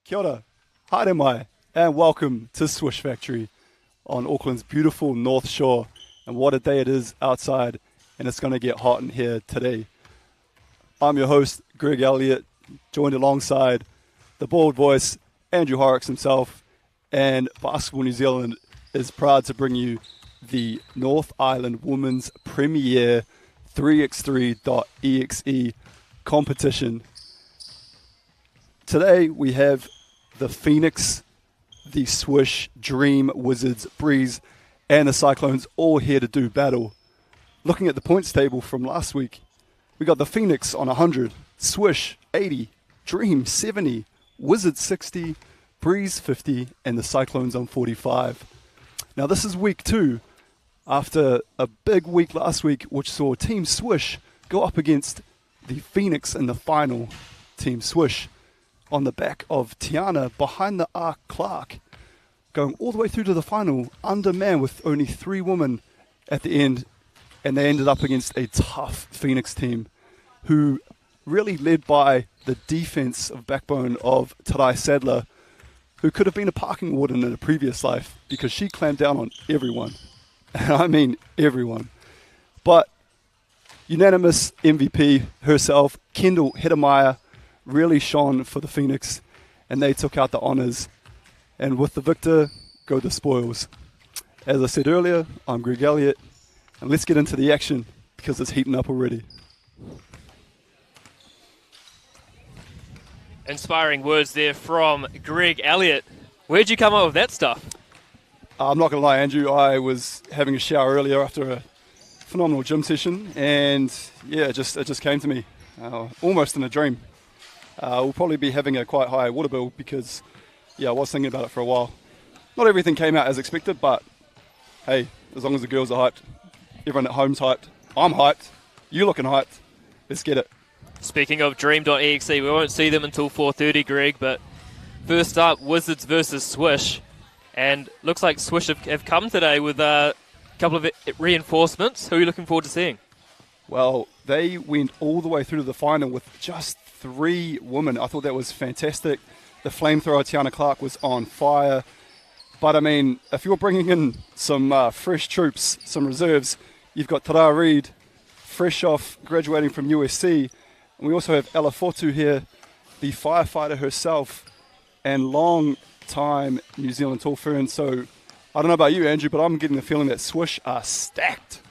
Kia ora, haere mai, and welcome to Swish Factory on Auckland's beautiful North Shore. And what a day it is outside, and it's going to get hot in here today. I'm your host, Greg Elliott, joined alongside the bald voice, Andrew Horrocks himself, and Basketball New Zealand is proud to bring you the North Island Women's Premier 3x3.EXE competition. Today we have the Phoenix, the Swish, Dream, Wizards, Breeze, and the Cyclones all here to do battle. Looking at the points table from last week, we got the Phoenix on 100, Swish 80, Dream 70, Wizards 60, Breeze 50, and the Cyclones on 45. Now this is week 2, after a big week last week, which saw Team Swish go up against the Phoenix in the final. Team Swish on the back of Tiana behind the arc Clark, going all the way through to the final, undermanned with only 3 women at the end, and they ended up against a tough Phoenix team who really led by the defensive backbone of Tarai Sadler, who could have been a parking warden in a previous life because she clamped down on everyone. And I mean everyone. But unanimous MVP herself, Kendall Hedemeier, really shone for the Phoenix, and they took out the honours. And with the victor, go the spoils. As I said earlier, I'm Greg Elliott, and let's get into the action because it's heating up already. Inspiring words there from Greg Elliott. Where'd you come up with that stuff? I'm not going to lie, Andrew, I was having a shower earlier after a phenomenal gym session, and yeah, it just came to me, almost in a dream. We'll probably be having a quite high water bill because, yeah, I was thinking about it for a while. Not everything came out as expected, but hey, as long as the girls are hyped, everyone at home's hyped, I'm hyped, you looking hyped, let's get it. Speaking of Dream.EXE, we won't see them until 4:30, Greg, but first up, Wizards versus Swish. And looks like Swish have come today with a couple of reinforcements. Who are you looking forward to seeing? Well, they went all the way through to the final with just 3 women. I thought that was fantastic. The flamethrower Tiana Clark was on fire. But I mean, if you're bringing in some fresh troops, some reserves, you've got Tara Reid, fresh off graduating from USC. And we also have Ella Fortu here, the firefighter herself, and long-time New Zealand tall fern. So I don't know about you, Andrew, but I'm getting the feeling that Swish are stacked.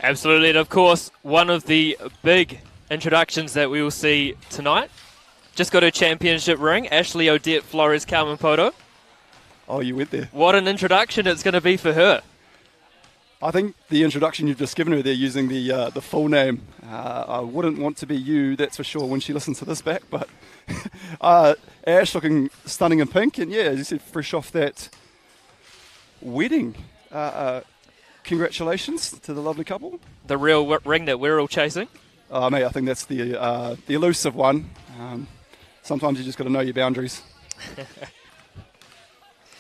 Absolutely, and of course, one of the big introductions that we will see tonight. Just got her championship ring, Ashley Odette Flores Carmen Poto. Oh, you went there. What an introduction it's going to be for her. I think the introduction you've just given her there using the full name, I wouldn't want to be you, that's for sure, when she listens to this back. But Ash looking stunning in pink, and yeah, as you said, fresh off that wedding. Congratulations to the lovely couple. The real ring that we're all chasing. Mate, I think that's the elusive one. Sometimes you just got to know your boundaries.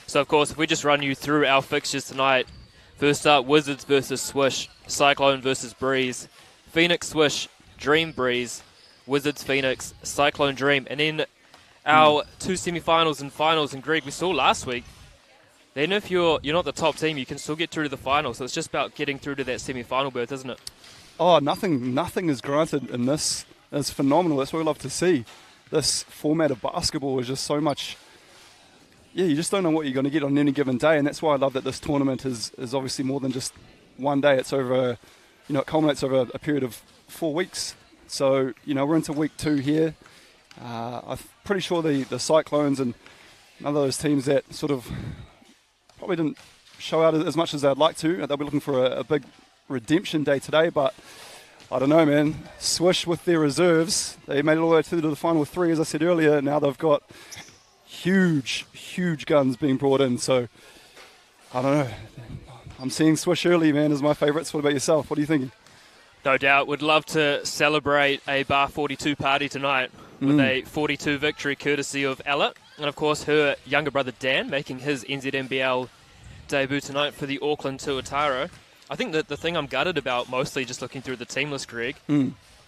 So, of course, if we just run you through our fixtures tonight, first up, Wizards versus Swish, Cyclone versus Breeze, Phoenix Swish, Dream Breeze, Wizards Phoenix, Cyclone Dream, and then our 2 semi-finals and finals. And Greg, we saw last week, then if you're not the top team, you can still get through to the final. So it's just about getting through to that semi-final berth, isn't it? Oh, nothing is granted in this. It's phenomenal. That's what we love to see. This format of basketball is just so much. Yeah, you just don't know what you're going to get on any given day, and that's why I love that this tournament is obviously more than just one day. It's over, it culminates over a period of 4 weeks. So, we're into week 2 here. I'm pretty sure the Cyclones and none of those teams that sort of probably didn't show out as much as they'd like to. They'll be looking for a big redemption day today, but I don't know, man. Swish with their reserves. They made it all the way through to the final 3, as I said earlier. Now they've got huge guns being brought in. So, I don't know. I'm seeing Swish early, man, as my favourites. What about yourself? What are you thinking? No doubt. Would love to celebrate a Bar 42 party tonight with a 42 victory courtesy of Ella. And, of course, her younger brother Dan making his NZNBL debut tonight for the Auckland Tuatara. I think that the thing I'm gutted about, mostly just looking through the team list, Greg,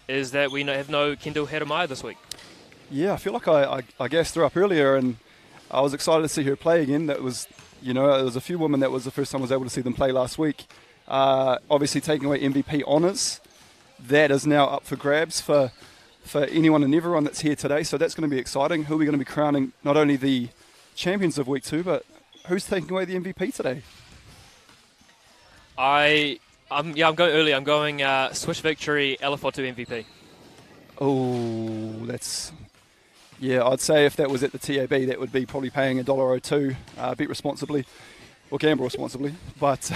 is that we have no Kendall Hedemeier this week. Yeah, I feel like I gassed her up earlier, and I was excited to see her play again. That was, there was a few women that was the first time I was able to see them play last week. Obviously, taking away MVP honours, that is now up for grabs for anyone and everyone that's here today. So that's going to be exciting. Who are we going to be crowning? Not only the champions of week 2, but who's taking away the MVP today? I'm going early. I'm going Swish Victory, Elefotu MVP. Oh, that's... Yeah, I'd say if that was at the TAB, that would be probably paying $1.02. Bet responsibly, or gamble responsibly. But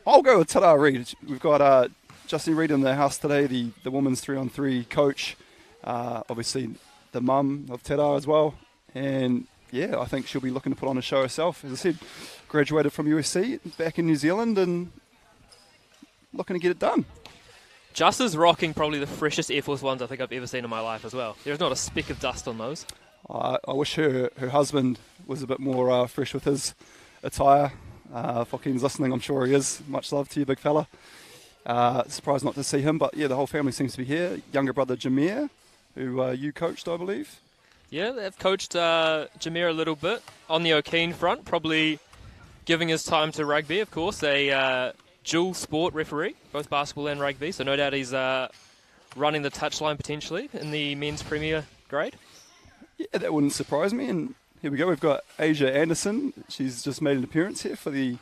I'll go with Tara Reid. We've got Justine Reid in the house today, the women's 3-on-3 coach. Obviously, the mum of Tara as well. And yeah, I think she'll be looking to put on a show herself. As I said, graduated from USC, back in New Zealand, and looking to get it done. Just is rocking probably the freshest Air Force Ones I think I've ever seen in my life as well. There's not a speck of dust on those. I wish her husband was a bit more fresh with his attire. Fokine's listening, I'm sure he is. Much love to you, big fella. Surprised not to see him, but yeah, the whole family seems to be here. Younger brother Jameer, who you coached, I believe. Yeah, they've coached Jameer a little bit on the O'Keen front, probably giving his time to rugby, of course. A dual sport referee, both basketball and rugby, so no doubt he's running the touchline potentially in the men's premier grade. Yeah, that wouldn't surprise me. And here we go, we've got Asia Anderson. She's just made an appearance here for the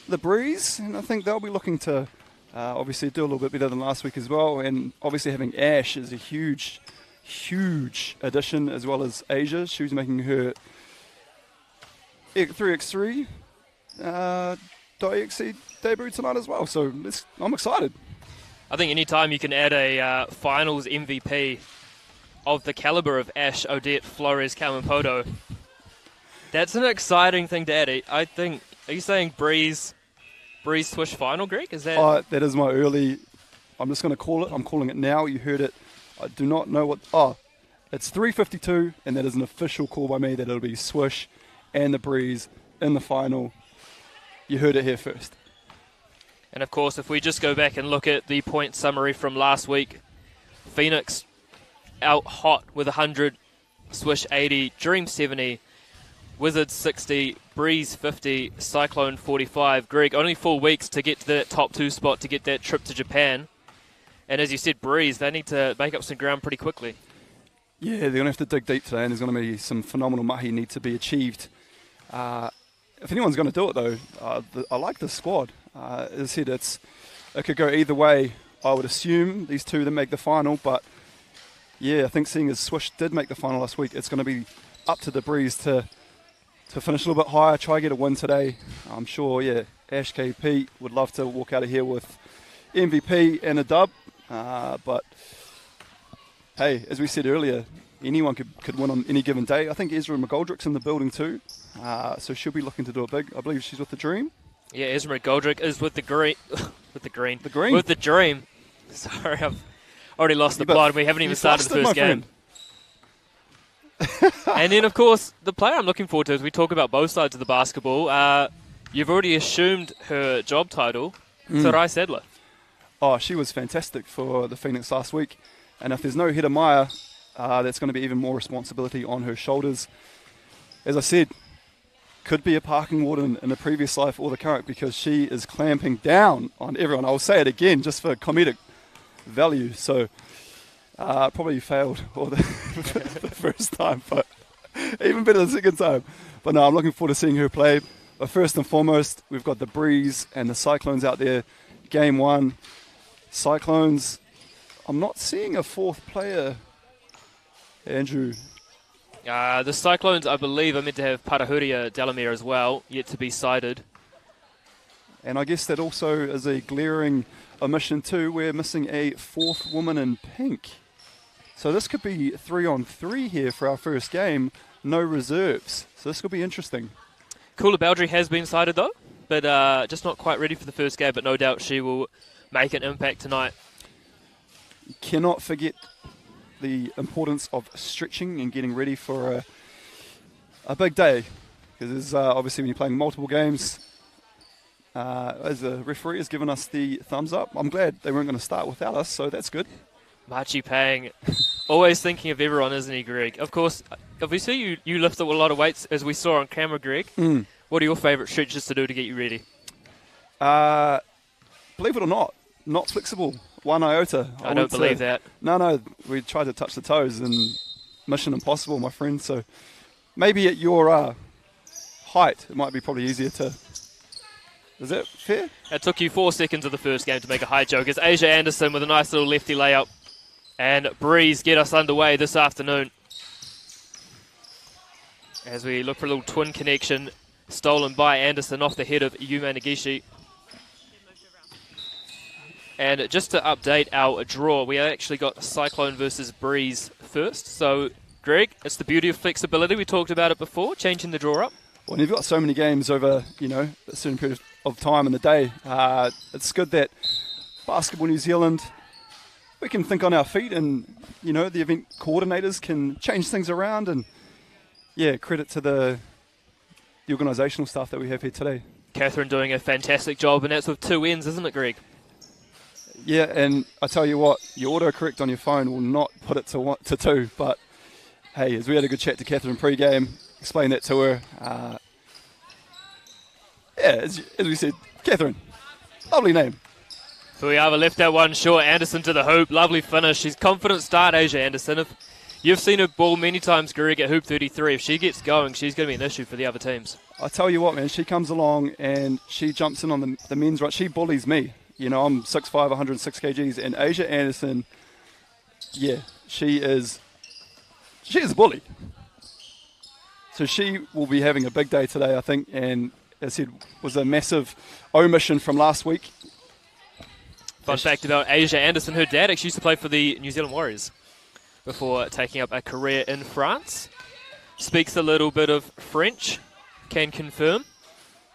Breeze, and I think they'll be looking to obviously do a little bit better than last week as well. And obviously having Ash is a huge addition, as well as Asia. She was making her 3x3.EXE debut tonight as well, so I'm excited. I think any time you can add a finals MVP of the caliber of Ash, Odette, Flores, Kawamoto, that's an exciting thing to add. I think, are you saying Breeze Swish final, Greg? Is that? That is my early, I'm just going to call it. I'm calling it now. You heard it. I do not know what, it's 3:52, and that is an official call by me that it'll be Swish and the Breeze in the final. You heard it here first. And of course, if we just go back and look at the point summary from last week, Phoenix out hot with 100, Swish 80, Dream 70, Wizards 60, Breeze 50, Cyclone 45. Greg, only 4 weeks to get to that top 2 spot to get that trip to Japan. And as you said, Breeze, they need to make up some ground pretty quickly. Yeah, they're going to have to dig deep today, and there's going to be some phenomenal mahi need to be achieved. If anyone's going to do it, though, I like the squad. As I said, it could go either way. I would assume these two that make the final, but yeah, I think seeing as Swish did make the final last week, it's going to be up to the Breeze to finish a little bit higher, try to get a win today. I'm sure, yeah, Ash KP would love to walk out of here with MVP and a dub, but hey, as we said earlier, anyone could win on any given day. I think Ezra McGoldrick's in the building too, so she'll be looking to do it big. I believe she's with the Dream. Yeah, Ezra McGoldrick is with the green. With the Dream. Sorry, I've already lost the plot, and we haven't even started the first game. And then, of course, the player I'm looking forward to as we talk about both sides of the basketball, you've already assumed her job title, Sarai Sadler. Oh, she was fantastic for the Phoenix last week. And if there's no Hida Maya, that's going to be even more responsibility on her shoulders. As I said, could be a parking warden in a previous life or the current, because she is clamping down on everyone. I'll say it again just for comedic value. So probably failed the first time, but even better the second time. But no, I'm looking forward to seeing her play. But first and foremost, we've got the Breeze and the Cyclones out there. Game 1, Cyclones. I'm not seeing a fourth player, Andrew. The Cyclones, I believe, are meant to have Parahuria Delamere as well, yet to be cited. And I guess that also is a glaring omission too. We're missing a fourth woman in pink. So this could be 3-on-3 here for our first game. No reserves. So this could be interesting. Kula Baldry has been cited though, but just not quite ready for the first game, but no doubt she will make an impact tonight. You cannot forget the importance of stretching and getting ready for a big day, because obviously when you're playing multiple games, as the referee has given us the thumbs up. I'm glad they weren't going to start without us, so that's good. Machi Pang Always thinking of everyone, isn't he, Greg? Of course, obviously you lift up a lot of weights, as we saw on camera, Greg. What are your favourite stretches to do to get you ready? Believe it or not flexible. 1 iota. I don't believe that. No, we tried to touch the toes and mission impossible, my friend. So maybe at your height, it might be probably easier to... Is that fair? It took you 4 seconds of the first game to make a high choke. It's Asia Anderson with a nice little lefty layup. And Breeze get us underway this afternoon. As we look for a little twin connection stolen by Anderson off the head of Yuma Nagishi. And just to update our draw, we actually got Cyclone versus Breeze first. So, Greg, it's the beauty of flexibility. We talked about it before, changing the draw up. Well, you've got so many games over, a certain period of time in the day. It's good that Basketball New Zealand, we can think on our feet and, the event coordinators can change things around. And, credit to the organisational staff that we have here today. Catherine doing a fantastic job, and that's with 2 ends, isn't it, Greg? Yeah, and I tell you what, your autocorrect on your phone will not put it to 2. But, hey, as we had a good chat to Catherine pre-game, explain that to her. As we said, Catherine, lovely name. Fuiava left that one short. Anderson to the hoop. Lovely finish. She's confident start, Asia Anderson. If you've seen her ball many times, Greg, at hoop 33. If she gets going, she's going to be an issue for the other teams. I tell you what, man, she comes along and she jumps in on the men's right. She bullies me. I'm 6'5", 106 kgs, and Asia Anderson, she is a bully. So she will be having a big day today, I think, and as I said, was a massive omission from last week. Fun fact about Asia Anderson, her dad actually used to play for the New Zealand Warriors before taking up a career in France. Speaks a little bit of French, can confirm.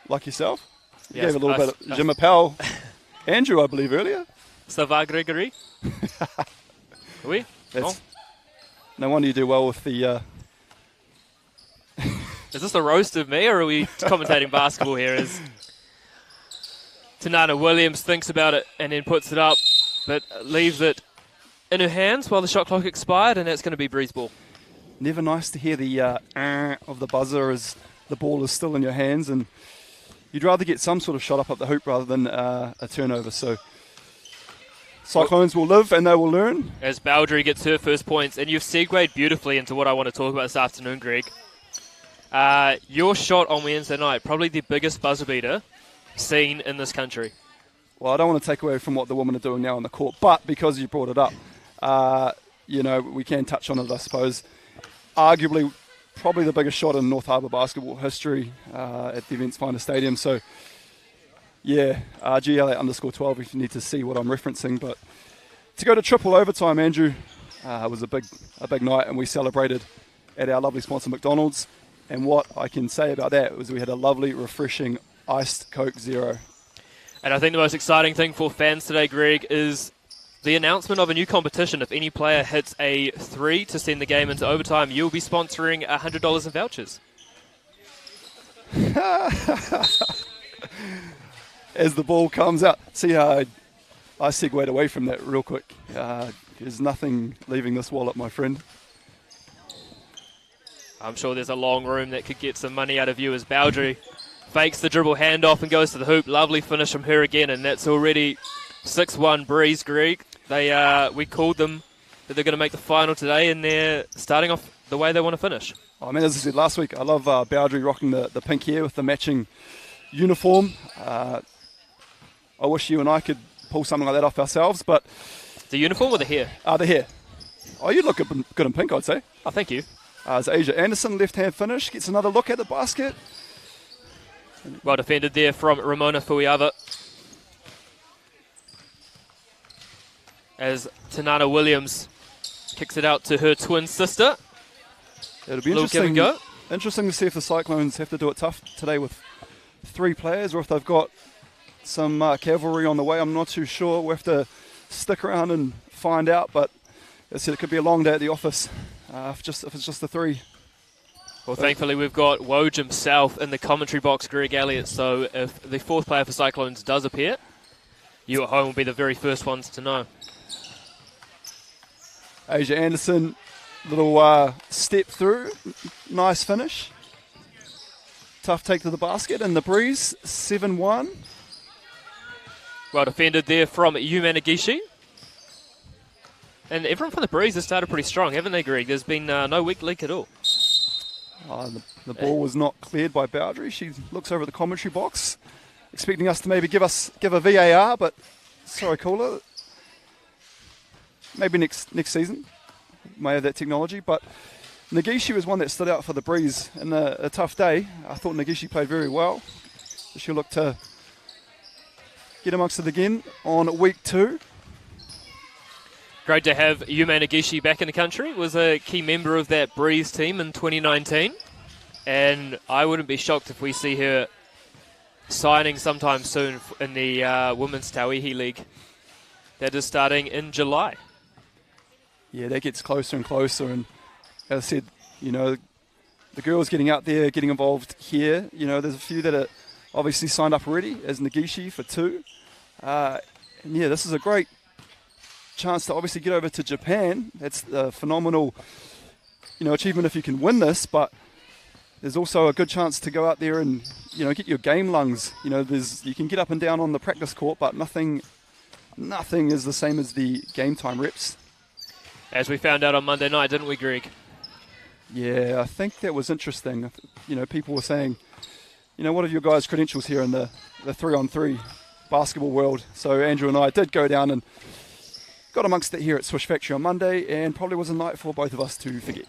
Like yourself? You Yes, gave a little bit of Je m'appelle Andrew, I believe, earlier. Ça va, Gregory? Oui? No wonder you do well with the... Is this a roast of me, or are we commentating basketball here? As Tanana Williams thinks about it and then puts it up, but leaves it in her hands while the shot clock expired, and that's going to be Breeze ball. Never nice to hear the of the buzzer as the ball is still in your hands, and you'd rather get some sort of shot up the hoop rather than a turnover. So Cyclones will live and they will learn. As Baldry gets her first points, and you've segued beautifully into what I want to talk about this afternoon, Greg. Your shot on Wednesday night, probably the biggest buzzer beater seen in this country. Well, I don't want to take away from what the women are doing now on the court, but because you brought it up, we can touch on it, I suppose. Arguably, probably the biggest shot in North Harbour basketball history at the event's finest stadium. So, GLA_12 if you need to see what I'm referencing. But to go to triple overtime, Andrew, was a big night, and we celebrated at our lovely sponsor, McDonald's. And what I can say about that was we had a lovely, refreshing iced Coke Zero. And I think the most exciting thing for fans today, Greg, is the announcement of a new competition. If any player hits a 3 to send the game into overtime, you'll be sponsoring $100 in vouchers. As the ball comes out. See how I segued away from that real quick. There's nothing leaving this wallet, my friend. I'm sure there's a long room that could get some money out of you as Baldry fakes the dribble handoff and goes to the hoop. Lovely finish from her again, and that's already 6-1 Breeze, Greg. We called them that they're going to make the final today, and they're starting off the way they want to finish. Oh, man, as I said last week, I love Baldry rocking the pink hair with the matching uniform. I wish you and I could pull something like that off ourselves, but... The uniform or the hair? The hair. Oh, you look good in pink, I'd say. Oh, thank you. As Asia Anderson, left-hand finish, gets another look at the basket. Well defended there from Ramona Fuiava. As Tanana Williams kicks it out to her twin sister. It'll be interesting to see if the Cyclones have to do it tough today with 3 players, or if they've got some cavalry on the way. I'm not too sure. We'll have to stick around and find out, but as I said, it could be a long day at the office if it's just the 3. Well, thankfully, we've got Woj himself in the commentary box, Greg Elliott, so if the 4th player for Cyclones does appear, you at home will be the very first ones to know. Asia Anderson, little step through, nice finish. Tough take to the basket, and the Breeze 7-1. Well defended there from Yuma Nagishi. And everyone from the Breeze has started pretty strong, haven't they, Greg? There's been no weak link at all. The ball was not cleared by Bowdry. She looks over at the commentary box, expecting us to maybe give a VAR, but sorry, caller. Maybe next season, may have that technology. But Nagishi was one that stood out for the Breeze in a tough day. I thought Nagishi played very well. She'll look to get amongst it again on week 2. Great to have Yuma Nagishi back in the country. Was a key member of that Breeze team in 2019. And I wouldn't be shocked if we see her signing sometime soon in the Women's Tauihi League. That is starting in July. Yeah, that gets closer and closer. And as I said, the girls getting out there, getting involved here. There's a few that are obviously signed up already as Nagishi for 2. And yeah, this is a great chance to obviously get over to Japan. That's a phenomenal, achievement if you can win this, but there's also a good chance to go out there and, get your game lungs. You can get up and down on the practice court, but nothing is the same as the game time reps. As we found out on Monday night, didn't we, Greg? Yeah, I think that was interesting. People were saying, what are your guys' credentials here in the 3-on-3 basketball world? So Andrew and I did go down and got amongst it here at Swish Factory on Monday, and probably was a night for both of us to forget.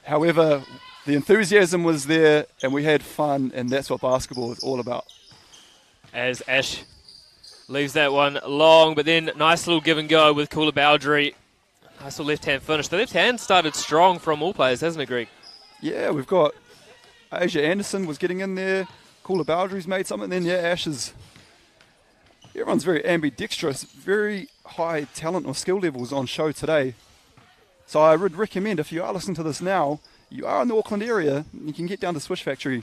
However, the enthusiasm was there, and we had fun, and that's what basketball is all about. As Ash leaves that one long, but then nice little give and go with Kula Bowdry. Nice little left-hand finish. The left hand started strong from all players, hasn't it, Greg? Yeah, we've got Asia Anderson was getting in there. Kula Bowdry's made something. Then, Ash is... Everyone's very ambidextrous, very high talent or skill levels on show today. So I would recommend, if you are listening to this now, you are in the Auckland area, you can get down to Swish Factory.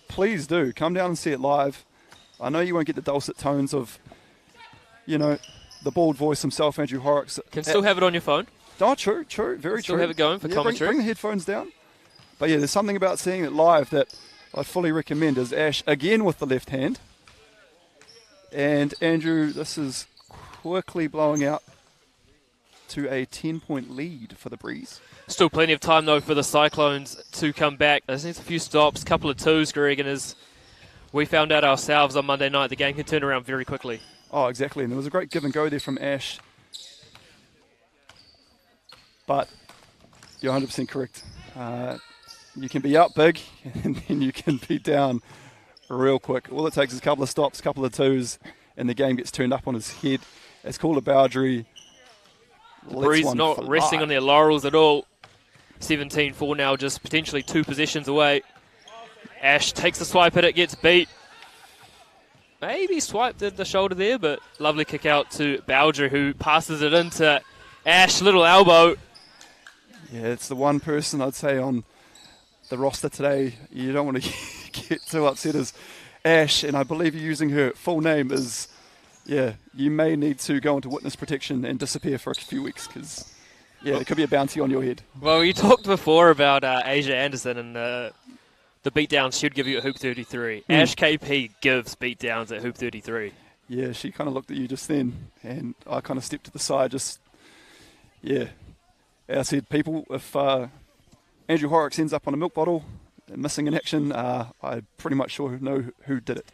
Please do. Come down and see it live. I know you won't get the dulcet tones of, the bald voice himself, Andrew Horrocks. Can still have it on your phone. Oh, true, very still true. Have it going for commentary. Bring the headphones down. But yeah, there's something about seeing it live that I fully recommend. Is Ash again with the left hand. And Andrew, this is quickly blowing out to a 10-point lead for the Breeze. Still plenty of time, though, for the Cyclones to come back. There's a few stops, couple of twos, Greg, and as we found out ourselves on Monday night, the game can turn around very quickly. Oh, exactly. And there was a great give and go there from Ash. But you're 100% correct. You can be up big, and then you can be down real quick. All it takes is a couple of stops, a couple of twos, and the game gets turned up on his head. It's called a Bowdry. The Breeze not resting on their laurels at all. 17-4 now, just potentially 2 possessions away. Ash takes a swipe at it, gets beat. Maybe swiped at the shoulder there, but lovely kick out to Bowdry, who passes it into Ash, little elbow. Yeah, it's the one person I'd say on the roster today you don't want to get too upset as Ash, and I believe you're using her full name as, you may need to go into witness protection and disappear for a few weeks because, there could be a bounty on your head. Well, you talked before about Asia Anderson and the beatdowns she'd give you at Hoop 33. Ash KP gives beatdowns at Hoop 33. Yeah, she kind of looked at you just then, and I kind of stepped to the side As I said, people, if Andrew Horrocks ends up on a milk bottle missing in action, I'm pretty much sure know who did it.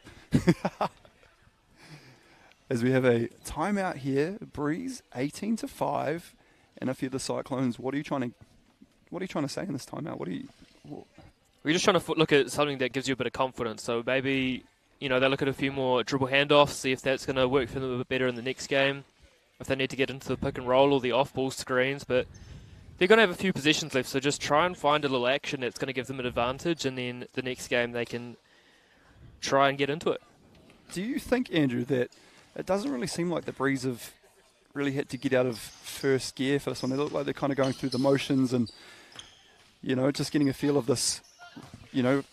As we have a timeout here, Breeze 18-5, and a few of the Cyclones. What are you trying to say in this timeout? We're just trying to look at something that gives you a bit of confidence. So maybe they look at a few more dribble handoffs, see if that's going to work for them a bit better in the next game. If they need to get into the pick and roll or the off-ball screens, but they're going to have a few possessions left, so just try and find a little action that's going to give them an advantage, and then the next game they can try and get into it. Do you think, Andrew, that it doesn't really seem like the Breeze have really had to get out of first gear for this one? They look like they're kind of going through the motions and, just getting a feel of this,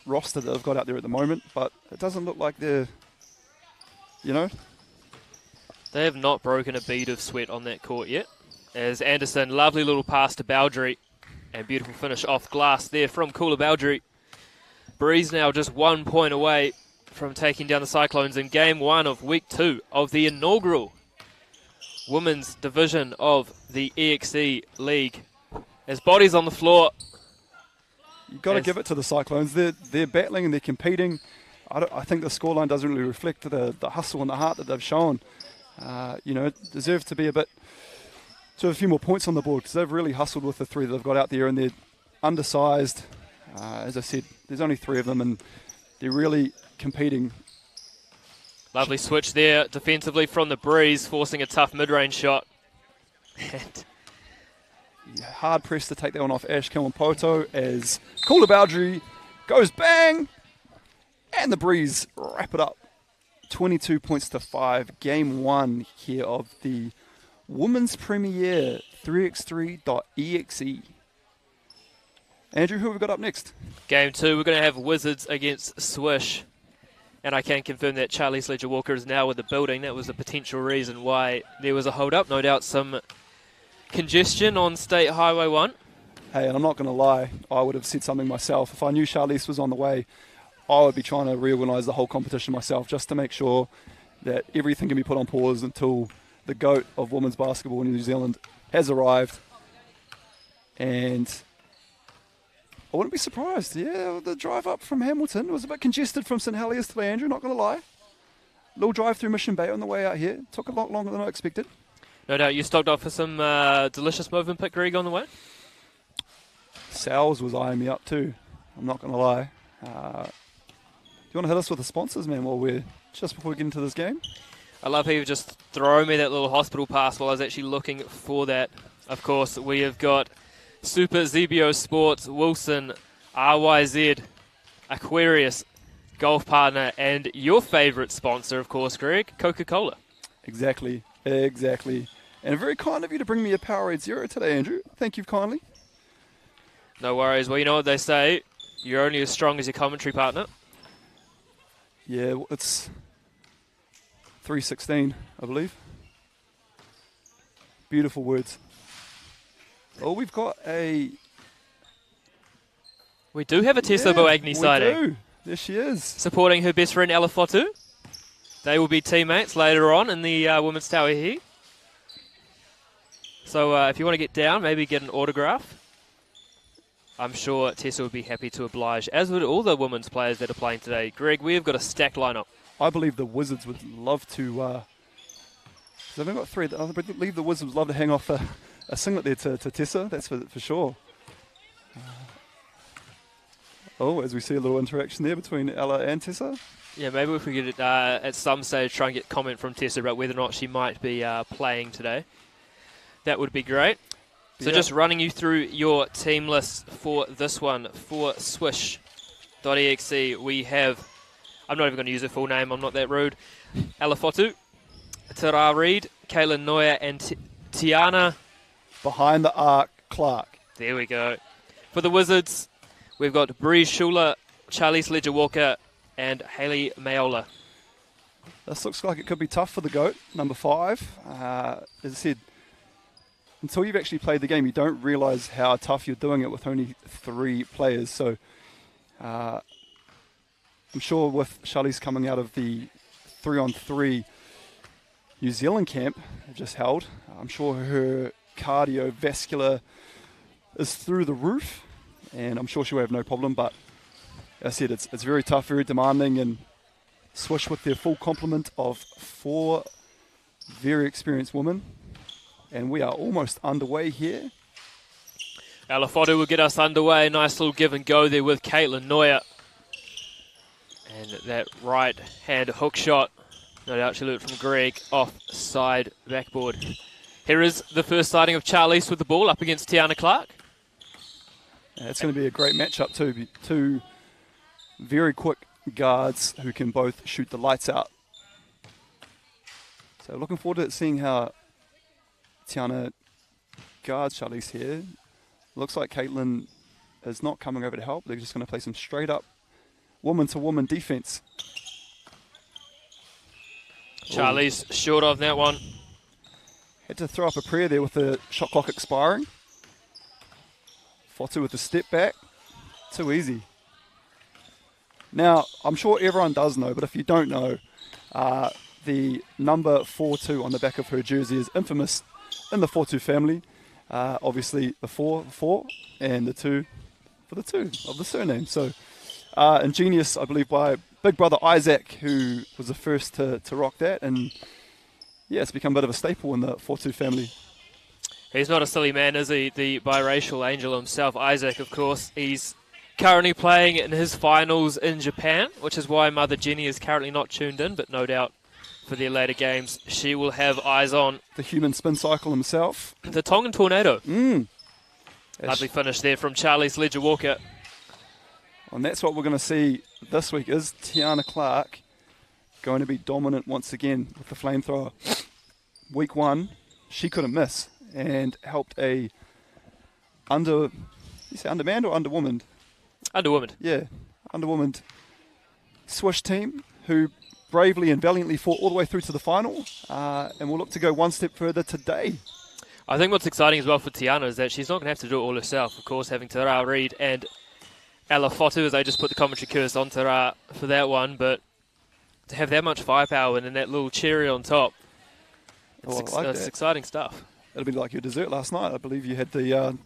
roster that they've got out there at the moment, but it doesn't look like they're, They have not broken a bead of sweat on that court yet. As Anderson, lovely little pass to Baldry, and beautiful finish off glass there from Kula Baldry. Breeze now just 1 point away from taking down the Cyclones in Game 1 of Week 2 of the inaugural Women's Division of the EXE League. As bodies on the floor. You've got to give it to the Cyclones. They're battling and they're competing. I think the scoreline doesn't really reflect the hustle and the heart that they've shown. Deserve to be to have a few more points on the board because they've really hustled with the three that they've got out there, and they're undersized. As I said, there's only 3 of them, and they're really competing. Lovely switch there defensively from the Breeze, forcing a tough mid-range shot. Hard pressed to take that one off Ash Kilman-Poto as Kula Baldry goes bang, and the Breeze wrap it up. 22 points to 5. Game 1 here of the Women's Premier 3x3.EXE. Andrew, who have we got up next? Game 2, we're going to have Wizards against Swish. And I can confirm that Charlie Sledger-Walker is now in the building. That was a potential reason why there was a hold-up. No doubt some congestion on State Highway 1. Hey, and I'm not going to lie, I would have said something myself. If I knew Charlize was on the way, I would be trying to reorganise the whole competition myself just to make sure that everything can be put on pause until the GOAT of women's basketball in New Zealand has arrived. And I wouldn't be surprised. Yeah, the drive up from Hamilton was a bit congested from St Heliers today, Andrew, not going to lie. Little drive through Mission Bay on the way out here. Took a lot longer than I expected. No doubt you stocked up for some delicious movement pick, Greg, on the way? Sal's was eyeing me up too. I'm not going to lie. Do you want to hit us with the sponsors, man, while we're just before we get into this game? I love how you just throw me that little hospital pass while I was actually looking for that. Of course, we have got Super ZBO Sports, Wilson, RYZ, Aquarius, Golf Partner, and your favourite sponsor, of course, Greg, Coca-Cola. Exactly. And very kind of you to bring me a Powerade Zero today, Andrew. Thank you kindly. No worries. Well, you know what they say. You're only as strong as your commentary partner. Yeah, it's 3:16, I believe. Beautiful words. Oh, we've got a... We do have a Tessa Boagni sighting. We do. There she is. Supporting her best friend, Ella Fotu. They will be teammates later on in the women's tower here. So if you want to get down, maybe get an autograph. I'm sure Tessa would be happy to oblige, as would all the women's players that are playing today. Greg, we have got a stacked lineup. I believe the Wizards would love to... they've got 3. I believe the Wizards would love to hang off a singlet there to Tessa, that's for sure. As we see a little interaction there between Ella and Tessa. Yeah, maybe if we could at some stage try and get comment from Tessa about whether or not she might be playing today. That would be great. So just running you through your team list for this one. For Swish.exe, we have, I'm not even going to use her full name, I'm not that rude, Alafotu, Tara Reid, Caitlin Neuer, and Tiana. Behind the arc, Clark. There we go. For the Wizards, we've got Bree Schuler, Charlie Sledger-Walker, and Hayley Mayola. This looks like it could be tough for the GOAT, number 5. As I said, until you've actually played the game, you don't realise how tough you're doing it with only 3 players. So I'm sure with Charlize coming out of the 3-on-3 New Zealand camp just held, I'm sure her cardiovascular is through the roof, and I'm sure she'll have no problem. But as I said, it's very tough, very demanding, and Swish with their full complement of 4 very experienced women. And we are almost underway here. Alafotu will get us underway. Nice little give and go there with Caitlin Neuer. And that right hand hook shot, no doubt she learned from Greg, offside backboard. Here is the first sighting of Charlize with the ball up against Tiana Clark. Yeah, it's going to be a great matchup too. 2 very quick guards who can both shoot the lights out. So looking forward to seeing how Tiana guards Charlize here. Looks like Caitlin is not coming over to help. They're just going to play some straight up woman-to-woman defense. Charlie's short of that one. Had to throw up a prayer there with the shot clock expiring. Fotu with the step back. Too easy. Now, I'm sure everyone does know, but if you don't know, the number 4-2 on the back of her jersey is infamous in the 4-2 family. Obviously, the 4 and the 2 for the 2 of the surname. So, ingenious, I believe, by big brother Isaac, who was the first to rock that. And, yeah, it's become a bit of a staple in the 4-2 family. He's not a silly man, is he? The biracial angel himself, Isaac, of course. He's currently playing in his finals in Japan, which is why Mother Jenny is currently not tuned in, but no doubt for their later games, she will have eyes on. The human spin cycle himself. The Tongan Tornado. Lovely finish there from Charlie's Ledger Walker. And that's what we're going to see this week. Is Tiana Clark going to be dominant once again with the flamethrower? Week 1, she couldn't miss and helped a undermanned or underwomaned? Underwomaned. Yeah, underwomaned Swish team who bravely and valiantly fought all the way through to the final, and will look to go one step further today. I think what's exciting as well for Tiana is that she's not going to have to do it all herself. Of course, having Tara Reid and Ella Fotu, as I just put the commentary curse on Tara for that one, but to have that much firepower and then that little cherry on top, it's exciting stuff. It'll be like your dessert last night. I believe you had the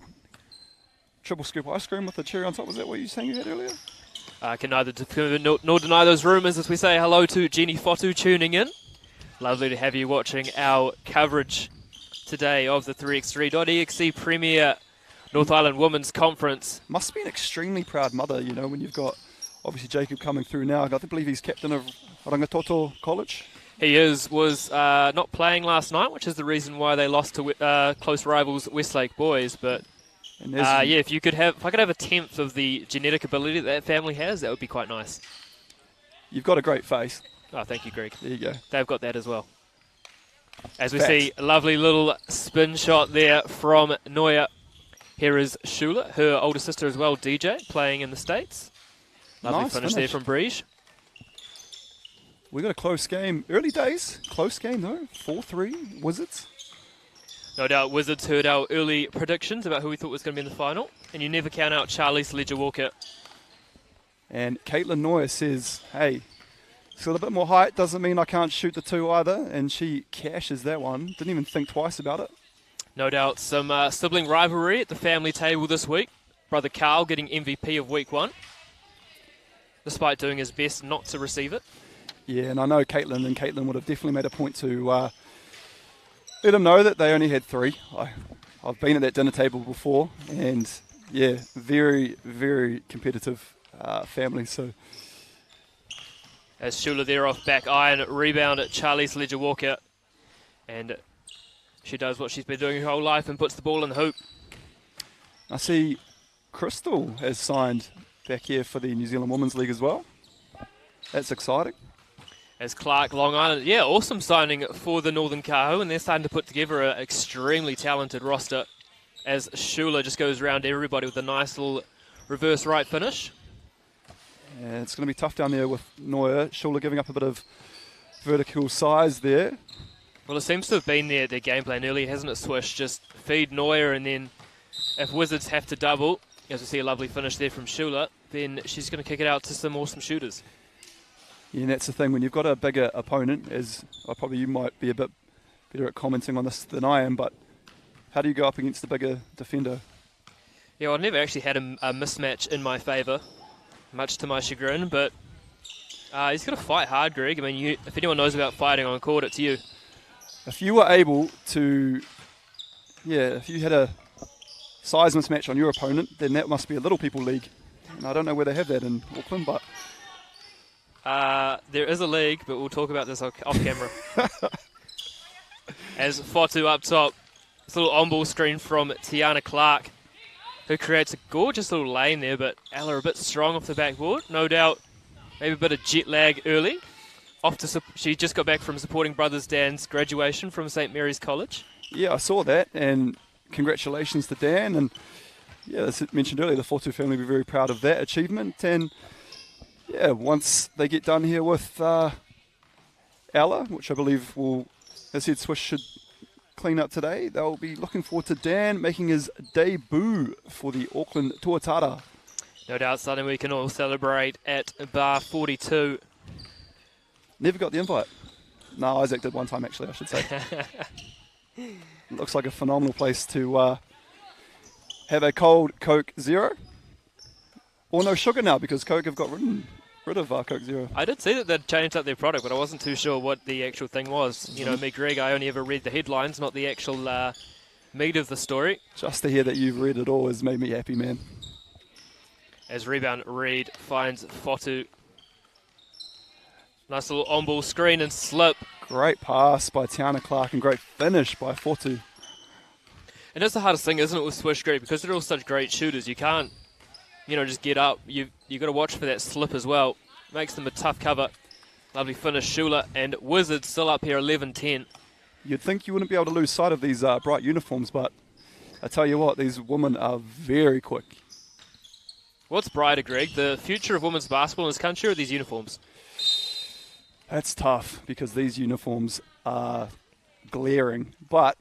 triple scoop ice cream with the cherry on top. Was that what you were saying you had earlier? I can neither nor deny those rumours as we say hello to Jenny Fotu tuning in. Lovely to have you watching our coverage today of the 3x3.EXE Premier North Island Women's Conference. Must be an extremely proud mother, you know, when you've got obviously Jacob coming through now. I believe he's captain of Rangitoto College. He was not playing last night, which is the reason why they lost to close rivals Westlake Boys, but if I could have a tenth of the genetic ability that family has, that would be quite nice. You've got a great face. Oh, thank you, Greg. There you go. They've got that as well. As we see, a lovely little spin shot there from Noya. Here is Shula, her older sister as well, DJ, playing in the States. Lovely finish there from Breege. We got a close game. Early days, close game though. 4-3, Wizards. No doubt Wizards heard our early predictions about who we thought was going to be in the final. And you never count out Charlie's Ledger Walker. And Caitlin Noyer says, hey, she's got a bit more height, doesn't mean I can't shoot the 2 either. And she cashes that one. Didn't even think twice about it. No doubt some sibling rivalry at the family table this week. Brother Carl getting MVP of week 1, despite doing his best not to receive it. Yeah, and I know Caitlin would have definitely made a point to let them know that they only had 3. I've been at that dinner table before, and yeah, very, very competitive family. So, as Shula there off back iron, rebound at Charlie's Ledger Walker, and she does what she's been doing her whole life and puts the ball in the hoop. I see Crystal has signed back here for the New Zealand Women's League as well. That's exciting. As Clark, Long Island, yeah, awesome signing for the Northern Kahu, and they're starting to put together an extremely talented roster as Shula just goes around everybody with a nice little reverse right finish. Yeah, it's going to be tough down there with Noyer. Shula giving up a bit of vertical size there. Well, it seems to have been their game plan earlier, hasn't it, Swish? Just feed Noyer, and then if Wizards have to double, as we see a lovely finish there from Shula, then she's going to kick it out to some awesome shooters. Yeah, and that's the thing, when you've got a bigger opponent, as probably you might be a bit better at commenting on this than I am, but how do you go up against the bigger defender? Yeah, I've never actually had a mismatch in my favour, much to my chagrin, but he's got to fight hard, Greg. I mean, if anyone knows about fighting on court, it's you. If you were able to, if you had a size mismatch on your opponent, then that must be a little people league. And I don't know where they have that in Auckland, but... there is a league, but we'll talk about this off camera. As Fotu up top, this little on-ball screen from Tiana Clark, who creates a gorgeous little lane there, but Ella a bit strong off the backboard. No doubt, maybe a bit of jet lag early. She just got back from supporting Brothers Dan's graduation from St. Mary's College. Yeah, I saw that, and congratulations to Dan. And yeah, as I mentioned earlier, the 4-2 family will be very proud of that achievement. And yeah, once they get done here with Ella, which I believe will, as I said, Swish should clean up today. They'll be looking forward to Dan making his debut for the Auckland Tuatara. No doubt something we can all celebrate at Bar 42. Never got the invite. No, Isaac did one time, actually, I should say. Looks like a phenomenal place to have a cold Coke Zero. Or no sugar now, because Coke have got rid of Coke Zero. I did see that they'd changed up their product, but I wasn't too sure what the actual thing was. You know, me, Greg, I only ever read the headlines, not the actual meat of the story. Just to hear that you've read it all has made me happy, man. As rebound, Reed finds Fotu. Nice little on-ball screen and slip. Great pass by Tiana Clark and great finish by Fotu. And that's the hardest thing, isn't it, with Swish, Greg? Because they're all such great shooters, you can't, you know, just get up. You got to watch for that slip as well. Makes them a tough cover. Lovely finish, Shula. And Wizards still up here 11-10. You'd think you wouldn't be able to lose sight of these bright uniforms, but I tell you what, these women are very quick. What's brighter, Greg? The future of women's basketball in this country or these uniforms? That's tough because these uniforms are glaring. But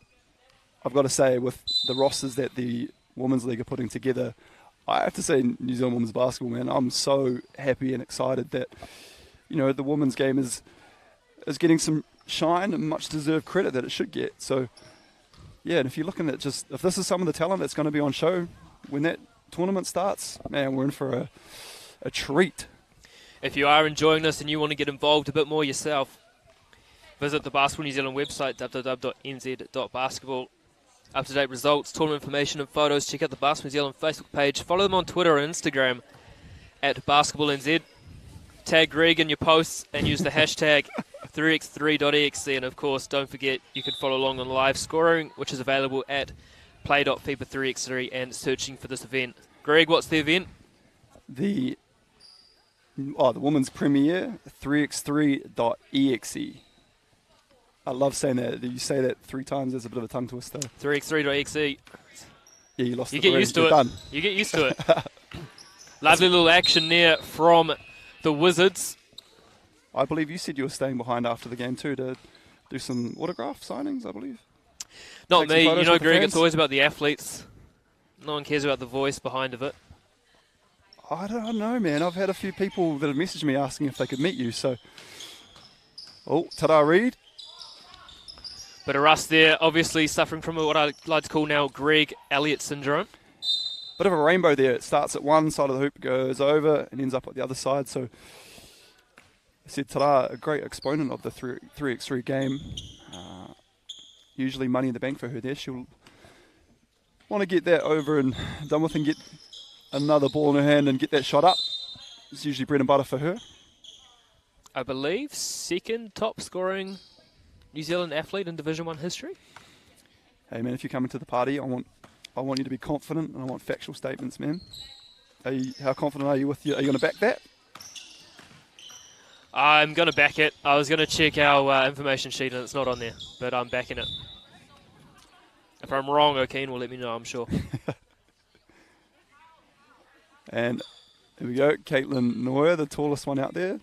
I've got to say, with the rosters that the Women's League are putting together, I have to say New Zealand women's basketball, man, I'm so happy and excited that, you know, the women's game is getting some shine and much deserved credit that it should get. So, yeah, and if you're looking at just, if this is some of the talent that's going to be on show when that tournament starts, man, we're in for a treat. If you are enjoying this and you want to get involved a bit more yourself, visit the Basketball New Zealand website, www.nz.basketball. Up-to-date results, tournament information and photos. Check out the Basketball New Zealand Facebook page. Follow them on Twitter and Instagram at BasketballNZ. Tag Greg in your posts and use the hashtag 3x3.EXE. And, of course, don't forget you can follow along on live scoring, which is available at play.fiba3x3 and searching for this event. Greg, what's the event? The women's premiere, 3x3.EXE. I love saying that. You say that 3 times, there's a bit of a tongue twister. 3x3.EXE. Yeah, you lost it. You get used to it. Done. You get used to it. Lovely little action there from the Wizards. I believe you said you were staying behind after the game too to do some autograph signings, I believe. Not Take me. You know, Greg, fans. it's always about the athletes. No one cares about the voice behind of it. I don't know, man. I've had a few people that have messaged me asking if they could meet you. So, ta-da, Reed. But a rust there, obviously suffering from what I like to call now Greg Elliott syndrome. Bit of a rainbow there. It starts at one side of the hoop, goes over, and ends up at the other side. So, I said ta-da, a great exponent of the 3x3 game. Usually money in the bank for her there. She'll want to get that over and done with and get another ball in her hand and get that shot up. It's usually bread and butter for her. I believe second top scoring New Zealand athlete in Division 1 history. Hey man, if you're coming to the party, I want you to be confident and I want factual statements, man. How confident are you with you? Are you going to back that? I'm going to back it. I was going to check our information sheet and it's not on there, but I'm backing it. If I'm wrong, O'Keen will let me know, I'm sure. And here we go, Caitlin Noyer, the tallest one out there.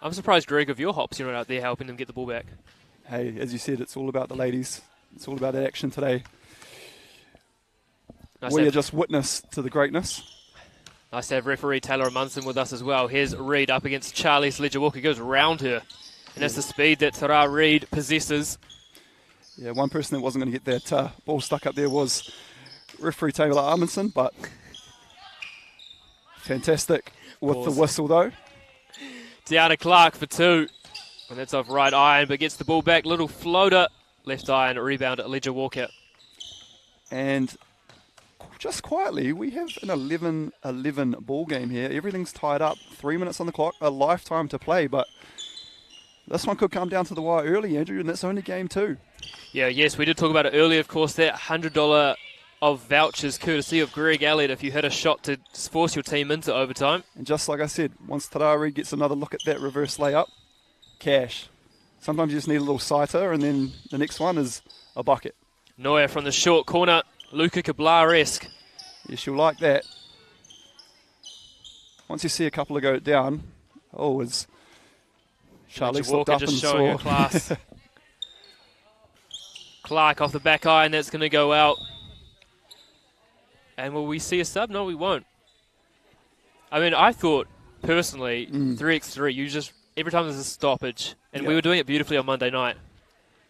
I'm surprised, Greg, of your hops, you're not out there helping them get the ball back. Hey, as you said, it's all about the ladies. It's all about that action today. We are just witness to the greatness. Nice to have referee Taylor Munson with us as well. Here's Reed up against Charlie's Ledger Walker. Goes round her. And that's the speed that Tara Reed possesses. Yeah, one person that wasn't going to get that ball stuck up there was referee Taylor Amundsen, but fantastic with the whistle though. Tiana Clark for 2. And that's off right iron, but gets the ball back. Little floater. Left iron, rebound at Ledger Walker. And just quietly, we have an 11-11 ball game here. Everything's tied up. 3 minutes on the clock, a lifetime to play, but this one could come down to the wire early, Andrew, and that's only game 2. Yeah, yes, we did talk about it earlier, of course, that $100 of vouchers courtesy of Greg Elliott if you hit a shot to force your team into overtime. And just like I said, once Tarari gets another look at that reverse layup, cash. Sometimes you just need a little sighter, and then the next one is a bucket. Noya from the short corner, Luka Kablar-esque. Yes, you'll like that. Once you see a couple of go down, as Charlize Walker looked up just and showing her saw. class. Clark off the back eye, and that's going to go out. And will we see a sub? No, we won't. I mean, I thought, personally, 3x3, you just, every time there's a stoppage, and we were doing it beautifully on Monday night.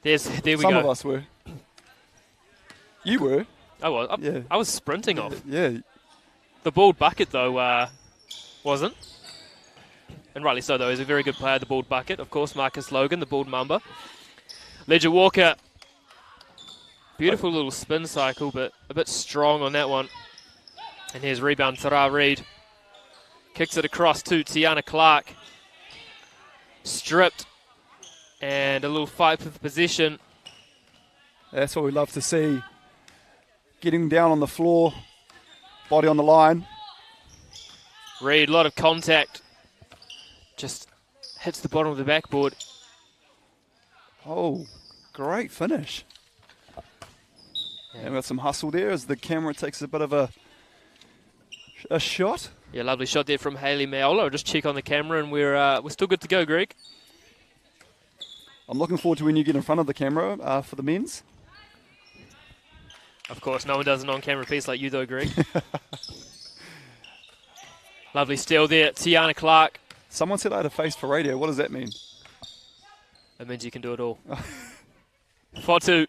There we go. Some of us were. You were. I was. Yeah. I was sprinting off. Yeah. The bald bucket, though, wasn't. And rightly so, though. He's a very good player, the bald bucket. Of course, Marcus Logan, the bald mamba. Ledger Walker. Beautiful little spin cycle, but a bit strong on that one. And here's rebound, Tara Reid. Kicks it across to Tiana Clark. Stripped. And a little fight for possession. That's what we love to see. Getting down on the floor, body on the line. Reid, a lot of contact. Just hits the bottom of the backboard. Oh, great finish. And we've got some hustle there as the camera takes a bit of a shot. Yeah, lovely shot there from Hayley Maola. I'll just check on the camera, and we're still good to go, Greg. I'm looking forward to when you get in front of the camera for the men's. Of course, no one does an on-camera piece like you, though, Greg. Lovely steal there, Tiana Clark. Someone said I had a face for radio. What does that mean? That means you can do it all. Fotu,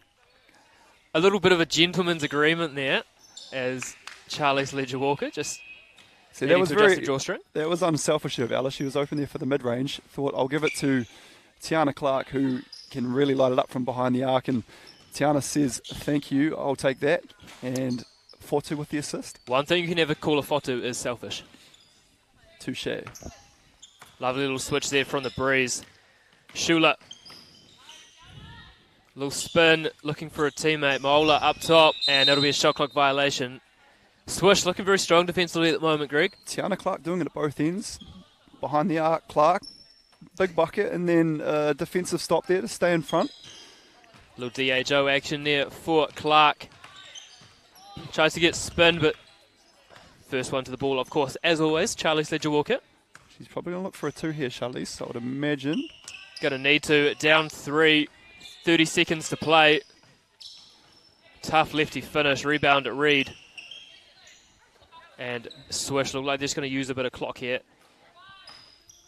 a little bit of a gentleman's agreement there, as Charlize Ledger Walker just that was the drawstring. That was unselfish of Alice. She was open there for the mid-range. Thought I'll give it to Tiana Clark, who can really light it up from behind the arc, and Tiana says, thank you, I'll take that. And Fotu with the assist. One thing you can never call a Fotu is selfish. Touche. Lovely little switch there from the breeze. Shula. Little spin, looking for a teammate. Mola up top, and that'll be a shot clock violation. Swish looking very strong defensively at the moment, Greg. Tiana Clark doing it at both ends. Behind the arc, Clark. Big bucket, and then defensive stop there to stay in front. Little DHO action there for Clark. Tries to get spin, but first one to the ball, of course, as always, Charlize Ledger Walker. She's probably going to look for a two here, Charlize, I would imagine. Going to need to. Down 3, 30 seconds to play. Tough lefty finish, rebound at Reid. And Swish look like they're just going to use a bit of clock here.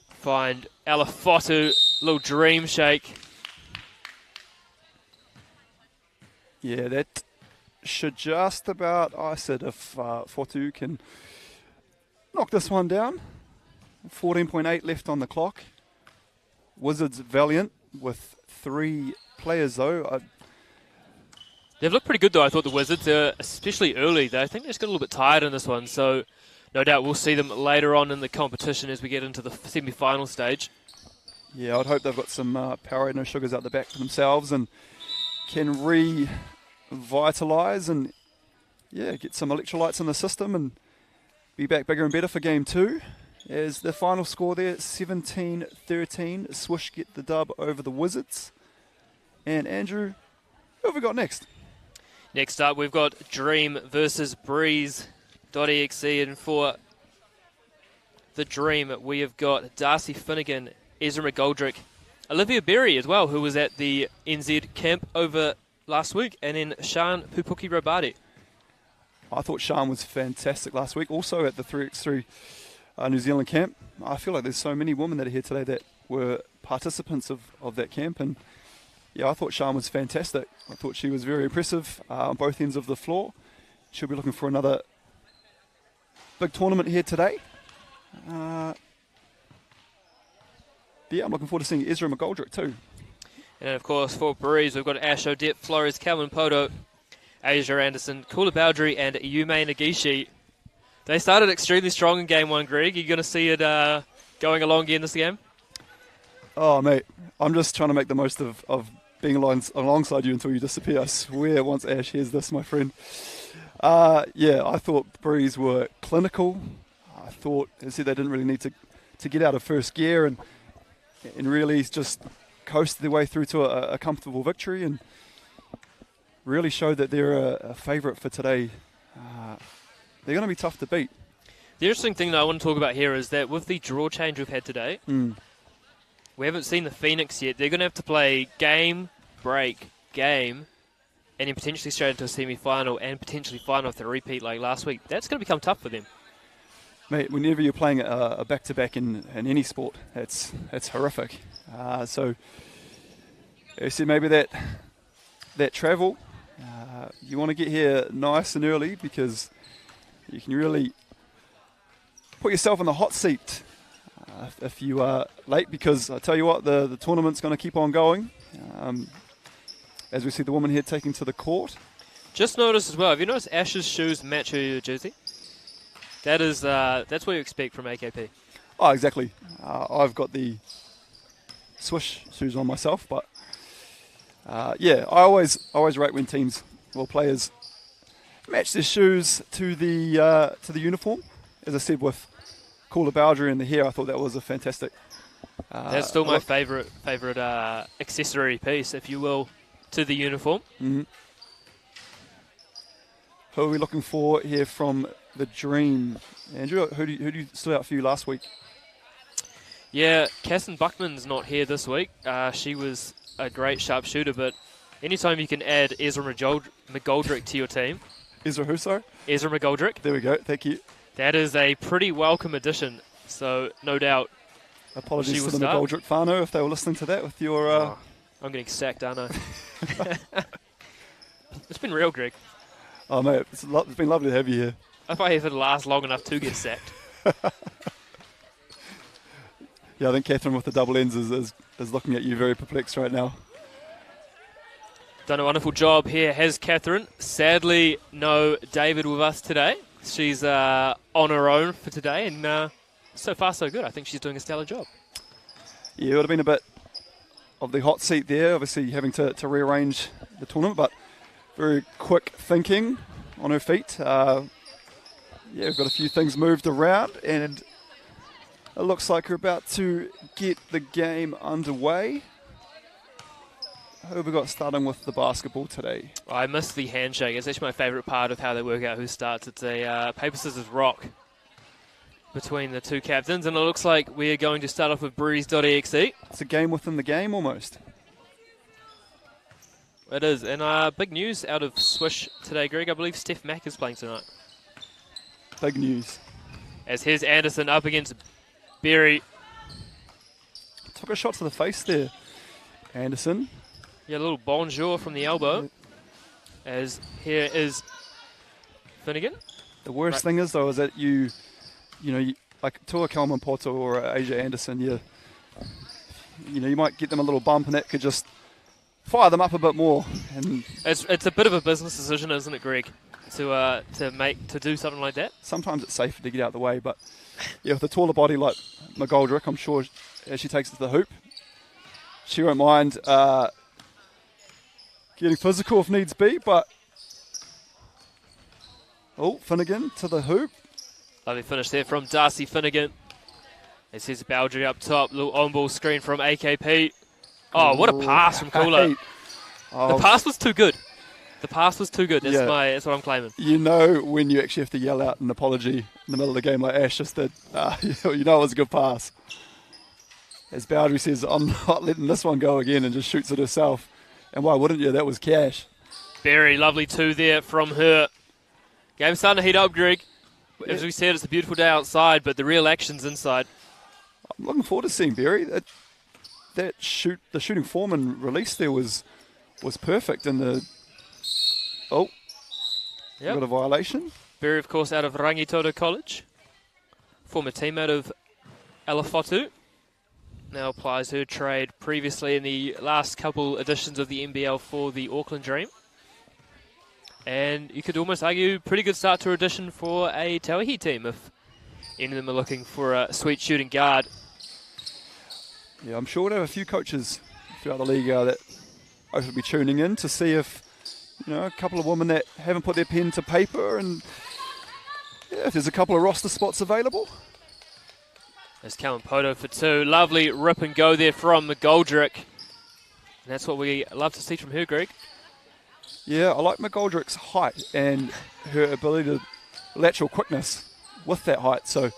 Find Alafotu, little dream shake. Yeah, that should just about ice it if Fotu can knock this one down. 14.8 left on the clock. Wizards valiant with 3 players though. They've looked pretty good though, I thought, the Wizards, especially early. I think they just got a little bit tired in this one, so no doubt we'll see them later on in the competition as we get into the semi-final stage. Yeah, I'd hope they've got some Powerade No Sugars out the back for themselves and can revitalise and get some electrolytes in the system and be back bigger and better for game 2. As the final score there, 17-13. Swish get the dub over the Wizards. And Andrew, who have we got next? Next up, we've got Dream versus Breeze.exe, and for the Dream, we have got Darcy Finnegan, Ezra McGoldrick, Olivia Berry as well, who was at the NZ camp over last week, and then Sian Pupuki Robati. I thought Sian was fantastic last week, also at the 3x3 New Zealand camp. I feel like there's so many women that are here today that were participants of that camp, and I thought Sian was fantastic. I thought she was very impressive on both ends of the floor. She'll be looking for another big tournament here today. I'm looking forward to seeing Ezra McGoldrick too. And of course, for Breeze, we've got Ash Odette, Flores, Calvin Poto, Asia Anderson, Kula Bowdry, and Yume Nagishi. They started extremely strong in game 1, Greg. You're going to see it going along again this game? Oh, mate, I'm just trying to make the most of being alongside you until you disappear. I swear once Ash hears this, my friend. I thought Breeze were clinical. I thought, as I said, they didn't really need to get out of first gear and really just coast their way through to a comfortable victory and really showed that they're a favourite for today. They're going to be tough to beat. The interesting thing that I want to talk about here is that with the draw change we've had today, We haven't seen the Phoenix yet. They're going to have to play game, break, game, and then potentially straight into a semi-final and potentially final if they repeat like last week. That's going to become tough for them. Mate, whenever you're playing a back-to-back in any sport, it's horrific. So, as I said, maybe that travel, you want to get here nice and early because you can really put yourself in the hot seat if you are late, because I tell you what, the tournament's going to keep on going. As we see the woman here taking to the court. Just noticed as well, have you noticed Ash's shoes match her jersey? That's what you expect from AKP. Oh, exactly. I've got the Swish shoes on myself, but yeah, I always rate when teams or players match their shoes to the uniform. As I said, with Cooler Boundary and the hair, I thought that was a fantastic. That's still my favourite accessory piece, if you will, to the uniform. Mm-hmm. Who are we looking for here from the Dream? Andrew, who do you stood out for you last week? Yeah, Cassin Buckman's not here this week. She was a great sharpshooter, but anytime you can add Ezra McGoldrick to your team. Ezra who, sorry? Ezra McGoldrick. There we go, thank you. That is a pretty welcome addition, so no doubt. Apologies to the McGoldrick whānau if they were listening to that with your... I'm getting sacked, aren't I? It's been real, Greg. Oh, mate, it's been lovely to have you here. If I ever last long enough to get sacked. Yeah, I think Catherine with the double ends is looking at you very perplexed right now. Done a wonderful job here, has Catherine. Sadly, no David with us today. She's on her own for today, and so far so good. I think she's doing a stellar job. Yeah, it would have been a bit of the hot seat there, obviously having to rearrange the tournament, but very quick thinking on her feet. Yeah, we've got a few things moved around, and it looks like we're about to get the game underway. Who have we got starting with the basketball today? I missed the handshake. It's actually my favourite part of how they work out who starts. It's a paper, scissors, rock between the two captains, and it looks like we are going to start off with Breeze.exe. It's a game within the game almost. It is, and big news out of Swish today, Greg. I believe Steph Mack is playing tonight. Big news. As here's Anderson up against Berry. Took a shot to the face there, Anderson. Yeah, a little bonjour from the elbow. As here is Finnegan. The worst thing is, though, is that you like Tua Kalman Poto or Asia Anderson, you might get them a little bump, and that could just fire them up a bit more. And it's a bit of a business decision, isn't it, Greg, to do something like that? Sometimes it's safer to get out of the way, but yeah, with a taller body like McGoldrick, I'm sure as she takes it to the hoop, she won't mind getting physical if needs be. But Finnegan to the hoop. Lovely finish there from Darcy Finnegan. This is Baldry up top. Little on-ball screen from AKP. Oh, what a pass from Kula. The pass was too good. That's what I'm claiming. You know when you actually have to yell out an apology in the middle of the game like Ash just did. You know it was a good pass. As Baldry says, I'm not letting this one go again, and just shoots it herself. And why wouldn't you? That was cash. Very lovely two there from her. Game's starting to heat up, Greg. As we said, it's a beautiful day outside, but the real action's inside. I'm looking forward to seeing Berry. The shooting form and release there was perfect. And got a violation. Berry, of course, out of Rangitoto College. Former teammate of Alafotu. Now applies her trade previously in the last couple editions of the NBL for the Auckland Dream. And you could almost argue pretty good start to her edition for a Tauihi team if any of them are looking for a sweet shooting guard. Yeah, I'm sure we'll have a few coaches throughout the league that will be tuning in to see if a couple of women that haven't put their pen to paper, and if there's a couple of roster spots available. There's Callan Poto for two. Lovely rip and go there from McGoldrick. And that's what we love to see from her, Greg. Yeah, I like McGoldrick's height and her ability to lateral quickness with that height. So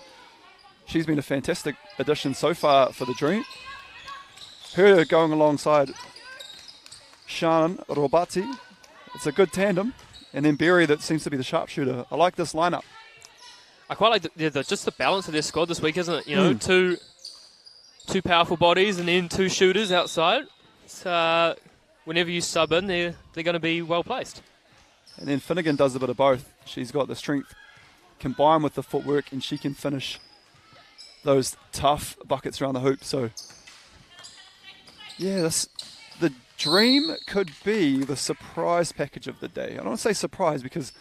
she's been a fantastic addition so far for the Dream. her going alongside Shan Robati. It's a good tandem. And then Berry that seems to be the sharpshooter. I like this lineup. I quite like just the balance of their squad this week, isn't it? You know, two powerful bodies and then two shooters outside. So whenever you sub in, they're going to be well placed. And then Finnegan does a bit of both. She's got the strength combined with the footwork, and she can finish those tough buckets around the hoop. So, yeah, the Dream could be the surprise package of the day. I don't want to say surprise because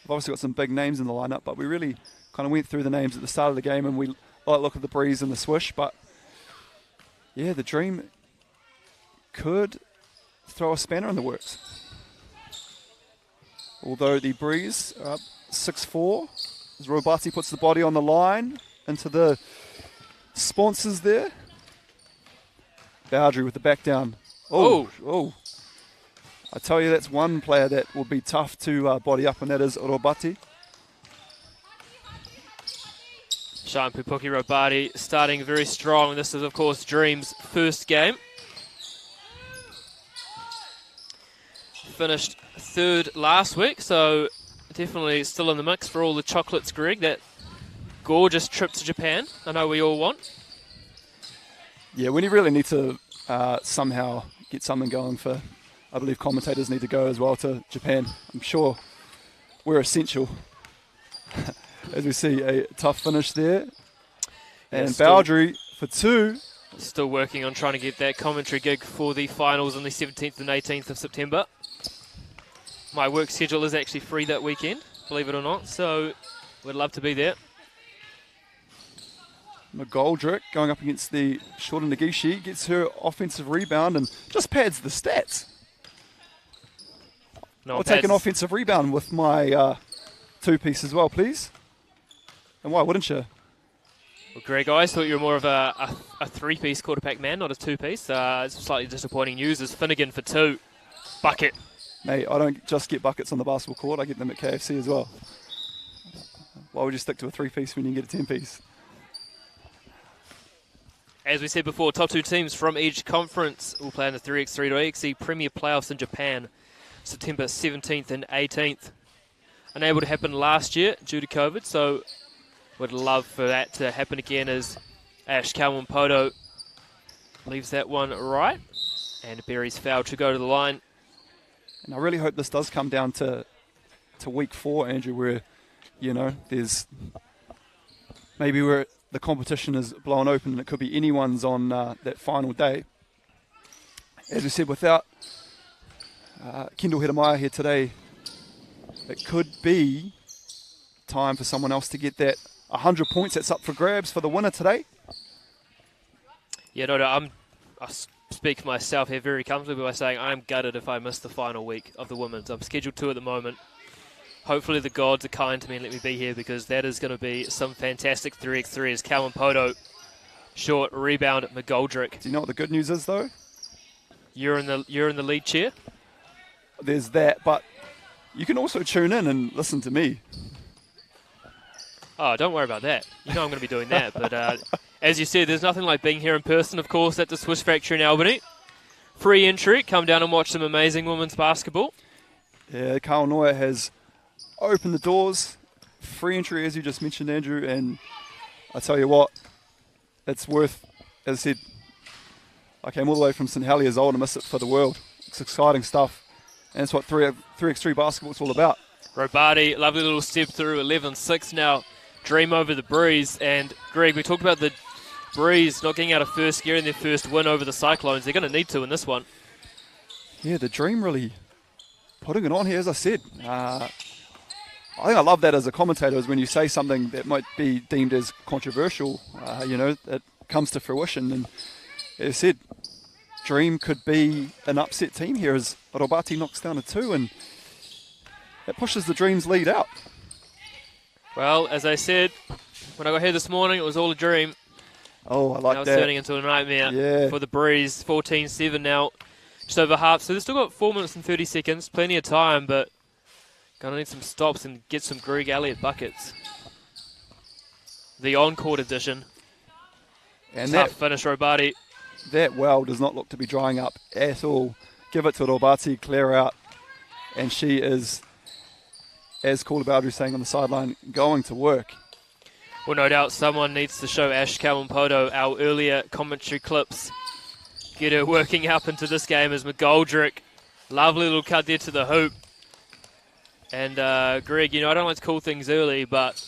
we've obviously got some big names in the lineup, but we really kind of went through the names at the start of the game, and we like look at the Breeze and the Swish. But, yeah, the Dream could throw a spanner in the works. Although the Breeze are up 6-4, as Robati puts the body on the line into the sponsors there. Boundary with the back down. Oh. I tell you, that's one player that will be tough to body up, and that is Robati. Sean Pupuki Robati starting very strong. This is, of course, Dream's first game. Finished third last week, so definitely still in the mix for all the chocolates, Greg. That gorgeous trip to Japan I know we all want. Yeah, when you really need to somehow get something going for, I believe commentators need to go as well to Japan. I'm sure we're essential. As we see a tough finish there. And Boundary for two. Still working on trying to get that commentary gig for the finals on the 17th and 18th of September. My work schedule is actually free that weekend, believe it or not, so we'd love to be there. McGoldrick going up against the Shorter Nagishi, gets her offensive rebound and just pads the stats. I'll take an offensive rebound with my two-piece as well, please. And why wouldn't you? Well, Greg, I always thought you were more of a three-piece quarterback man, not a two-piece. It's slightly disappointing news is Finnegan for two. Bucket. Mate, I don't just get buckets on the basketball court, I get them at KFC as well. Why would you stick to a three-piece when you can get a 10-piece? As we said before, top two teams from each conference will play in the 3x3.EXE Premier Playoffs in Japan, September 17th and 18th. Unable to happen last year due to COVID, so would love for that to happen again as Ash Kawamoto leaves that one right. And Berry's foul to go to the line. And I really hope this does come down to week 4, Andrew, where, you know, there's maybe where the competition is blown open and it could be anyone's on that final day. As we said, without Kendall Hedemaya here today, it could be time for someone else to get that 100 points that's up for grabs for the winner today. Yeah, I speak for myself here very comfortably by saying I'm gutted if I miss the final week of the women's. I'm scheduled to at the moment. Hopefully the gods are kind to me and let me be here because that is going to be some fantastic 3x3 as Kawamoto short rebound at McGoldrick. Do you know what the good news is though? You're in the lead chair. There's that, but you can also tune in and listen to me. Oh, don't worry about that. You know I'm going to be doing that. But as you said, there's nothing like being here in person, of course, at the Swiss Factory in Albany. Free entry. Come down and watch some amazing women's basketball. Yeah, Carl Neuer has opened the doors. Free entry, as you just mentioned, Andrew. And I tell you what, it's worth, as I said, I came all the way from St Heliers. I want to miss it for the world. It's exciting stuff. And it's what 3x3 basketball is all about. Robati, lovely little step through, 11-6 now. Dream over the Breeze. And Greg, we talked about the Breeze not getting out of first gear in their first win over the Cyclones. They're going to need to in this one. Yeah, the Dream really putting it on here, as I said. I think I love that as a commentator, is when you say something that might be deemed as controversial, it comes to fruition. And as I said, Dream could be an upset team here as Robati knocks down a 2, and it pushes the Dream's lead out. Well, as I said, when I got here this morning, it was all a dream. Oh, I like that. Now it's turning into a nightmare for the Breeze. 14-7 now, just over half. So they've still got 4 minutes and 30 seconds, plenty of time, but going to need some stops and get some Greg Elliott buckets. The on-court edition. And tough finish, Robati. that well does not look to be drying up at all. Give it to Robati, clear out, and she is, as Caller Boundary saying on the sideline, going to work. Well, no doubt someone needs to show Ash Kawamoto our earlier commentary clips. Get her working up into this game as McGoldrick. Lovely little cut there to the hoop. And Greg, I don't like to call things early, but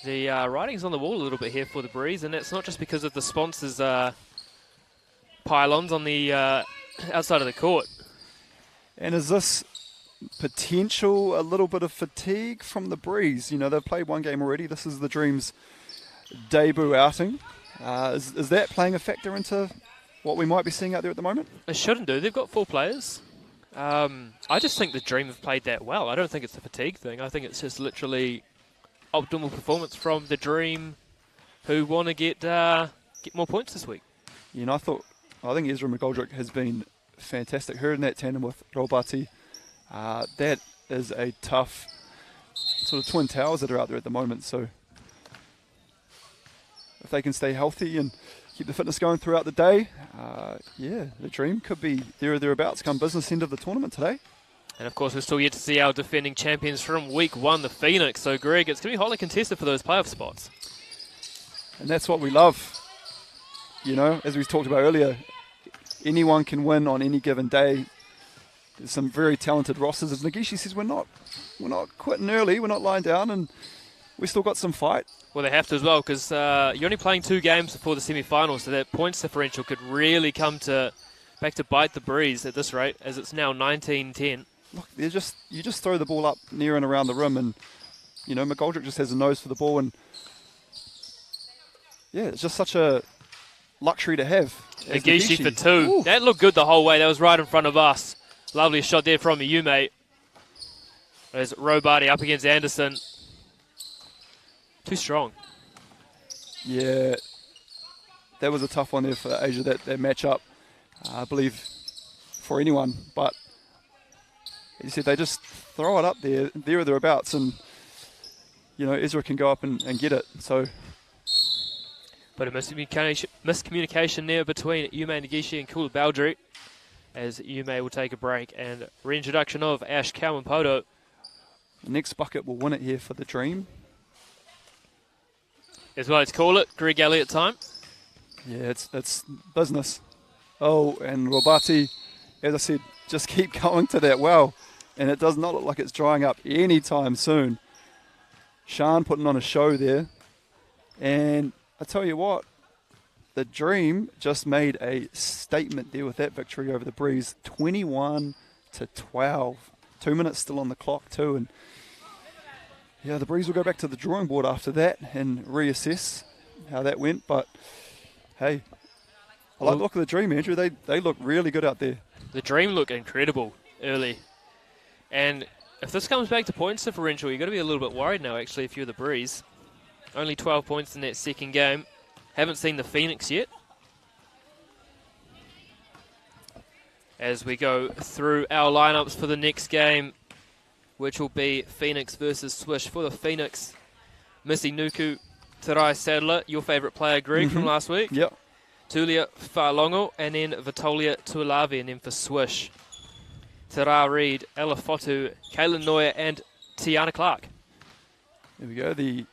the writing's on the wall a little bit here for the Breeze, and that's not just because of the sponsors' pylons on the outside of the court. And is this potential a little bit of fatigue from the Breeze? They've played one game already. This is the Dreams' debut outing. Is that playing a factor into what we might be seeing out there at the moment? It shouldn't do. They've got 4 players. I just think the Dream have played that well. I don't think it's a fatigue thing. I think it's just literally optimal performance from the Dream, who want to get more points this week. I think Ezra McGoldrick has been fantastic. Her in that tandem with Robati. That is a tough sort of twin towers that are out there at the moment. So if they can stay healthy and keep the fitness going throughout the day, the Dream could be there or thereabouts come business end of the tournament today. And of course, we're still yet to see our defending champions from week 1, the Phoenix. So Greg, it's going to be hotly contested for those playoff spots. And that's what we love. As we talked about earlier, anyone can win on any given day. There's some very talented rosters. As Nagishi says, we're not quitting early, we're not lying down, and we still got some fight. Well, they have to as well, because you're only playing 2 games before the semi-finals, so that points differential could really come back to bite the Breeze at this rate, as it's now 19-10. Look, you just throw the ball up near and around the rim, and McGoldrick just has a nose for the ball, and it's just such a luxury to have. Nagishi for 2. Ooh. That looked good the whole way. That was right in front of us. Lovely shot there from you, mate. There's Robati up against Anderson. Too strong. Yeah, that was a tough one there for Asia, that matchup, I believe, for anyone. But as you said, they just throw it up there or thereabouts, and Ezra can go up and get it. So, but a miscommunication there between Yume Nagishi and Kula Baldry, as Yume will take a break, and reintroduction of Ash Kawamoto. The next bucket will win it here for the Dream. As well, let's call it Greg Elliott time. Yeah, it's business. Oh, and Robati, as I said, just keep going to that well, and it does not look like it's drying up anytime soon. Sean putting on a show there, and I tell you what, the Dream just made a statement there with that victory over the Breeze, 21-12. 2 minutes still on the clock too, and the Breeze will go back to the drawing board after that and reassess how that went. But hey, I like the look of the Dream, Andrew. They look really good out there. The Dream look incredible early, and if this comes back to points differential, you've got to be a little bit worried now, actually, if you're the Breeze. Only 12 points in that second game. Haven't seen the Phoenix yet. As we go through our lineups for the next game, which will be Phoenix versus Swish. For the Phoenix, Missy Nuku, Tarai Sadler, your favourite player, Greg, from last week. Yep. Tulia Farlongo, and then Vitolia Tuolavi, and then for Swish, Tara Reid, Ella Fotu, Kaylin Neuer, and Tiana Clark. There we go. The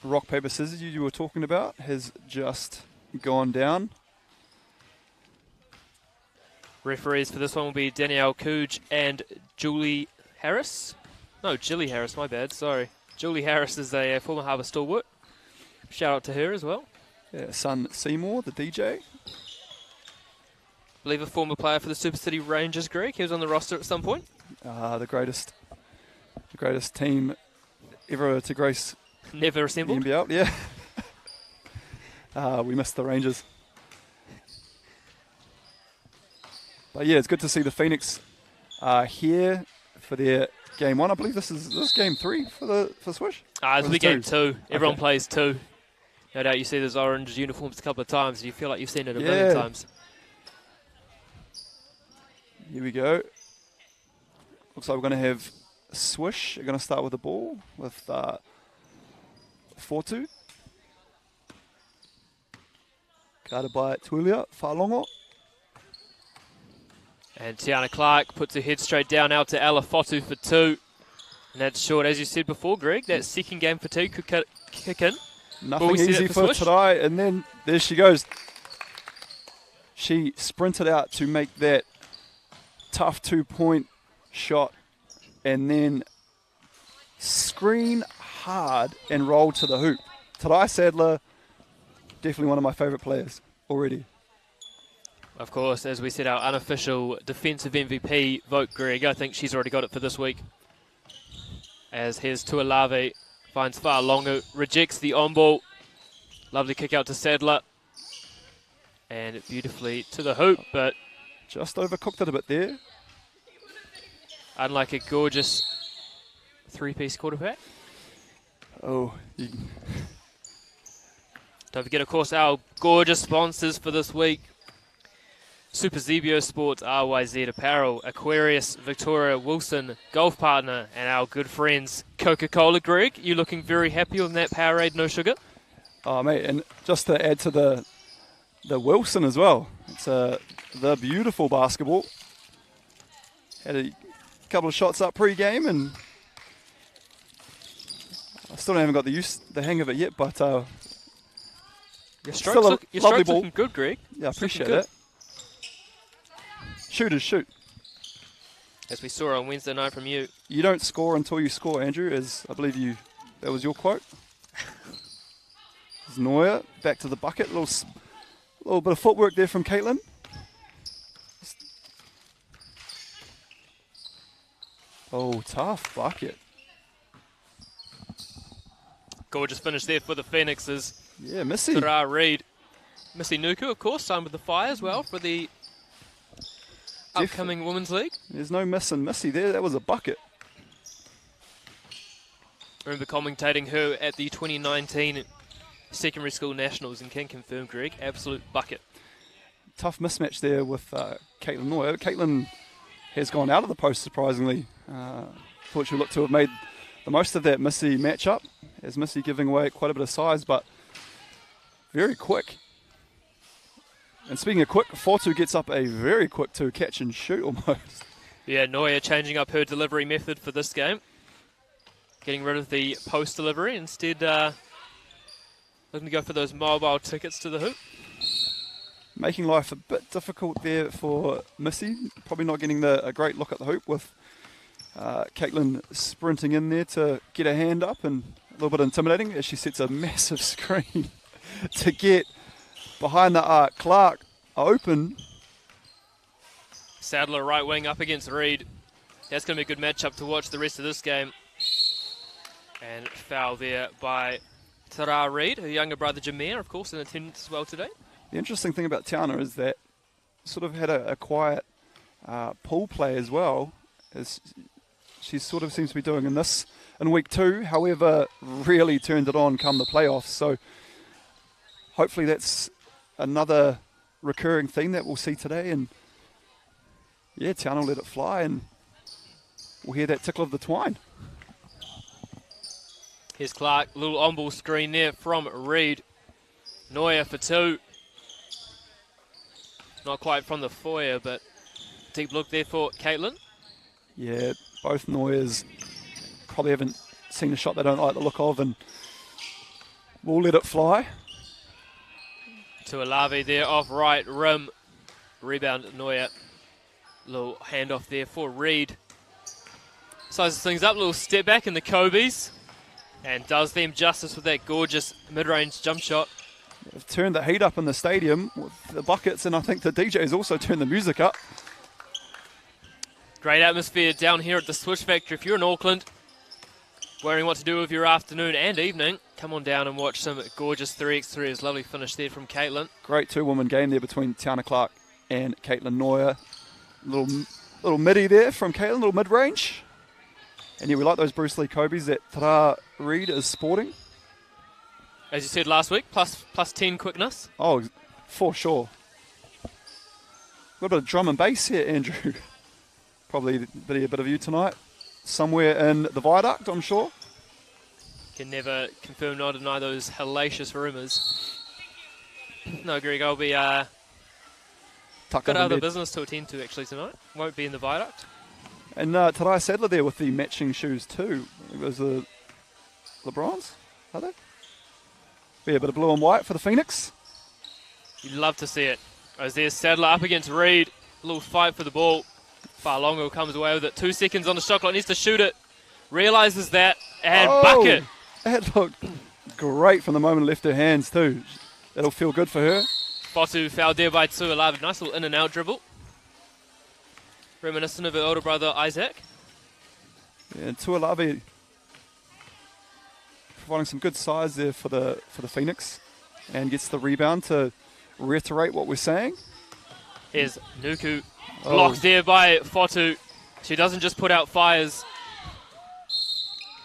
rock, paper, scissors you were talking about has just gone down. Referees for this one will be Danielle Cooge and Julie Harris. No, Jilly Harris, my bad, sorry. Julie Harris is a former Harbour stalwart. Shout out to her as well. Yeah, son Seymour, the DJ. I believe a former player for the Super City Rangers, Greg. He was on the roster at some point. The greatest team ever to grace Never assembled. the NBL. Yeah. We missed the Rangers. But yeah, it's good to see the Phoenix here for their game 1. I believe this is game 3 for Swish. This will be game 2. Everyone Okay. plays 2. No doubt you see those orange uniforms a couple of times and you feel like you've seen it a million times. Here we go. Looks like we're going to have Swish. We're going to start with the ball with 4-2. Guarded by Tuilia Whalongo. And Tiana Clark puts her head straight down out to Alafotu for 2. And that's short, as you said before, Greg. That second game fatigue could kick in. Nothing easy for Tarai, and then there she goes. She sprinted out to make that tough 2-point shot and then screen hard and roll to the hoop. Tarai Sadler, definitely one of my favourite players already. Of course, as we said, our unofficial defensive MVP vote, Greg. I think she's already got it for this week. As here's Tuilave, finds far longer, rejects the on-ball. Lovely kick out to Sadler. And beautifully to the hoop, but just overcooked it a bit there. Unlike a gorgeous three-piece quarterback. Oh, Don't forget, of course, our gorgeous sponsors for this week. Super Zebio Sports, RYZ Apparel, Aquarius, Victoria Wilson, Golf Partner, and our good friends Coca-Cola. Greg, you looking very happy on that Powerade No Sugar? Oh, mate, and just to add to the Wilson as well. It's the beautiful basketball. Had a couple of shots up pre-game, and I still haven't got the hang of it yet, but your stroke's looking good, Greg. Yeah, I appreciate that. Shooters shoot. As we saw on Wednesday night from you. You don't score until you score, Andrew, as I believe that was your quote. Neuer back to the bucket. A little bit of footwork there from Caitlin. Oh, tough bucket. Gorgeous finish there for the Phoenixes. Yeah, Missy. Tara Reid. Missy Nuku, of course, signed with the Fire as well for the upcoming Women's League. There's no missing Missy there. That was a bucket. I remember commentating her at the 2019 Secondary School Nationals and can confirm, Greg, absolute bucket. Tough mismatch there with Caitlin Neuer. Caitlin has gone out of the post, surprisingly. Thought she looked to have made the most of that Missy matchup, as Missy giving away quite a bit of size, but very quick. And speaking of quick, Fortu gets up a very quick to catch and shoot almost. Yeah, Neuer changing up her delivery method for this game. Getting rid of the post delivery, instead looking to go for those mobile tickets to the hoop. Making life a bit difficult there for Missy. Probably not getting a great look at the hoop with Caitlin sprinting in there to get her hand up, and a little bit intimidating as she sets a massive screen to get behind the arc. Clark open. Sadler right wing up against Reid. That's going to be a good matchup to watch the rest of this game. And foul there by Tara Reid, her younger brother Jameer, of course, in attendance as well today. The interesting thing about Tiana is that sort of had a quiet pool play as well, as she sort of seems to be doing in week 2. However, really turned it on come the playoffs. So hopefully that's another recurring theme that we'll see today. And yeah, Tiana will let it fly, and we'll hear that tickle of the twine. Here's Clark, little on-ball screen there from Reid. Neuer for 2. Not quite from the foyer, but deep look there for Caitlin. Yeah, both Neuers probably haven't seen a shot they don't like the look of, and we'll let it fly. Tuilave there off right rim. Rebound Neuer. Little handoff there for Reid. Sizes things up, little step back in the Kobe's. And does them justice with that gorgeous mid-range jump shot. They've turned the heat up in the stadium with the buckets, and I think the DJ's also turned the music up. Great atmosphere down here at the Switch Factory. If you're in Auckland, wondering what to do with your afternoon and evening, come on down and watch some gorgeous 3x3. Lovely finish there from Caitlin. Great two-woman game there between Tiana Clark and Caitlin Neuer. Little midi there from Caitlin, little mid-range. And yeah, we like those Bruce Lee Kobe's that Tara Reid is sporting. As you said last week, plus 10 quickness. Oh, for sure. Got a bit of drum and bass here, Andrew. Probably a bit of you tonight. Somewhere in the viaduct, I'm sure. Can never confirm nor deny those hellacious rumours. No, Greg, I'll be Tuck got under other bed. business to attend to actually tonight. Won't be in the viaduct. And Tarai Sadler there with the matching shoes too. It was the LeBrons, are they? Yeah, a bit of blue and white for the Phoenix. You'd love to see it. As there's Sadler up against Reed. A little fight for the ball. Farlongo comes away with it. 2 seconds on the shot clock. Needs to shoot it. Realises that. And bucket. That looked great from the moment it left her hands too. That'll feel good for her. Fotu fouled there by Tuilava. Nice little in and out dribble. Reminiscent of her older brother Isaac. Yeah, and Tuilava providing some good size there for the Phoenix, and gets the rebound to reiterate what we're saying. Here's Nuku. Blocked there by Fotu. She doesn't just put out fires.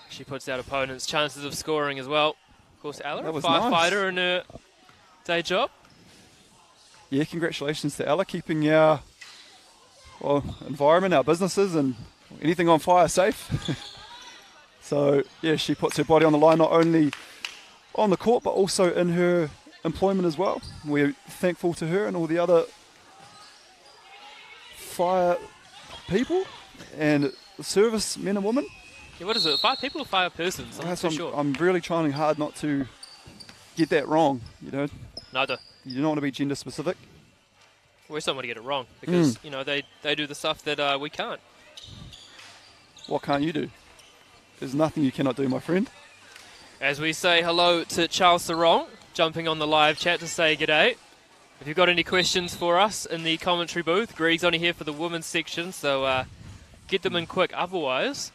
She puts out opponents' chances of scoring as well. Of course, Ella, That a was firefighter nice. in her day job. Yeah, congratulations to Ella, keeping our environment, our businesses, and anything on fire safe. So, yeah, she puts her body on the line not only on the court, but also in her employment as well. We're thankful to her and all the other fire people and service men and women. Yeah, what is it? 5 people or 5 persons? I'm not too sure. I'm really trying hard not to get that wrong, you know. Neither. You do not want to be gender specific. We just don't want to get it wrong because, you know, they do the stuff that we can't. What can't you do? There's nothing you cannot do, my friend. As we say hello to Charles Sarong, jumping on the live chat to say g'day. If you've got any questions for us in the commentary booth, Greg's only here for the women's section, so get them in quick. Otherwise,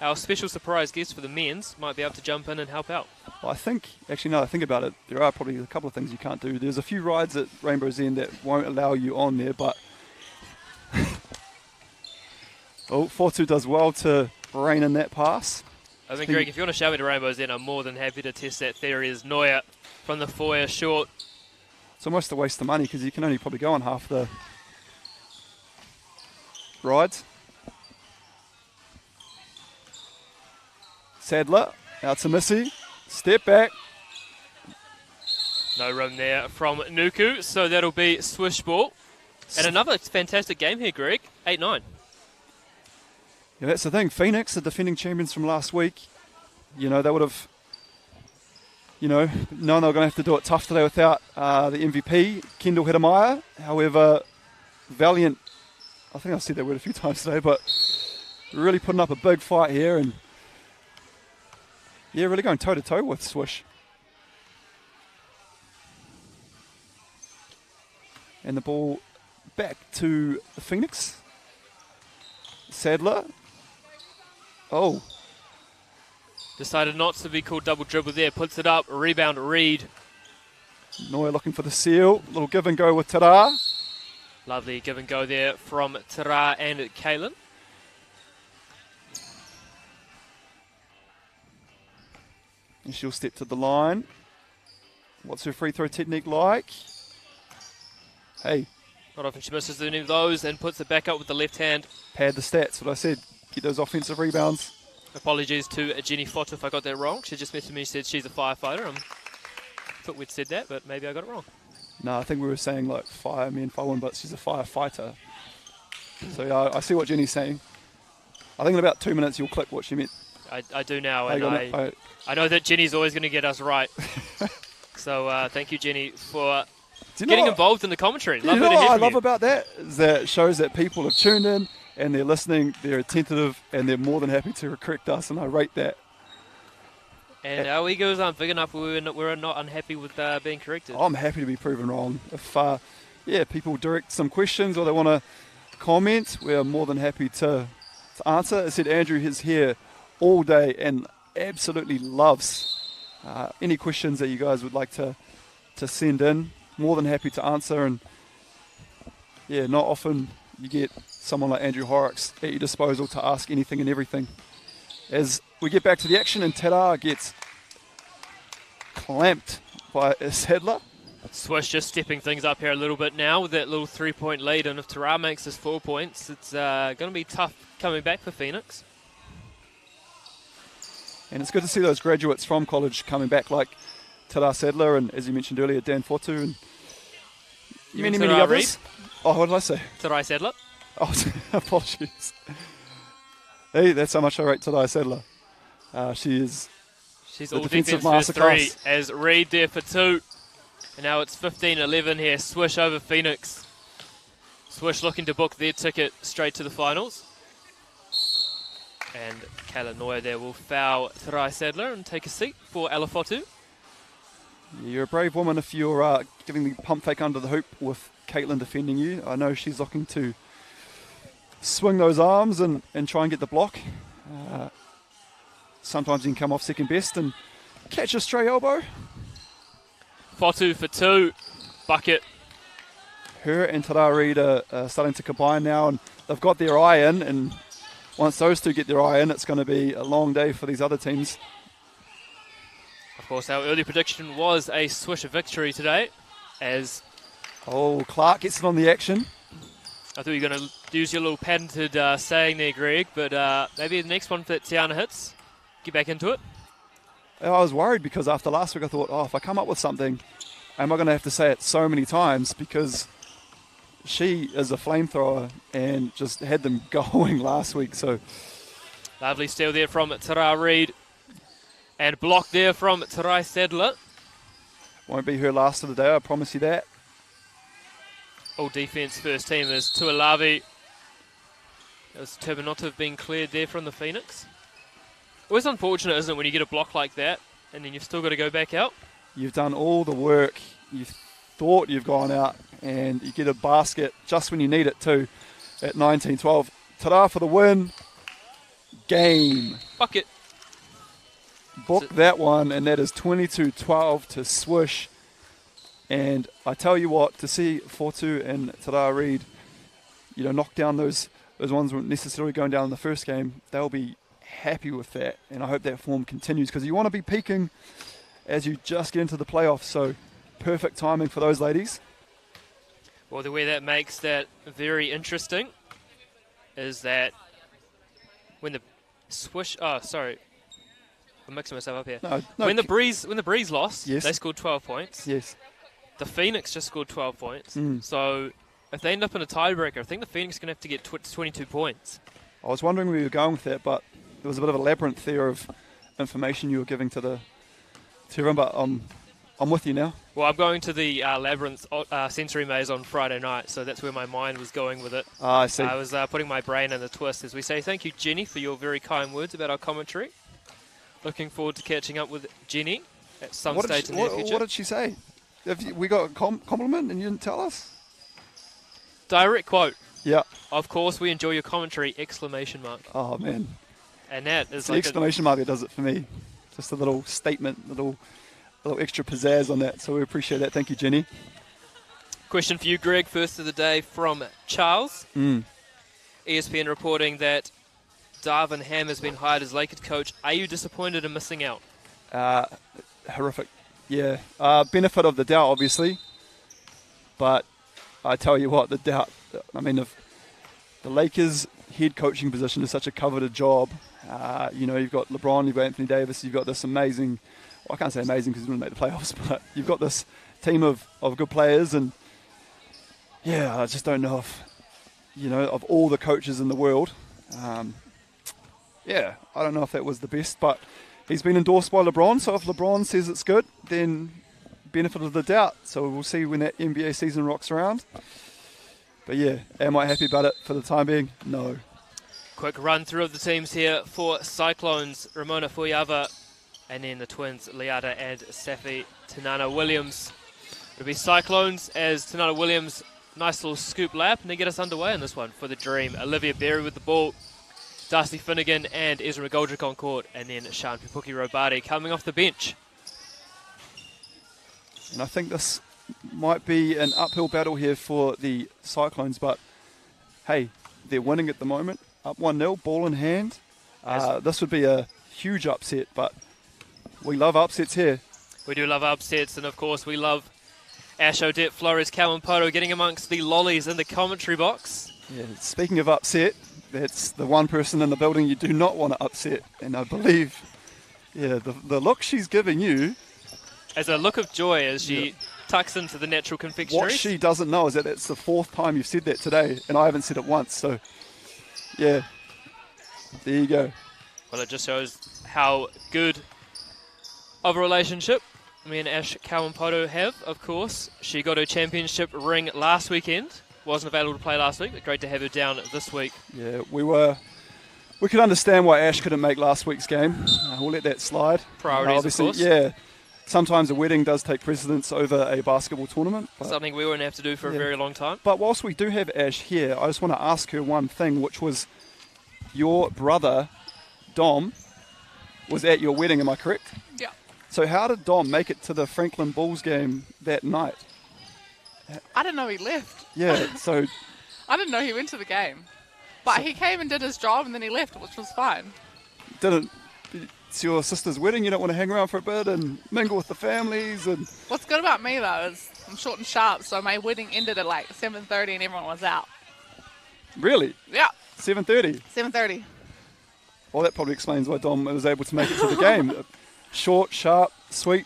our special surprise guest for the men's might be able to jump in and help out. Well, I think, actually, now that I think about it, there are probably a couple of things you can't do. There's a few rides at Rainbow's End that won't allow you on there, but Fortu does well to rein in that pass. I think, Greg, if you want to show me to Rainbow's End, I'm more than happy to test that theory. As Neuer from the foyer short. It's almost a waste of money because you can only probably go on half the rides. Sadler, out to Missy, step back. No room there from Nuku, so that'll be swish ball. And another fantastic game here, Greg. 8-9. Yeah, that's the thing. Phoenix, the defending champions from last week, you know, they would have, you know, known they were going to have to do it tough today without the MVP, Kendall Hedemeier. However, Valiant, I think I've said that word a few times today, but really putting up a big fight here and, yeah, really going toe-to-toe with Swish. And the ball back to the Phoenix. Sadler. Oh. Decided not to be called double dribble there. Puts it up. Rebound, Reed. Neuer looking for the seal. Little give and go with Tara. Lovely give and go there from Tara and Kaylin. And she'll step to the line. What's her free throw technique like? Hey, Not often she misses any of those and puts it back up with the left hand. pad the stats. What I said, get those offensive rebounds. Apologies to Jenny Fotter if I got that wrong. She just messaged me and said she's a firefighter. I thought we'd said that, but maybe I got it wrong. No, I think we were saying like fireman, firewoman, but she's a firefighter. So yeah, I see what Jenny's saying. I think in about 2 minutes you'll click what she meant. I do now, Hang and on, I know that Jenny's always going to get us right. So thank you, Jenny, for Do you know getting what- involved in the commentary. You Love know to what hear I from love you. about that is that it shows that people have tuned in and they're listening, they're attentive, and they're more than happy to correct us, and I rate that. And our egos aren't big enough. We're not unhappy with being corrected. I'm happy to be proven wrong. If people direct some questions or they want to comment, we're more than happy to answer. I said Andrew is here all day and absolutely loves any questions that you guys would like to send in. More than happy to answer, and yeah, not often you get someone like Andrew Horrocks at your disposal to ask anything and everything. As we get back to the action and Tara gets clamped by Sadler. Swish just stepping things up here a little bit now with that little 3-point lead, and if Tara makes us 4 points, it's going to be tough coming back for Phoenix. And it's good to see those graduates from college coming back, like Tara Sadler, and as you mentioned earlier, Dan Fotu, and many Tara others. Reid? Oh, what did I say? Tarai Sadler. Oh, apologies. Hey, that's how much I rate Tara Sadler. She's all defensive defense for masterclass. 3 as Reid there for 2. And now it's 15-11 here. Swish over Phoenix. Swish looking to book their ticket straight to the finals. And Kalanoia there will foul Tarai Sadler and take a seat for Alafotu. You're a brave woman if you're giving the pump fake under the hoop with Caitlin defending you. I know she's looking to swing those arms and try and get the block. Sometimes you can come off second best and catch a stray elbow. Fotu for 2. Bucket. Her and Tara Reid are starting to combine now, and they've got their eye in, and once those two get their eye in, it's going to be a long day for these other teams. Of course, our early prediction was a Swish victory today, as Clark gets it on the action. I thought you were going to use your little patented saying there, Greg, but maybe the next one that Tiana hits, get back into it. I was worried because after last week I thought, if I come up with something, am I going to have to say it so many times, because she is a flamethrower and just had them going last week. So Lovely steal there from Tara Reid. And block there from Tarai Sadler. won't be her last of the day, I promise you that. All defence first team is Tuolavi. It was determined not to have been cleared there from the Phoenix. Always unfortunate, isn't it, when you get a block like that and then you've still got to go back out? You've done all the work, you've thought you've gone out, and you get a basket just when you need it too at 19-12. Ta-da for the win. Game. Bucket. Book that one, and that is 22-12 to Swish. And I tell you what, to see Fotu and Ta-da Reid, knock down those ones weren't necessarily going down in the first game, they'll be happy with that. And I hope that form continues, because you want to be peaking as you just get into the playoffs. So perfect timing for those ladies. Well, the way that makes that very interesting is that when the Swish... Oh, sorry. I'm mixing myself up here. No, when the Breeze lost, yes, they scored 12 points. Yes. The Phoenix just scored 12 points. Mm. So if they end up in a tiebreaker, I think the Phoenix are going to have to get 22 points. I was wondering where you were going with that, but there was a bit of a labyrinth there of information you were giving to everyone, but I'm with you now. Well, I'm going to the Labyrinth sensory maze on Friday night, so that's where my mind was going with it. I see. I was putting my brain in the twist, as we say. Thank you, Jenny, for your very kind words about our commentary. Looking forward to catching up with Jenny at some stage in the near future. What did she say? We got a compliment and you didn't tell us? Direct quote. Yeah. Of course, we enjoy your commentary! ! Oh, man. And that is It's the like exclamation mark that does it for me. Just a little statement, little extra pizzazz on that. So we appreciate that. Thank you, Jenny. Question for you, Greg. First of the day from Charles. ESPN reporting that Darvin Ham has been hired as Lakers coach. Are you disappointed in missing out? Horrific. Yeah. Benefit of the doubt, obviously. But I tell you what, the doubt. I mean, if the Lakers head coaching position is such a coveted job, you've got LeBron, you've got Anthony Davis, you've got this amazing, well, I can't say amazing because he didn't make the playoffs, but you've got this team of good players, and yeah, I just don't know if, of all the coaches in the world, I don't know if that was the best, but he's been endorsed by LeBron, so if LeBron says it's good, then benefit of the doubt. So we'll see when that NBA season rocks around. But yeah, am I happy about it for the time being? No. Quick run through of the teams here for Cyclones, Ramona Fuyava, and then the twins, Liata and Safi Tanana Williams. It'll be Cyclones as Tanana Williams, nice little scoop lap, and they get us underway in this one for the Dream. Olivia Berry with the ball, Darcy Finnegan and Ezra McGoldrick on court, and then Sean Pipuki Robati coming off the bench. And I think this might be an uphill battle here for the Cyclones, but hey, they're winning at the moment. Up 1-0, ball in hand. This would be a huge upset, but we love upsets here. We do love upsets, and of course we love Ash Odette, Flores, Kawamoto getting amongst the lollies in the commentary box. Yeah, speaking of upset, that's the one person in the building you do not want to upset, and I believe, the look she's giving you As a look of joy as she tucks into the natural confectionery. What she doesn't know is that it's the 4th time you've said that today, and I haven't said it once. So, yeah, there you go. Well, it just shows how good of a relationship me and Ash Kawamoto have, of course. She got her championship ring last weekend. Wasn't available to play last week, but great to have her down this week. Yeah, we could understand why Ash couldn't make last week's game. We'll let that slide. Priorities, obviously, of course. Yeah. Sometimes a wedding does take precedence over a basketball tournament. Something we won't have to do for a very long time. But whilst we do have Ash here, I just want to ask her one thing, which was your brother, Dom, was at your wedding, am I correct? Yeah. So how did Dom make it to the Franklin Bulls game that night? I didn't know he left. Yeah, so... I didn't know he went to the game. But he came and did his job and then he left, which was fine. It's your sister's wedding, you don't want to hang around for a bit and mingle with the families and... What's good about me, though, is I'm short and sharp, so my wedding ended at like 7:30 and everyone was out. Really? Yeah. 7:30? 7:30. Well, that probably explains why Dom was able to make it to the game. Short, sharp, sweet.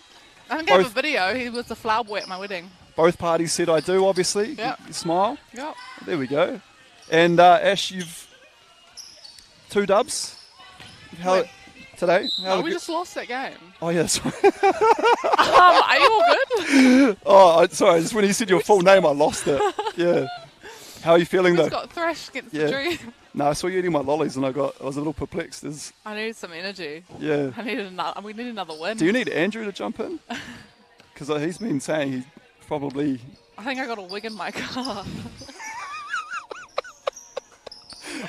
I think I have a video. He was the flower boy at my wedding. Both parties said I do, obviously. Yep. You smile. Yep. There we go. And Ash, you've 2 dubs. Wait. Today? We just lost that game. Oh, yeah, sorry. Are you all good? Sorry, just when you said your full name, I lost it. Yeah. How are you feeling, We though? just got thrashed against the dream. No, I saw you eating my lollies and I was a little perplexed. I needed some energy. Yeah. We need another win. Do you need Andrew to jump in? Because he's been saying he probably... I think I got a wig in my car.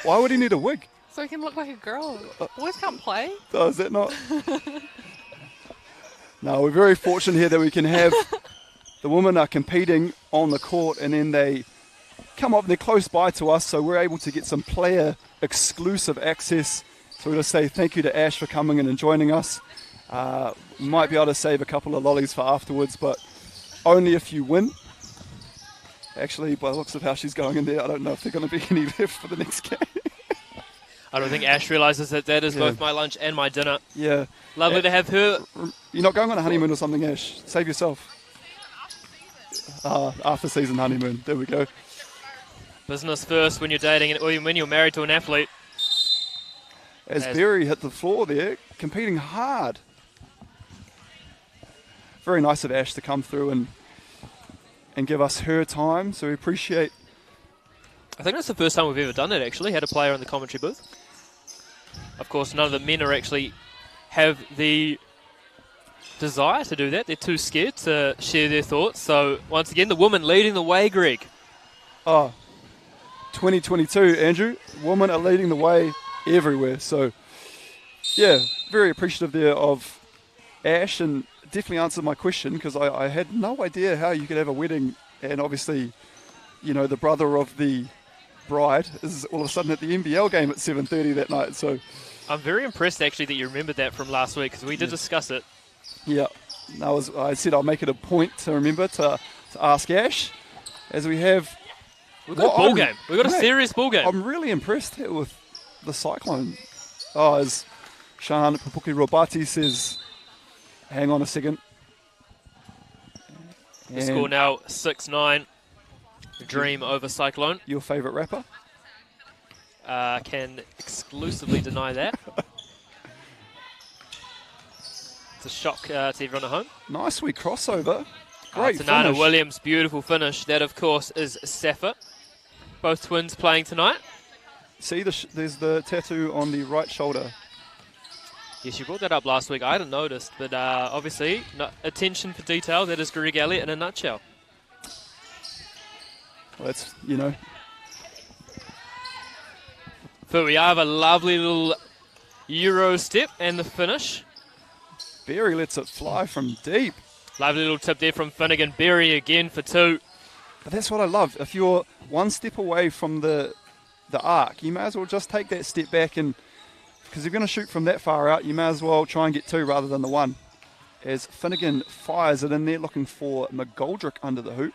Why would he need a wig? So he can look like a girl. Boys can't play. Oh, is that not? No, we're very fortunate here that we can have the women are competing on the court and then they come up, they're close by to us, so we're able to get some player exclusive access. So we're going to say thank you to Ash for coming in and joining us. Might be able to save a couple of lollies for afterwards, but only if you win. Actually, by the looks of how she's going in there, I don't know if they're going to be any left for the next game. I don't think Ash realises that is both my lunch and my dinner. Yeah. Lovely to have her. You're not going on a honeymoon or something, Ash. Save yourself. After season honeymoon. There we go. Business first when you're dating or when you're married to an athlete. As Berry hit the floor there, competing hard. Very nice of Ash to come through and give us her time, so we appreciate. I think that's the first time we've ever done it, actually, had a player in the commentary booth. Of course, none of the men are actually have the desire to do that. They're too scared to share their thoughts. So, once again, the woman leading the way, Greg. 2022, Andrew. Women are leading the way everywhere. So, yeah, very appreciative there of Ash and definitely answered my question because I had no idea how you could have a wedding and obviously, you know, the brother of the bride is all of a sudden at the NBL game at 7:30 that night. So I'm very impressed actually that you remembered that from last week because we did discuss it. Yeah, I said I'll make it a point to remember to ask Ash as we have. We've got a ball game. We've got a serious ball game. I'm really impressed here with the Cyclone. As Sean Papuki Robati says, hang on a second. The score now 6-9. Dream over Cyclone. Your favourite rapper? Can exclusively deny that. It's a shock to everyone at home. Nice wee crossover. Great Tanana finish. Williams, beautiful finish. That, of course, is Safa. Both twins playing tonight. See, there's the tattoo on the right shoulder. Yes, you brought that up last week. I hadn't noticed, but obviously, attention for detail. That is Greg Elliott in a nutshell. Well, that's, you know. But we have a lovely little Euro step and the finish. Berry lets it fly from deep. Lovely little tip there from Finnegan. Berry again for 2. But that's what I love. If you're one step away from the arc, you may as well just take that step back and because you're going to shoot from that far out, you may as well try and get 2 rather than the 1. As Finnegan fires it in there, looking for McGoldrick under the hoop.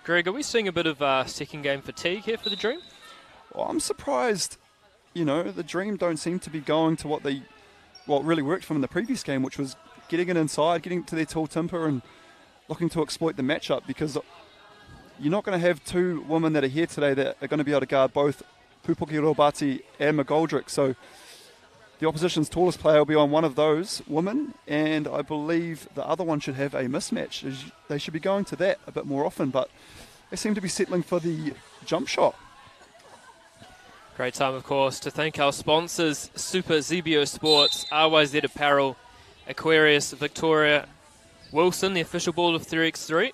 Greg, are we seeing a bit of second game fatigue here for the Dream? Well, I'm surprised, you know, the Dream don't seem to be going to what really worked from in the previous game, which was getting it inside, getting to their tall timber and looking to exploit the matchup, because you're not going to have two women that are here today that are going to be able to guard both Pupuki Robati and McGoldrick. So the opposition's tallest player will be on one of those women, and I believe the other one should have a mismatch. They should be going to that a bit more often, but they seem to be settling for the jump shot. Great time, of course, to thank our sponsors, Super Zebio Sports, RYZ Apparel, Aquarius, Victoria, Wilson, the official ball of 3x3,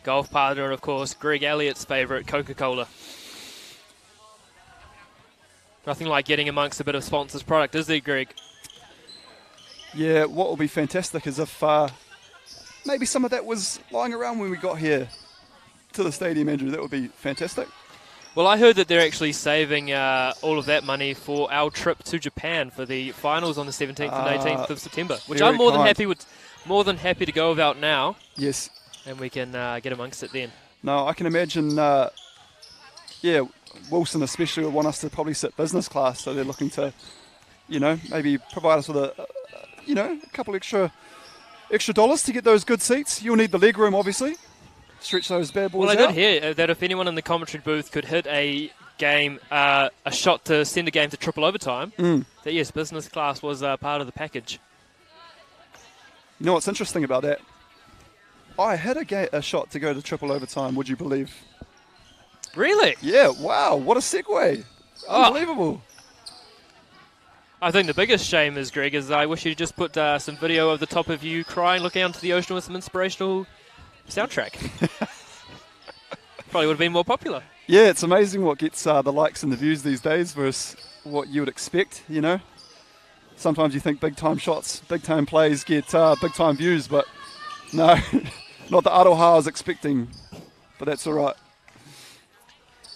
golf partner, and, of course, Greg Elliott's favourite, Coca-Cola. Nothing like getting amongst a bit of sponsors product, is there, Greg? Yeah, what will be fantastic is if maybe some of that was lying around when we got here to the stadium, Andrew. That would be fantastic. Well, I heard that they're actually saving all of that money for our trip to Japan for the finals on the 17th and 18th of September, which I'm more than happy to go about now. Yes. And we can get amongst it then. No, I can imagine, Wilson especially would want us to probably sit business class, so they're looking to, maybe provide us with a couple extra dollars to get those good seats. You'll need the leg room, obviously. Stretch those bad boys out. Well, I did hear that if anyone in the commentary booth could hit a game, a shot to send a game to triple overtime, that yes, business class was part of the package. You know what's interesting about that? I had a shot to go to triple overtime, would you believe? Really? Yeah, wow, what a segue. Unbelievable. I think the biggest shame is, Greg, is I wish you'd just put some video of the top of you crying, looking out into the ocean with some inspirational soundtrack. Probably would have been more popular. Yeah, it's amazing what gets the likes and the views these days versus what you would expect, Sometimes you think big-time shots, big-time plays get big-time views, but no, not the Aroha I was expecting, but that's all right.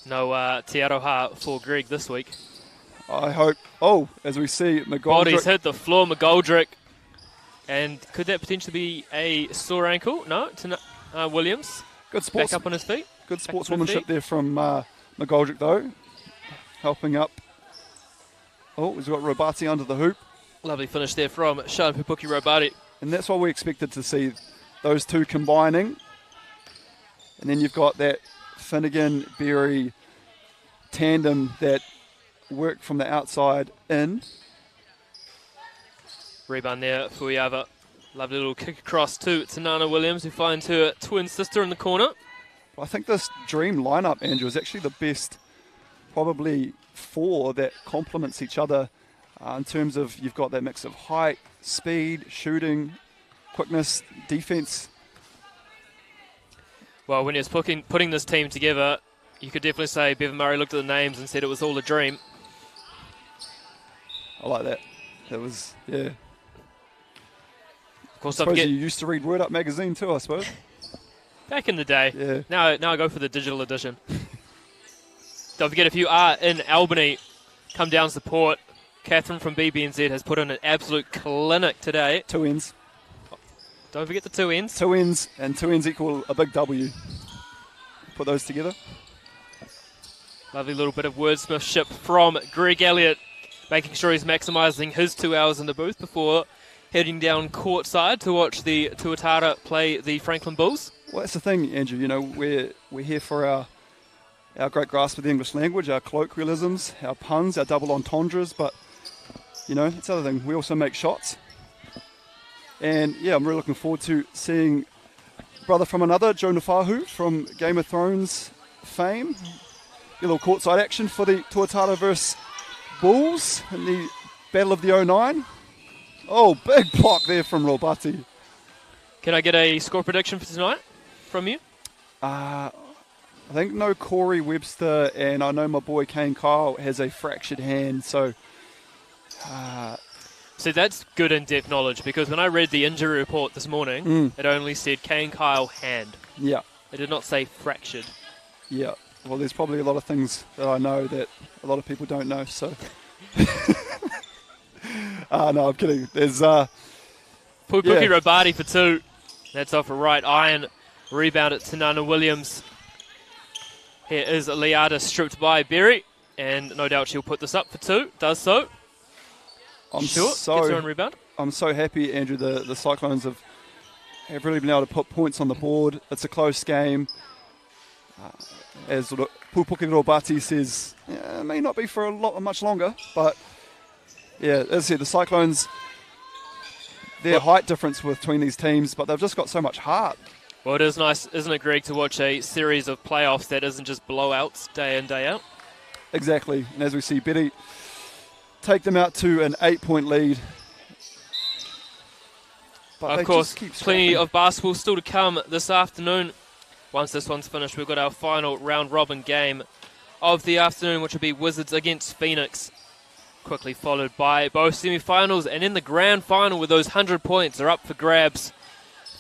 No Te Aroha for Greg this week. I hope. Oh, as we see, McGoldrick. Body's hit the floor, McGoldrick. And could that potentially be a sore ankle? No, to Williams. Good sports. Back up on his feet. Good sportswomanship there from McGoldrick, though. Helping up. Oh, he's got Robati under the hoop. Lovely finish there from Sean Pupuki Robati. And that's what we expected to see, those two combining. And then you've got that Finnegan-Berry tandem that work from the outside in. Rebound there, Fuyava. Lovely little kick across to Nana Williams, who finds her twin sister in the corner. I think this dream lineup, Andrew, is actually the best, probably four that complements each other in terms of you've got that mix of height, speed, shooting, quickness, defense. Well, when he was putting this team together, you could definitely say Bevan Murray looked at the names and said it was all a dream. I like that. That was, yeah. Of course, I suppose you used to read Word Up magazine too, I suppose. Back in the day. Yeah. Now I go for the digital edition. Don't forget, if you are in Albany, come down to support. Catherine from BBNZ has put in an absolute clinic today. 2 ends. Don't forget the 2 ends. 2 ends, and 2 ends equal a big W. Put those together. Lovely little bit of wordsmithship from Greg Elliott, making sure he's maximising his 2 hours in the booth before heading down courtside to watch the Tuatara play the Franklin Bulls. Well, that's the thing, Andrew. We're here for our great grasp of the English language, our colloquialisms, our puns, our double entendres, but, that's the other thing. We also make shots. And, yeah, I'm really looking forward to seeing brother from another, Joe Nafahu from Game of Thrones fame. A little courtside action for the Tuatara versus Bulls in the Battle of the 09. Oh, big block there from Robati. Can I get a score prediction for tonight from you? I think no Corey Webster, and I know my boy Kane Kyle has a fractured hand, so... See, that's good in-depth knowledge, because when I read the injury report this morning, it only said Kane Kyle hand. Yeah. It did not say fractured. Yeah. Well, there's probably a lot of things that I know that a lot of people don't know, so... no, I'm kidding. There's... Pupuki Robati for 2. That's off a right iron. Rebound at Tanana Williams. Here is Liada stripped by Berry, and no doubt she'll put this up for 2. Does so. I'm sure. so gets her on rebound. I'm so happy, Andrew. The Cyclones have really been able to put points on the board. It's a close game. As Pupuki Robati says, it may not be for much longer, but yeah, as I said, the Cyclones, their height difference between these teams, but they've just got so much heart. Well, it is nice, isn't it, Greg, to watch a series of playoffs that isn't just blowouts day in, day out? Exactly, and as we see Betty take them out to an 8-point lead. But of course, plenty of basketball still to come this afternoon. Once this one's finished, we've got our final round-robin game of the afternoon, which will be Wizards against Phoenix. Quickly followed by both semi-finals, and in the grand final where those 100 points are up for grabs.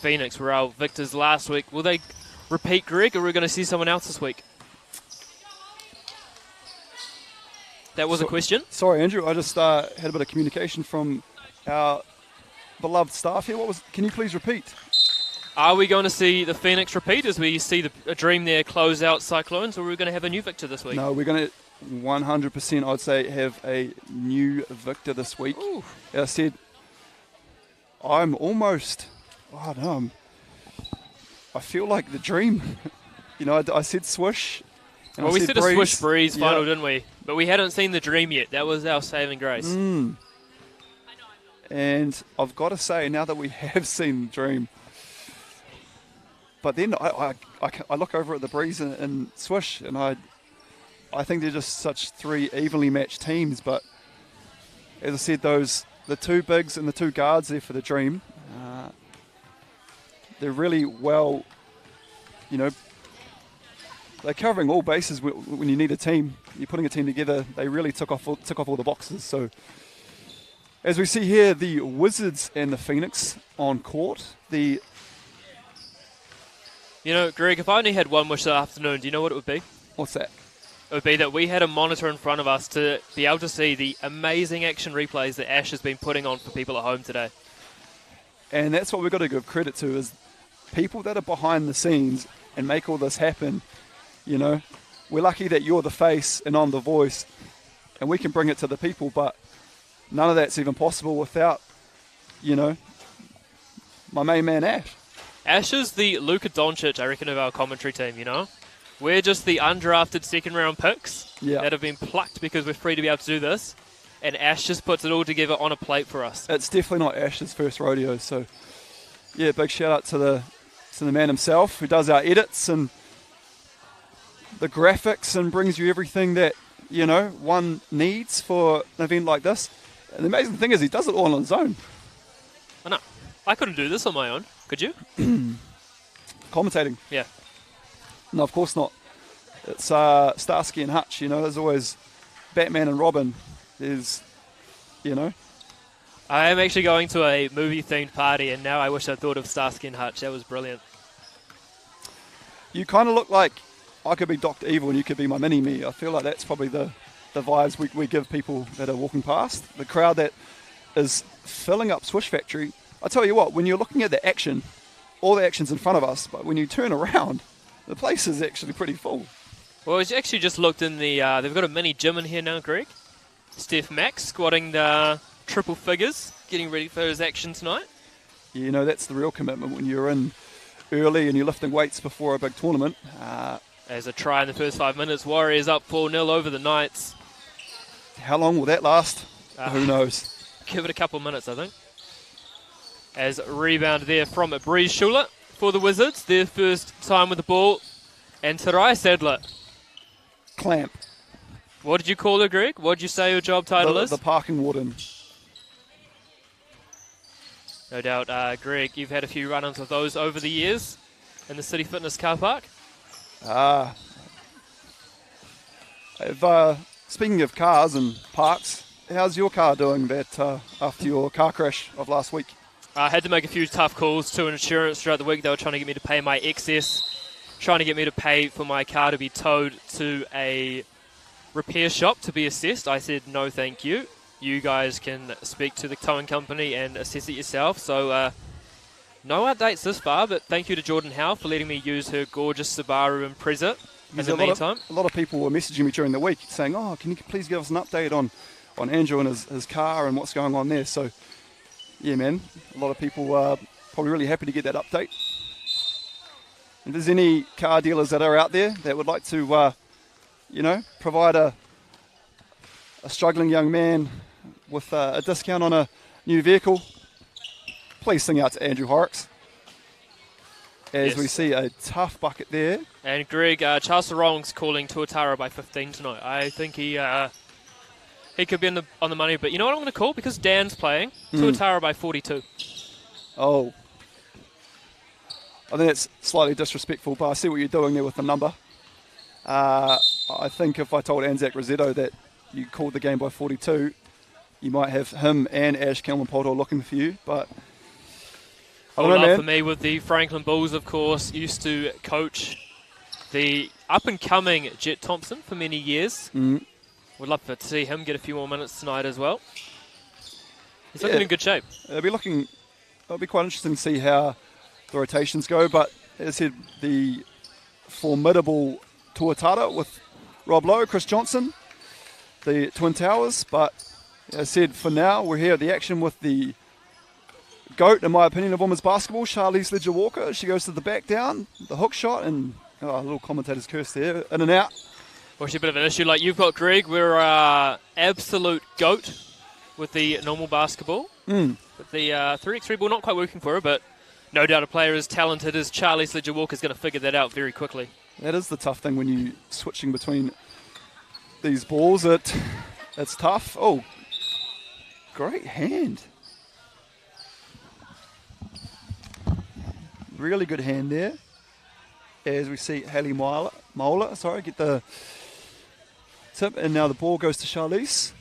Phoenix were our victors last week. Will they repeat, Greg, or are we going to see someone else this week? That was a question. Sorry, Andrew. I just had a bit of communication from our beloved staff here. Can you please repeat? Are we going to see the Phoenix repeat as we see a dream there close out Cyclones, or are we going to have a new victor this week? No, we're going to 100%, I'd say, have a new victor this week. Ooh. As I said, I'm almost... I don't know. I feel like the dream. I said Swish. And well, we said a Swish Breeze final, yeah. didn't we? But we hadn't seen the dream yet. That was our saving grace. And I've got to say, now that we have seen the dream, but then I look over at the Breeze and Swish, and I think they're just such three evenly matched teams. But as I said, the two bigs and the two guards there for the dream, they're really well, they're covering all bases when you need a team. You're putting a team together. They really took off all the boxes. So as we see here, the Wizards and the Phoenix on court. Greg, if I only had one wish this afternoon, do you know what it would be? What's that? It would be that we had a monitor in front of us to be able to see the amazing action replays that Ash has been putting on for people at home today. And that's what we've got to give credit to, is people that are behind the scenes and make all this happen. We're lucky that you're the face and I'm the voice, and we can bring it to the people, but none of that's even possible without, my main man Ash. Ash is the Luka Doncic, I reckon, of our commentary team, We're just the undrafted second-round picks that have been plucked because we're free to be able to do this, and Ash just puts it all together on a plate for us. It's definitely not Ash's first rodeo, so, yeah, big shout-out to the man himself who does our edits and the graphics and brings you everything that, one needs for an event like this. And the amazing thing is he does it all on his own. I know. I couldn't do this on my own. Could you? Commentating. Yeah. No, of course not. It's Starsky and Hutch, there's always Batman and Robin. There's, I am actually going to a movie-themed party, and now I wish I thought of Starsky and Hutch. That was brilliant. You kind of look like I could be Dr. Evil and you could be my mini-me. I feel like that's probably the vibes we give people that are walking past. The crowd that is filling up Swish Factory. I tell you what, when you're looking at the action, all the action's in front of us, but when you turn around, the place is actually pretty full. Well, we actually just looked in the... they've got a mini gym in here now, Greg. Steph Max squatting the triple figures, getting ready for his action tonight. Yeah, that's the real commitment when you're in early and you're lifting weights before a big tournament. As a try in the first 5 minutes, Warriors up 4-0 over the Knights. How long will that last? Who knows? Give it a couple of minutes, I think. As a rebound there from Breeze Schuler for the Wizards. Their first time with the ball. And Tarai Sadler. Clamp. What did you call her, Greg? What did you say your job title is? The parking warden. No doubt, Greg, you've had a few run-ins with those over the years in the City Fitness car park. Speaking of cars and parks, how's your car doing after your car crash of last week? I had to make a few tough calls to insurance throughout the week. They were trying to get me to pay my excess, trying to get me to pay for my car to be towed to a repair shop to be assessed. I said, no, thank you. You guys can speak to the towing company and assess it yourself. So, no updates this far, but thank you to Jordan Howe for letting me use her gorgeous Subaru Impreza in the meantime. A lot of people were messaging me during the week saying, can you please give us an update on Andrew and his car and what's going on there? So, Yeah, man. A lot of people are probably really happy to get that update. If there's any car dealers that are out there that would like to, provide a struggling young man with a discount on a new vehicle, please sing out to Andrew Horrocks. As we see a tough bucket there. And Greg, Charles Sarong's calling Tuatara by 15 tonight. I think he could be on the money, but you know what I'm going to call? Because Dan's playing, Tuatara by 42. Oh. I think it's slightly disrespectful, but I see what you're doing there with the number. I think if I told Anzac Rosetto that you called the game by 42, you might have him and Ash Kilman-Poto looking for you, but I don't know, man. For me with the Franklin Bulls, of course, used to coach the up-and-coming Jet Thompson for many years. Mm. Would love to see him get a few more minutes tonight as well. He's looking in good shape. It'll be quite interesting to see how the rotations go, but as I said, the formidable Tuatara with Rob Lowe, Chris Johnson, the Twin Towers, but as I said, for now, we're here at the action with the GOAT, in my opinion, of women's basketball, Charlize Ledger-Walker. She goes to the back down, the hook shot, and a little commentator's curse there, in and out. Well, actually a bit of an issue like you've got, Greg. We're absolute GOAT with the normal basketball. But the 3x3 ball not quite working for her, but no doubt a player as talented as Charlize Ledger-Walker is going to figure that out very quickly. That is the tough thing when you're switching between these balls. It's tough. Oh, great hand. Really good hand there. As we see Haley Mola, get the tip, and now the ball goes to Charlize.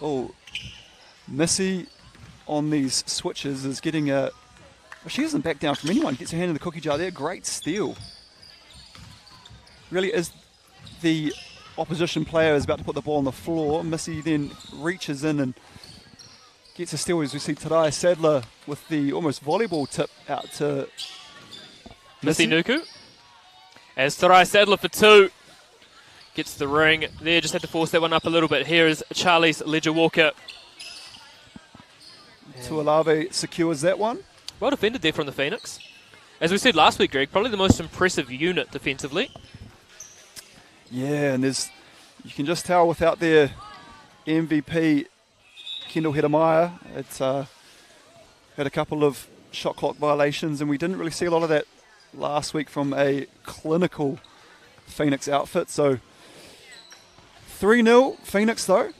Oh, Missy on these switches is getting a... She doesn't back down from anyone. Gets her hand in the cookie jar there. Great steal. Really, as the opposition player is about to put the ball on the floor, Missy then reaches in and gets a steal, as we see Tarai Sadler with the almost volleyball tip out to Missy Nuku. As Tarai Sadler for two. Gets the ring there, just had to force that one up a little bit. Here is Charlize Ledger-Walker. Tualave secures that one. Well defended there from the Phoenix. As we said last week, Greg, probably the most impressive unit defensively. Yeah, and you can just tell without their MVP, Kendall Hedemeier, it's had a couple of shot clock violations, and we didn't really see a lot of that last week from a clinical Phoenix outfit. So 3-0 Phoenix though.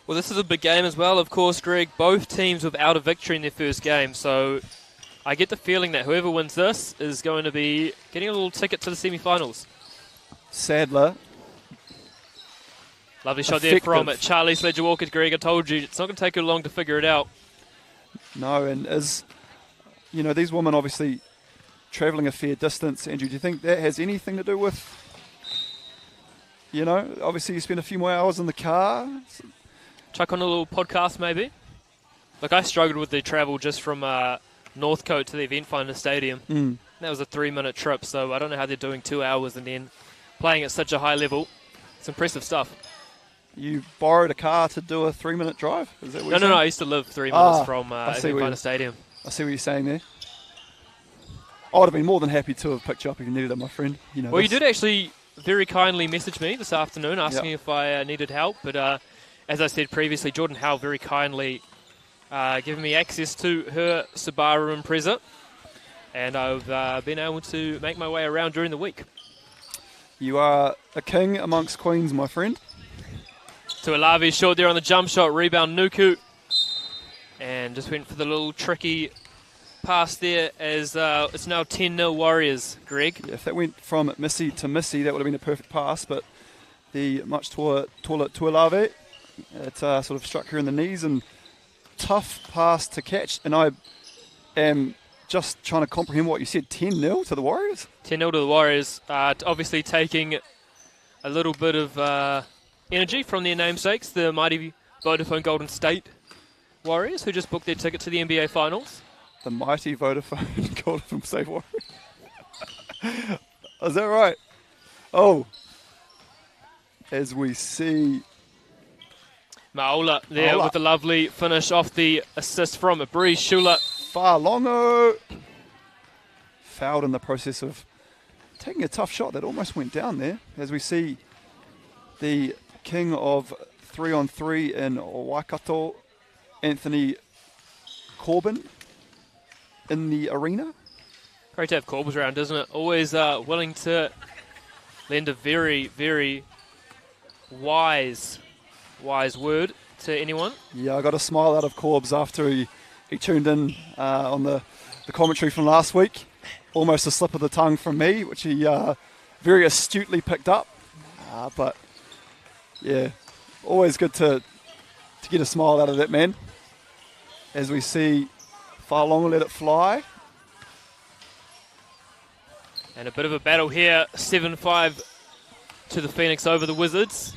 Well, this is a big game as well, of course, Greg. Both teams without a victory in their first game, so I get the feeling that whoever wins this is going to be getting a little ticket to the semi-finals. Sadler. Lovely shot there from Charlize Ledger-Walker. Greg, I told you, it's not going to take you long to figure it out. No, and as you know, these women obviously travelling a fair distance. Andrew, do you think that has anything to do with, obviously you spend a few more hours in the car? Chuck on a little podcast maybe. Look, I struggled with the travel just from Northcote to the Event Finder Stadium. That was a 3-minute trip, so I don't know how they're doing 2 hours and then playing at such a high level. It's impressive stuff. You borrowed a car to do a 3-minute drive? Is that what No, I used to live 3 minutes from Event Finder Stadium. I see what you're saying there. I would have been more than happy to have picked you up if you needed it, my friend. Well, you did actually very kindly message me this afternoon asking if I needed help, but as I said previously, Jordan Howe very kindly given me access to her Subaru Impreza, and I've been able to make my way around during the week. You are a king amongst queens, my friend. To Alavi, short there on the jump shot, rebound Nuku, and just went for the little tricky pass there as it's now 10-0 Warriors, Greg. Yeah, if that went from Missy to Missy, that would have been a perfect pass, but the much taller Tualave, it sort of struck her in the knees, and tough pass to catch, and I am just trying to comprehend what you said, 10-0 to the Warriors? 10-0 to the Warriors, obviously taking a little bit of energy from their namesakes, the mighty Vodafone Golden State Warriors, who just booked their ticket to the NBA Finals. The mighty Vodafone Golden State Warriors. Is that right? Oh. As we see... Maola there Maola. with a lovely finish off the assist from Breeze Shula. Farlongo fouled in the process of taking a tough shot that almost went down there, as we see the king of 3-on-3 in Waikato, Anthony Corbin, in the arena. Great to have Corbs around, isn't it? Always willing to lend a very, very wise word to anyone. Yeah, I got a smile out of Corbs after he tuned in on the commentary from last week. Almost a slip of the tongue from me, which he very astutely picked up. But yeah, always good to get a smile out of that man. As we see Farlongo let it fly. And a bit of a battle here, 7-5 to the Phoenix over the Wizards.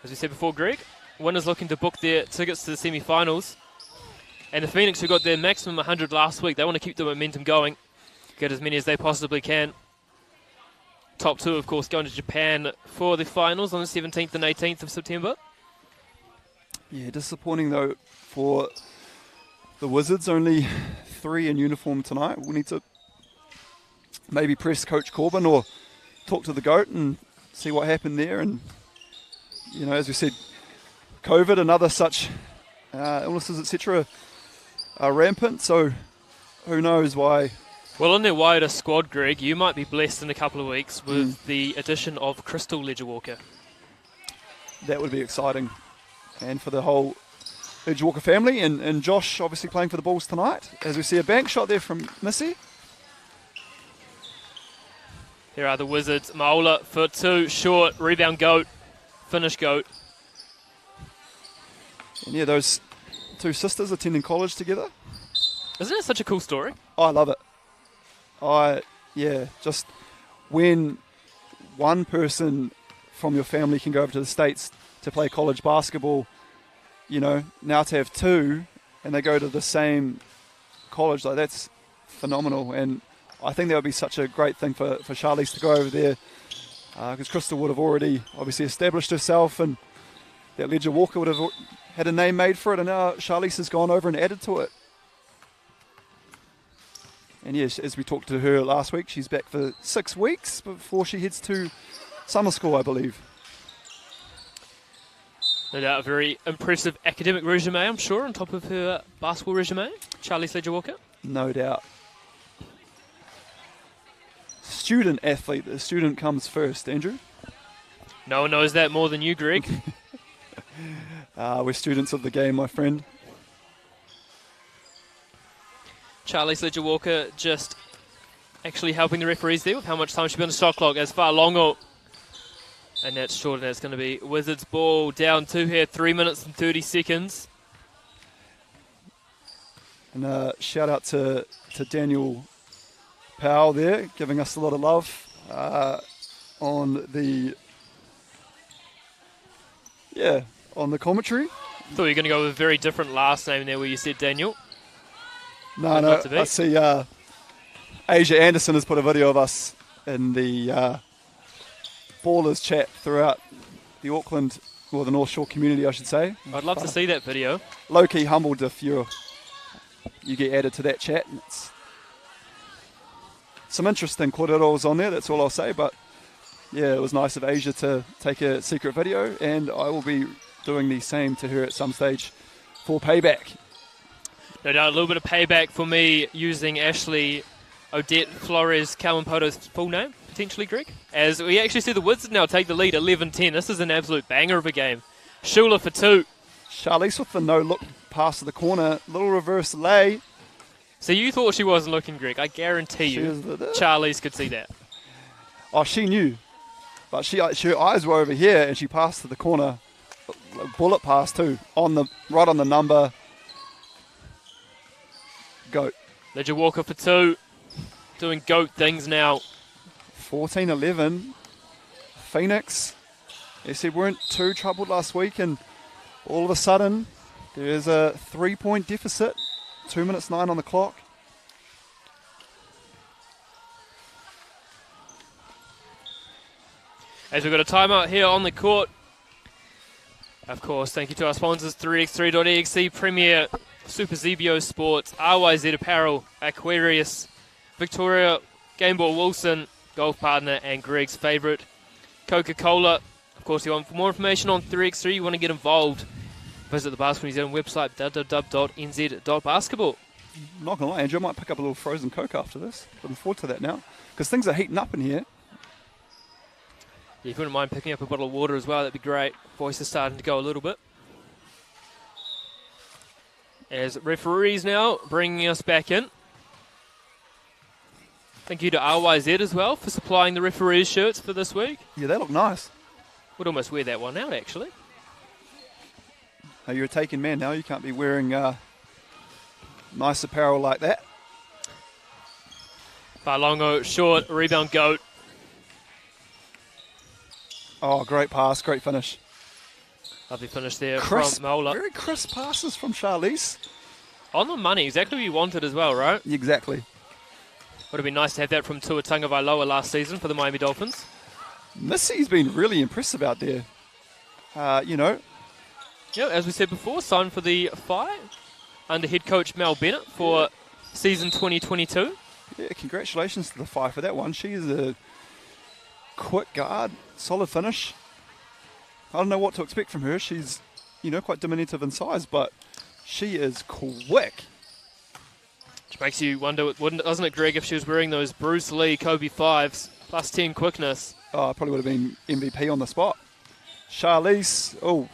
As we said before, Greg, winners looking to book their tickets to the semi-finals. And the Phoenix, who got their maximum 100 last week, they want to keep the momentum going, get as many as they possibly can. Top two, of course, going to Japan for the finals on the 17th and 18th of September. Yeah, disappointing though for the Wizards. Only 3 in uniform tonight. We'll need to maybe press Coach Corbin or talk to the GOAT and see what happened there. And, you know, as we said, COVID and other such illnesses, etc., are rampant. So who knows why. Well, in their wider squad, Greg, you might be blessed in a couple of weeks with the addition of Crystal Ledger-Walker. That would be exciting. And for the whole Ledger-Walker family. And Josh obviously playing for the Bulls tonight. As we see a bank shot there from Missy. Here are the Wizards. Maola for 2, short, rebound GOAT, finish GOAT. And yeah, those 2 sisters attending college together. Isn't it such a cool story? I love it. Just when one person from your family can go over to the States to play college basketball, you know, now to have 2 and they go to the same college, like that's phenomenal. And I think that would be such a great thing for Charlize to go over there, because Crystal would have already obviously established herself, and that Ledger-Walker would have had a name made for it, and now Charlize has gone over and added to it. And yes, as we talked to her last week, she's back for 6 weeks before she heads to summer school, I believe. No doubt a very impressive academic resume, I'm sure, on top of her basketball resume, Charlize Ledger-Walker. No doubt. Student athlete. The student comes first, Andrew. No one knows that more than you, Greg. We're students of the game, my friend. Charlize Ledger-Walker just actually helping the referees there with how much time she's been on the shot clock as Farlongo. And that's short, and that's going to be Wizards ball down 2 here, 3 minutes and 30 seconds. And shout out to Daniel Powell there, giving us a lot of love on the commentary. Thought you were going to go with a very different last name there where you said Daniel. No, Not to be. I see Asia Anderson has put a video of us in the Ballers chat throughout the Auckland, or the North Shore community, I should say. I'd love to see that video. Low-key humbled if you get added to that chat. It's some interesting kōreros on there, that's all I'll say. But yeah, it was nice of Asia to take a secret video, and I will be doing the same to her at some stage for payback. No doubt a little bit of payback for me using Ashley Odette Flores Kalampoto's full name, potentially, Greg. As we actually see the Wizards now take the lead 11-10. This is an absolute banger of a game. Shula for 2. Charlize with the no-look pass to the corner, little reverse lay. So you thought she wasn't looking, Greg. I guarantee you Charlize could see that. Oh, she knew. But her eyes were over here, and she passed to the corner. Bullet pass too, right on the number. GOAT. Ledger-Walker for 2. Doing GOAT things now. 14-11. Phoenix, they said weren't too troubled last week, and all of a sudden there's a 3-point deficit. 2 minutes 9 on the clock. As we've got a timeout here on the court. Of course, thank you to our sponsors, 3x3.EXE, Premier, Super Zebio Sports, RYZ Apparel, Aquarius, Victoria, Gameball Wilson, Golf Partner, and Greg's favourite, Coca-Cola. Of course, you want more information on 3x3, you want to get involved, visit the Basketball New Zealand website, www.nz.basketball. I'm not going to lie, Andrew, I might pick up a little frozen Coke after this. Looking forward to that now, because things are heating up in here. Yeah, if you wouldn't mind picking up a bottle of water as well, that'd be great. Voice is starting to go a little bit. As referees now bringing us back in. Thank you to RYZ as well for supplying the referees' shirts for this week. Yeah, they look nice. Would almost wear that one out, actually. Now, you're a taken man now. You can't be wearing nice apparel like that. Farlongo, short, rebound, goat. Oh, great pass, great finish. Lovely finish there Crisp, from Mola. very crisp passes from Charlize. On the money, exactly what you wanted as well, right? Exactly. Would have been nice to have that from Tua Tagovailoa last season for the Miami Dolphins. Missy's been really impressive out there. Yeah, as we said before, signed for the Fire under head coach Mel Bennett for season 2022. Yeah, congratulations to the Fire for that one. She is a quick guard, solid finish. I don't know what to expect from her. She's, quite diminutive in size, but she is quick. Which makes you wonder, doesn't it, Greg, if she was wearing those Bruce Lee Kobe 5s, plus 10 quickness. Oh, probably would have been MVP on the spot. Charlize,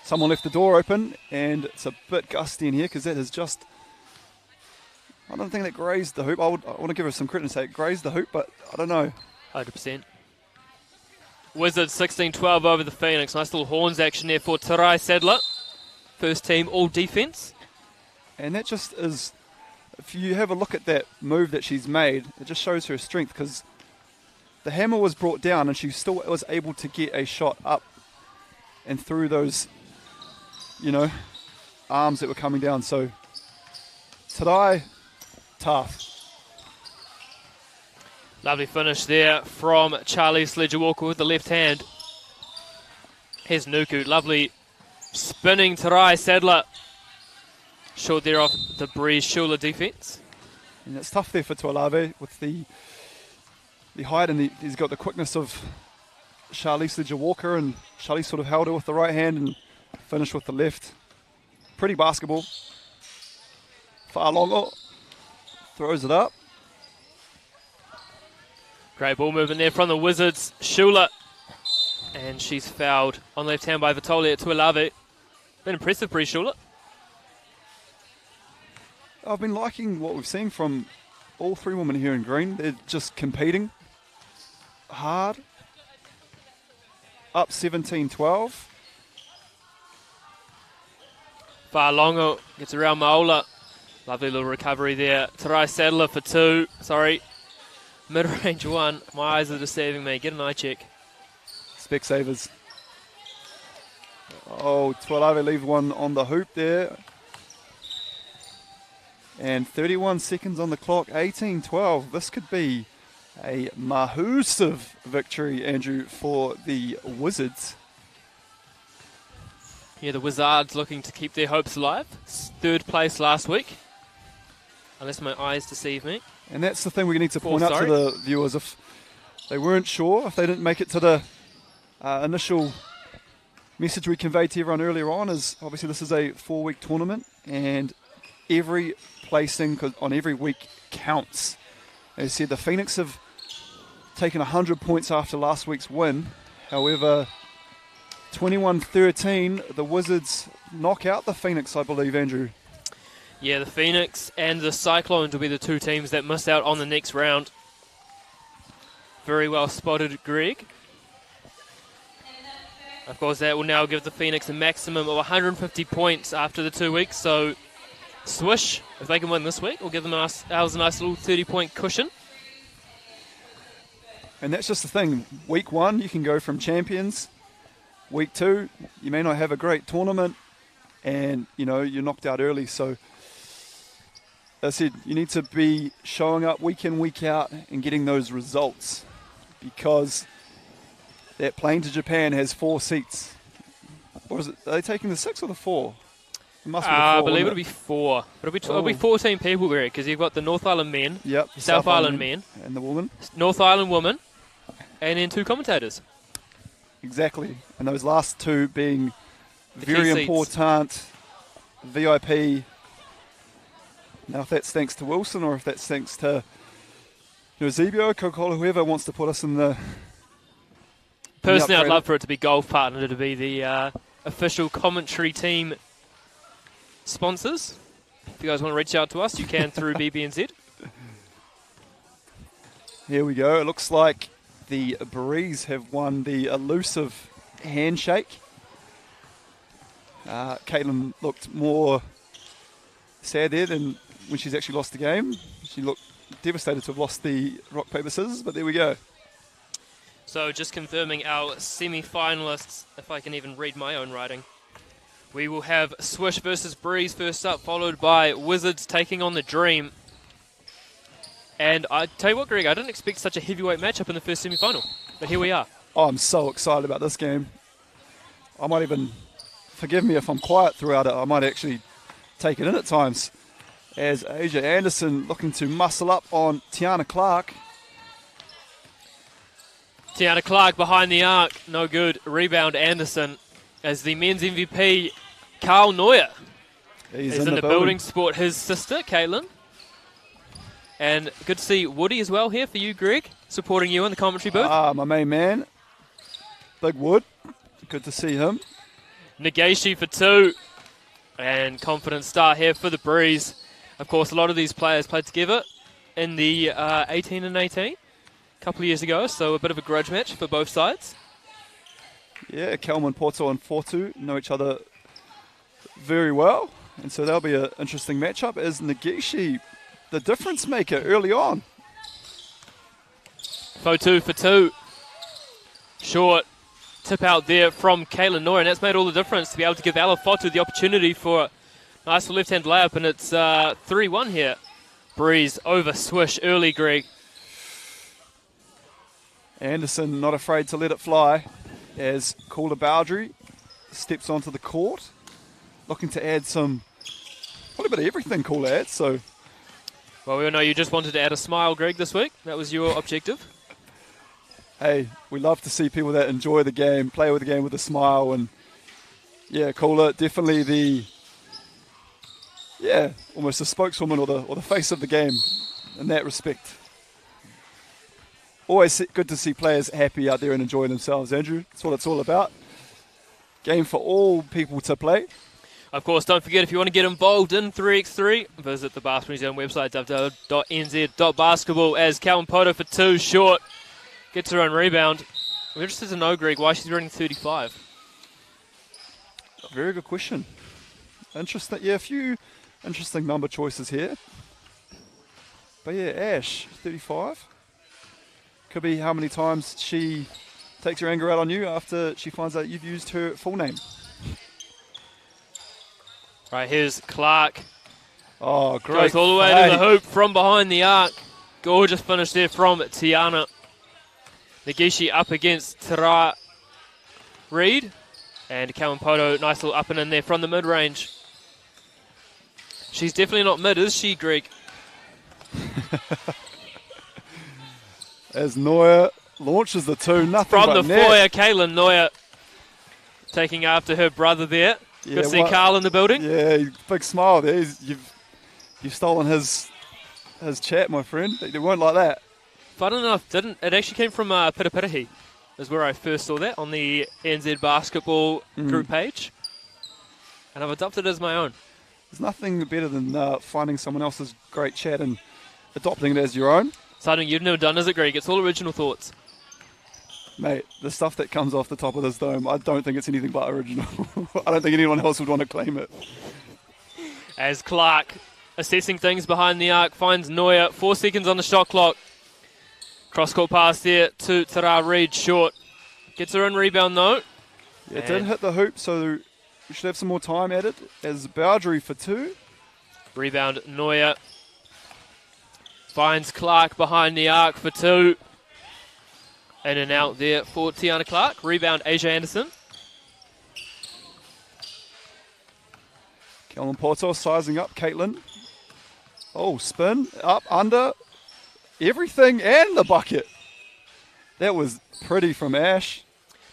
someone left the door open, and it's a bit gusty in here because that is just, I don't think that grazed the hoop. I want to give her some credit and say it grazed the hoop, but I don't know. 100%. Wizards 16-12 over the Phoenix. Nice little horns action there for Tarai Sadler. First team all defense. And that just is, if you have a look at that move that she's made, it just shows her strength because the hammer was brought down and she still was able to get a shot up and through those, arms that were coming down. So, Tarai, tough. Lovely finish there from Charlie Sledger-Walker with the left hand. Here's Nuku. Lovely spinning Tarai Sadler. Short there off the Breeze Schuler defense. And it's tough there for Tuolave with the height, and he's got the quickness of Charlie Sledger-Walker, and Charlie sort of held her with the right hand and finished with the left. Pretty basketball. Farlongo throws it up. Great ball movement there from the Wizards. Schuler. And she's fouled on left hand by Vitoli at Tuolave. Been impressive, Bree Schuler. I've been liking what we've seen from all three women here in green. They're just competing hard. Up 17-12. Farlongo gets around Maola. Lovely little recovery there. Tarai Sadler for two. Sorry. Mid-range one. My eyes are deceiving me. Get an eye check. Specsavers. Tuolave leaves one on the hoop there. And 31 seconds on the clock. 18-12. This could be a massive victory, Andrew, for the Wizards. Yeah, the Wizards looking to keep their hopes alive. Third place last week. Unless my eyes deceive me. And that's the thing we need to point out to the viewers. If they weren't sure, if they didn't make it to the initial message we conveyed to everyone earlier on, is obviously this is a 4-week tournament and every placing on every week counts. As I said, the Phoenix have taken 100 points after last week's win. However, 21-13, the Wizards knock out the Phoenix, I believe, Andrew. Yeah, the Phoenix and the Cyclones will be the two teams that miss out on the next round. Very well spotted, Greg. Of course, that will now give the Phoenix a maximum of 150 points after the 2 weeks. So, Swish, if they can win this week, will give them a nice little 30-point cushion. And that's just the thing. Week 1, you can go from champions. Week 2, you may not have a great tournament, and you're knocked out early. So, as I said, you need to be showing up week in, week out, and getting those results, because that plane to Japan has 4 seats. Or are they taking the 6 or the 4? It must be the 4. I believe it'll be 4. But it'll be 14 people, Greg, because you've got the North Island men, Yep. South Island men, and the woman. North Island woman, and then 2 commentators. Exactly. And those last 2 being The very key seats. important VIP. Now, if that's thanks to Wilson or if that's thanks to Zebio, Coca-Cola, whoever wants to put us in the... Personally, I'd upgraded. love for it to be Golf Partner to be the official commentary team sponsors. If you guys want to reach out to us, you can through BBNZ. Here we go. It looks like the Breeze have won the elusive handshake. Caitlin looked more sad there than when she's actually lost the game. She looked devastated to have lost the rock, paper, scissors, but there we go. So just confirming our semi-finalists, if I can even read my own writing. We will have Swish versus Breeze first up, followed by Wizards taking on the Dream. And I tell you what, Greg, I didn't expect such a heavyweight matchup in the first semi-final, but here we are. Oh, I'm so excited about this game. I might even, forgive me if I'm quiet throughout it, I might actually take it in at times. As Asia Anderson looking to muscle up on Tiana Clark. Tiana Clark behind the arc, no good. Rebound Anderson as the men's MVP, Carl Neuer, He's is in the building. Sport his sister, Caitlin. And good to see Woody as well here for you, Greg, supporting you in the commentary booth. My main man, Big Wood. Good to see him. Nagashi for 2. And confident start here for the Breeze. Of course, a lot of these players played together in the 18 and 18 a couple of years ago, so a bit of a grudge match for both sides. Yeah, Kelman, Porto and Fortu know each other very well. And so that'll be an interesting matchup as Nagishi, the difference maker early on. Fotu for 2. Short tip out there from Kayla Noy, and that's made all the difference to be able to give Ella Fotu the opportunity for a nice left-hand layup, and it's 3-1 here. Breeze over Swish early, Greg. Anderson not afraid to let it fly as Calder Bowdry steps onto the court, looking to add some, probably a bit of everything Calder adds, so... Well, we all know you just wanted to add a smile, Greg, this week. That was your objective. Hey, we love to see people that enjoy the game, play with the game with a smile, and yeah, Calder, definitely the, almost the spokeswoman or the face of the game in that respect. Always good to see players happy out there and enjoying themselves, Andrew. That's what it's all about. Game for all people to play. Of course, don't forget, if you want to get involved in 3x3, visit the Basketball New Zealand website, www.nz.basketball, as Calvin Poto for 2, short, gets her own rebound. I'm interested to know, Greg, why she's running 35. Very good question. Interesting. Yeah, a few interesting number choices here. But yeah, Ash, 35. Could be how many times she takes her anger out on you after she finds out you've used her full name. Right, here's Clark. Oh, great. Goes all the way to the hoop from behind the arc. Gorgeous finish there from Tiana. Nagishi up against Tara Reed. And Calvin Poto, nice little up and in there from the mid-range. She's definitely not mid, is she, Greg? As Neuer launches the 2, nothing From but the net. foyer, Kaylin Neuer taking after her brother there. Yeah, Good to see Carl in the building. Yeah, big smile there. You've stolen his chat, my friend. They weren't like that. Fun enough, didn't it? Actually came from Pitapitahi, is where I first saw that on the NZ Basketball group page, and I've adopted it as my own. There's nothing better than finding someone else's great chat and adopting it as your own. Something you've never done, is it, Greg? It's all original thoughts. Mate, the stuff that comes off the top of this dome, I don't think it's anything but original. I don't think anyone else would want to claim it. As Clark, assessing things behind the arc, finds Neuer. 4 seconds on the shot clock. Cross-court pass there to Tara Reid, short. Gets her own rebound, though. Yeah, it didn't hit the hoop, so we should have some more time at it. As Bowdry for 2. Rebound, Neuer. Finds Clark behind the arc for 2. In and out there for Tiana Clark. Rebound, Asia Anderson. Kelman Porto sizing up Caitlin. Oh, spin, up, under, everything, and the bucket. That was pretty from Ash.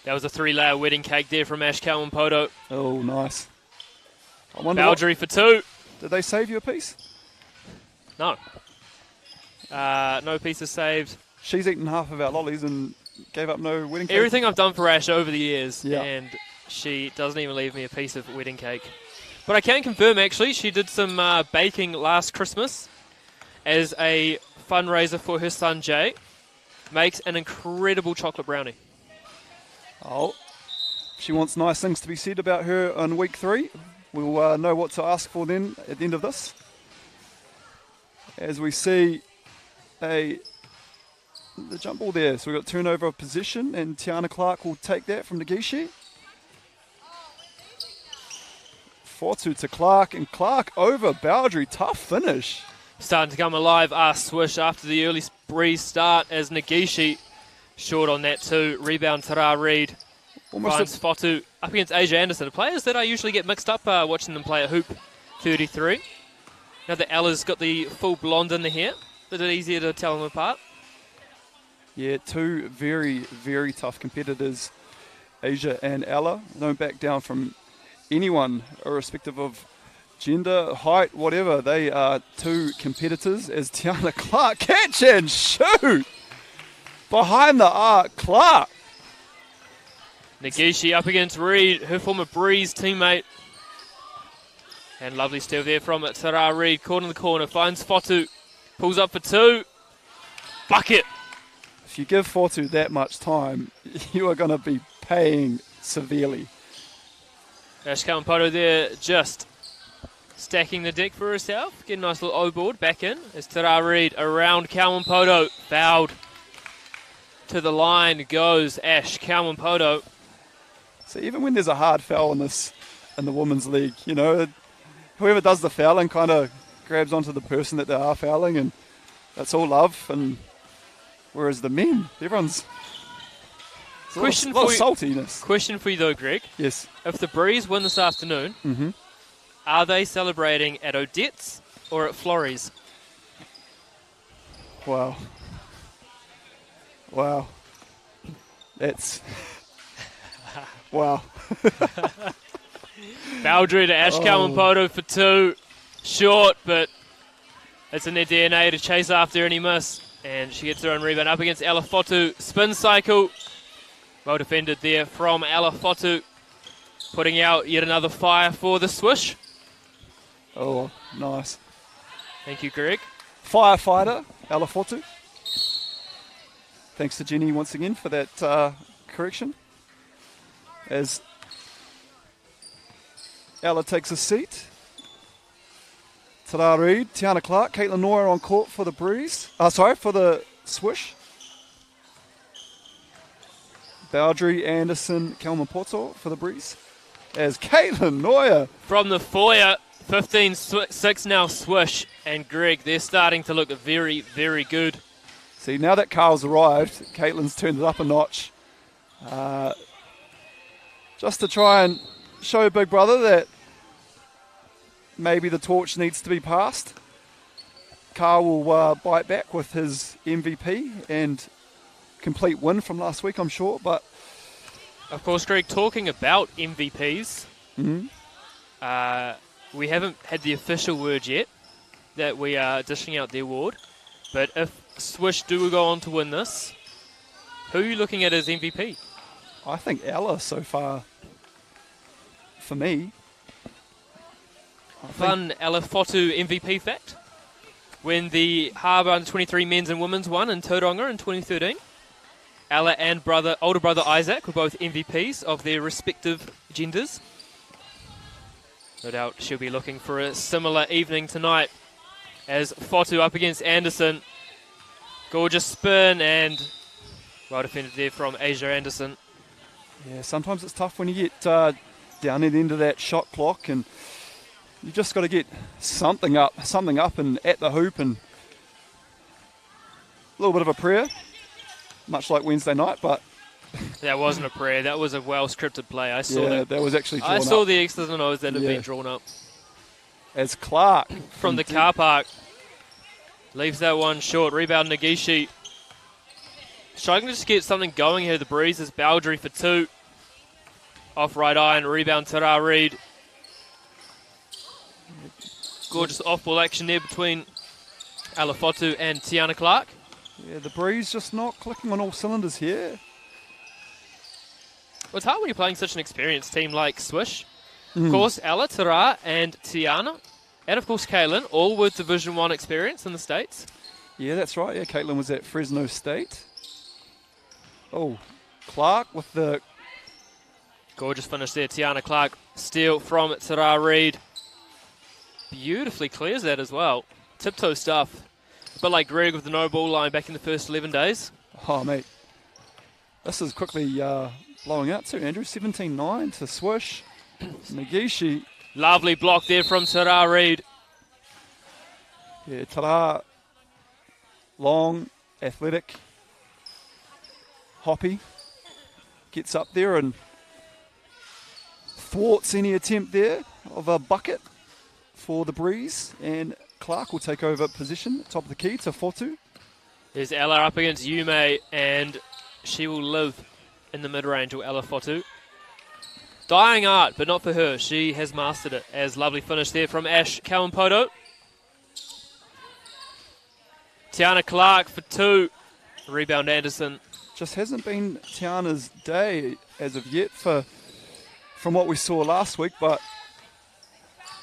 That was a 3-layer wedding cake there from Ash Kawamoto. Oh, nice. I wonder Boundary for 2. did they save you a piece? No. No pieces saved. She's eaten half of our lollies and gave up no wedding cake. Everything I've done for Ash over the years, Yeah. and she doesn't even leave me a piece of wedding cake. But I can confirm, actually, she did some baking last Christmas as a fundraiser for her son, Jay. Makes an incredible chocolate brownie. Oh, she wants nice things to be said about her in week 3. We'll know what to ask for then at the end of this. As we see the jump ball there. So we've got turnover of position, and Tiana Clark will take that from Nagishi. Fortu to Clark, and Clark over boundary. Tough finish. Starting to come alive, Swish after the early breeze start as Nagishi short on that too. Rebound Tara Reid. Finds Fotu up against Asia Anderson. Players that I usually get mixed up watching them play a hoop 33. Now that Ella's got the full blonde in the hair, is it easier to tell them apart? Yeah, two very, very tough competitors, Asia and Ella. Don't back down from anyone, irrespective of gender, height, whatever. They are two competitors as Tiana Clark catch and shoot! Behind the arc, Clark. Nagishi up against Reid, her former Breeze teammate. And lovely steal there from Tara Reid. Caught in the corner, finds Fotu. Pulls up for 2. Bucket! If you give Fortu that much time, you are going to be paying severely. Ash Kawamoto there just stacking the deck for herself. Get a nice little O-board back in as Tara Reid around Kawamoto. Fouled. To the line goes Ash Kawamoto. So even when there's a hard foul in the women's league, you know, whoever does the fouling kind of grabs onto the person that they are fouling, and that's all love. And whereas the men, everyone's a lot of saltiness. Question for you though, Greg. Yes. If the Breeze win this afternoon, are they celebrating at Odette's or at Florrie's? Wow. Wow. That's... wow. Boundary to Ash Kawamoto for 2. Short, but it's in their DNA to chase after any miss. And she gets her own rebound up against Ella Fotu. Spin cycle. Well defended there from Ella Fotu. Putting out yet another fire for the Swish. Oh, nice. Thank you, Greg. Firefighter, Ella Fortu. Thanks to Jenny once again for that correction. As Ella takes a seat. Tara Reid, Tiana Clark, Caitlin Noyer on court for the Breeze. For the Swish. Bowdry, Anderson, Kelman Porto for the Breeze. As Caitlin Noyer. From the foyer, 15-6 now Swish. And Greg, they're starting to look very, very good. See, now that Carl's arrived, Caitlin's turned it up a notch. Just to try and show Big Brother that maybe the torch needs to be passed. Carl will bite back with his MVP and complete win from last week, I'm sure. But of course, Greg, talking about MVPs, we haven't had the official word yet that we are dishing out the award. But if Swish do go on to win this, who are you looking at as MVP? I think Ella so far, for me. Fun Ella Fotu MVP fact. When the Harbour Under-23 men's and women's won in Tauranga in 2013, Ella and older brother Isaac were both MVPs of their respective genders. No doubt she'll be looking for a similar evening tonight as Fotu up against Anderson. Gorgeous spin and well defended there from Asia Anderson. Yeah, sometimes it's tough when you get down at the end of that shot clock, and you just got to get something up and at the hoop, and a little bit of a prayer, much like Wednesday night, but that wasn't a prayer. That was a well-scripted play. I saw that. That was actually drawn up. I saw the X's and O's that had been drawn up. as Clark From the car park. Leaves that one short. Rebound Nagishi. Struggling to just get something going here. The Breeze is Baldry for 2. Off right iron. Rebound Tara Reid. Gorgeous off-ball action there between Alafotu and Tiana Clark. Yeah, the Breeze just not clicking on all cylinders here. Well, it's hard when you're playing such an experienced team like Swish. Of course, Ella, Tara, and Tiana. And, of course, Kaylin, all with Division 1 experience in the States. Yeah, that's right. Yeah, Caitlin was at Fresno State. Oh, Clark with the... Gorgeous finish there. Tiana Clark. Steal from Tara Reid. Beautifully clears that as well. Tiptoe stuff. But like Greg with the no ball line back in the first 11 days. Oh, mate. This is quickly blowing out too, Andrew. 17-9 to Swish. Nagishi. Lovely block there from Tara Reid. Yeah, Tara. Long, athletic. Hoppy. Gets up there and thwarts any attempt there of a bucket for the Breeze. And Clark will take over position, top of the key to Fotu. There's Ella up against Yume, and she will live in the mid-range with Ella Fotu. Dying art, but not for her. She has mastered it. As lovely finish there from Ash Kawamoto. Tiana Clark for 2. Rebound Anderson. Just hasn't been Tiana's day as of yet from what we saw last week, but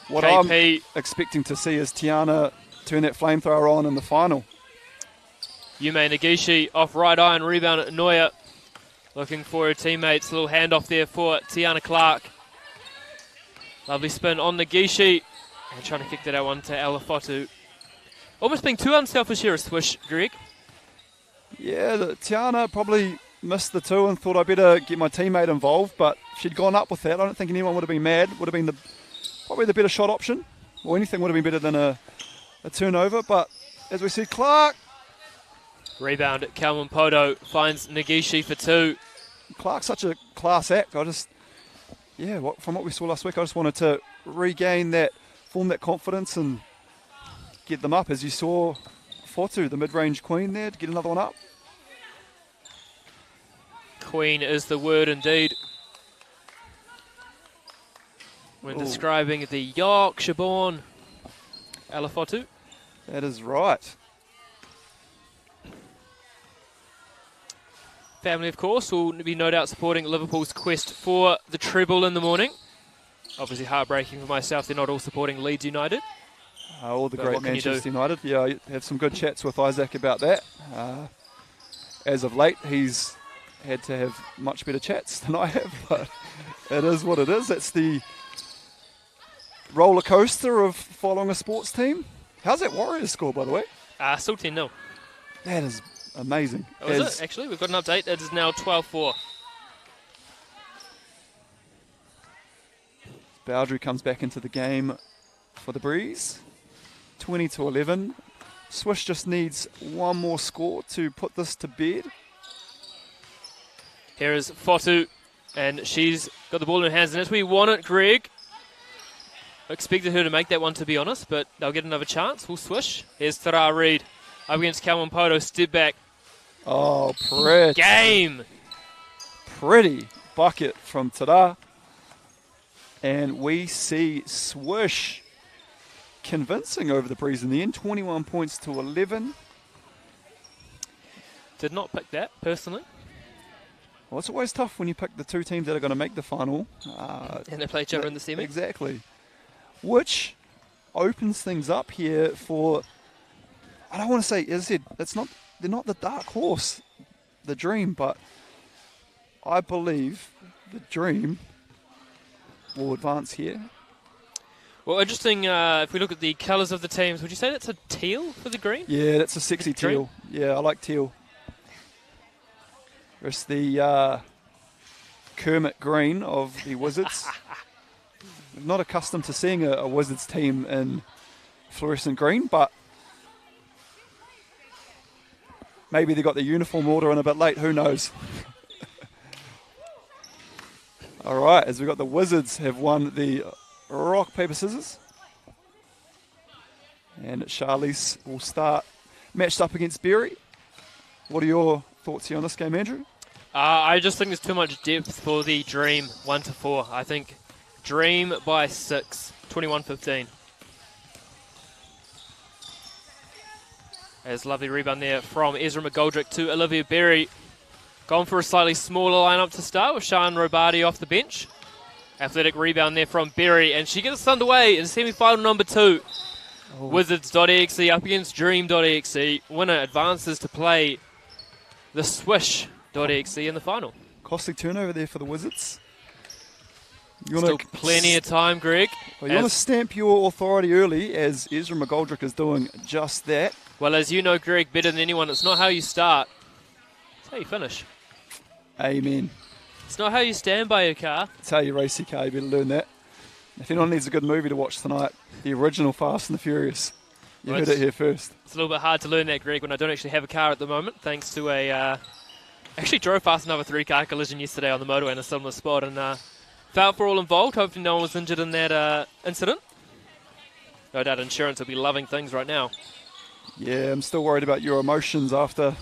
what KP. I'm expecting to see is Tiana turn that flamethrower on in the final. Yume Nagishi off right iron, rebound at Noya. Looking for her teammates. Little handoff there for Tiana Clark. Lovely spin on Nagishi. And trying to kick that out one to Alafotu. Almost being too unselfish here, a Swish, Greg. Yeah, Tiana probably missed the 2 and thought I better get my teammate involved, but if she'd gone up with that, I don't think anyone would have been mad. Would have been probably the better shot option, or anything would have been better than a turnover. But as we see, Clark. Rebound at Kawamoto finds Nagishi for 2. Clark's such a class act. From what we saw last week, I just wanted to regain that, form that confidence and get them up. As you saw, Fotu, the mid-range queen there, to get another one up. Queen is the word indeed. When describing the Yorkshire-born Alafotu. That is right. Family, of course, will be no doubt supporting Liverpool's quest for the treble in the morning. Obviously heartbreaking for myself, they're not all supporting Leeds United. All the But great what can you do? Manchester United. Yeah, I have some good chats with Isaac about that. As of late, he's had to have much better chats than I have, but it is what it is. That's the roller coaster of following a sports team. How's that Warriors score, by the way? Still 10-0. That is amazing. Oh, is it? Actually, we've got an update. It is now 12-4. Baldry comes back into the game for the Breeze. 20-11. Swish just needs one more score to put this to bed. Here is Fotu, and she's got the ball in her hands, and as we want it, Greg. Expected her to make that one, to be honest, but they'll get another chance. We'll Swish. Here's Tara Reid up against Kawamoto. Step back. Oh, pretty. Game. Pretty bucket from Tara. And we see Swish convincing over the Breeze in the end. 21 points to 11. Did not pick that, personally. Well, it's always tough when you pick the two teams that are going to make the final. And they play each other in the semi. Exactly. Which opens things up here for, I don't want to say, as I said, they're not the dark horse, the Dream, but I believe the Dream will advance here. Well, interesting, if we look at the colours of the teams, would you say that's a teal for the green? Yeah, that's a sexy teal. Yeah, I like teal. It's the Kermit green of the Wizards. Not accustomed to seeing a Wizards team in fluorescent green, but maybe they got the uniform order in a bit late, who knows. All right, as we got the Wizards have won the rock, paper, scissors. And Charlize will start matched up against Berry. What are your thoughts here on this game, Andrew? I just think there's too much depth for the Dream 1-4. I think Dream by 6, 21-15. There's a lovely rebound there from Ezra McGoldrick to Olivia Berry. Gone for a slightly smaller lineup to start with Sian Robati off the bench. Athletic rebound there from Berry, and she gets us underway in semi-final number 2. Oh. Wizards.exe up against Dream.exe. Winner advances to play the Swish.exe in the final. Costly turnover there for the Wizards. Still plenty of time, Greg. Well, you want to stamp your authority early, as Ezra McGoldrick is doing just that. Well, as you know, Greg, better than anyone, it's not how you start, it's how you finish. Amen. It's not how you stand by your car. It's how you race your car. You better learn that. If anyone needs a good movie to watch tonight, the original Fast and the Furious. You heard it here first. It's a little bit hard to learn that, Greg, when I don't actually have a car at the moment, thanks to a... actually drove past another 3-car collision yesterday on the motorway in a similar spot, and felt for all involved. Hopefully no one was injured in that incident. No doubt insurance will be loving things right now. Yeah, I'm still worried about your emotions after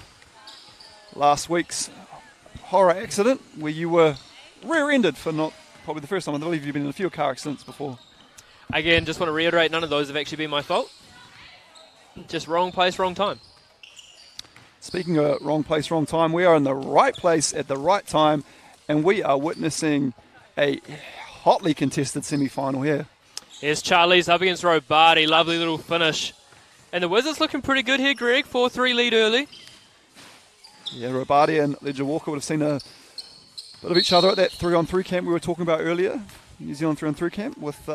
last week's horror accident where you were rear-ended for not probably the first time. I believe you've been in a few car accidents before. Again, just want to reiterate, none of those have actually been my fault. Just wrong place, wrong time. Speaking of wrong place, wrong time, we are in the right place at the right time, and we are witnessing a hotly contested semi-final here. Here's Charlize up against Robati. Lovely little finish. And the Wizards looking pretty good here, Greg. 4-3 lead early. Yeah, Robati and Ledger Walker would have seen a bit of each other at that 3-on-3 camp we were talking about earlier. New Zealand 3-on-3 camp with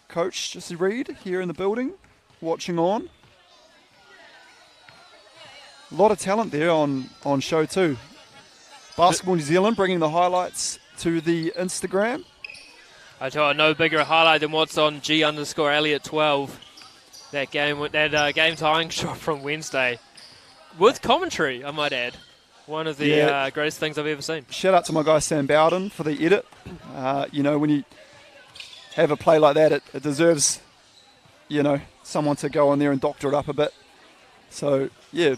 Coach Jesse Reid here in the building, watching on. A lot of talent there on show too. Basketball New Zealand bringing the highlights to the Instagram. I tell you, no bigger a highlight than what's on G_Elliot12. That game tying shot from Wednesday. With commentary, I might add. One of the greatest things I've ever seen. Shout out to my guy Sam Bowden for the edit. You know, when you have a play like that, it deserves, you know, someone to go on there and doctor it up a bit. So, yeah.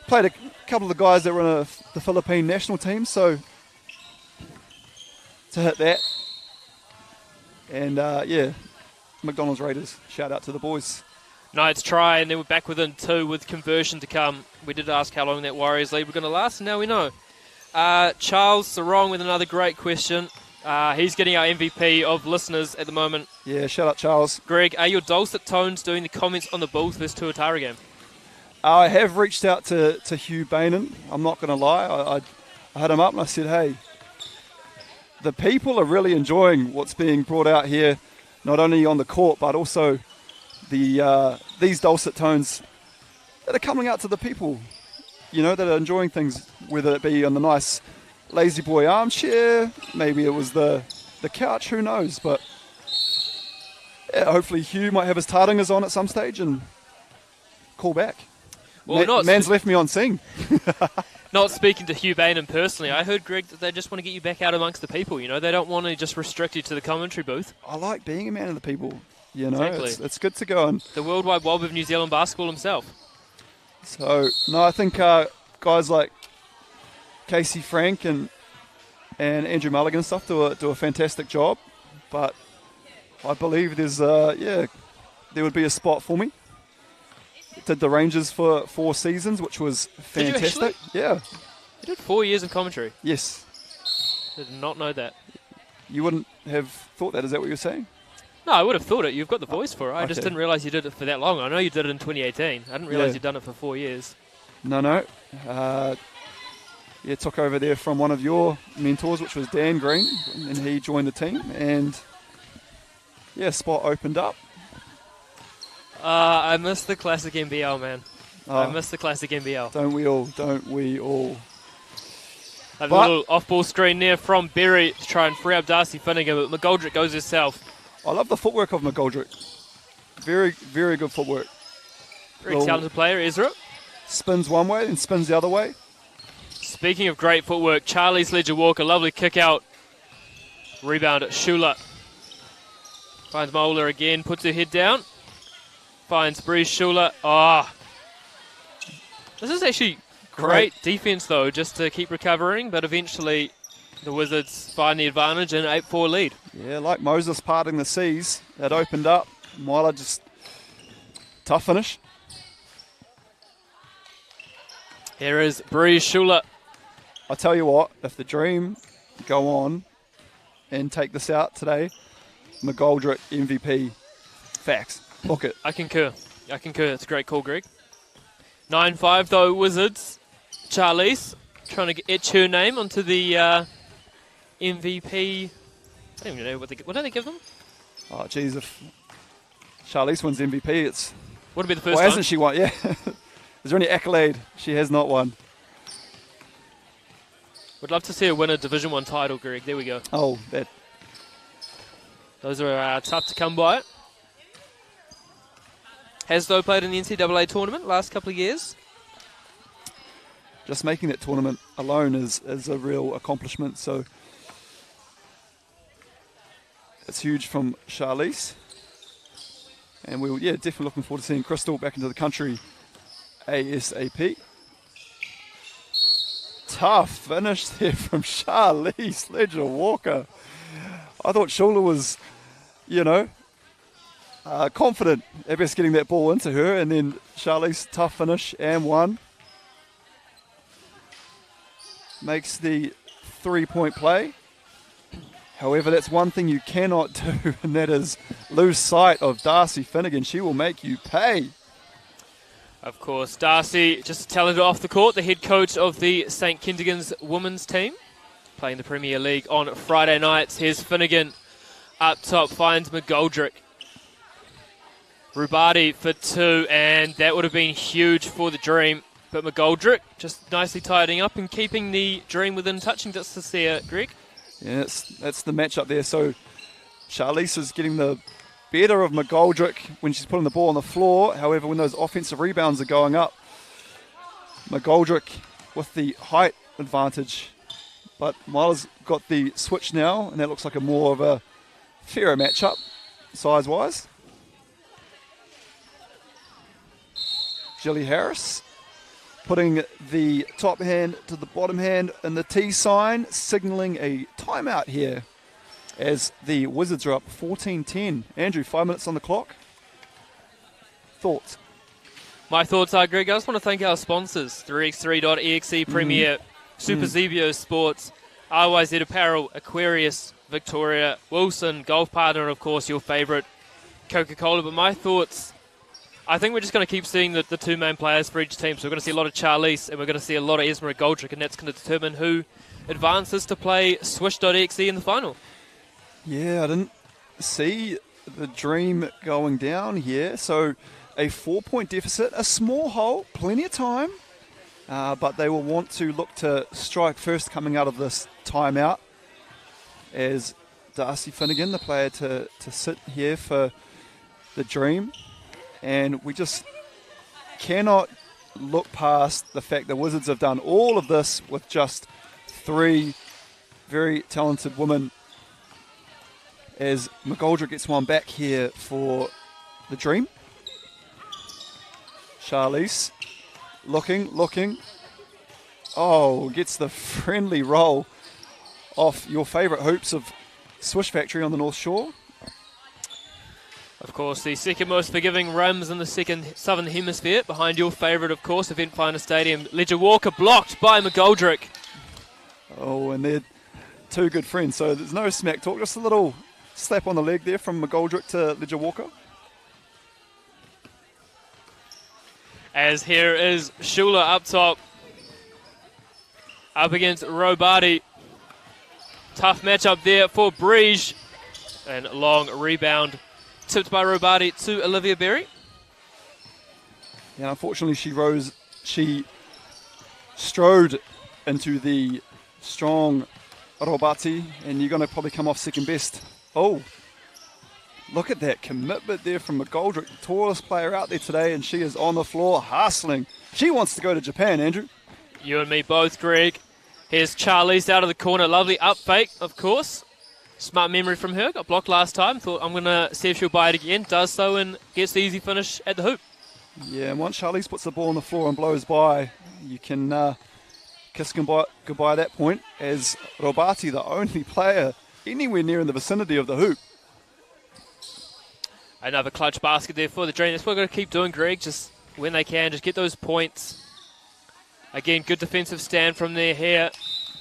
Played a couple of the guys that were in the Philippine national team, so to hit that. And, yeah, McDonald's Raiders, shout out to the boys. Knights try, and then we're back within 2 with conversion to come. We did ask how long that Warriors lead were going to last, and now we know. Charles Sarong with another great question. He's getting our MVP of listeners at the moment. Yeah, shout out Charles. Greg, are your dulcet tones doing the comments on the Bulls vs Tuatara game? I have reached out to Hugh Bainan. I'm not going to lie. I had him up and I said, hey, the people are really enjoying what's being brought out here, not only on the court, but also these dulcet tones that are coming out to the people, you know, that are enjoying things, whether it be on the nice lazy boy armchair, maybe it was the couch, who knows. But yeah, hopefully Hugh might have his tardingers on at some stage and call back. Well, man's left me on sing. Not speaking to Hugh Bainan personally, I heard, Greg, that they just want to get you back out amongst the people, you know. They don't want to just restrict you to the commentary booth. I like being a man of the people, you know. Exactly. It's good to go on. The worldwide wob of New Zealand basketball himself. So, no, I think guys like Casey Frank and Andrew Mulligan and stuff do a fantastic job. But I believe there's, there would be a spot for me. Did the Rangers for 4 seasons, which was fantastic. Yeah. You did 4 years of commentary? Yes. Did not know that. You wouldn't have thought that, is that what you're saying? No, I would have thought it. You've got the voice for it. I just didn't realise you did it for that long. I know you did it in 2018. I didn't realise you'd done it for 4 years. No. Took over there from one of your mentors, which was Dan Green, and he joined the team. And, spot opened up. I miss the classic NBL, man. I miss the classic NBL. Don't we all? A little off-ball screen there from Berry to try and free up Darcy Finnegan, but McGoldrick goes herself. I love the footwork of McGoldrick. Very, very good footwork. Very talented player, Ezra. Spins one way and spins the other way. Speaking of great footwork, Charlize Ledger-Walker, lovely kick out. Rebound at Shula. Finds Moeller again, puts her head down. finds Breeze Schuler. Ah. This is actually great defense, though, just to keep recovering, but eventually the Wizards find the advantage and 8-4 lead. Yeah, like Moses parting the seas, it opened up. Myla just tough finish. Here is Breeze Schuler. I tell you what, if the Dream go on and take this out today, McGoldrick MVP. Facts. Book it. I concur. It's a great call, Greg. 9-5 though, Wizards. Charlize trying to etch her name onto the MVP. I don't even know what do they give them? Oh, geez, if Charlize wins MVP, it's... Would it be the first Why time? hasn't she won? Yeah. Is there any accolade? She has not won. Would love to see her win a Division 1 title, Greg. There we go. Oh, that... Those are tough to come by. Has, though, played in the NCAA tournament last couple of years. Just making that tournament alone is a real accomplishment, so it's huge from Charlize. And we're definitely looking forward to seeing Crystal back into the country ASAP. Tough finish there from Charlize Ledger Walker. I thought Schuler was, confident at best getting that ball into her, and then Charlize, tough finish and one. Makes the 3-point play. However, that's one thing you cannot do, and that is lose sight of Darcy Finnegan. She will make you pay. Of course, Darcy, just talented off the court, the head coach of the St. Kentigern's women's team, playing the Premier League on Friday nights. Here's Finnegan up top, finds McGoldrick. Rubati for two, and that would have been huge for the Dream. But McGoldrick just nicely tidying up and keeping the Dream within touching distance there, Greg. Yeah, that's the matchup there. So Charlize is getting the better of McGoldrick when she's putting the ball on the floor. However, when those offensive rebounds are going up, McGoldrick with the height advantage. But Myla's got the switch now, and that looks like a more of a fairer matchup size-wise. Jilly Harris putting the top hand to the bottom hand in the T sign, signaling a timeout here as the Wizards are up 14-10. Andrew, 5 minutes on the clock. Thoughts? My thoughts are, Greg, I just want to thank our sponsors, 3x3.EXE Premier, Super Zebio Sports, RYZ Apparel, Aquarius, Victoria, Wilson, Golf Partner, and of course your favourite, Coca-Cola. But my thoughts, I think we're just going to keep seeing the two main players for each team. So we're going to see a lot of Charlize and we're going to see a lot of Esmeralda Goldrick, and that's going to determine who advances to play Swish.exe in the final. Yeah, I didn't see the Dream going down here. So a 4-point deficit, a small hole, plenty of time. But they will want to look to strike first coming out of this timeout as Darcy Finnegan, the player to sit here for the Dream. And we just cannot look past the fact that Wizards have done all of this with just three very talented women, as McGoldrick gets one back here for the Dream. Charlize looking. Oh, gets the friendly roll off your favourite hoops of Swish Factory on the North Shore. Of course, the second most forgiving rims in the second Southern Hemisphere, behind your favourite, of course, Event Finder Stadium. Ledger Walker blocked by McGoldrick. Oh, and they're two good friends, so there's no smack talk, just a little slap on the leg there from McGoldrick to Ledger Walker. As here is Schuler up top, up against Robati. Tough matchup there for Breege, and long rebound tipped by Robati to Olivia Berry. Yeah, unfortunately she strode into the strong Robati, and you're going to probably come off second best. Oh, look at that commitment there from McGoldrick, the tallest player out there today, and she is on the floor hustling. She wants to go to Japan, Andrew. You and me both, Greg. Here's Charlize out of the corner. Lovely up fake, of course. Smart memory from her. Got blocked last time. Thought I'm going to see if she'll buy it again. Does so and gets the easy finish at the hoop. Yeah, and once Charlize puts the ball on the floor and blows by, you can kiss goodbye at that point, as Robati, the only player anywhere near in the vicinity of the hoop. Another clutch basket there for the Dream. That's what we're going to keep doing, Greg. Just when they can, just get those points. Again, good defensive stand from there here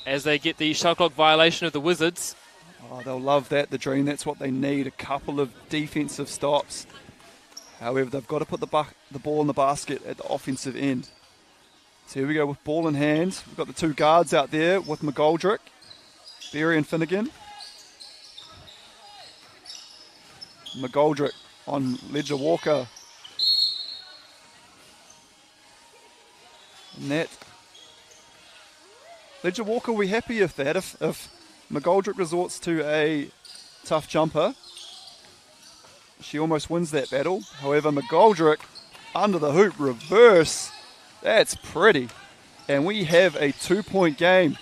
as they get the shot clock violation of the Wizards. Oh, they'll love that, the Dream. That's what they need, a couple of defensive stops. However, they've got to put the ball in the basket at the offensive end. So here we go with ball in hand. We've got the two guards out there with McGoldrick, Berry and Finnegan. McGoldrick on Ledger Walker. Net. Ledger Walker will be happy if that. If McGoldrick resorts to a tough jumper, she almost wins that battle. However, McGoldrick under the hoop reverse. That's pretty. And we have a 2-point game.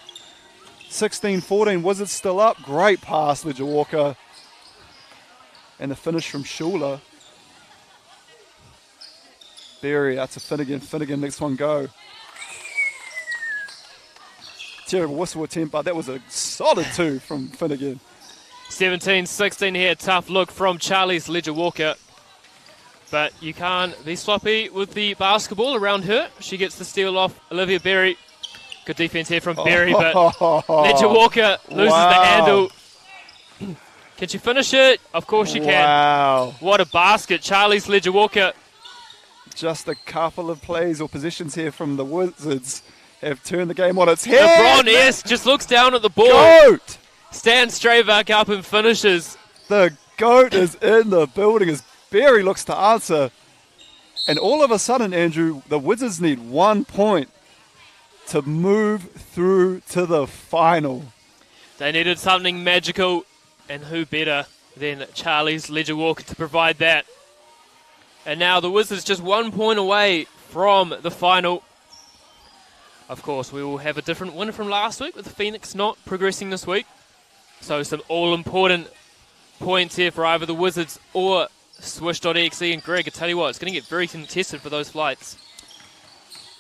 16-14, Wizards still up. Great pass, Ledger Walker. And the finish from Schuler. Berry, that's a Finnegan. Finnegan, next one go. Terrible whistle attempt, but that was a solid 2 from Finnegan. 17-16 here. Tough look from Charlie's Ledger Walker. But you can't be sloppy with the basketball around her. She gets the steal off Olivia Berry. Good defense here from Berry, but Ledger Walker loses the handle. Can she finish it? Of course she can. Wow. What a basket. Charlie's Ledger Walker. Just a couple of plays or positions here from the Wizards have turned the game on its head. LeBron, yes, just looks down at the ball. GOAT! Stands straight back up and finishes. The GOAT is in the building as Berry looks to answer. And all of a sudden, Andrew, the Wizards need 1 point to move through to the final. They needed something magical, and who better than Charlie's Ledger Walker to provide that. And now the Wizards just 1 point away from the final. Of course, we will have a different winner from last week with the Phoenix not progressing this week. So some all-important points here for either the Wizards or Swish.exe. And Greg, I tell you what, it's going to get very contested for those flights.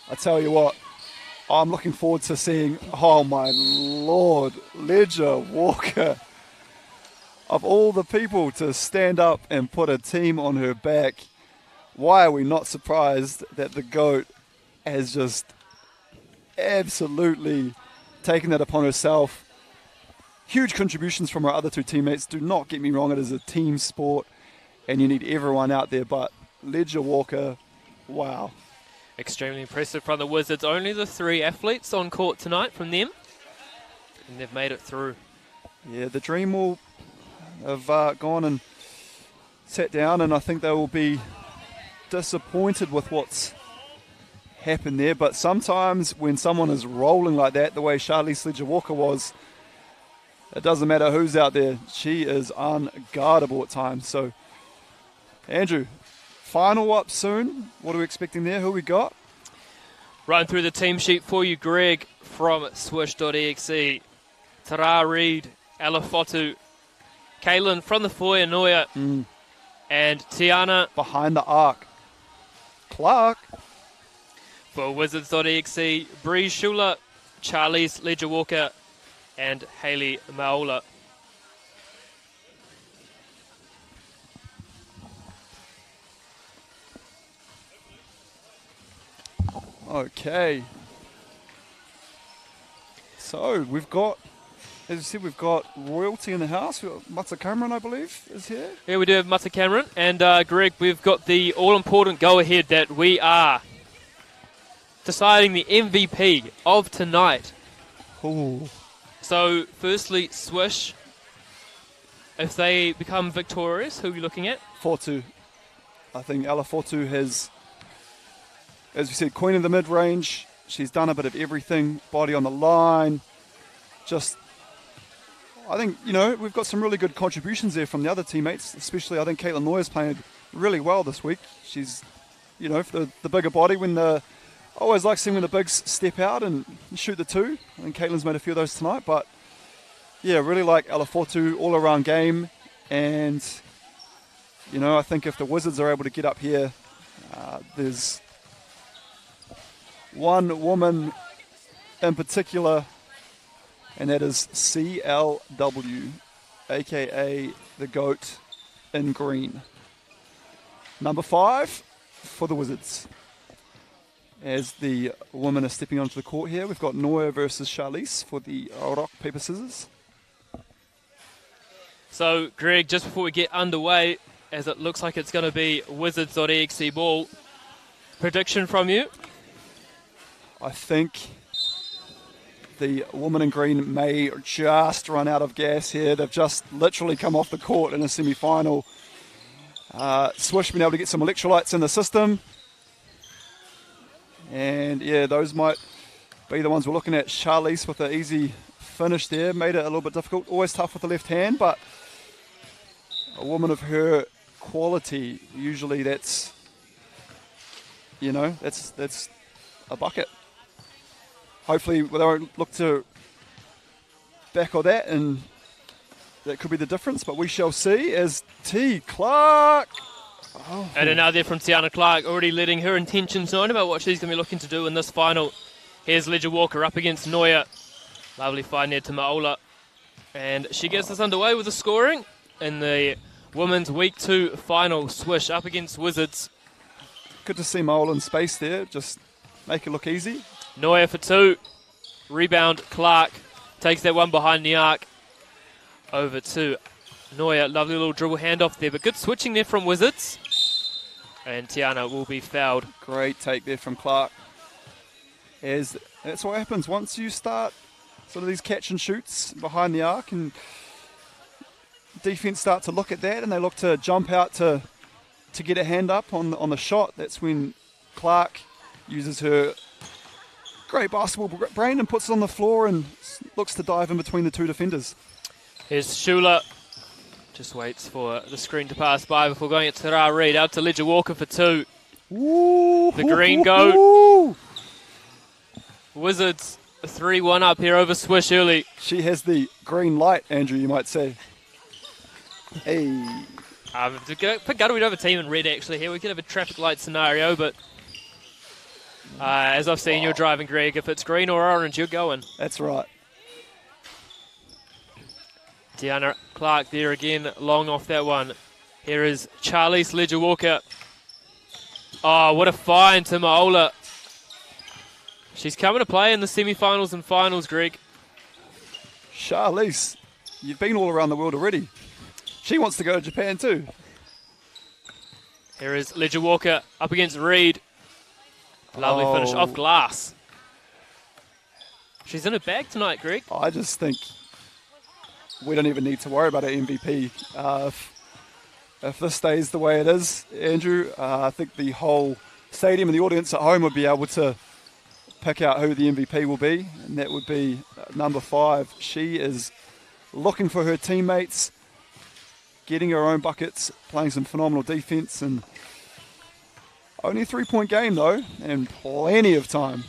I tell you what, I'm looking forward to seeing, oh my Lord, Ledger Walker. Of all the people to stand up and put a team on her back, why are we not surprised that the GOAT has just absolutely taken that upon herself? Huge contributions from our other two teammates. Do not get me wrong, it is a team sport and you need everyone out there, but Ledger Walker, wow. Extremely impressive from the Wizards. Only the 3 athletes on court tonight from them, and they've made it through. Yeah, the Dream will have gone and sat down, and I think they will be disappointed with what's happened there. But sometimes when someone is rolling like that, the way Charlize Ledger Walker was, it doesn't matter who's out there. She is unguardable at times. So, Andrew, final up soon. What are we expecting there? Who we got? Run through the team sheet for you, Greg, from Swish.exe. Tara Reid, Ella Fotu, Kaylin from the Foyer Noya, and Tiana behind the arc. Clark. For Wizards.exe, Bree Schuler, Charlize Ledger Walker, and Hayley Maola. Okay. So we've got, as you said, we've got royalty in the house. We've got Mata Cameron, I believe, is here. Yeah, we do have Mata Cameron. And Greg, we've got the all-important go-ahead that we are deciding the MVP of tonight. Ooh. So, firstly, Swish. If they become victorious, who are we looking at? Fortu. I think Ella Fortu has, as we said, queen of the mid-range. She's done a bit of everything. Body on the line. Just, I think, you know, we've got some really good contributions there from the other teammates. Especially, I think Caitlin Noyer's playing really well this week. She's, you know, for the bigger body when the... I always like seeing when the bigs step out and shoot the two. I think Caitlin's made a few of those tonight, but Yeah, really like Alafortu all-around game. And, you know, I think if the Wizards are able to get up here, there's one woman in particular, and that is CLW, a.k.a. the GOAT in green. Number 5 for the Wizards. As the women are stepping onto the court here, we've got Noya versus Charlize for the rock, paper, scissors. So, Greg, just before we get underway, as it looks like it's going to be Wizards.exe ball, prediction from you? I think the woman in green may just run out of gas here. They've just literally come off the court in a semi-final. Swish been able to get some electrolytes in the system. And yeah, those might be the ones we're looking at. Charlize with an easy finish there. Made it a little bit difficult. Always tough with the left hand, but a woman of her quality, usually that's, you know, that's a bucket. Hopefully they won't look to back on that, and that could be the difference, but we shall see as T. Clark. Oh. And another there from Tiana Clark, already letting her intentions known about what she's going to be looking to do in this final. Here's Ledger Walker up against Noya. Lovely fight near to Maola. And she gets us underway with the scoring in the Women's Week 2 final. Swish up against Wizards. Good to see Maola in space there, just make it look easy. Noya for 2. Rebound, Clark takes that one behind the arc. Over to Noya. Lovely little dribble handoff there, but good switching there from Wizards. And Tiana will be fouled. Great take there from Clark. As that's what happens once you start sort of these catch and shoots behind the arc, and defense start to look at that, and they look to jump out to get a hand up on the shot. That's when Clark uses her great basketball brain and puts it on the floor and looks to dive in between the two defenders. Here's Shula. Just waits for the screen to pass by before going at Tara Reid. Out to Ledger Walker for 2. Ooh, the green goat. Wizards 3-1 up here over Swish early. She has the green light, Andrew, you might say. Hey. Forgot we'd have a team in red actually here. We could have a traffic light scenario, but as I've seen, you're driving, Greg. If it's green or orange, you're going. That's right. Tiana Clark there again, long off that one. Here is Charlize Ledger Walker. Oh, what a find to Maola. She's coming to play in the semi-finals and finals, Greg. Charlize, you've been all around the world already. She wants to go to Japan too. Here is Ledger Walker up against Reid. Lovely finish off glass. She's in her bag tonight, Greg. I just think we don't even need to worry about an MVP. If this stays the way it is, Andrew, I think the whole stadium and the audience at home would be able to pick out who the MVP will be, and that would be number 5. She is looking for her teammates, getting her own buckets, playing some phenomenal defense, and only a 3-point game though, and plenty of time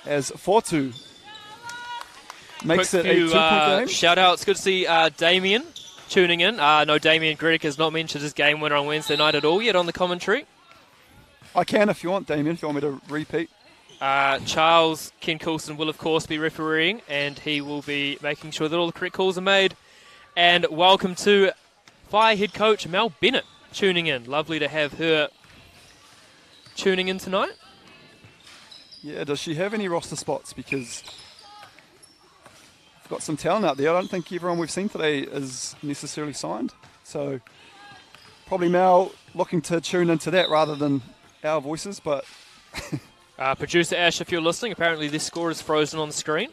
as Fortu makes it a 2-point game. Shout outs. Good to see Damien tuning in. No, Damien Greg has not mentioned his game winner on Wednesday night at all yet on the commentary. I can if you want, Damien, if you want me to repeat. Charles Ken Coulson will of course be refereeing, and he will be making sure that all the correct calls are made. And welcome to Fire head coach Mel Bennett tuning in. Lovely to have her tuning in tonight. Yeah, does she have any roster spots? Because we've got some talent out there. I don't think everyone we've seen today is necessarily signed. So probably Mel looking to tune into that rather than our voices. But producer Ash, if you're listening, apparently this score is frozen on the screen.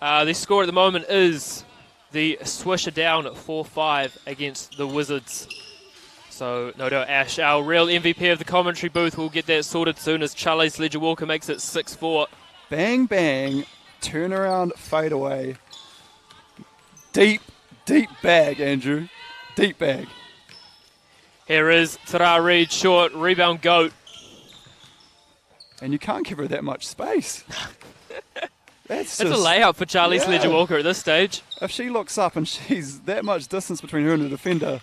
The score at the moment is the Swish are down 4-5 against the Wizards. So, no doubt, Ash, our real MVP of the commentary booth, will get that sorted soon as Charlize Ledger Walker makes it 6-4. Bang, bang, turnaround, fade away. Deep, deep bag, Andrew. Deep bag. Here is Tara Reid, short, rebound goat. And you can't give her that much space. That's a just, layup for Charlie yeah. Sledger-Walker at this stage. If she looks up and she's that much distance between her and the defender,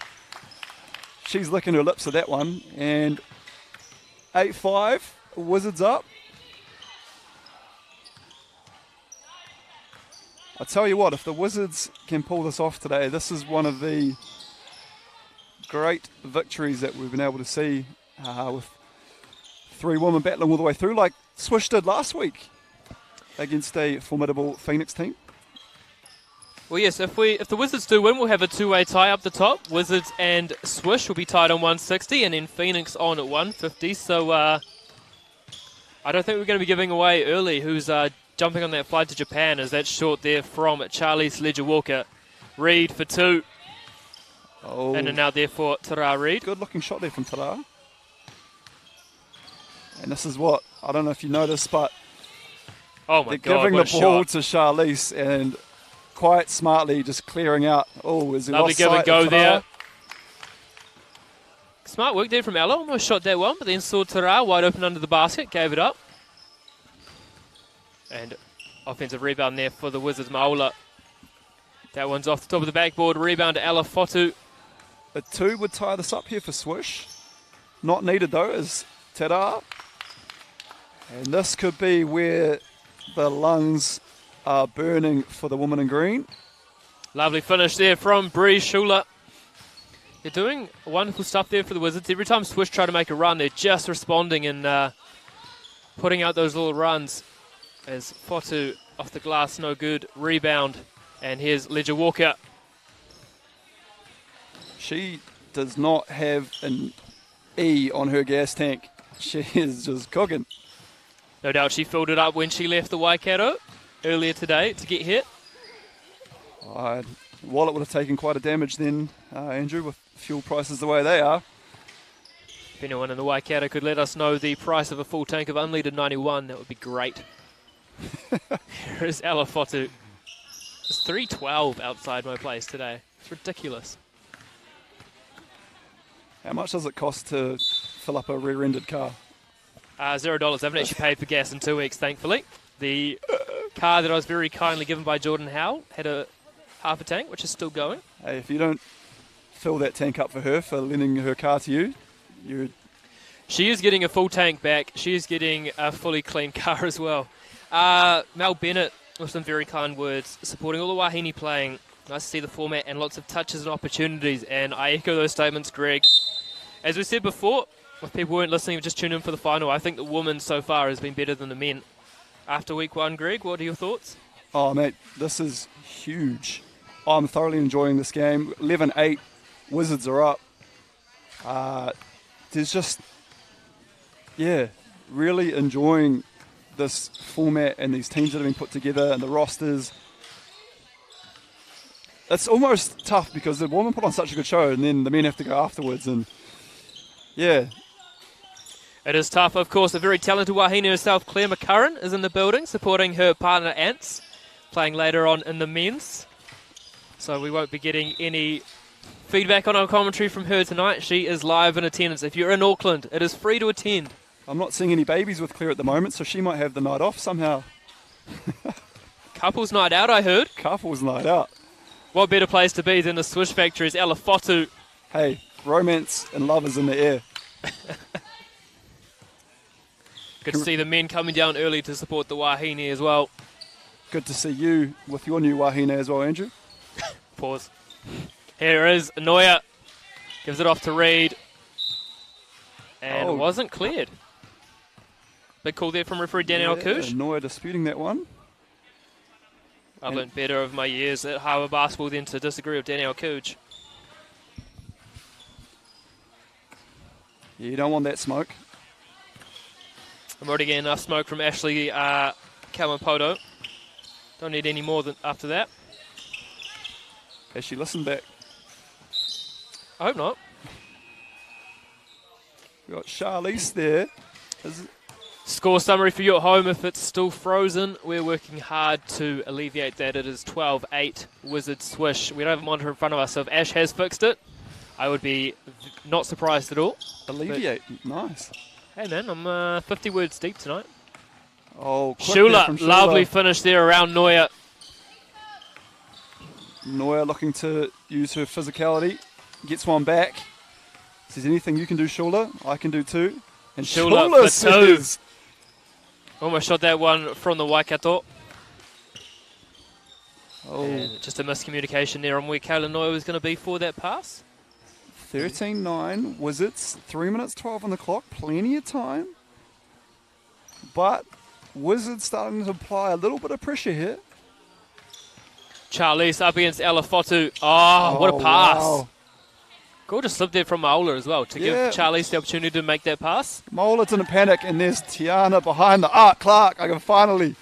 she's licking her lips at that one. And 8-5, Wizards up. I tell you what, if the Wizards can pull this off today, this is one of the great victories that we've been able to see with three women battling all the way through, like Swish did last week against a formidable Phoenix team. Well, yes, if the Wizards do win, we'll have a two-way tie up the top. Wizards and Swish will be tied on 160, and then Phoenix on at 150. So I don't think we're going to be giving away early who's jumping on that flight to Japan, as that's short there from Charlie Sledger-Walker. Reed for two. Oh, And now there for Tara Reed. good looking shot there from Tara. And this is what, I don't know if you noticed, but Oh my they're God, giving what the a ball shot. to Charlize and quite smartly just clearing out. Oh, is he Lovely lost give and sight go of Tara? there. Smart work there from Ella. Almost shot that one, but then saw Tara wide open under the basket, gave it up. And offensive rebound there for the Wizards, Maola. That one's off the top of the backboard. Rebound to Ella Fotu. A two would tie this up here for Swish. Not needed though, is Tara. And this could be where the lungs are burning for the woman in green. Lovely finish there from Bree Schuler. They're doing wonderful stuff there for the Wizards. Every time Swish try to make a run, they're just responding and putting out those little runs. As Fotu off the glass, no good. Rebound. And here's Ledger Walker. She does not have an E on her gas tank. She is just cooking. No doubt she filled it up when she left the Waikato earlier today to get hit. Wallet would have taken quite a damage then, Andrew, with fuel prices the way they are. If anyone in the Waikato could let us know the price of a full tank of unleaded 91, that would be great. Here is Ella Fotu. It's 312 outside my place today. It's ridiculous. How much does it cost to fill up a rear-ended car? $0. I haven't actually paid for gas in 2 weeks, thankfully. The car that I was very kindly given by Jordan Howell had a half a tank, which is still going. Hey, if you don't fill that tank up for her for lending her car to you, you... She is getting a full tank back. She is getting a fully clean car as well. Mel Bennett with some very kind words, supporting all the Wahine playing. Nice to see the format and lots of touches and opportunities, and I echo those statements, Greg. As we said before, if people weren't listening, just tune in for the final. I think the women so far has been better than the men. After week one, Greg, what are your thoughts? Oh, mate, this is huge. I'm thoroughly enjoying this game. 11-8, Wizards are up. There's just, really enjoying this format and these teams that have been put together and the rosters. It's almost tough because the women put on such a good show and then the men have to go afterwards. And, It is tough, of course. A very talented Wahine herself, Claire McCurran, is in the building, supporting her partner Ants, playing later on in the men's. So we won't be getting any feedback on our commentary from her tonight. She is live in attendance. If you're in Auckland, it is free to attend. I'm not seeing any babies with Claire at the moment, so she might have the night off somehow. Couples night out, I heard. Couples night out. What better place to be than the Swish Factory's Ella Fotu? Hey, romance and love is in the air. Good to see the men coming down early to support the Wahine as well. Good to see you with your new Wahine as well, Andrew. Pause. Here is Noya. Gives it off to Reed. And wasn't cleared. Big call there from referee Daniel Kush. Noya disputing that one. I've learned better over my years at Harbour Basketball than to disagree with Daniel Kuj. You don't want that smoke. I'm already getting enough smoke from Ashley Kawapoto. Don't need any more than after that. Has she listened back? I hope not. We've got Charlize there. Score summary for you at home. If it's still frozen, we're working hard to alleviate that. It is 12-8 Wizards Swish. We don't have a monitor in front of us, so if Ash has fixed it, I would be not surprised at all. Alleviate. Nice. Hey man, I'm 50 words deep tonight. Oh, quick there Schuler, from Schuler. lovely finish there around Neuer. Neuer looking to use her physicality. Gets one back. Says, anything you can do, Schuler, I can do too. And Schuler Schuler for says... Almost shot that one from the Waikato. Oh, And just a miscommunication there on where Kayla Neuer was going to be for that pass. 13-9, Wizards, 3 minutes 12 on the clock, plenty of time. But Wizards starting to apply a little bit of pressure here. Charlize up against Alafotu. Oh, what a pass. Wow. Gorgeous slip there from Maola as well to give Yeah. Charlize the opportunity to make that pass. Mola didn't panic, and there's Tiana behind the arc. Clark, I can finally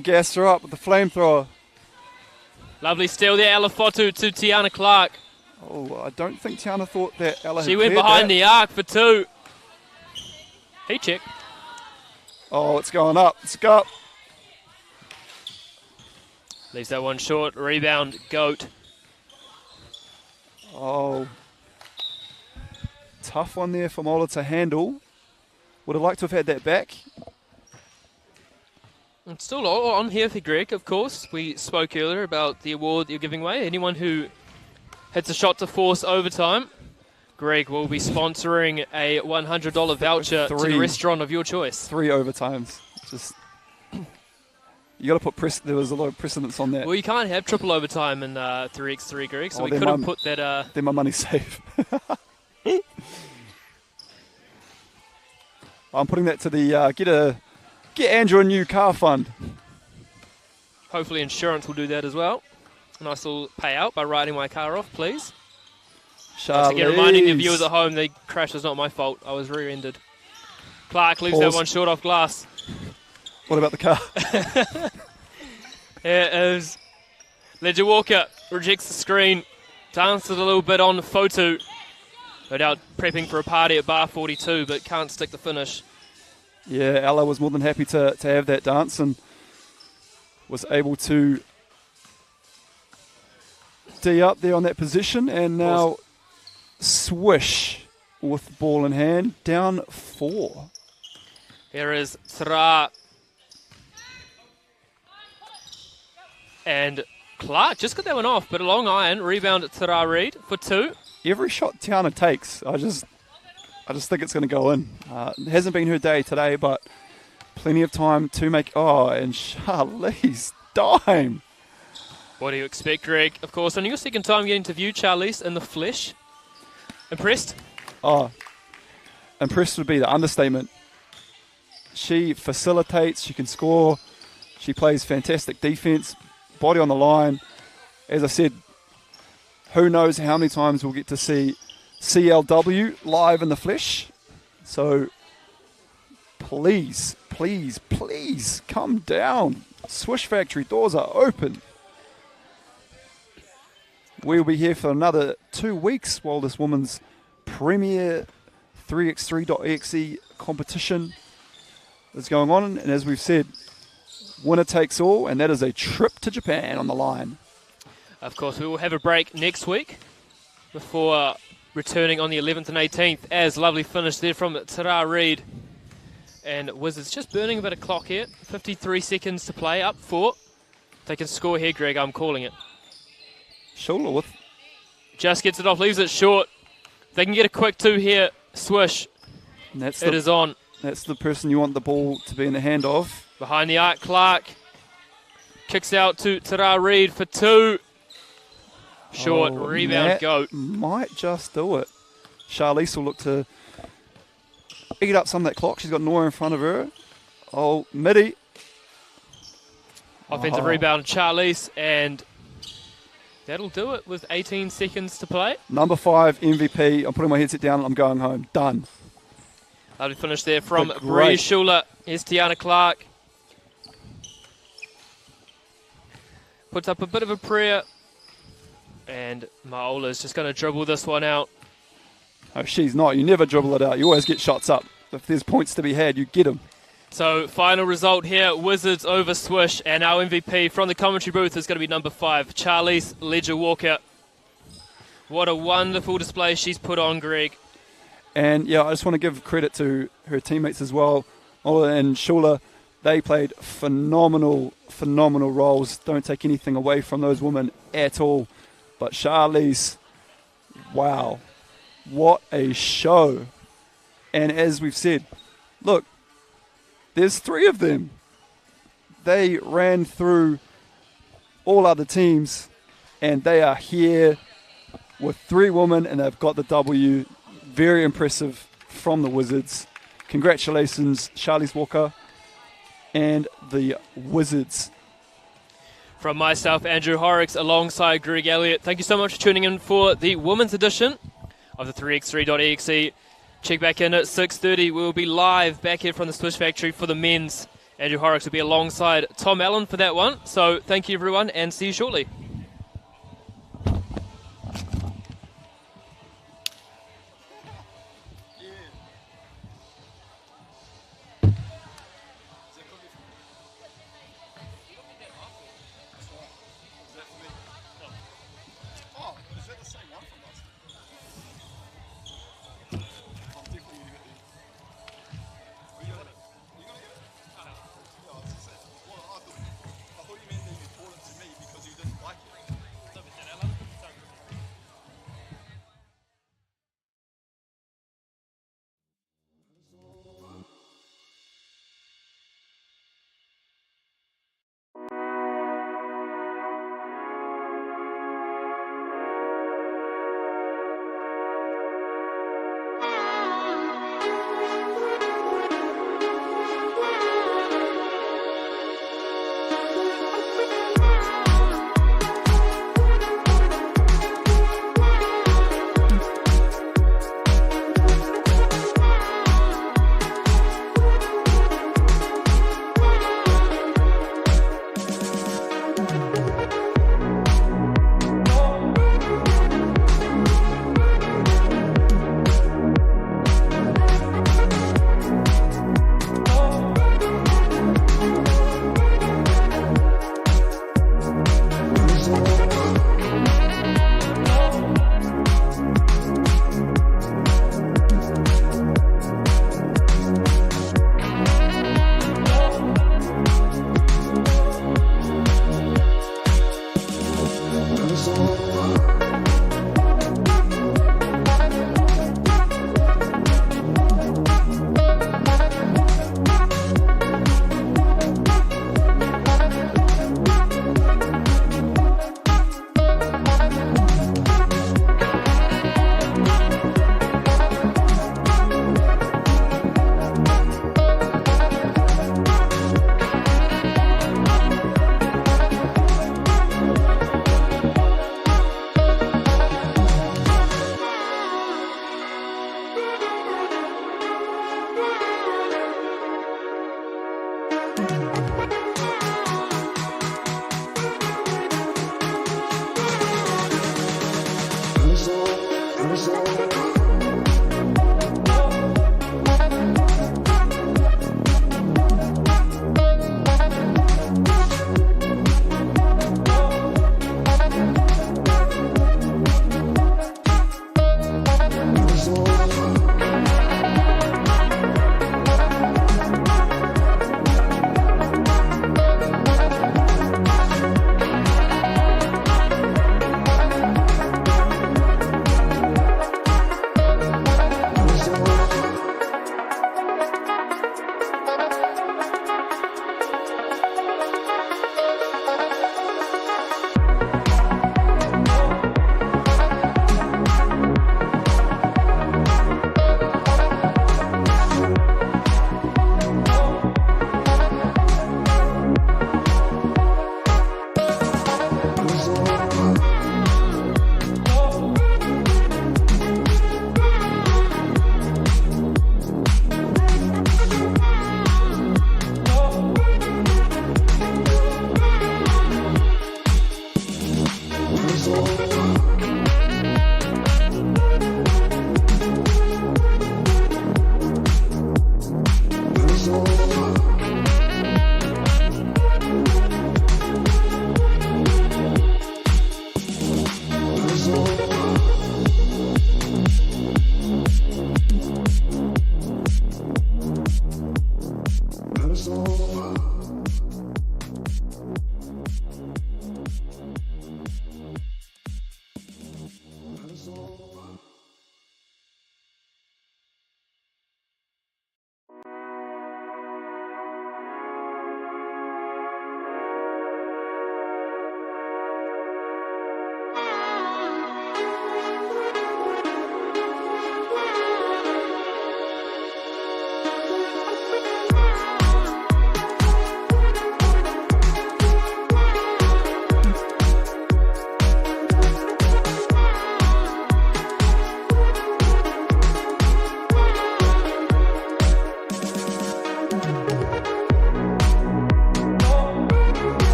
gas her up with the flamethrower. Lovely steal there, Alafotu to Tiana Clark. Oh, I don't think Tiana thought that Ella She had went cleared behind that. the arc for 2. He checked. Oh, it's going up. It's up. Leaves that one short. Rebound, Goat. Oh. Tough one there for Mola to handle. Would have liked to have had that back. And still on here for Greg, of course. We spoke earlier about the award you're giving away. Anyone who hits a shot to force overtime, Greg will be sponsoring a $100 voucher to the 3. restaurant of your choice. 3 overtimes. Just... You got to put there was a lot of precedence on that. Well, you can't have triple overtime in 3x3, Greg, so Oh, we then could have my- put that... Then my money's safe. I'm putting that to the get Andrew a new car fund. hopefully insurance will do that as well. A nice little payout by writing my car off, please. Once again, reminding the viewers at home, the crash was not my fault. I was rear-ended. Clark leaves that Pause. one short off glass. What about the car? Here is Ledger Walker, rejects the screen, dances a little bit on the photo. No doubt prepping for a party at bar 42, but can't stick the finish. Yeah, Ella was more than happy to have that dance and was able to D up there on that position, and now swish with the ball in hand, down 4. Here is Tra. And Clark just got that one off, but a long iron. Rebound at Tara Reid for 2. Every shot Tiana takes, I just think it's going to go in. It hasn't been her day today, but plenty of time to make... Oh, and Charlize dime. What do you expect, Greg? Of course, on your second time getting to view Charlize in the flesh. Impressed? Oh, impressed would be the understatement. She facilitates, she can score, she plays fantastic defense, body on the line. As I said, who knows how many times we'll get to see CLW live in the flesh. So please, please, please come down. Swish Factory doors are open. We'll be here for another 2 weeks while this woman's premier 3x3.EXE competition is going on. And as we've said, winner takes all, and that is a trip to Japan on the line. Of course, we will have a break next week before returning on the 11th and 18th. As lovely finish there from Tara Reid. And Wizards just burning a bit of clock here. 53 seconds to play, up 4. They can score here, Greg. I'm calling it. Schuler with... Just gets it off, leaves it short. They can get a quick 2 here. Swish. And that's It is on. That's the person you want the ball to be in the hand of. Behind the arc, Clark. Kicks out to Tara Reid for 2. Short, Oh, rebound, that Goat. might just do it. Charlize will look to eat up some of that clock. She's got Nora in front of her. Oh, midi. Offensive rebound, Charlize, and that'll do it with 18 seconds to play. Number 5 MVP. I'm putting my headset down and I'm going home. Done. Lovely finish there from But Bree great. Schuler. Here's Tiana Clark. Puts up a bit of a prayer. And Maola's just going to dribble this one out. Oh, she's not. You never dribble it out. You always get shots up. If there's points to be had, you get them. So final result here, Wizards over Swish, and our MVP from the commentary booth is going to be number 5, Charlize Ledger Walker. What a wonderful display she's put on, Greg. And yeah, I just want to give credit to her teammates as well. Ola and Schuler They played phenomenal roles. Don't take anything away from those women at all. But Charlize, wow, what a show. And as we've said, look, there's 3 of them. They ran through all other teams, and they are here with 3 women, and they've got the W. Very impressive from the Wizards. Congratulations, Charlize Walker and the Wizards. From myself, Andrew Horrocks, alongside Greg Elliott, thank you so much for tuning in for the women's edition of the 3x3.EXE. Check back in at 6:30. We'll be live back here from the Swish Factory for the men's. Andrew Horrocks will be alongside Tom Allen for that one. So thank you, everyone, and see you shortly. So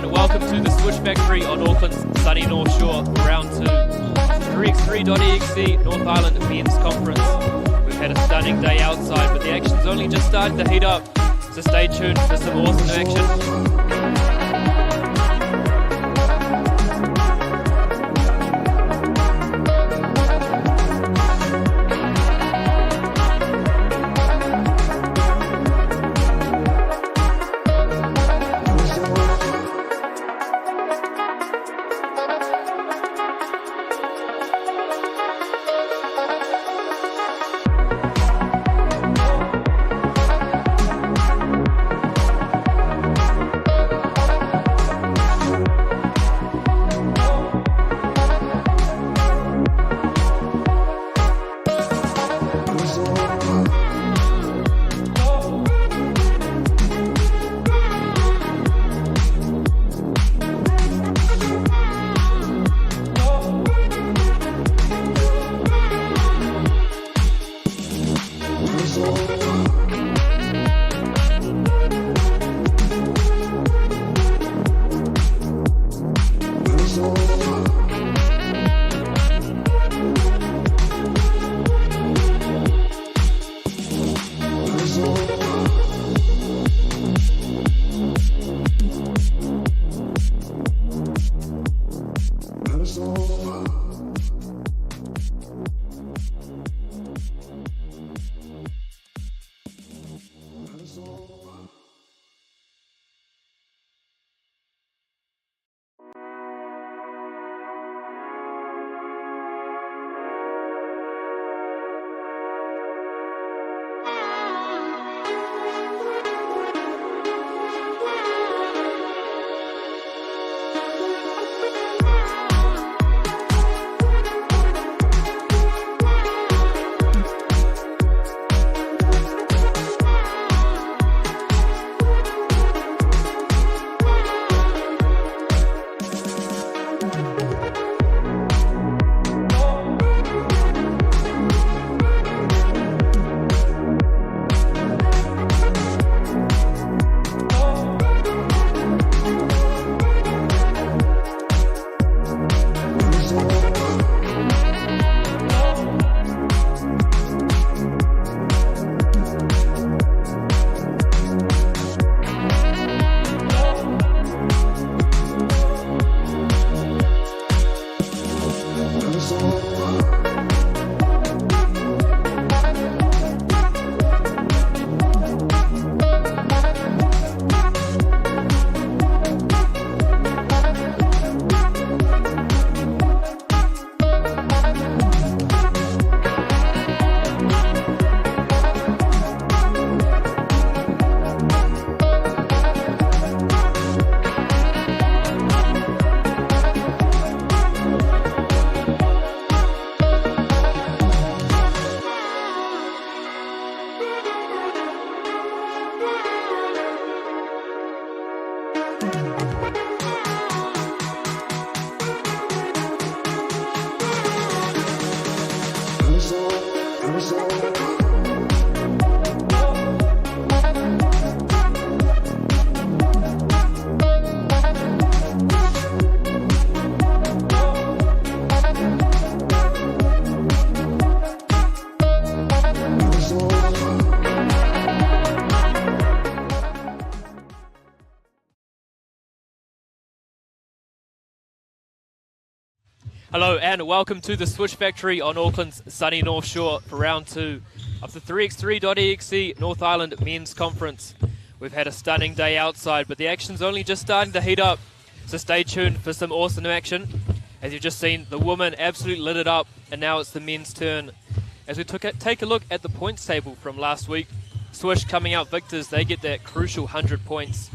and welcome to the Switch Factory on Auckland's sunny North Shore, Round 2 of the 3x3.EXE North Island Men's Conference. We've had a stunning day outside, but the action's only just starting to heat up, so stay tuned for some awesome action. Hello and welcome to the Switch Factory on Auckland's sunny North Shore for Round 2 of the 3x3.EXE North Island Men's Conference. We've had a stunning day outside, but the action's only just starting to heat up, so stay tuned for some awesome action. As you've just seen, the women absolutely lit it up, and now it's the men's turn. As we take a look at the points table from last week, Swish coming out victors, they get that crucial 100 points.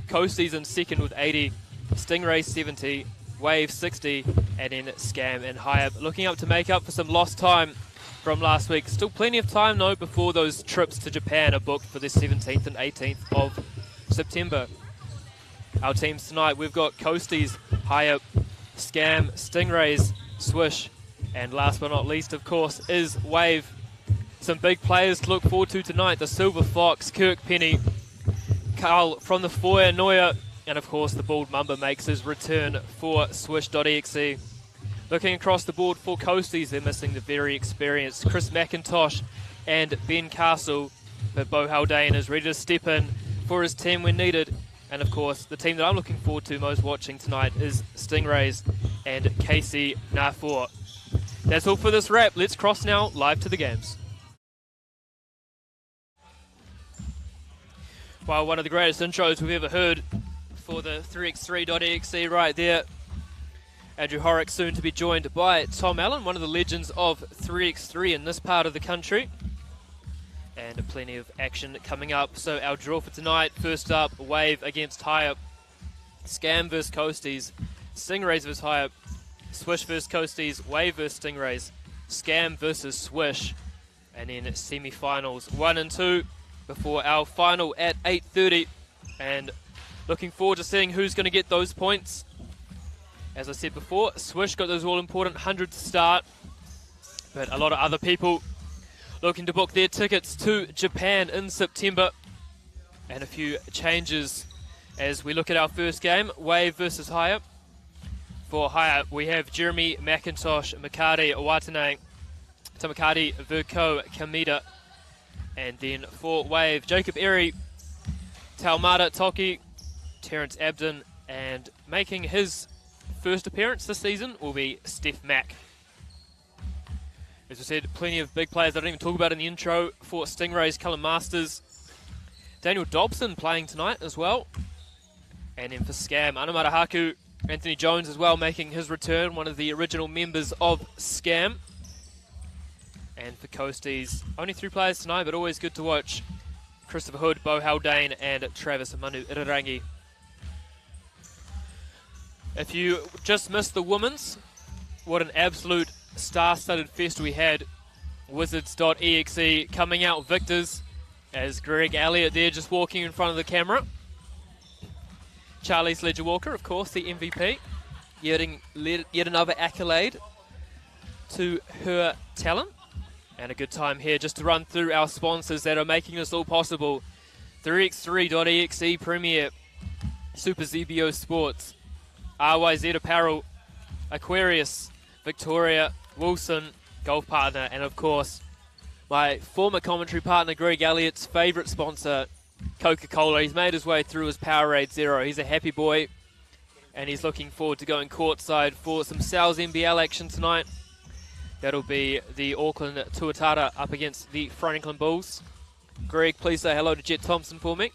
Coasties in second with 80, Stingray 70, Wave 60, and then Scam and Hype looking up to make up for some lost time from last week. Still plenty of time though before those trips to Japan are booked for the 17th and 18th of September. Our teams tonight, we've got Coasties, Hype, Scam, Stingrays, Swish, and last but not least, of course, is Wave. Some big players to look forward to tonight. The Silver Fox, Kirk Penny, Carl from the Foyer, Neuer, And of course, the Bald Mamba makes his return for Swish.exe. Looking across the board for Coasties, they're missing the very experienced Chris McIntosh and Ben Castle. But Bo Haldane is ready to step in for his team when needed. And of course, the team that I'm looking forward to most watching tonight is Stingrays and Casey Nafor. That's all for this wrap. Let's cross now live to the games. Wow, one of the greatest intros we've ever heard for the 3x3.exe right there. Andrew Horrocks soon to be joined by Tom Allen, one of the legends of 3x3 in this part of the country. And plenty of action coming up. So our draw for tonight, first up, Wave against High-Up. Scam versus Coasties. Stingrays versus High-Up. Swish versus Coasties. Wave versus Stingrays. Scam versus Swish. And then semi-finals 1 and 2 before our final at 8:30. And looking forward to seeing who's going to get those points. As I said before, Swish got those all-important 100 to start. But a lot of other people looking to book their tickets to Japan in September. And a few changes as we look at our first game, Wave versus High-Up. For High-Up, we have Jeremy McIntosh, Makari Watane, Tamakari Verko Kamida. And then for Wave, Jacob Erie, Taumata Toki, Terence Abden, and making his first appearance this season will be Steph Mack. As I said, plenty of big players I didn't even talk about in the intro for Stingrays, Cullen Masters. Daniel Dobson playing tonight as well. And then for Scam, Anamata Haku, Anthony Jones as well making his return, one of the original members of Scam. And for Coasties, only 3 players tonight, but always good to watch. Christopher Hood, Bo Haldane, and Travis Manu Irarangi. If you just missed the women's, what an absolute star-studded fest we had. Wizards.exe coming out victors as Greg Elliott there just walking in front of the camera. Charlie Sledger-Walker, of course, the MVP. Yet another accolade to her talent. And a good time here just to run through our sponsors that are making this all possible. 3x3.exe Premier, Super ZBO Sports, RYZ Apparel, Aquarius, Victoria, Wilson, Golf Partner, and of course, my former commentary partner, Greg Elliott's favourite sponsor, Coca-Cola. He's made his way through his Powerade Zero. He's a happy boy, and he's looking forward to going courtside for some Sal's NBL action tonight. That'll be the Auckland Tuatara up against the Franklin Bulls. Greg, please say hello to Jet Thompson for me.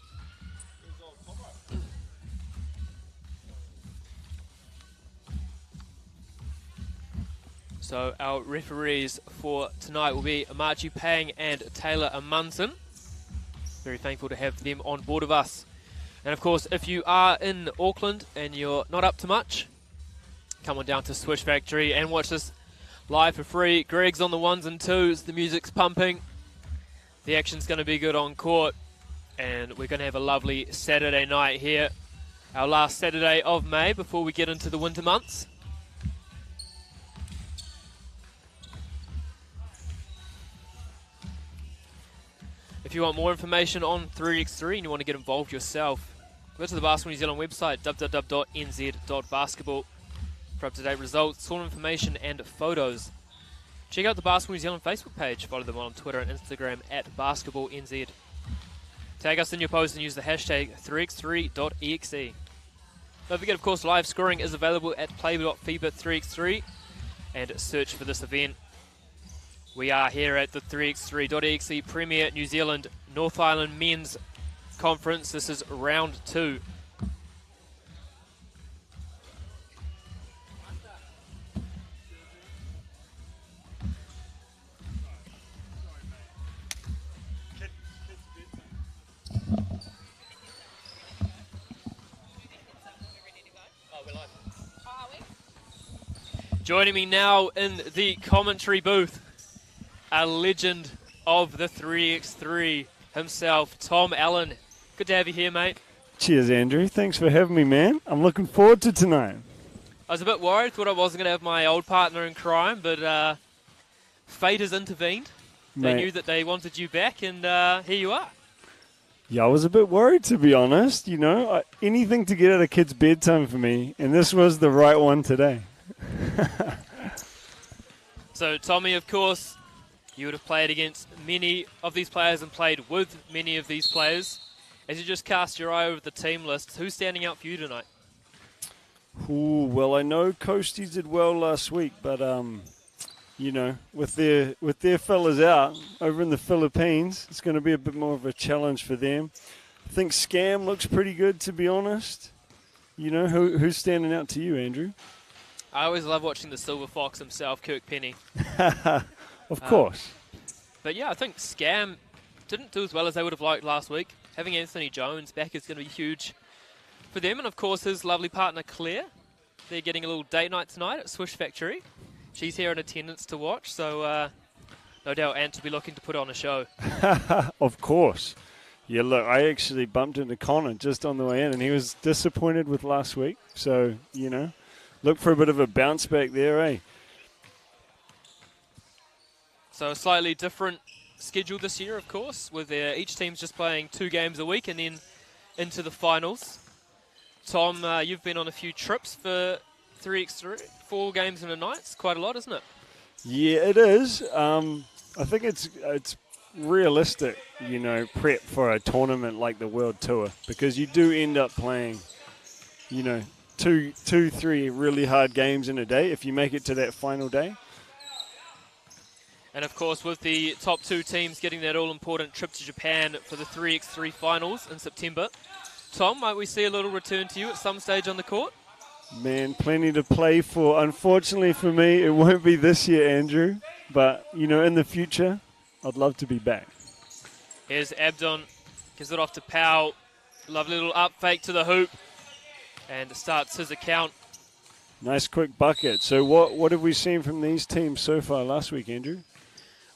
So our referees for tonight will be Amachi Pang and Taylor Amundsen. Very thankful to have them on board of us. And of course, if you are in Auckland and you're not up to much, come on down to Swish Factory and watch this live for free. Greg's on the 1s and 2s, the music's pumping. The action's going to be good on court, and we're going to have a lovely Saturday night here. Our last Saturday of May before we get into the winter months. If you want more information on 3x3 and you want to get involved yourself, go to the Basketball New Zealand website, www.nz.basketball, for up-to-date results, tournament information and photos. Check out the Basketball New Zealand Facebook page. Follow them on Twitter and Instagram at BasketballNZ. Tag us in your post and use the hashtag 3x3.exe. Don't forget, of course, live scoring is available at play.fiba3x3 and search for this event. We are here at the 3x3.exe Premier New Zealand North Island Men's Conference. This is round 2. Joining me now in the commentary booth, a legend of the 3x3 himself, Tom Allen. Good to have you here, mate. Cheers, Andrew. Thanks for having me, man. I'm looking forward to tonight. I was a bit worried, thought I wasn't going to have my old partner in crime, but fate has intervened. They knew that they wanted you back, and here you are. Yeah, I was a bit worried, to be honest. You know, anything to get out of kids' bedtime for me, and this was the right one today. So, Tommy, of course, you would have played against many of these players and played with many of these players. As you just cast your eye over the team list, who's standing out for you tonight? Ooh, well, I know Coasties did well last week, but you know, with their fellas out over in the Philippines, it's going to be a bit more of a challenge for them. I think Scam looks pretty good, to be honest. You know, who's standing out to you, Andrew? I always love watching the Silver Fox himself, Kirk Penny. Of course. But yeah, I think Scam didn't do as well as they would have liked last week. Having Anthony Jones back is going to be huge for them. And of course, his lovely partner, Claire. They're getting a little date night tonight at Swish Factory. She's here in attendance to watch, so no doubt Ant will be looking to put on a show. Of course. Yeah, look, I actually bumped into Connor just on the way in, and he was disappointed with last week. So, you know, look for a bit of a bounce back there, eh? So a slightly different schedule this year, of course, with each team's just playing 2 games a week and then into the finals. Tom, you've been on a few trips for 3x3, 4 games in a night. It's quite a lot, isn't it? Yeah, it is. I think it's realistic, you know, prep for a tournament like the World Tour, because you do end up playing, you know, two, 3 really hard games in a day if you make it to that final day. And of course, with the top 2 teams getting that all-important trip to Japan for the 3x3 finals in September, Tom, might we see a little return to you at some stage on the court? Man, plenty to play for. Unfortunately for me, it won't be this year, Andrew. But, you know, in the future, I'd love to be back. Here's Abdon, gives it off to Powell. Lovely little up fake to the hoop. And starts his account. Nice quick bucket. So what have we seen from these teams so far last week, Andrew?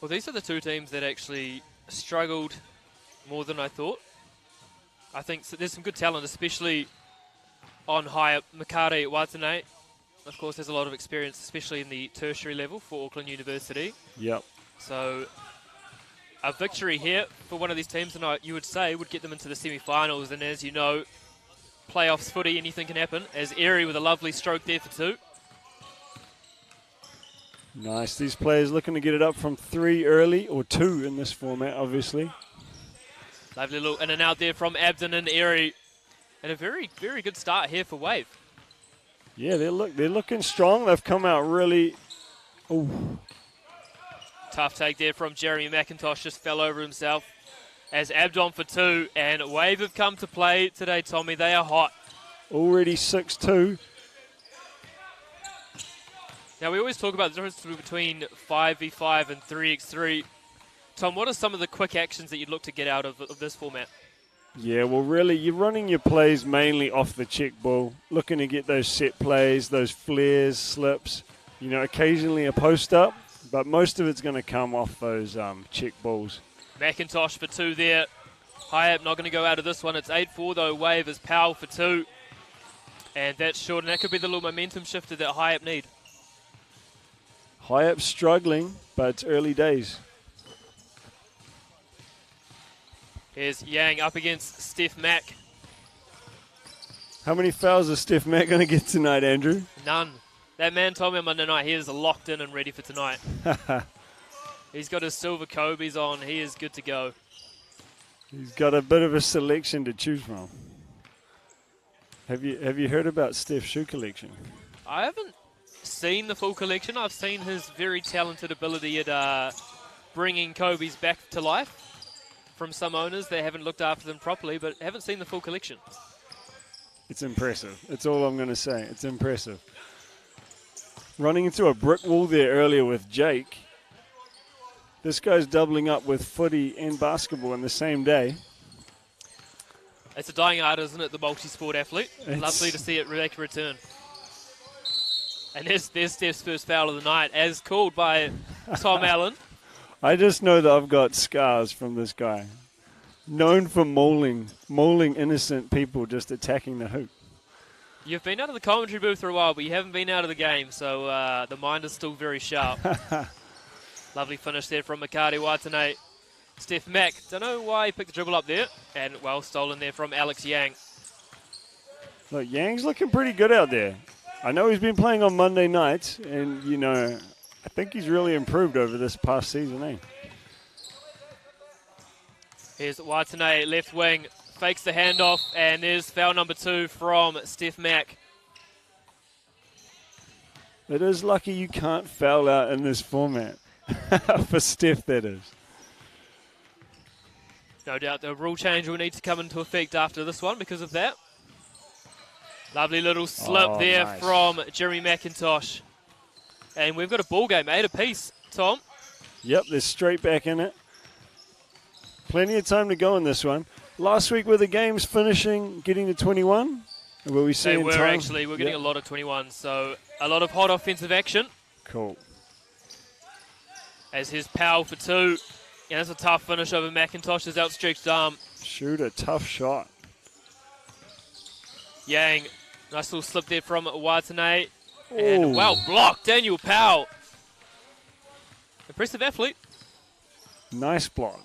Well, these are the 2 teams that actually struggled more than I thought. I think there's some good talent, especially on high up. Makare Watanabe, of course, has a lot of experience, especially in the tertiary level for Auckland University. Yep. So a victory here for one of these teams tonight, you would say, would get them into the semi-finals. And as you know, playoffs footy, anything can happen. As Airy with a lovely stroke there for 2. Nice. These players looking to get it up from 3 early, or 2 in this format, obviously. Lovely little in and out there from Abdon and Airy. And a very, very good start here for Wave. Yeah, they're looking strong. They've come out really... Ooh. Tough take there from Jeremy McIntosh, just fell over himself. As Abdon for 2, and Wave have come to play today, Tommy. They are hot. Already 6-2. Now, we always talk about the difference between 5v5 and 3x3. Tom, what are some of the quick actions that you'd look to get out of this format? Yeah, well, really, you're running your plays mainly off the check ball, looking to get those set plays, those flares, slips, you know, occasionally a post-up, but most of it's going to come off those check balls. McIntosh for 2 there. Hyatt not going to go out of this one. It's 8-4, though. Wave is Powell for 2. And that's short, and that could be the little momentum shifter that Hyatt need. Hyatt struggling, but it's early days. Here's Yang up against Steph Mack. How many fouls is Steph Mack going to get tonight, Andrew? None. That man told me on Monday night he is locked in and ready for tonight. He's got his silver Kobe's on. He is good to go. He's got a bit of a selection to choose from. Have you heard about Steph's shoe collection? I haven't seen the full collection. I've seen his very talented ability at bringing Kobe's back to life from some owners that haven't looked after them properly, but haven't seen the full collection. It's impressive. That's all I'm going to say. It's impressive. Running into a brick wall there earlier with Jake. This guy's doubling up with footy and basketball in the same day. It's a dying art, isn't it, the multi-sport athlete? Lovely to see it make a return. And there's Steph's first foul of the night, as called by Tom Allen. I just know that I've got scars from this guy. Known for mauling innocent people just attacking the hoop. You've been out of the commentary booth for a while, but you haven't been out of the game, so the mind is still very sharp. Lovely finish there from Makare Watanabe. Steph Mack, don't know why he picked the dribble up there, and well stolen there from Alex Yang. Look, Yang's looking pretty good out there. I know he's been playing on Monday nights, and, you know, I think he's really improved over this past season, eh? Here's Watane, left wing, fakes the handoff, and there's foul number 2 from Steph Mack. It is lucky you can't foul out in this format. For Steph, that is. No doubt the rule change will need to come into effect after this one because of that. Lovely little slip there nice. from Jeremy McIntosh. And we've got a ball game, 8 apiece, Tom. Yep, they're straight back in it. Plenty of time to go in this one. Last week were the games finishing, getting to 21? Were we seeing They were time? actually. We're getting a lot of 21, so a lot of hot offensive action. Cool. As his Powell for 2. And that's a tough finish over McIntosh's outstretched arm. Shoot a tough shot. Yang, nice little slip there from Watane. And well blocked, Daniel Powell. Impressive athlete. Nice block.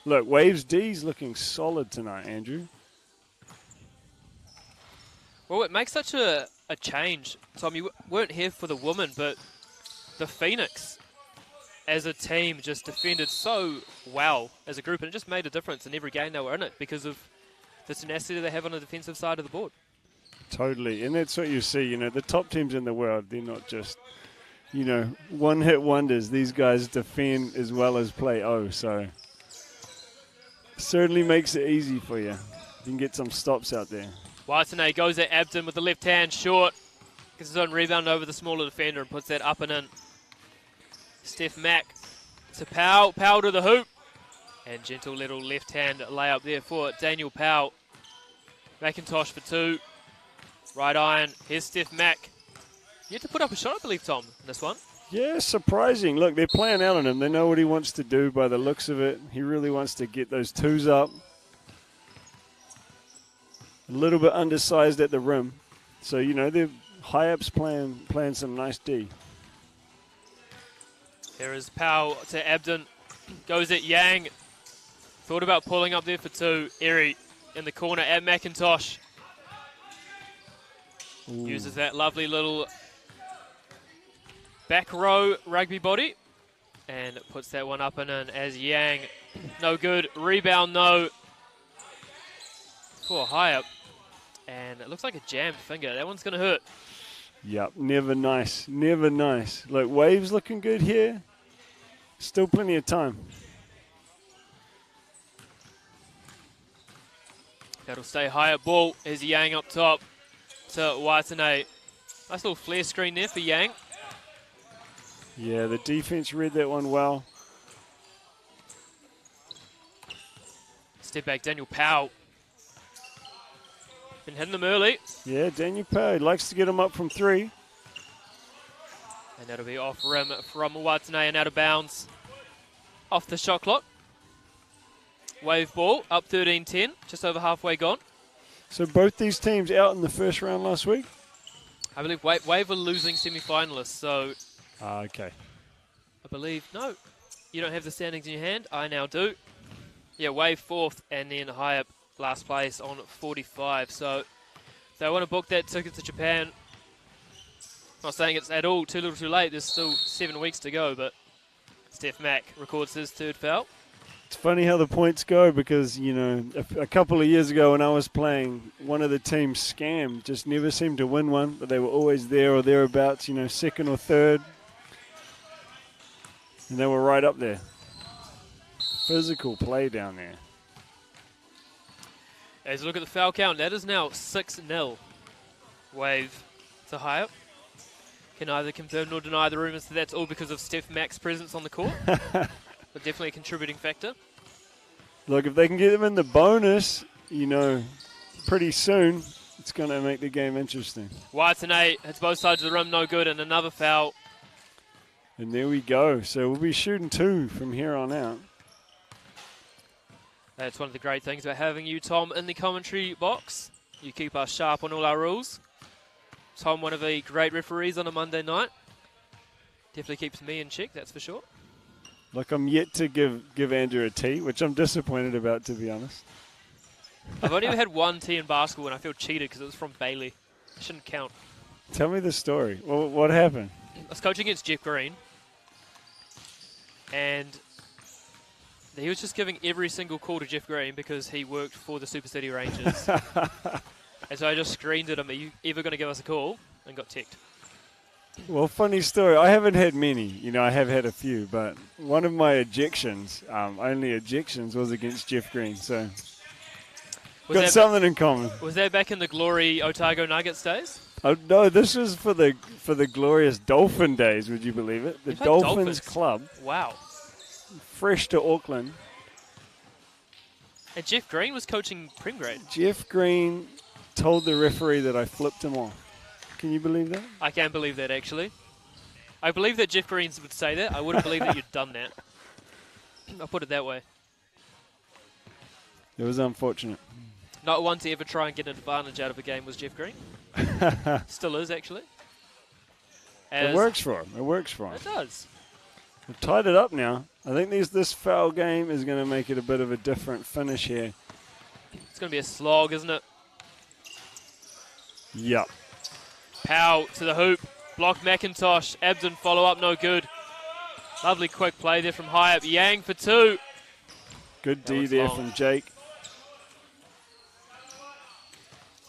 Look, Waves D's looking solid tonight, Andrew. Well, it makes such a change. Tom, you weren't here for the women, but the Phoenix as a team just defended so well as a group, and it just made a difference in every game they were in it because of the tenacity they have on the defensive side of the board. Totally, and that's what you see. You know, the top teams in the world, they're not just, you know, one-hit wonders. These guys defend as well as play. So certainly makes it easy for you. You can get some stops out there. Watane goes at Abden with the left hand short. Gets his own rebound over the smaller defender and puts that up and in. Steph Mack to Powell. Powell to the hoop. And gentle little left hand layup there for Daniel Powell. McIntosh for 2. Right iron. Here's Steph Mack. You have to put up a shot, I believe, Tom, in this one. Yeah, surprising. Look, they're playing out on him. They know what he wants to do by the looks of it. He really wants to get those 2s up. A little bit undersized at the rim. So, you know, the high-ups playing some nice D. There is Powell to Abden. Goes at Yang. Thought about pulling up there for 2. Erie in the corner at McIntosh. Ooh. Uses that lovely little back row rugby body. And puts that one up and in as Yang. No good. Rebound, no. For a high up. And it looks like a jammed finger. That one's going to hurt. Yep, never nice. Never nice. Look, Waves looking good here. Still plenty of time. That'll stay high at ball. Here's Yang up top to Watane. Nice little flare screen there for Yang. Yeah, the defense read that one well. Step back, Daniel Powell. Been hitting them early. Yeah, Daniel Powell likes to get him up from 3. And that'll be off rim from Watane and out of bounds. Off the shot clock. Wave ball, up 13-10, just over halfway gone. So both these teams out in the first round last week? I believe Wave were losing semi-finalists, so... Okay. I believe, no, you don't have the standings in your hand. I now do. Yeah, Wave 4th, and then High Up last place on 45. So if they want to book that ticket to Japan, not saying it's at all too little too late. There's still 7 weeks to go, but Steph Mack records his 3rd foul. It's funny how the points go because, you know, a couple of years ago when I was playing, one of the teams scammed, just never seemed to win one, but they were always there or thereabouts, you know, 2nd or 3rd. And they were right up there. Physical play down there. As you look at the foul count, that is now 6-0. Wave to High Up. Can neither confirm nor deny the rumours that that's all because of Steph Mack's presence on the court. But definitely a contributing factor. Look, if they can get them in the bonus, you know, pretty soon, it's going to make the game interesting. Watane hits both sides of the rim, no good, and another foul. And there we go. So we'll be shooting 2 from here on out. That's one of the great things about having you, Tom, in the commentary box. You keep us sharp on all our rules. Tom, one of the great referees on a Monday night. Definitely keeps me in check, that's for sure. Like, I'm yet to give Andrew a T, which I'm disappointed about, to be honest. I've only ever had one T in basketball, and I feel cheated because it was from Bailey. It shouldn't count. Tell me the story. Well, what happened? I was coaching against Jeff Green, and he was just giving every single call to Jeff Green because he worked for the Super City Rangers. And so I just screamed at him, "Are you ever going to give us a call?" and got ticked. Well, funny story. I haven't had many. You know, I have had a few, but one of my ejections, only ejections, was against Jeff Green. So got something in common. Was that back in the glory Otago Nuggets days? Oh, no, this was for the glorious Dolphin days. Would you believe it? The Dolphins club. Wow. Fresh to Auckland. And Jeff Green was coaching Prem grade. Jeff Green told the referee that I flipped him off. Can you believe that? I can believe that, actually. I believe that Jeff Green would say that. I wouldn't believe that you'd done that. I'll put it that way. It was unfortunate. Not one to ever try and get an advantage out of a game was Jeff Green. Still is, actually. It works for him. It works for him. It does. We've tied it up now. I think this foul game is going to make it a bit of a different finish here. It's going to be a slog, isn't it? Yep. Powell to the hoop. Block McIntosh. Abden follow up, no good. Lovely quick play there from high up. Yang for two. Good D there from Jake.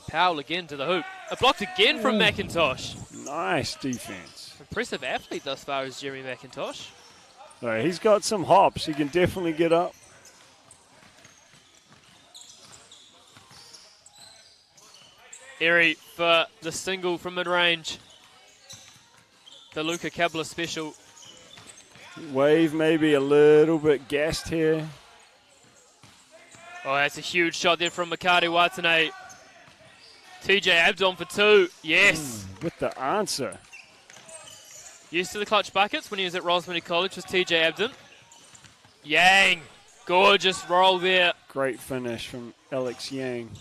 Powell again to the hoop. A blocked again from McIntosh. Nice defense. Impressive athlete thus far is Jeremy McIntosh. So he's got some hops. He can definitely get up. Erie for the single from mid-range. The Luca Kabla special. Wave maybe a little bit gassed here. Oh, that's a huge shot there from Makade Watane. TJ Abdon for two. Yes. With the answer. Used to the clutch buckets when he was at Rosemary College was TJ Abdon. Yang. Gorgeous roll there. Great finish from Alex Yang.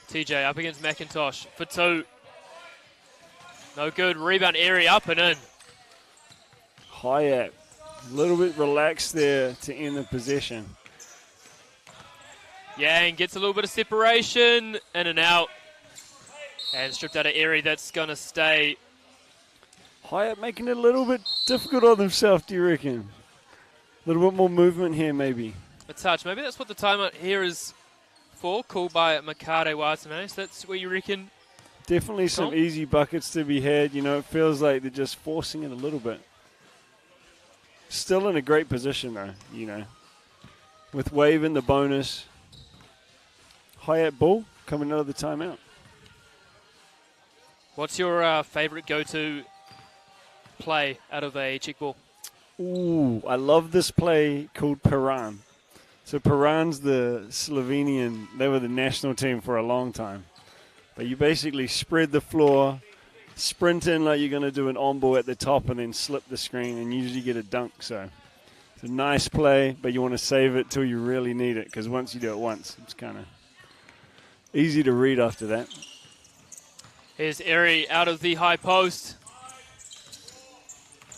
TJ up against McIntosh for two. No good. Rebound area up and in. Hyatt. A little bit relaxed there to end the possession. Yang gets a little bit of separation. In and out. And stripped out of area. That's going to stay. Hyatt making it a little bit difficult on himself, do you reckon? A little bit more movement here, maybe. A touch. Maybe that's what the timeout here is for. Called by Makade Watane. So that's where you reckon. Definitely some easy buckets to be had. You know, it feels like they're just forcing it a little bit. Still in a great position, though, you know. With Wave in the bonus. Hyatt ball coming out of the timeout. What's your favorite go-to play out of a check ball? Ooh, I love this play called Piran. So Piran's the Slovenian, they were the national team for a long time. But you basically spread the floor, sprint in like you're going to do an on-ball at the top, and then slip the screen and usually get a dunk. So it's a nice play, but you want to save it till you really need it, because once you do it once, it's kind of easy to read after that. Here's Erie out of the high post.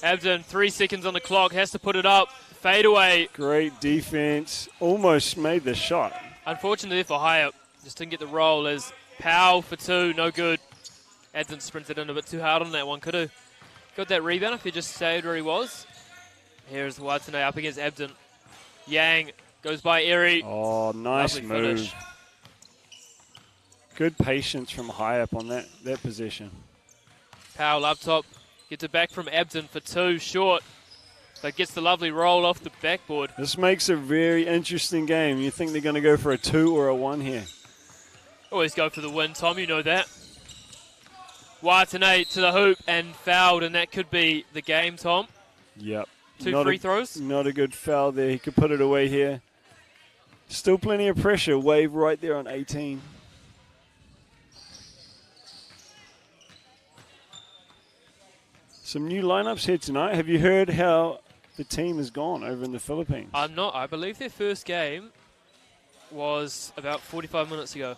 Abden, 3 seconds on the clock, has to put it up. Fade away. Great defense. Almost made the shot. Unfortunately for Hyatt, just didn't get the roll as Powell for two, no good. Abden sprinted in a bit too hard on that one. Could have got that rebound if he just stayed where he was. Here's Watane up against Abden. Yang goes by Erie. Oh, nice Lovely move. finish. Good patience from Hyatt on that position. Powell up top. Gets it back from Abden for two, short. But gets the lovely roll off the backboard. This makes a very interesting game. You think they're going to go for a 2 or a 1 here? Always go for the win, Tom. You know that. Watane to the hoop and fouled, and that could be the game, Tom. Yep. Two free throws. Not a good foul there. He could put it away here. Still plenty of pressure. Wave right there on 18. Some new lineups here tonight. Have you heard how the team has gone over in the Philippines? I'm not. I believe their first game was about 45 minutes ago,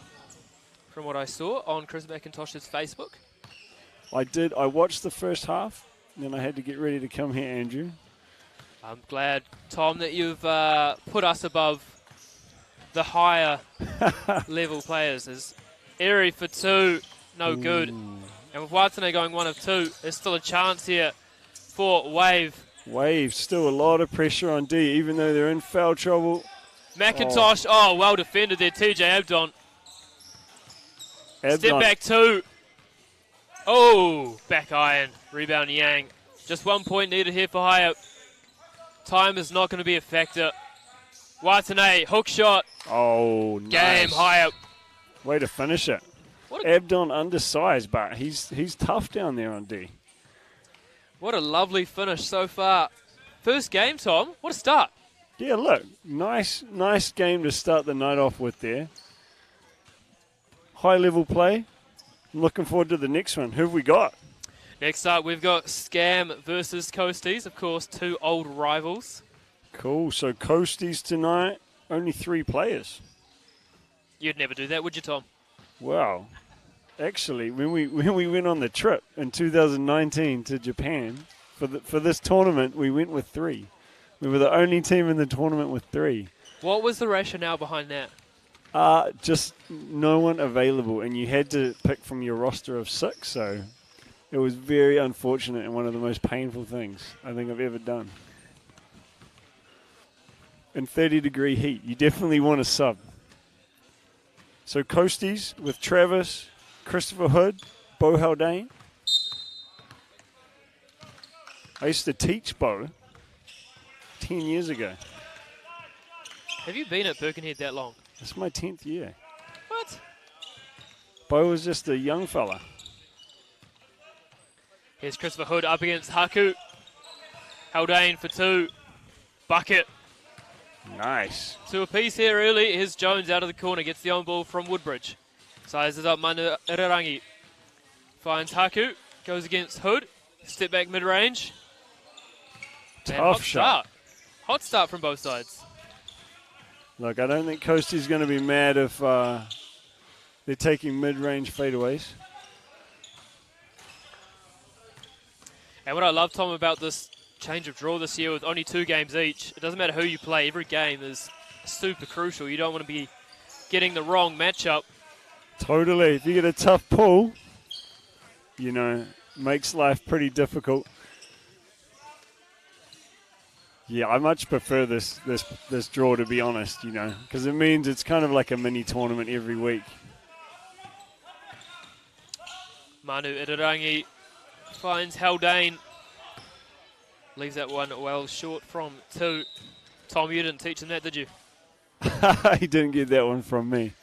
from what I saw on Chris McIntosh's Facebook. I did. I watched the first half, and then I had to get ready to come here, Andrew. I'm glad, Tom, that you've put us above the higher level players. As Airy for 2, no good. And with Watane going 1 of 2, there's still a chance here for Wave. Wave, still a lot of pressure on D, even though they're in foul trouble. McIntosh, well defended there, TJ Abdon. Step back 2. Oh, back iron. Rebound Yang. Just 1 point needed here for Hyatt. Time is not going to be a factor. Watane, hook shot. Oh, nice. Game, Hyatt. Way to finish it. Abdon undersized, but he's tough down there on D. What a lovely finish so far. First game, Tom. What a start. Yeah, look. Nice game to start the night off with there. High-level play. I'm looking forward to the next one. Who have we got? Next up, we've got Scam versus Coasties. Of course, 2 old rivals. Cool. So Coasties tonight, only 3 players. You'd never do that, would you, Tom? Wow. Actually, when we went on the trip in 2019 to Japan for this tournament, we went with 3. We were the only team in the tournament with 3. What was the rationale behind that? Just no one available, and you had to pick from your roster of 6. So it was very unfortunate and one of the most painful things I think I've ever done. In 30-degree heat, you definitely want a sub. So Coasties with Travis, Christopher Hood, Bo Haldane. I used to teach Bo 10 years ago. Have you been at Birkenhead that long? It's my 10th year. What? Bo was just a young fella. Here's Christopher Hood up against Haku. Haldane for 2. Bucket. Nice. 2 apiece here early. Here's Jones out of the corner. Gets the on ball from Woodbridge. Sizes up Manu Irarangi. Finds Haku. Goes against Hood. Step back mid-range. Tough shot. Hot start from both sides. Look, I don't think Coastie's going to be mad if they're taking mid-range fadeaways. And what I love, Tom, about this change of draw this year with only 2 games each, it doesn't matter who you play. Every game is super crucial. You don't want to be getting the wrong matchup. Totally. If you get a tough pull, makes life pretty difficult. Yeah, I much prefer this draw, to be honest, because it means it's kind of like a mini tournament every week. Manu Irarangi finds Haldane. Leaves that one well short from 2. Tom, you didn't teach him that, did you? He didn't get that one from me.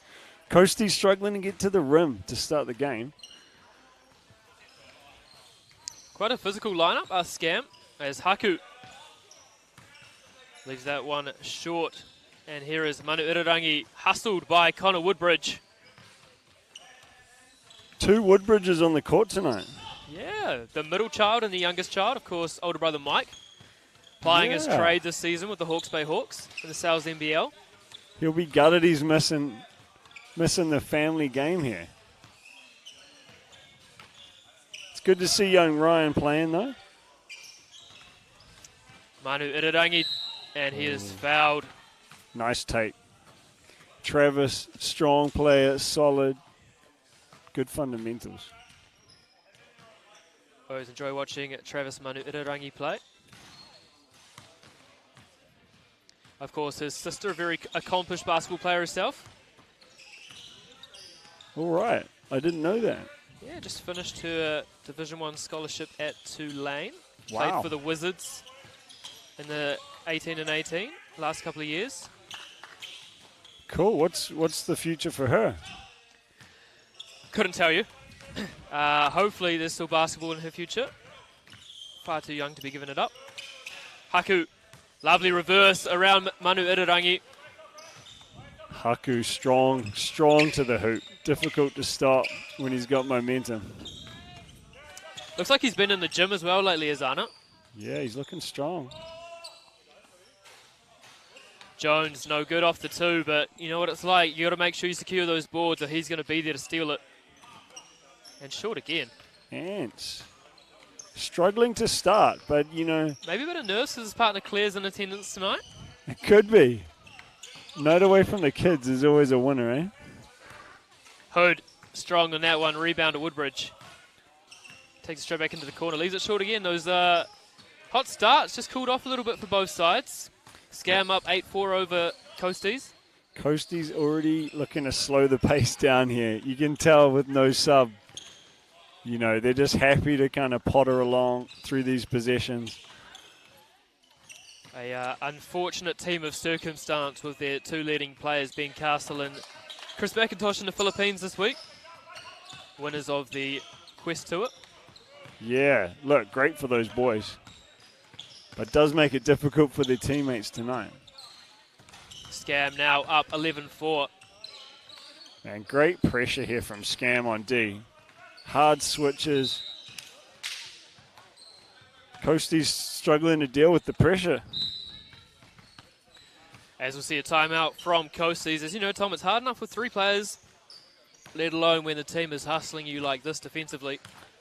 Coastie struggling to get to the rim to start the game. Quite a physical lineup, Scam, as Haku leaves that one short. And here is Manu Irarangi, hustled by Connor Woodbridge. 2 Woodbridges on the court tonight. Yeah, the middle child and the youngest child, of course, older brother Mike, plying his trade this season with the Hawke's Bay Hawks in the Sales NBL. He'll be gutted he's missing the family game here. It's good to see young Ryan playing, though. Manu Irarangi, and he is fouled. Nice take. Travis, strong player, solid, good fundamentals. Always enjoy watching Travis Manu Irarangi play. Of course, his sister, a very accomplished basketball player herself. All right. I didn't know that. Yeah, just finished her Division 1 scholarship at Tulane. Wow. Played for the Wizards in the 18 and 18 last couple of years. Cool. What's the future for her? Couldn't tell you. Hopefully there's still basketball in her future. Far too young to be giving it up. Haku, lovely reverse around Manu Irarangi. Haku, strong to the hoop. Difficult to stop when he's got momentum. Looks like he's been in the gym as well lately, Azana. Yeah, he's looking strong. Jones, no good off the 2, but you know what it's like. You got to make sure you secure those boards or he's going to be there to steal it. And short again. Ants. struggling to start, but, you know, Maybe a bit of nerves because his partner Claire's in attendance tonight. it could be. Note away from the kids is always a winner, eh? Hood, strong on that one. Rebound to Woodbridge. Takes it straight back into the corner. Leaves it short again. Those hot starts just cooled off a little bit for both sides. Scam up 8-4 over Coasties. Coasties already looking to slow the pace down here. You can tell with no sub. You know, they're just happy to kind of potter along through these possessions. A unfortunate team of circumstance with their two leading players being Castle and Chris McIntosh in the Philippines this week. Winners of the Quest Tour. Yeah, look, great for those boys. But does make it difficult for their teammates tonight. Scam now up 11-4. And great pressure here from Scam on D. Hard switches. Coasties struggling to deal with the pressure. As we'll see a timeout from Coasties. As you know, Tom, it's hard enough with three players, let alone when the team is hustling you like this defensively.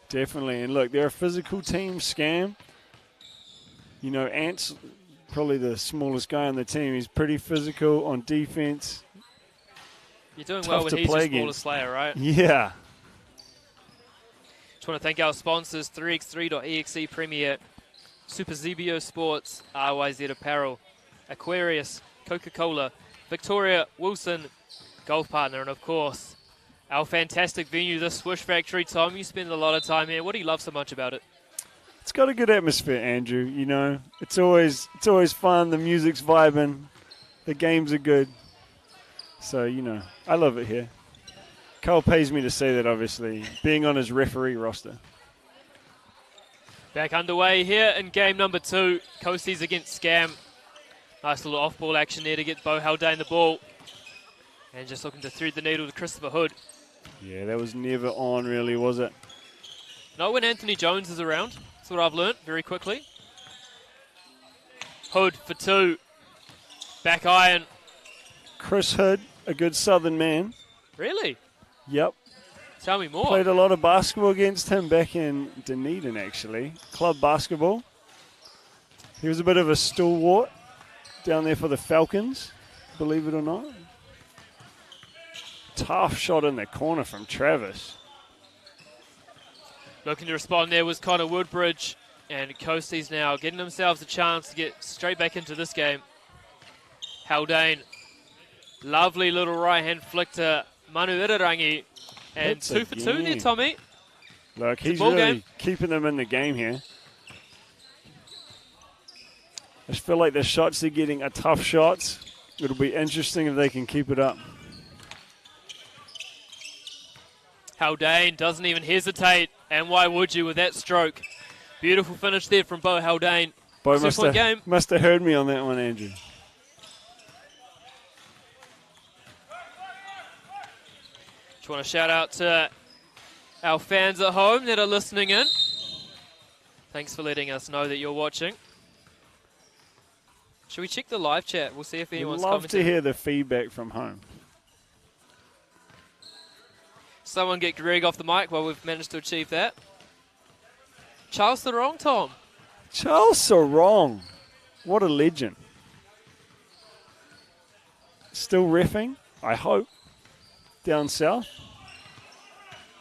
Definitely. And look, they're a physical team, Scam. You know, Ant's probably the smallest guy on the team. He's pretty physical on defense. You're doing Tough well when to he's your play smallest against. player, right? Yeah. Just want to thank our sponsors, 3x3.EXE Premier, Super Zebio Sports, RYZ Apparel, Aquarius, Coca-Cola, Victoria, Wilson, Golf Partner, and of course, our fantastic venue, the Swish Factory. Tom, you spend a lot of time here. What do you love so much about it? It's got a good atmosphere, Andrew. You know, it's always fun. The music's vibing. The games are good. So, you know, I love it here. Cole pays me to say that, obviously, being on his referee roster. Back underway here in game number 2. Coasties against Scam. Nice little off-ball action there to get Bo Haldane the ball. And just looking to thread the needle to Christopher Hood. Yeah, that was never on, really, was it? Not when Anthony Jones is around. That's what I've learnt very quickly. Hood for 2. Back iron. Chris Hood, a good Southern man. Really? Yep. Tell me more. Played a lot of basketball against him back in Dunedin, actually. Club basketball. He was a bit of a stalwart down there for the Falcons, believe it or not. Tough shot in the corner from Travis. Looking to respond there was Connor Woodbridge, and Coasties now getting themselves a chance to get straight back into this game. Haldane, lovely little right-hand flick to Manu Irarangi, and That's 2 for 2 there, Tommy. Look, he's ball really game. keeping them in the game here. I just feel like the shots they're getting are tough shots. It'll be interesting if they can keep it up. Haldane doesn't even hesitate, and why would you with that stroke? Beautiful finish there from Bo Haldane. Bo 2-point game. must have heard me on that one, Andrew. Just want to shout out to our fans at home that are listening in. Thanks for letting us know that you're watching. Should we check the live chat? We'll see if We'd anyone's love commenting. to hear the feedback from home. Someone get Greg off the mic while we've managed to achieve that. Charles Theron, Tom. Charles Sarong, what a legend. Still reffing, I hope, down south.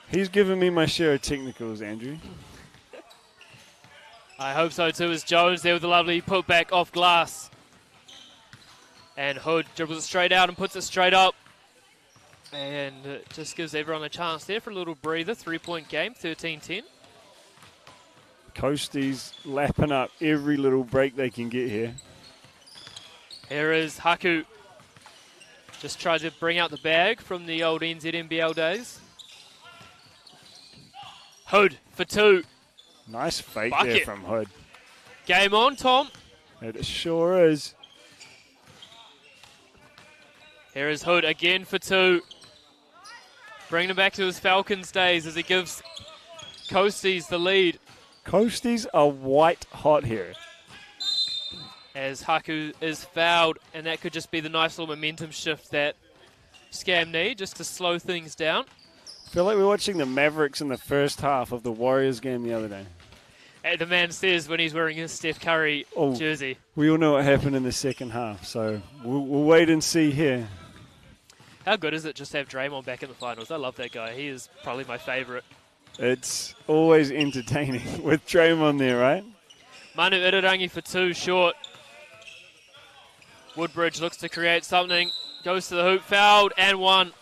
He's given me my share of technicals, Andrew. I hope so too, as Jones there with a lovely putback off glass. And Hood dribbles it straight out and puts it straight up. And it just gives everyone a chance there for a little breather. 3-point game, 13-10. Coasties lapping up every little break they can get here. Here is Haku. Just tried to bring out the bag from the old NZNBL days. Hood for 2. Nice fake there Bucket. from Hood. Game on, Tom. It sure is. Here is Hood again for 2. Bringing him back to his Falcons days as he gives Coasties the lead. Coasties are white hot here. As Haku is fouled, and that could just be the nice little momentum shift that Scam need just to slow things down. I feel like we're watching the Mavericks in the first half of the Warriors game the other day. The man says when he's wearing his Steph Curry jersey. We all know what happened in the second half, so we'll wait and see here. How good is it just to have Draymond back in the finals? I love that guy. He is probably my favourite. It's always entertaining with Draymond there, right? Manu Irirangi for 2, short. Woodbridge looks to create something. Goes to the hoop, fouled, and 1.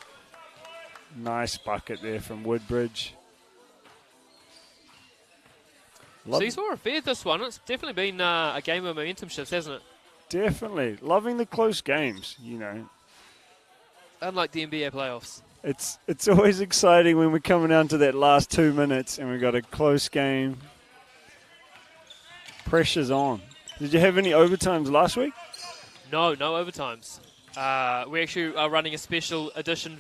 Nice bucket there from Woodbridge. Seesaw affair this one. It's definitely been a game of momentum shifts, hasn't it? Definitely. Loving the close games, you know. Unlike the NBA playoffs. It's always exciting when we're coming down to that last 2 minutes and we've got a close game. Pressure's on. Did you have any overtimes last week? No overtimes. We actually are running a special edition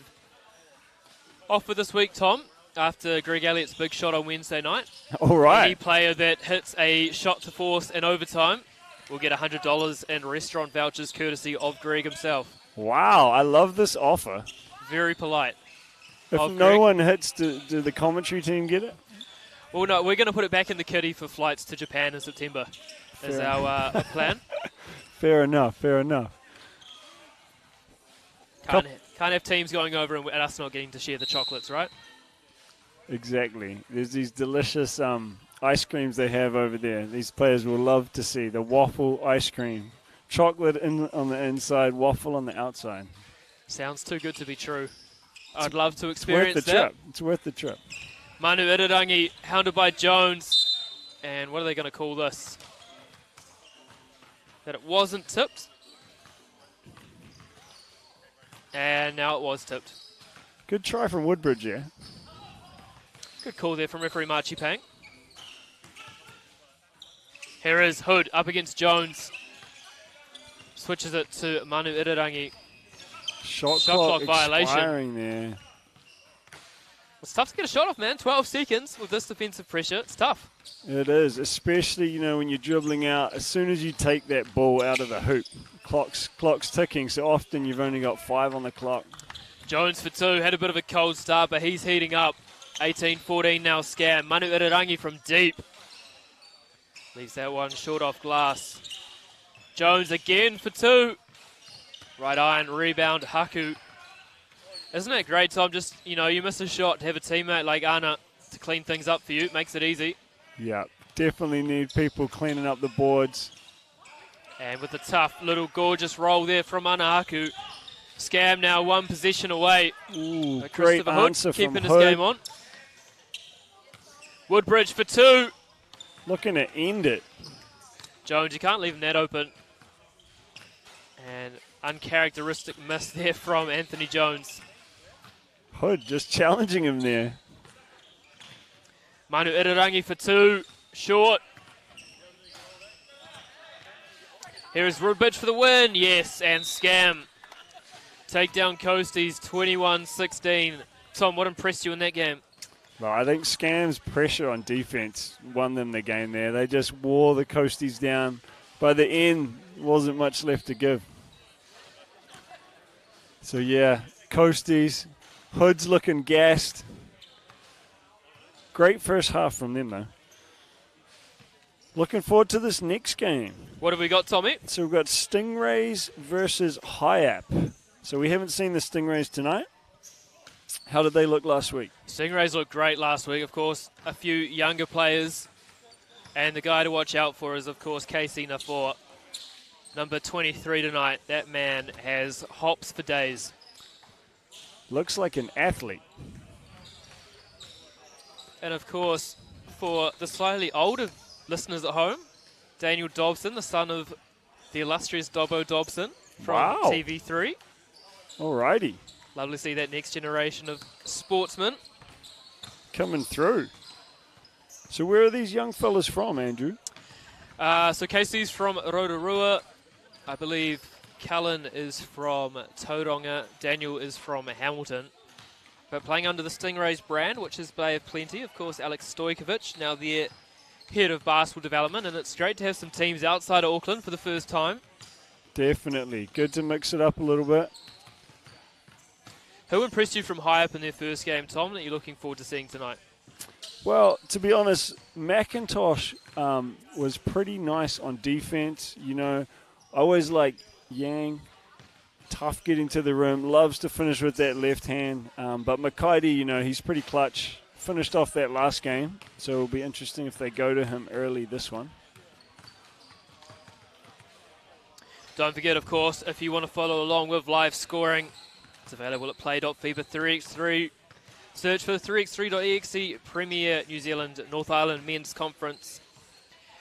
offer this week, Tom, after Greg Elliott's big shot on Wednesday night. All right. Any player that hits a shot to force in overtime will get $100 in restaurant vouchers courtesy of Greg himself. Wow, I love this offer. Very polite. If no one hits, do the commentary team get it? Well, no, we're going to put it back in the kitty for flights to Japan in September as our plan. Fair enough. Can't have teams going over and us not getting to share the chocolates, right? Exactly. There's these delicious ice creams they have over there. These players will love to see the waffle ice cream. Chocolate on the inside, waffle on the outside. Sounds too good to be true. I'd love to experience that. It's worth the trip. Manu Irirangi hounded by Jones. And what are they going to call this? That it wasn't tipped. And now it was tipped. Good try from Woodbridge, yeah. Good call there from referee Marchie Pang. Here is Hood up against Jones. Switches it to Manu Irirangi. Shot clock violation there. It's tough to get a shot off, man. 12 seconds with this defensive pressure. It's tough. It is, especially, when you're dribbling out. As soon as you take that ball out of the hoop, clock's ticking. So often you've only got 5 on the clock. Jones for 2. Had a bit of a cold start, but he's heating up. 18-14 now Scam. Manu Irirangi from deep. Leaves that one short off glass. Jones again for 2. Right iron, rebound, Haku. Isn't it great, Tom? Just, you miss a shot to have a teammate like Anna to clean things up for you. It makes it easy. Yeah, definitely need people cleaning up the boards. And with a tough little gorgeous roll there from Anna Haku. Scam now 1 possession away. Ooh, great answer from keeping Hood. his game on. Woodbridge for 2. Looking to end it. Jones, you can't leave that open. And uncharacteristic miss there from Anthony Jones. Hood just challenging him there. Manu Irirangi for 2. Short. Here is Woodbridge for the win. Yes, and Scam. Take down Coasties 21-16. Tom, what impressed you in that game? Well, I think Scam's pressure on defense won them the game there. They just wore the Coasties down. By the end, wasn't much left to give. So, yeah, Coasties. Hood's looking gassed. Great first half from them, though. Looking forward to this next game. What have we got, Tommy? So we've got Stingrays versus Hiap. So we haven't seen the Stingrays tonight. How did they look last week? Stingrays looked great last week. Of course, a few younger players. And the guy to watch out for is, of course, Casey Nafor. Number 23 tonight. That man has hops for days. Looks like an athlete. And, of course, for the slightly older listeners at home, Daniel Dobson, the son of the illustrious Dobbo Dobson from TV3. Alrighty. Lovely to see that next generation of sportsmen. Coming through. So where are these young fellas from, Andrew? So Casey's from Rotorua. I believe Callan is from Tauranga. Daniel is from Hamilton. But playing under the Stingrays brand, which is Bay of Plenty. Of course, Alex Stojkovic, now their head of basketball development. And it's great to have some teams outside of Auckland for the first time. Definitely. Good to mix it up a little bit. Who impressed you from high up in their first game, Tom, that you're looking forward to seeing tonight? Well, to be honest, McIntosh was pretty nice on defense. You know, I always like Yang. Tough getting to the rim. Loves to finish with that left hand. But Makaidi, you know, he's pretty clutch. Finished off that last game. So it'll be interesting if they go to him early this one. Don't forget, of course, if you want to follow along with live scoring, it's available at play.fiba 3x3. Search for 3x3.EXE Premier New Zealand North Island Men's Conference.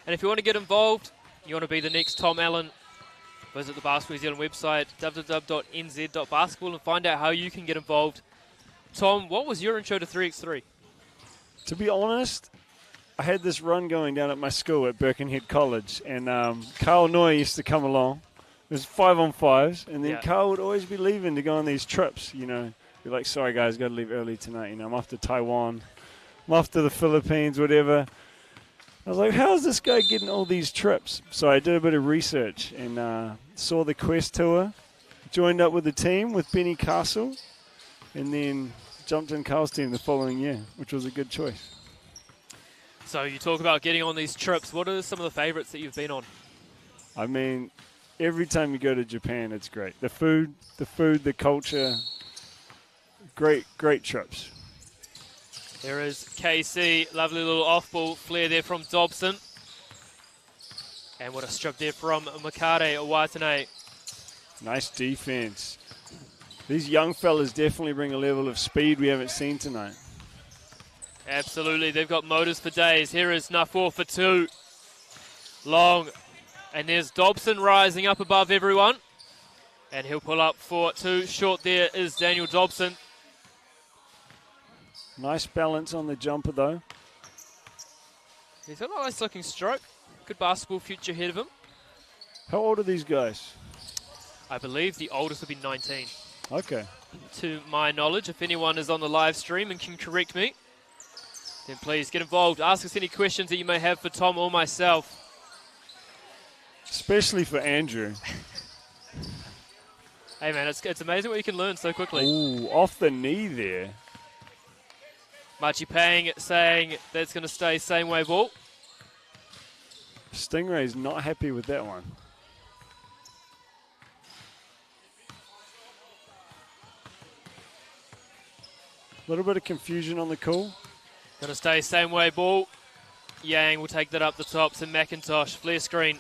And if you want to get involved, you want to be the next Tom Allen, visit the Basketball New Zealand website, www.nz.basketball, and find out how you can get involved. Tom, what was your intro to 3x3? To be honest, I had this run going down at my school at Birkenhead College, and Carl Noy used to come along. It was 5-on-5s, and then Carl would always be leaving to go on these trips, you know. Be like, sorry guys, got to leave early tonight. You know, I'm off to Taiwan, I'm off to the Philippines, whatever. I was like, how is this guy getting all these trips? So I did a bit of research and saw the Quest Tour, joined up with the team with Benny Castle, and then jumped in Carl's team the following year, which was a good choice. So you talk about getting on these trips. What are some of the favorites that you've been on? I mean, every time you go to Japan, it's great. The food, the culture, great trips. There is KC, lovely little off-ball flare there from Dobson. And what a strip there from Makare Watane. Nice defense. These young fellas definitely bring a level of speed we haven't seen tonight. Absolutely, they've got motors for days. Here is Nafor for two. Long. And there's Dobson rising up above everyone. And he'll pull up for two. Short there is Daniel Dobson. Nice balance on the jumper, though. He's got a nice looking stroke. Good basketball future ahead of him. How old are these guys? I believe the oldest would be 19. Okay. To my knowledge, if anyone is on the live stream and can correct me, then please get involved. Ask us any questions that you may have for Tom or myself. Especially for Andrew. Hey man, it's amazing what you can learn so quickly. Ooh, off the knee there. Machi Pang saying that's going to stay same way ball. Stingray's not happy with that one. A little bit of confusion on the call. Going to stay same way ball. Yang will take that up the top to McIntosh. Flare screen.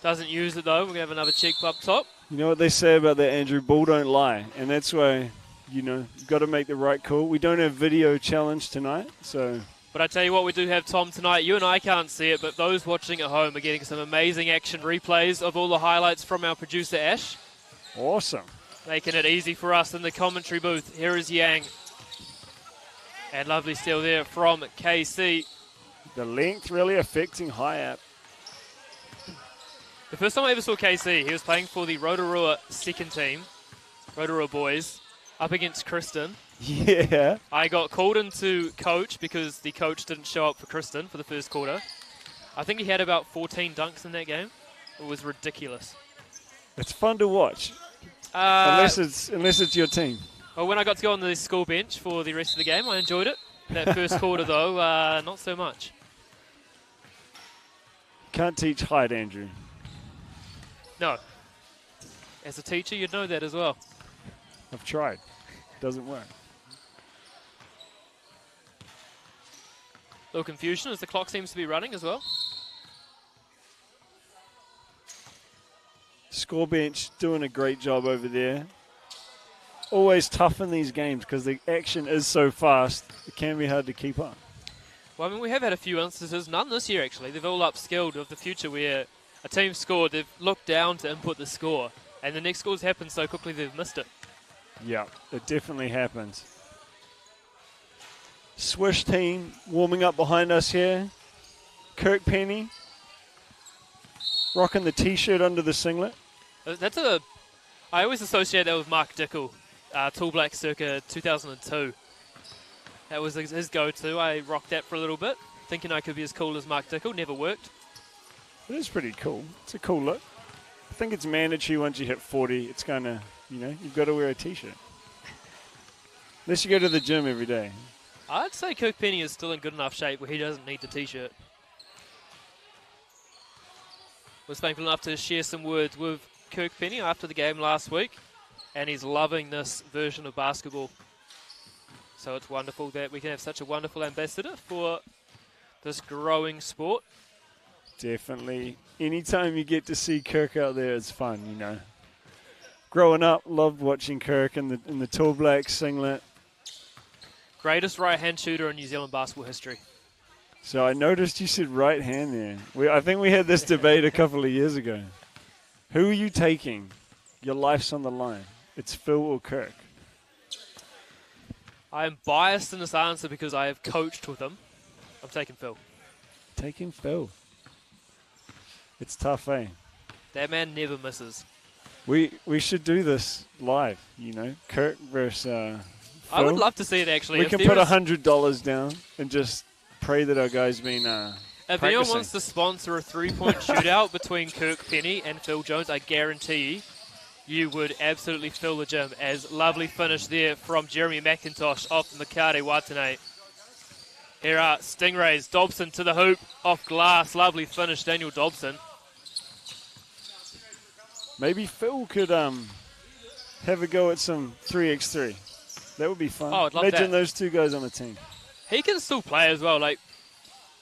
Doesn't use it though. We're going to have another cheek up top. You know what they say about that, Andrew? Ball don't lie. And that's why, you know, you've got to make the right call. We don't have video challenge tonight, so... But I tell you what, we do have, Tom, tonight. You and I can't see it, but those watching at home are getting some amazing action replays of all the highlights from our producer, Ash. Awesome. Making it easy for us in the commentary booth. Here is Yang. And lovely steal there from KC. The length really affecting high-up. The first time I ever saw KC, he was playing for the Rotorua second team, Rotorua boys, up against Kristen. Yeah. I got called in to coach because the coach didn't show up for Kristen for the first quarter. I think he had about 14 dunks in that game. It was ridiculous. It's fun to watch. Unless it's your team. Well, when I got to go on the school bench for the rest of the game, I enjoyed it. That first quarter, though, not so much. Can't teach height, Andrew. No. As a teacher, you'd know that as well. I've tried. Doesn't work. Little confusion as the clock seems to be running as well. Score bench doing a great job over there. Always tough in these games because the action is so fast. It can be hard to keep up. Well, I mean, we have had a few instances, none this year actually. They've all upskilled of the future where a team scored, they've looked down to input the score, and the next score's happened so quickly they've missed it. Yeah, it definitely happens. Swish team warming up behind us here. Kirk Penny rocking the T-shirt under the singlet. I always associate that with Mark Dickel, Tall Black circa 2002. That was his go-to. I rocked that for a little bit, thinking I could be as cool as Mark Dickel. Never worked. It is pretty cool. It's a cool look. I think it's mandatory once you hit 40. It's kind of, you know, you've got to wear a T-shirt. Unless you go to the gym every day. I'd say Kirk Penny is still in good enough shape where he doesn't need the T-shirt. Was thankful enough to share some words with Kirk Penny after the game last week, and he's loving this version of basketball. So it's wonderful that we can have such a wonderful ambassador for this growing sport. Definitely. Anytime you get to see Kirk out there, it's fun, you know. Growing up, loved watching Kirk in the Tall Black singlet. Greatest right-hand shooter in New Zealand basketball history. So I noticed you said right hand there. I think we had this debate a couple of years ago. Who are you taking? Your life's on the line. It's Phil or Kirk. I am biased in this answer because I have coached with him. I'm taking Phil. Taking Phil. It's tough, eh? That man never misses. We should do this live, you know. Kirk versus Phil. I would love to see it, actually. We can put $100 down and just pray that our guy's been If anyone wants to sponsor a three-point shootout between Kirk Penny and Phil Jones, I guarantee you would absolutely fill the gym. As lovely finish there from Jeremy McIntosh off Makare Watane. Here are Stingrays. Dobson to the hoop, off glass. Lovely finish, Daniel Dobson. Maybe Phil could have a go at some 3x3. That would be fun. Oh, I'd love Imagine that. those two guys on a team. He can still play as well. Like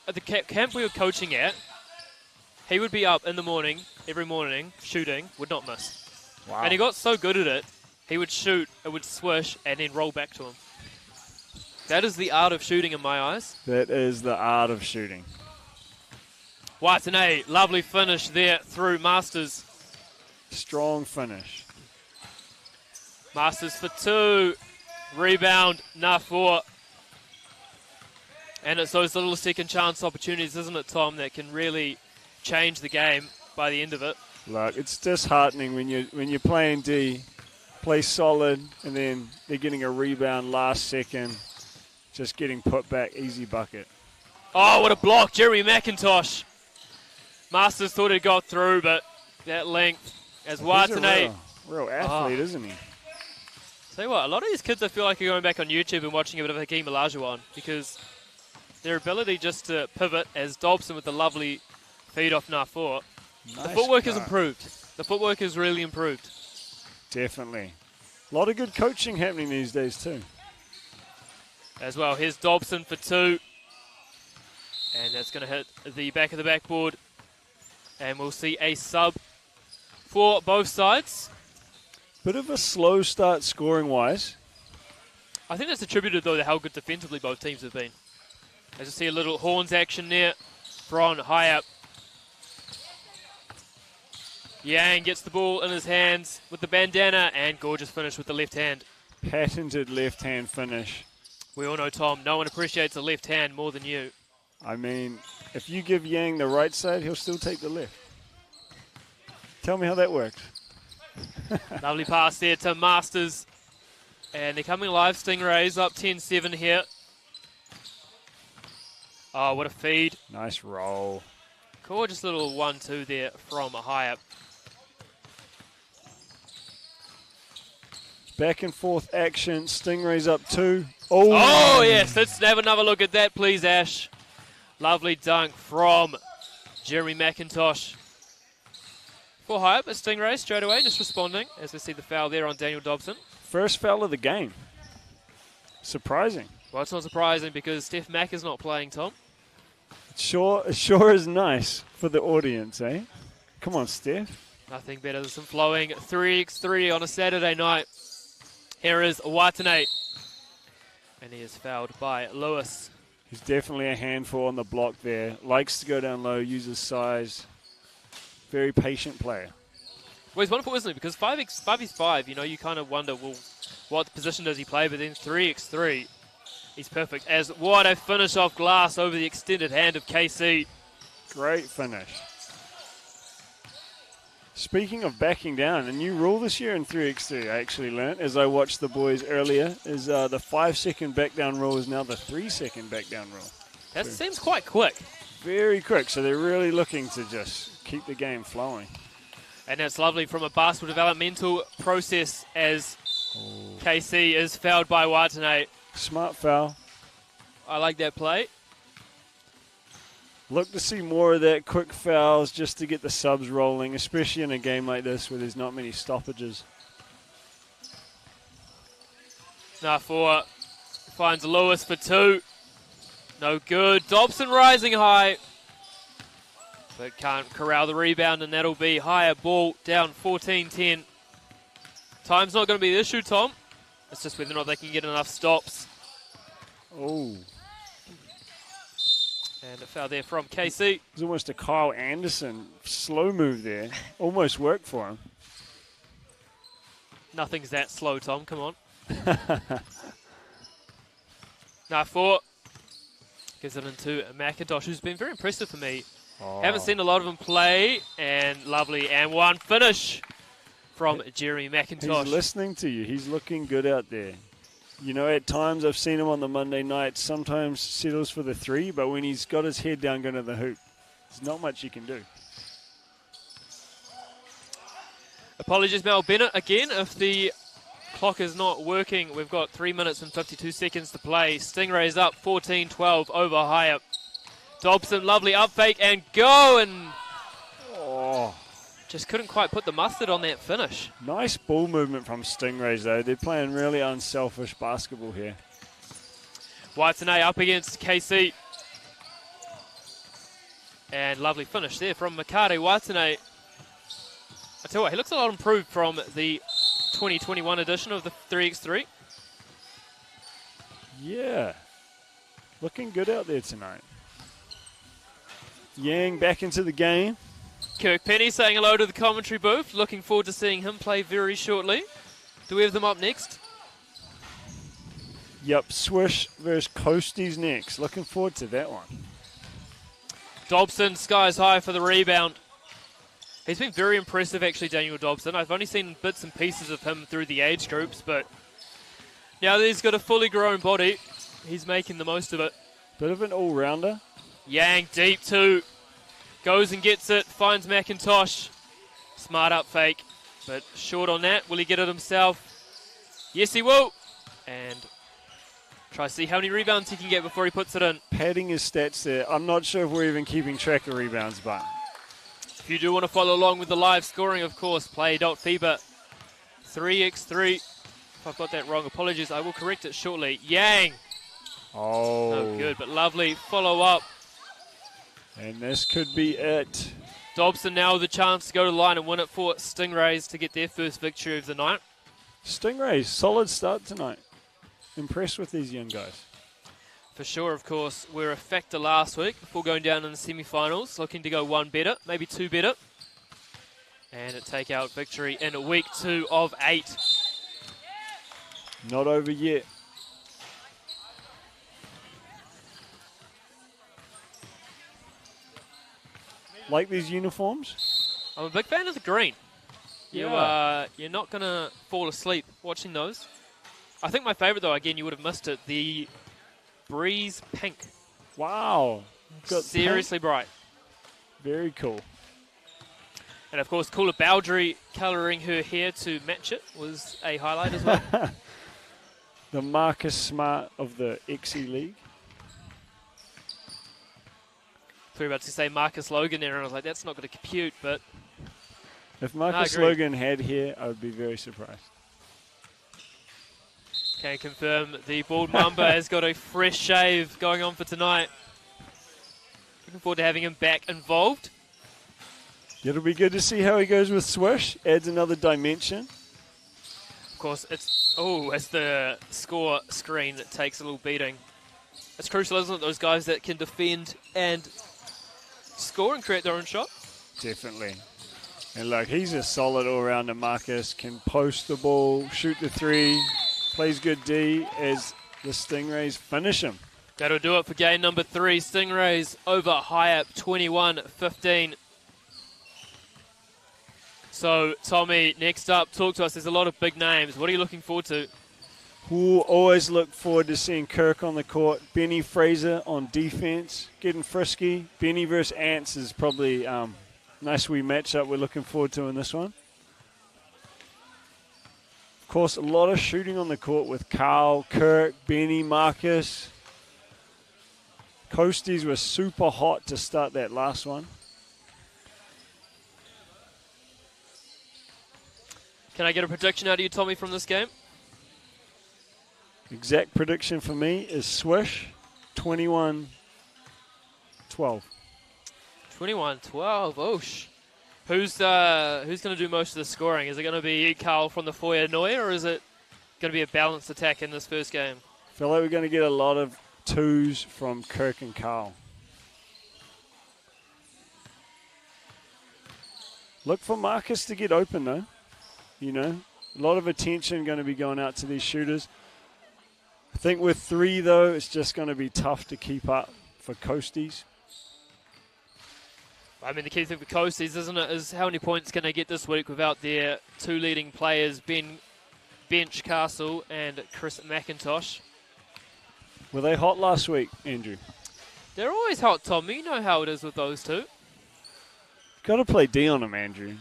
at the camp we were coaching at, he would be up in the morning, every morning, shooting, would not miss. Wow. And he got so good at it, he would shoot, it would swish, and then roll back to him. That is the art of shooting in my eyes. That is the art of shooting. Watane, lovely finish there through Masters. Strong finish. Masters for two. Rebound, Nafua. And it's those little second chance opportunities, isn't it, Tom, that can really change the game by the end of it. Look, it's disheartening when you're playing D, play solid, and then they're getting a rebound last second, just getting put back, easy bucket. Oh, what a block, Jeremy McIntosh. Masters thought it got through, but that length as He's Watane. a real athlete, isn't he? Tell you what, a lot of these kids I feel like are going back on YouTube and watching a bit of Hakeem Olajuwon because their ability just to pivot as Dobson with the lovely feed off Nafua. Nice The footwork has guard. improved. The footwork has really improved. Definitely. A lot of good coaching happening these days too. As well, here's Dobson for two. And that's going to hit the back of the backboard. And we'll see a sub for both sides. Bit of a slow start scoring-wise. I think that's attributed, though, to how good defensively both teams have been. As you see a little horns action there. Bron high up. Yang gets the ball in his hands with the bandana, and gorgeous finish with the left hand. Patented left-hand finish. We all know, Tom, no one appreciates a left hand more than you. I mean, if you give Yang the right side, he'll still take the left. Tell me how that works. Lovely pass there to Masters. And they're coming alive. Stingrays up 10-7 here. Oh, what a feed. Nice roll. Gorgeous little 1-2 there from a high up. Back and forth action. Stingrays up 2. Oh, yes. Let's have another look at that, please, Ash. Lovely dunk from Jeremy McIntosh. For high up at Stingray straight away, just responding as we see the foul there on Daniel Dobson. First foul of the game. Surprising. Well, it's not surprising because Steph Mack is not playing, Tom. It sure is nice for the audience, eh? Come on, Steph. Nothing better than some flowing 3x3 on a Saturday night. Here is Watane. And he is fouled by Lewis. He's definitely a handful on the block there. Likes to go down low, uses size. Very patient player. Well, he's wonderful, isn't he? Because 5x5, you know, you kind of wonder, well, what position does he play? But then 3x3, he's perfect. As what a finish off glass over the extended hand of KC. Great finish. Speaking of backing down, a new rule this year in 3x3 I actually learnt as I watched the boys earlier is the 5-second back down rule is now the 3-second back down rule. That seems quite quick. Very quick, so they're really looking to just keep the game flowing. And that's lovely from a basketball developmental process as KC is fouled by Watane. Smart foul. I like that play. Look to see more of that quick fouls just to get the subs rolling, especially in a game like this where there's not many stoppages. Now four. Finds Lewis for two. No good. Dobson rising high. But can't corral the rebound, and that'll be higher ball, down 14-10. Time's not going to be the issue, Tom. It's just whether or not they can get enough stops. Oh. And a foul there from KC. It was almost a Kyle Anderson slow move there. Almost worked for him. Nothing's that slow, Tom. Come on. Now four. Gives it into McIntosh, who's been very impressive for me. Oh. Haven't seen a lot of him play. And lovely and one finish from Jeremy McIntosh. He's listening to you. He's looking good out there. You know, at times I've seen him on the Monday night, sometimes settles for the three, but when he's got his head down going to the hoop, there's not much he can do. Apologies, Mel Bennett, again, if the clock is not working. We've got 3 minutes and 52 seconds to play. Stingrays up 14-12 over higher. Dobson, lovely up fake and go, and just couldn't quite put the mustard on that finish. Nice ball movement from Stingrays, though. They're playing really unselfish basketball here. Waitane up against KC. And lovely finish there from Makare Waitane. I tell you what, he looks a lot improved from the 2021 edition of the 3x3. Yeah. Looking good out there tonight. Yang back into the game. Kirk Penny saying hello to the commentary booth. Looking forward to seeing him play very shortly. Do we have them up next? Yep, Swish versus Coasties next. Looking forward to that one. Dobson, skies high for the rebound. He's been very impressive, actually, Daniel Dobson. I've only seen bits and pieces of him through the age groups, but now that he's got a fully grown body, he's making the most of it. Bit of an all-rounder. Yang deep two. Goes and gets it, finds McIntosh. Smart up fake, but short on that. Will he get it himself? Yes, he will. And try to see how many rebounds he can get before he puts it in. Padding his stats there. I'm not sure if we're even keeping track of rebounds, but if you do want to follow along with the live scoring, of course, play.fiba 3x3. If I've got that wrong, apologies. I will correct it shortly. Yang. Oh. No good, but lovely follow up. And this could be it. Dobson now with a chance to go to the line and win it for Stingrays to get their first victory of the night. Stingrays, solid start tonight. Impressed with these young guys. For sure, of course. We're a factor last week before going down in the semi-finals, looking to go one better, maybe two better. And a take-out victory in week 2 of 8. Not over yet. Like these uniforms? I'm a big fan of the green. Yeah. You're not going to fall asleep watching those. I think my favourite, though, again, you would have missed it, the Breeze Pink. Wow. Got Seriously pink. bright. Very cool. And, of course, Kula Baldry colouring her hair to match it was a highlight as well. The Marcus Smart of the EXE League. We were about to say Marcus Logan there, and I was like, that's not going to compute, but If Marcus agreed. Logan had hair, I would be very surprised. can confirm the Bald Mamba has got a fresh shave going on for tonight. Looking forward to having him back involved. It'll be good to see how he goes with Swish. Adds another dimension. Of course, it's the score screen that takes a little beating. It's crucial, isn't it? Those guys that can defend and score and create their own shot. Definitely. And look, he's a solid all-rounder, Marcus. Can post the ball, shoot the three, plays good D as the Stingrays finish him. That'll do it for game number 3. Stingrays over higher 21-15. So, Tommy, next up, talk to us. There's a lot of big names. What are you looking forward to? We'll always look forward to seeing Kirk on the court. Benny Fraser on defense, getting frisky. Benny versus Ants is probably nice wee matchup we're looking forward to in this one. Of course, a lot of shooting on the court with Carl, Kirk, Benny, Marcus. Coasties were super hot to start that last one. Can I get a prediction out of you, Tommy, from this game? Exact prediction for me is Swish 21-12. 21-12. Oosh. Who's going to do most of the scoring? Is it going to be Carl from the Foyer Noi, or is it going to be a balanced attack in this first game? I feel like we're going to get a lot of twos from Kirk and Carl. Look for Marcus to get open, though. You know, a lot of attention going to be going out to these shooters. I think with 3, though, it's just going to be tough to keep up for Coasties. I mean, the key thing for Coasties, isn't it, is how many points can they get this week without their 2 leading players, Ben Bench Castle and Chris McIntosh. Were they hot last week, Andrew? They're always hot, Tommy. You know how it is with those two. Got to play D on them, Andrew.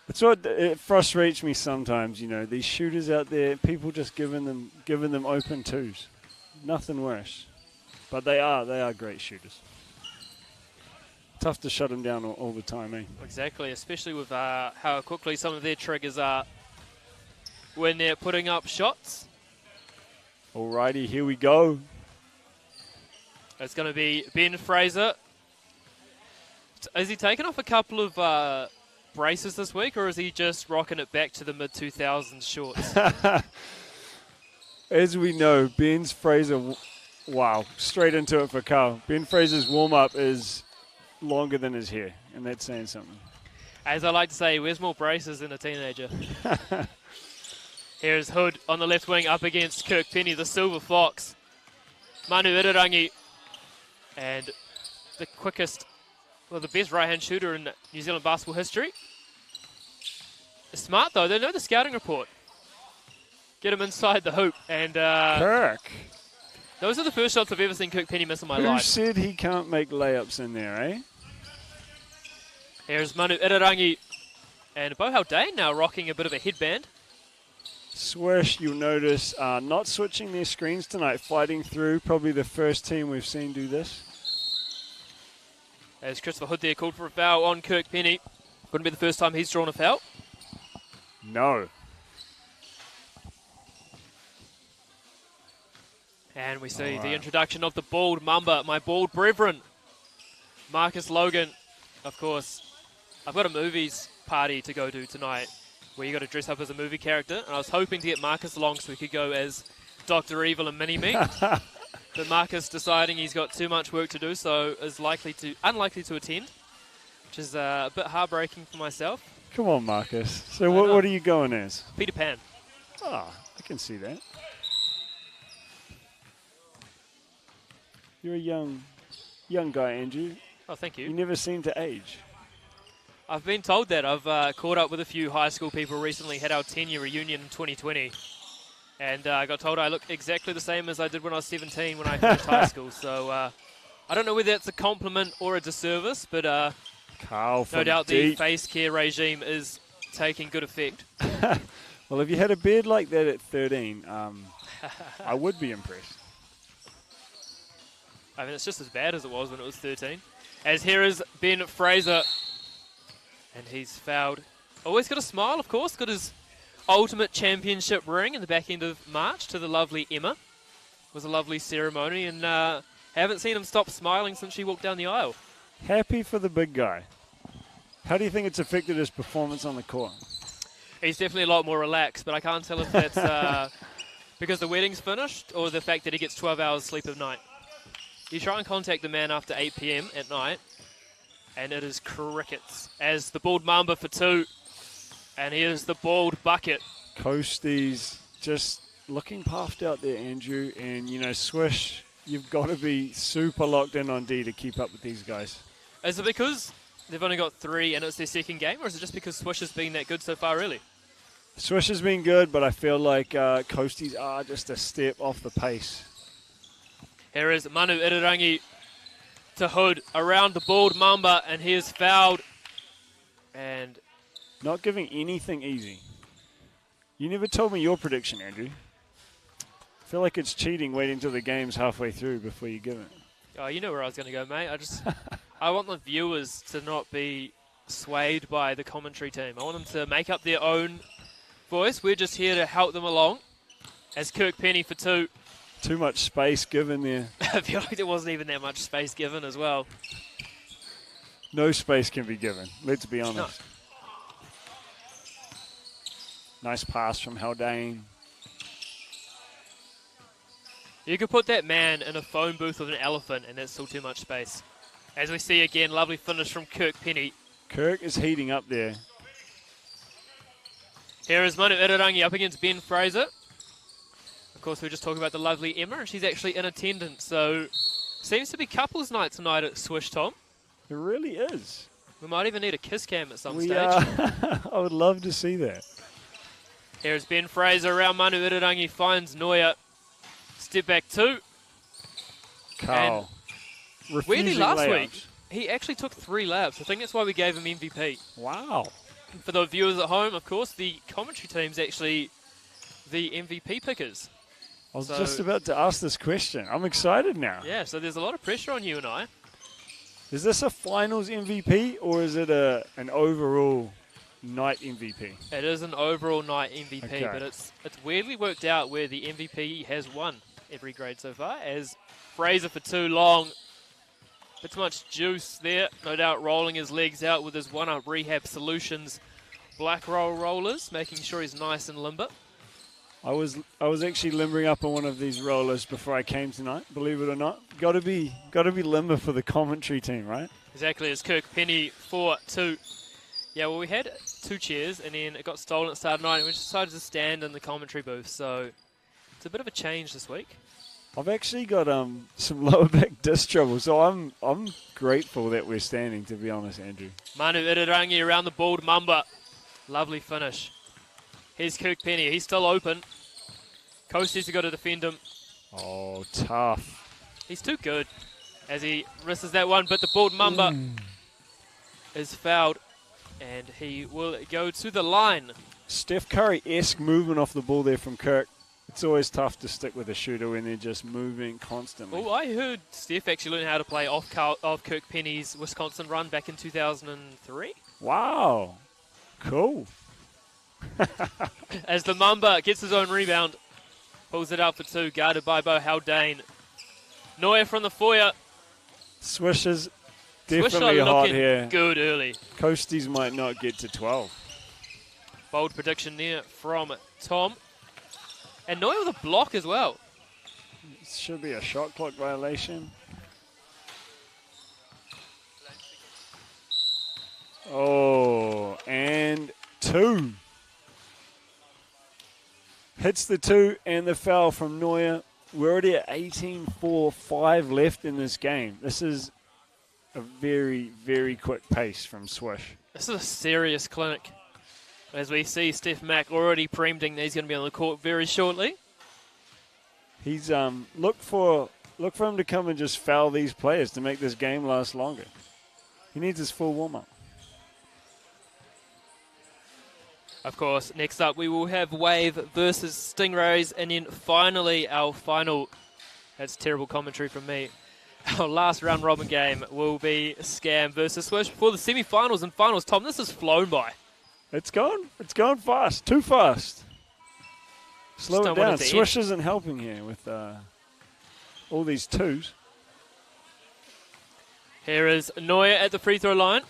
It's what it frustrates me sometimes. You know, these shooters out there, people just giving them open twos. Nothing worse, but they are great shooters. Tough to shut them down all the time, eh? Exactly, especially with how quickly some of their triggers are when they're putting up shots. Alrighty, here we go. It's going to be Ben Fraser. Has he taken off a couple of braces this week, or is he just rocking it back to the mid-2000s shorts? As we know, Ben Fraser, wow, straight into it for Carl. Ben Fraser's warm-up is longer than his hair, and that's saying something. As I like to say, where's more braces than a teenager? Here's Hood on the left wing up against Kirk Penny, the Silver Fox. Manu Irarangi, and the quickest, well, the best right-hand shooter in New Zealand basketball history. Smart, though. They know the scouting report. Get him inside the hoop. And Kirk. Those are the first shots I've ever seen Kirk Penny miss in my Who life. said he can't make layups in there, eh? Here's Manu Irarangi. And Bo Haldane now rocking a bit of a headband. Swish, you'll notice, not switching their screens tonight, fighting through. Probably the first team we've seen do this. As Christopher Hood there called for a foul on Kirk Penny. Wouldn't be the first time he's drawn a foul. No. And we see the introduction of the bald Mamba, my bald brethren. Marcus Logan, of course. I've got a movies party to go to tonight where you got to dress up as a movie character. And I was hoping to get Marcus along so we could go as Dr. Evil and Mini-Me. But Marcus deciding he's got too much work to do, so is unlikely to attend, which is a bit heartbreaking for myself. Come on, Marcus. So what are you going as? Peter Pan. Oh, I can see that. You're a young guy, Andrew. Oh, thank You you. never seem to age. I've been told that. I've caught up with a few high school people recently, had our 10-year reunion in 2020. And I got told I look exactly the same as I did when I was 17 when I finished high school. So I don't know whether that's a compliment or a disservice, but Carl from no doubt deep. the face care regime is taking good effect. Well, if you had a beard like that at 13, I would be impressed. I mean, it's just as bad as it was when it was 13. As here is Ben Fraser. And he's fouled. Always got a smile, of course. Got his ultimate championship ring in the back end of March to the lovely Emma. It was a lovely ceremony, and haven't seen him stop smiling since she walked down the aisle. Happy for the big guy. How do you think it's affected his performance on the court? He's definitely a lot more relaxed, but I can't tell if that's because the wedding's finished or the fact that he gets 12 hours sleep a night. You try and contact the man after 8 p.m. at night, and it is crickets. As the bald Mamba for 2, and here's the bald bucket. Coasties just looking puffed out there, Andrew, and you know, Swish, you've got to be super locked in on D to keep up with these guys. Is it because they've only got 3 and it's their second game, or is it just because Swish has been that good so far, really? Swish has been good, but I feel like Coasties are just a step off the pace. Here is Manu Irarangi to Hood around the bald Mamba, and he is fouled. And Not giving anything easy. You never told me your prediction, Andrew. I feel like it's cheating waiting till the game's halfway through before you give it. Oh, you know where I was going to go, mate. I want the viewers to not be swayed by the commentary team. I want them to make up their own voice. We're just here to help them along. As Kirk Penny for 2. Too much space given there. I feel like there wasn't even that much space given as well. No space can be given, let's be honest. No. Nice pass from Haldane. You could put that man in a phone booth with an elephant and that's still too much space. As we see again, lovely finish from Kirk Penny. Kirk is heating up there. Here is Manu Irarangi up against Ben Fraser. Of course, we were just talking about the lovely Emma, and she's actually in attendance. So, seems to be couples night tonight at Swish, Tom. It really is. We might even need a kiss cam at some stage. I would love to see that. Here's Ben Fraser around Manu Irarangi, finds Noya. Step back 2. Carl. Weirdly, last layups. week, he actually took 3 laps. I think that's why we gave him MVP. Wow. For the viewers at home, of course, the commentary team's actually the MVP pickers. I was just about to ask this question. I'm excited now. Yeah, so there's a lot of pressure on you and I. Is this a finals MVP or is it an overall night MVP? It is an overall night MVP, Okay. but it's weirdly worked out where the MVP has won every grade so far, as Fraser for too long. Bit too much juice there. No doubt rolling his legs out with his one-up rehab solutions black roll rollers, making sure he's nice and limber. I was actually limbering up on one of these rollers before I came tonight, believe it or not. Gotta be limber for the commentary team, right? Exactly, as Kirk Penny for 2. Yeah, well, we had 2 chairs, and then it got stolen at the start of the night, and we decided to stand in the commentary booth. So it's a bit of a change this week. I've actually got some lower back disc trouble, so I'm grateful that we're standing, to be honest, Andrew. Manu Irarangi around the bald mamba. Lovely finish. Here's Kirk Penny. He's still open. Coasties have got to defend him. Oh, tough. He's too good as he risks that one, but the bald mamba is fouled, and he will go to the line. Steph Curry-esque movement off the ball there from Kirk. It's always tough to stick with a shooter when they're just moving constantly. Oh, I heard Steph actually learned how to play off Kirk Penny's Wisconsin run back in 2003. Wow. Cool. As the Mamba gets his own rebound, pulls it out for 2, guarded by Bo Haldane. Noya from the foyer. Swish is Swish definitely are hot looking here. good early. Coasties might not get to 12. Bold prediction there from Tom. And Noya with a block as well. Should be a shot clock violation. Oh, and 2. Hits the 2 and the foul from Noya. We're already at 18-4, 5 left in this game. This is a very, very quick pace from Swish. This is a serious clinic. As we see Steph Mack already preempting that he's going to be on the court very shortly. He's look for him to come and just foul these players to make this game last longer. He needs his full warm-up. Of course, next up we will have Wave versus Stingrays, and then finally our final, that's terrible commentary from me, our last round robin game will be Scam versus Swish before the semi-finals and finals. Tom, this has flown by. It's gone fast, too fast. Slow Just it don't want down. it to Swish isn't helping here with all these 2s. Here is Noya at the free throw line.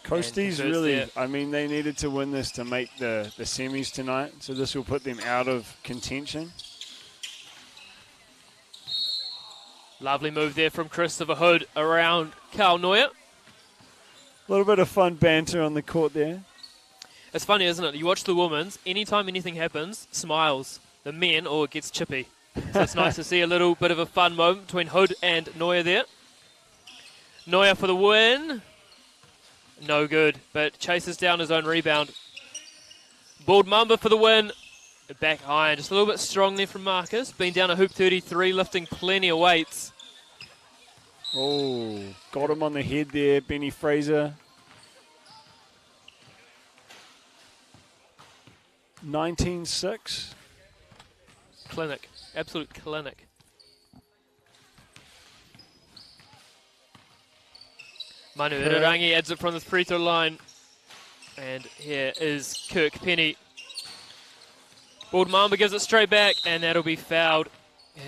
Coasties And really, there. I mean, they needed to win this to make the semis tonight, so this will put them out of contention. Lovely move there from Christopher Hood around Carl Noya. A little bit of fun banter on the court there. It's funny, isn't it? You watch the women's, anytime anything happens, smiles. The men, or it gets chippy. So it's nice to see a little bit of a fun moment between Hood and Noya there. Noya for the win. No good, but chases down his own rebound. Bald Mamba for the win. Back iron, just a little bit strong there from Marcus. Been down a hoop 33, lifting plenty of weights. Oh, got him on the head there, Benny Fraser. 19-6. Clinic, absolute clinic. Manu Irarangi adds it from the free throw line. And here is Kirk Penny. Bald Mamba gives it straight back, and that'll be fouled.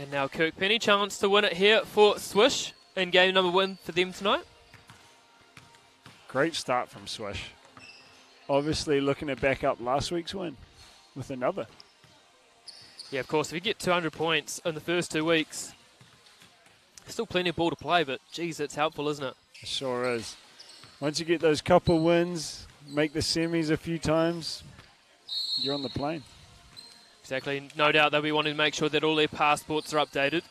And now Kirk Penny, chance to win it here for Swish in game number 1 for them tonight. Great start from Swish. Obviously looking to back up last week's win with another. Yeah, of course, if you get 200 points in the first 2 weeks, still plenty of ball to play, but geez, it's helpful, isn't it? It sure is. Once you get those couple wins, make the semis a few times, you're on the plane. Exactly. No doubt they'll be wanting to make sure that all their passports are updated.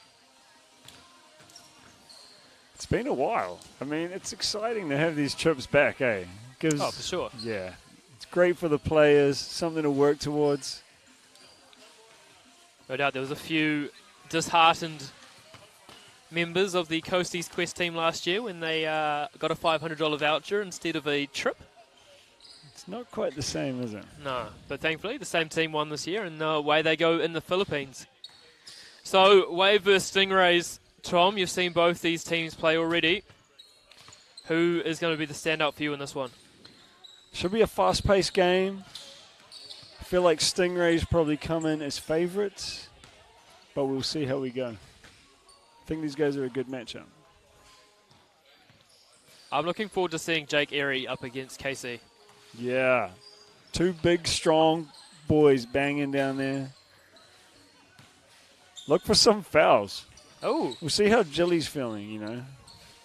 It's been a while. I mean, it's exciting to have these trips back, eh? Oh, for sure. Yeah. It's great for the players, something to work towards. No doubt there was a few disheartened members of the Coast East Quest team last year when they got a $500 voucher instead of a trip. It's not quite the same, is it? No, but thankfully the same team won this year, and away they go in the Philippines. So, Wave versus Stingrays. Tom, you've seen both these teams play already. Who is going to be the standout for you in this one? Should be a fast-paced game. I feel like Stingrays probably come in as favourites, but we'll see how we go. I think these guys are a good matchup. I'm looking forward to seeing Jake Airy up against Casey. Yeah. 2 big, strong boys banging down there. Look for some fouls. Oh. We'll see how Jilly's feeling, you know.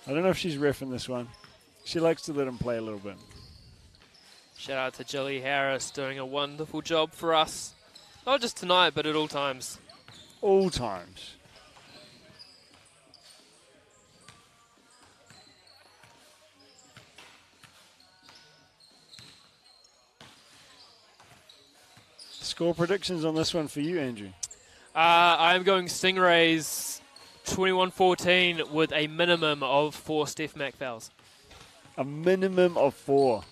I don't know if she's reffing this one. She likes to let him play a little bit. Shout out to Jilly Harris doing a wonderful job for us. Not just tonight, but at all times. All times. Score predictions on this one for you, Andrew. I'm going Stingrays 21-14 with a minimum of 4 Steph Mac fouls. A minimum of 4.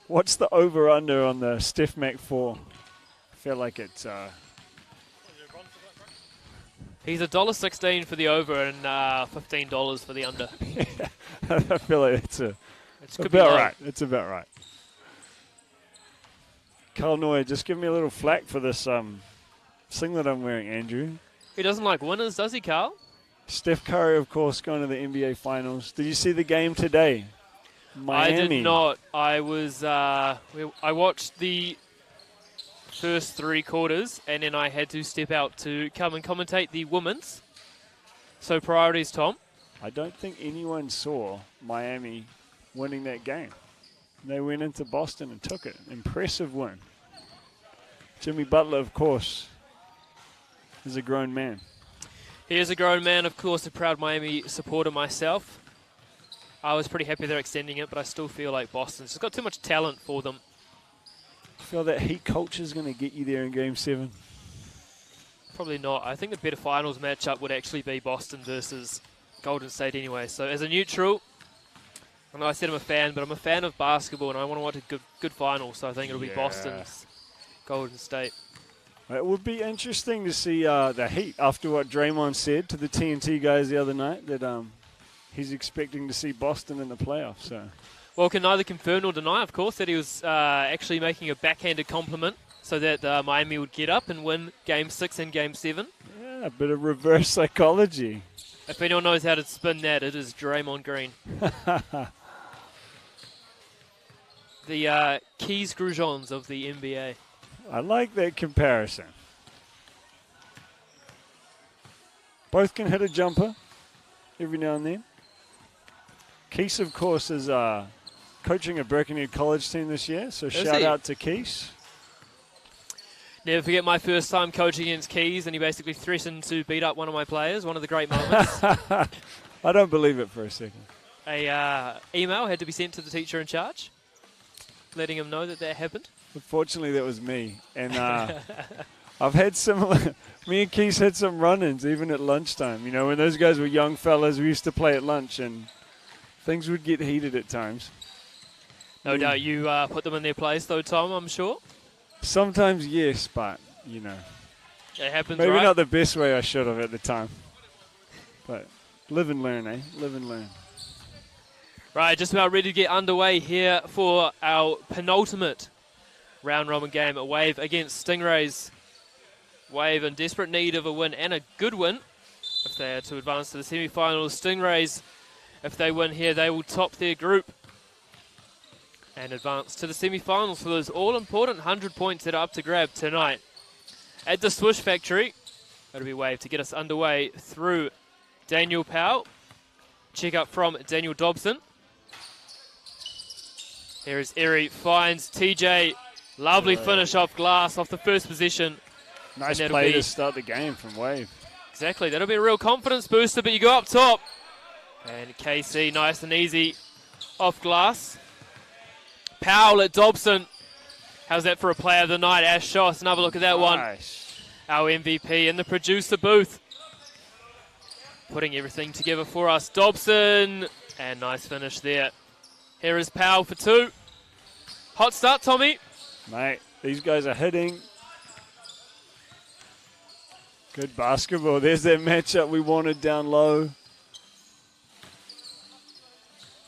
What's the over-under on the Steph Mac 4? I feel like it's... He's $1.16 for the over and $15 for the under. I feel like it's could be about low. right. It's about right. Carl Noy, just give me a little flack for this thing that I'm wearing, Andrew. He doesn't like winners, does he, Carl? Steph Curry, of course, going to the NBA Finals. Did you see the game today? Miami. I did not. I was. I watched the first 3 quarters, and then I had to step out to come and commentate the women's. So priorities, Tom. I don't think anyone saw Miami winning that game. They went into Boston and took it. Impressive win. Jimmy Butler, of course, is a grown man. He is a grown man, of course, a proud Miami supporter myself. I was pretty happy they're extending it, but I still feel like Boston's just got too much talent for them. I feel that Heat culture is going to get you there in Game 7. Probably not. I think the better finals matchup would actually be Boston versus Golden State anyway. So as a neutral, I know I said I'm a fan, but I'm a fan of basketball, and I want to watch a good final, so I think it'll be Boston's Golden State. It would be interesting to see the Heat, after what Draymond said to the TNT guys the other night, that he's expecting to see Boston in the playoffs. So. Well, can neither confirm nor deny, of course, that he was actually making a backhanded compliment so that Miami would get up and win Game 6 and Game 7. Yeah, a bit of reverse psychology. If anyone knows how to spin that, it is Draymond Green. The Keys Grujons of the NBA. I like that comparison. Both can hit a jumper every now and then. Keys, of course, is coaching a Birkenhead College team this year, so shout out to Keys. Never forget my first time coaching against Keys, and he basically threatened to beat up one of my players, one of the great moments. I don't believe it for a second. A email had to be sent to the teacher in charge, letting him know that happened. Unfortunately, that was me. And I've had similar... Me and Keys had some run-ins, even at lunchtime. You know, when those guys were young fellas, we used to play at lunch, and things would get heated at times. No doubt you put them in their place, though, Tom, I'm sure. Sometimes, yes, but, you know. It happens, maybe right? not the best way I should have at the time. But live and learn, eh? Live and learn. Right, just about ready to get underway here for our penultimate round robin game. A Wave against Stingrays. Wave in desperate need of a win and a good win if they are to advance to the semi-finals. Stingrays, if they win here, they will top their group and advance to the semi-finals for those all-important 100 points that are up to grab tonight. At the Swish Factory, it'll be Wave to get us underway through Daniel Powell. Check up from Daniel Dobson. Here is Eri, finds TJ. Lovely finish off glass off the first possession. Nice play to start the game from Wave. Exactly, that'll be a real confidence booster, but you go up top. And KC, nice and easy off glass. Powell at Dobson. How's that for a player of the night? Ash Shoss, another look at that one. Our MVP in the producer booth. Putting everything together for us. Dobson, and nice finish there. Here is Powell for 2. Hot start, Tommy. Mate, these guys are hitting. Good basketball. There's that matchup we wanted down low.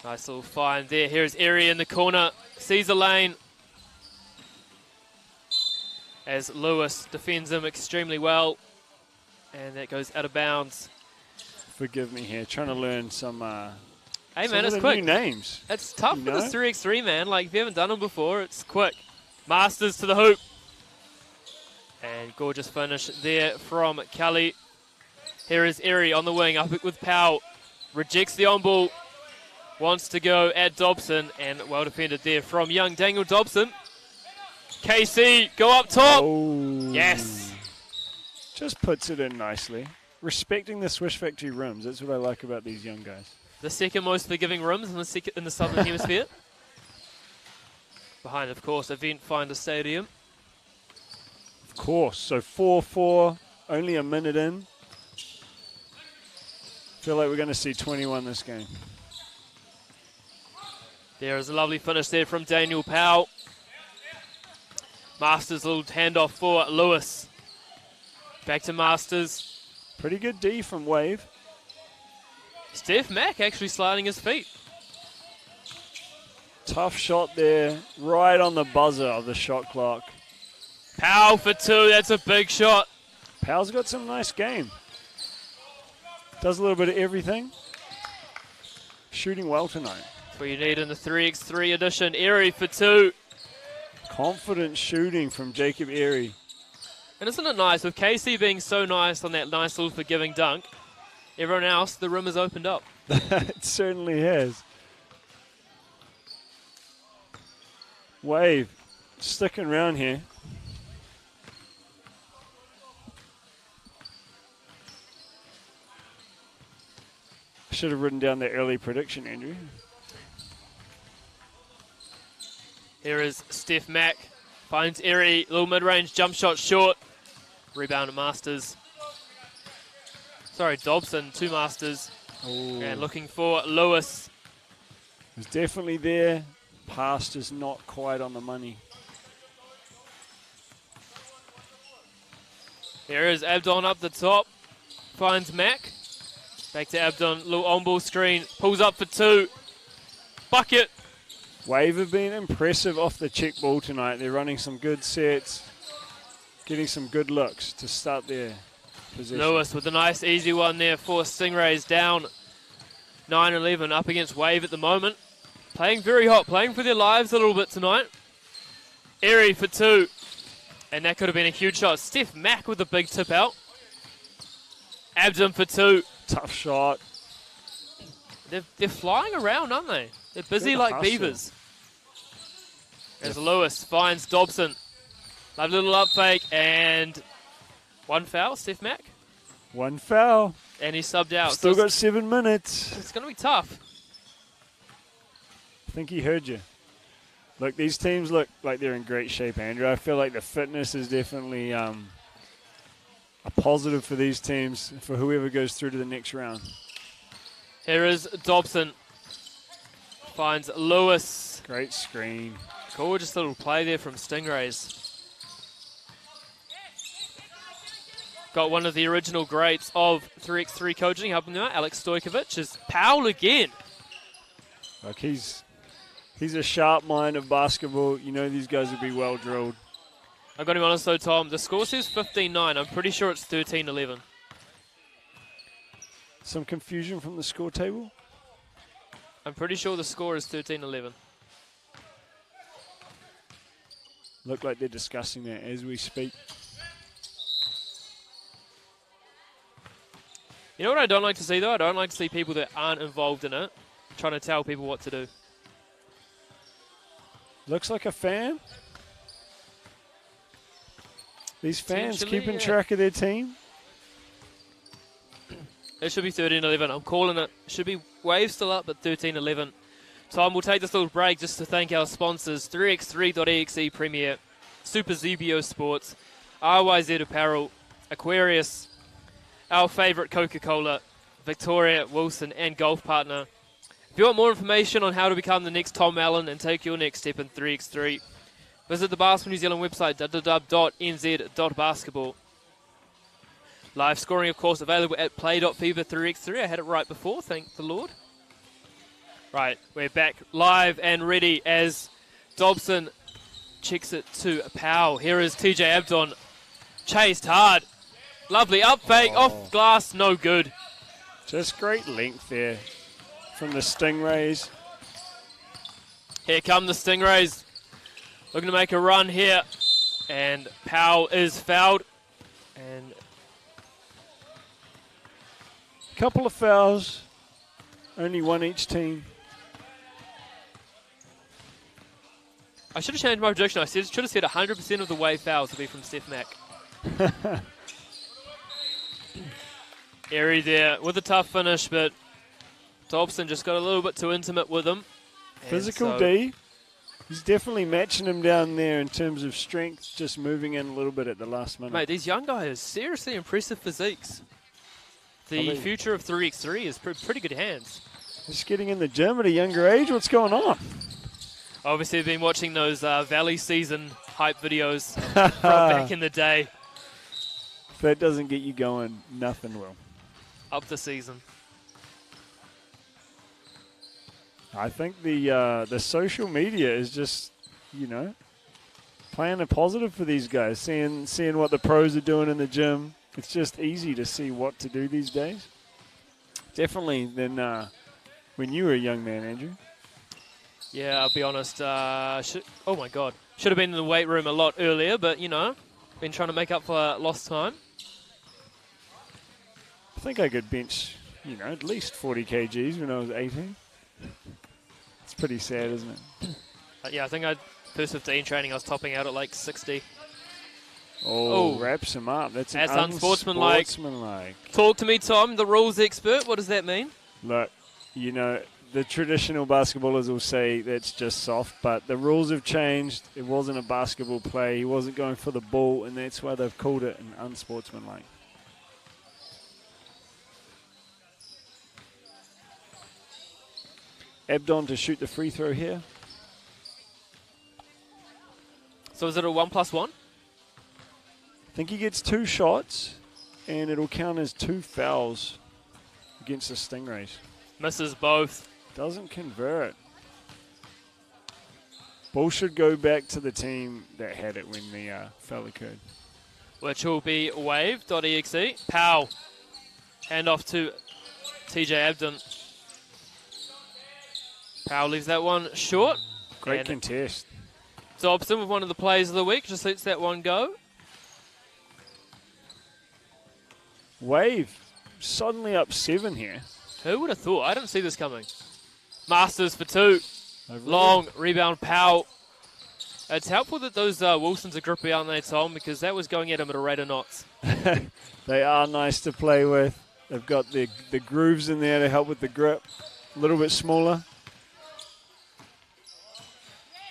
Nice little find there. Here is Eri in the corner. Sees a lane. As Lewis defends him extremely well. And that goes out of bounds. Forgive me here. Trying to learn some hey man, it's quick. New names. It's tough for this 3x3, man. Like, if you haven't done them before, it's quick. Masters to the hoop. And gorgeous finish there from Kelly. Here is Eri on the wing, up with Powell. Rejects the on-ball. Wants to go at Dobson, and well defended there from young Daniel Dobson. KC, go up top. Oh. Yes. Just puts it in nicely. Respecting the Swish Factory rims. That's what I like about these young guys. The second most forgiving rims in the Southern Hemisphere. Behind, of course, Event Finder Stadium. Of course. So 4-4, only a minute in. Feel like we're going to see 21 this game. There is a lovely finish there from Daniel Powell. Masters, little handoff for Lewis. Back to Masters. Pretty good D from Wave. Steph Mack actually sliding his feet. Tough shot there, right on the buzzer of the shot clock. Powell for 2, that's a big shot. Powell's got some nice game. Does a little bit of everything. Shooting well tonight. That's what you need in the 3x3 edition. Eri for 2. Confident shooting from Jacob Eri. And isn't it nice, with Casey being so nice on that nice little forgiving dunk, everyone else, the rim has opened up. It certainly has. Wave sticking around here. Should have written down the early prediction, Andrew. Here is Steph Mack. Finds Eri, little mid-range jump shot short. Rebound at Masters. Sorry, Dobson, 2 Masters. Ooh. And looking for Lewis. He's definitely there. Pass just not quite on the money. Here is Abdon up the top. Finds Mack. Back to Abdon, little on-ball screen. Pulls up for 2. Bucket. Wave have been impressive off the check ball tonight. They're running some good sets. Getting some good looks to start their possession. Lewis with a nice easy one there for Stingrays, down 9-11 up against Wave at the moment. Playing very hot, playing for their lives a little bit tonight. Eri for 2. And that could have been a huge shot. Steph Mack with a big tip out. Abdon for 2. Tough shot. They're flying around, aren't they? They're busy Good like hustle. beavers. As Lewis finds Dobson. Lovely little up fake, and 1 foul, Steph Mack. 1 foul. And he's subbed out. Still So got 7 minutes. it's going to be tough. I think he heard you. Look, these teams look like they're in great shape, Andrew. I feel like the fitness is definitely a positive for these teams, for whoever goes through to the next round. Here is Dobson. Finds Lewis. Great screen. Gorgeous little play there from Stingrays. Got one of the original greats of 3x3 coaching helping them out, Alex Stojkovic. Is Powell again. Like he's a sharp mind of basketball. You know these guys will be well drilled. I've got to be honest though, Tom. The score says 15-9. I'm pretty sure it's 13-11. Some confusion from the score table. I'm pretty sure the score is 13-11. Look like they're discussing that as we speak. You know what I don't like to see, though? I don't like to see people that aren't involved in it trying to tell people what to do. Looks like a fan. These fans Potentially, keeping yeah. track of their team. It should be 13-11. I'm calling it. Should be Wave still up, but 13-11. Tom, we'll take this little break just to thank our sponsors, 3x3.EXE Premier, Super Zubio Sports, RYZ Apparel, Aquarius, our favourite Coca-Cola, Victoria, Wilson, and Golf Partner. If you want more information on how to become the next Tom Allen and take your next step in 3x3, visit the Basketball New Zealand website, www.nz.basketball. Live scoring, of course, available at play.fever 3x3. I had it right before, thank the Lord. Right, we're back live and ready as Dobson checks it to Powell. Here is TJ Abdon, chased hard. Lovely up fake, off glass, no good. Just great length there from the Stingrays. Here come the Stingrays. Looking to make a run here. And Powell is fouled. And Couple of fouls, only one each team. I should have changed my prediction. I should have said 100% of the Wave fouls will be from Steph Mack. Airy there with a tough finish, but Dobson just got a little bit too intimate with him. And Physical so D. He's definitely matching him down there in terms of strength, just moving in a little bit at the last minute. Mate, these young guys, seriously impressive physiques. The future of 3x3 is pretty good hands. Just getting in the gym at a younger age. What's going on? Obviously, I've been watching those Valley season hype videos from back in the day. If that doesn't get you going, nothing will. Up the season. I think the social media is just, playing a positive for these guys. Seeing what the pros are doing in the gym. It's just easy to see what to do these days. Definitely than when you were a young man, Andrew. Yeah, I'll be honest. Oh my God, should have been in the weight room a lot earlier, but been trying to make up for lost time. I think I could bench, at least 40 kgs when I was 18. It's pretty sad, isn't it? Yeah, I think first 15 training, I was topping out at like 60. Oh, wraps him up. That's unsportsmanlike. unsportsmanlike. Talk to me, Tom, the rules expert. What does that mean? Look, the traditional basketballers will say that's just soft, but the rules have changed. It wasn't a basketball play. He wasn't going for the ball, and that's why they've called it an unsportsmanlike. Abdon to shoot the free throw here. So is it a 1+1? I think he gets 2 shots, and it'll count as 2 fouls against the Stingrays. Misses both. Doesn't convert. Ball should go back to the team that had it when the foul occurred. Which will be Wave.exe. Powell. Hand off to TJ Abdon. Powell leaves that one short. Great And contest. Dobson with one of the plays of the week. Just lets that one go. Wave suddenly up 7 here. Who would have thought? I didn't see this coming. Masters for 2. Long rebound, Powell. It's helpful that those Wilsons are grippy, aren't they, Tom? Because that was going at him at a rate of knots. They are nice to play with. They've got the grooves in there to help with the grip. A little bit smaller.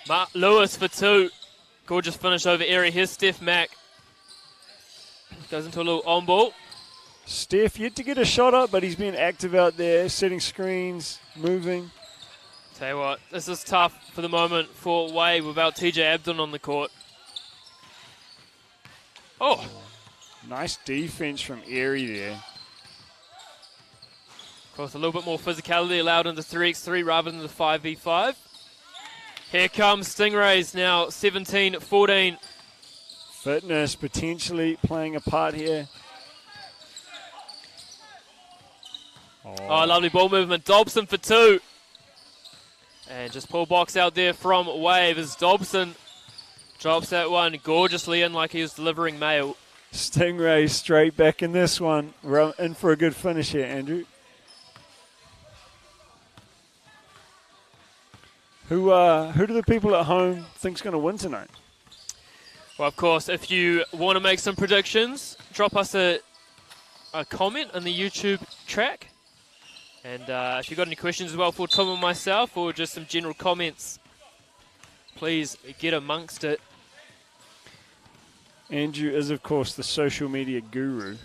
Mark Lewis for 2. Gorgeous finish over area. Here's Steph Mack. Goes into a little on ball. Steph yet to get a shot up, but he's been active out there, setting screens, moving. Tell you what, this is tough for the moment for Wave without TJ Abdon on the court. Oh, Nice defense from Erie there. Of course, a little bit more physicality allowed in the 3x3 rather than the 5v5. Here comes Stingrays now, 17-14. Fitness potentially playing a part here. Oh, lovely ball movement. Dobson for 2. And just pull box out there from Wave as Dobson drops that one gorgeously in like he was delivering mail. Stingray straight back in this one. We're in for a good finish here, Andrew. Who do the people at home think's going to win tonight? Well, of course, if you want to make some predictions, drop us a comment in the YouTube track. And if you've got any questions as well for Tom and myself, or just some general comments, please get amongst it. Andrew is, of course, the social media guru.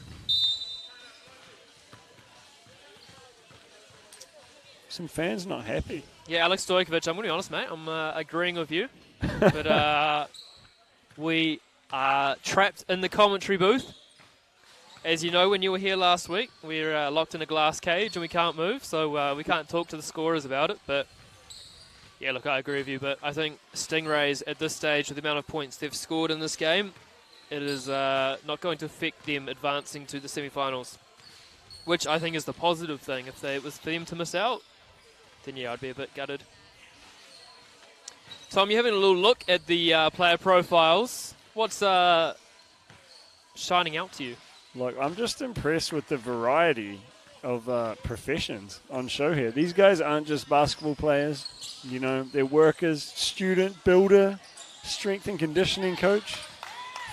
Some fans not happy. Yeah, Alex Stojkovic, I'm going to be honest, mate. I'm agreeing with you. But we are trapped in the commentary booth. As you know, when you were here last week, we're locked in a glass cage and we can't move, so we can't talk to the scorers about it. But, yeah, look, I agree with you. But I think Stingrays, at this stage, with the amount of points they've scored in this game, it is not going to affect them advancing to the semi-finals, which I think is the positive thing. If it was for them to miss out, then, yeah, I'd be a bit gutted. Tom, you're having a little look at the player profiles. What's shining out to you? Look, I'm just impressed with the variety of professions on show here. These guys aren't just basketball players. You know, they're workers, student, builder, strength and conditioning coach,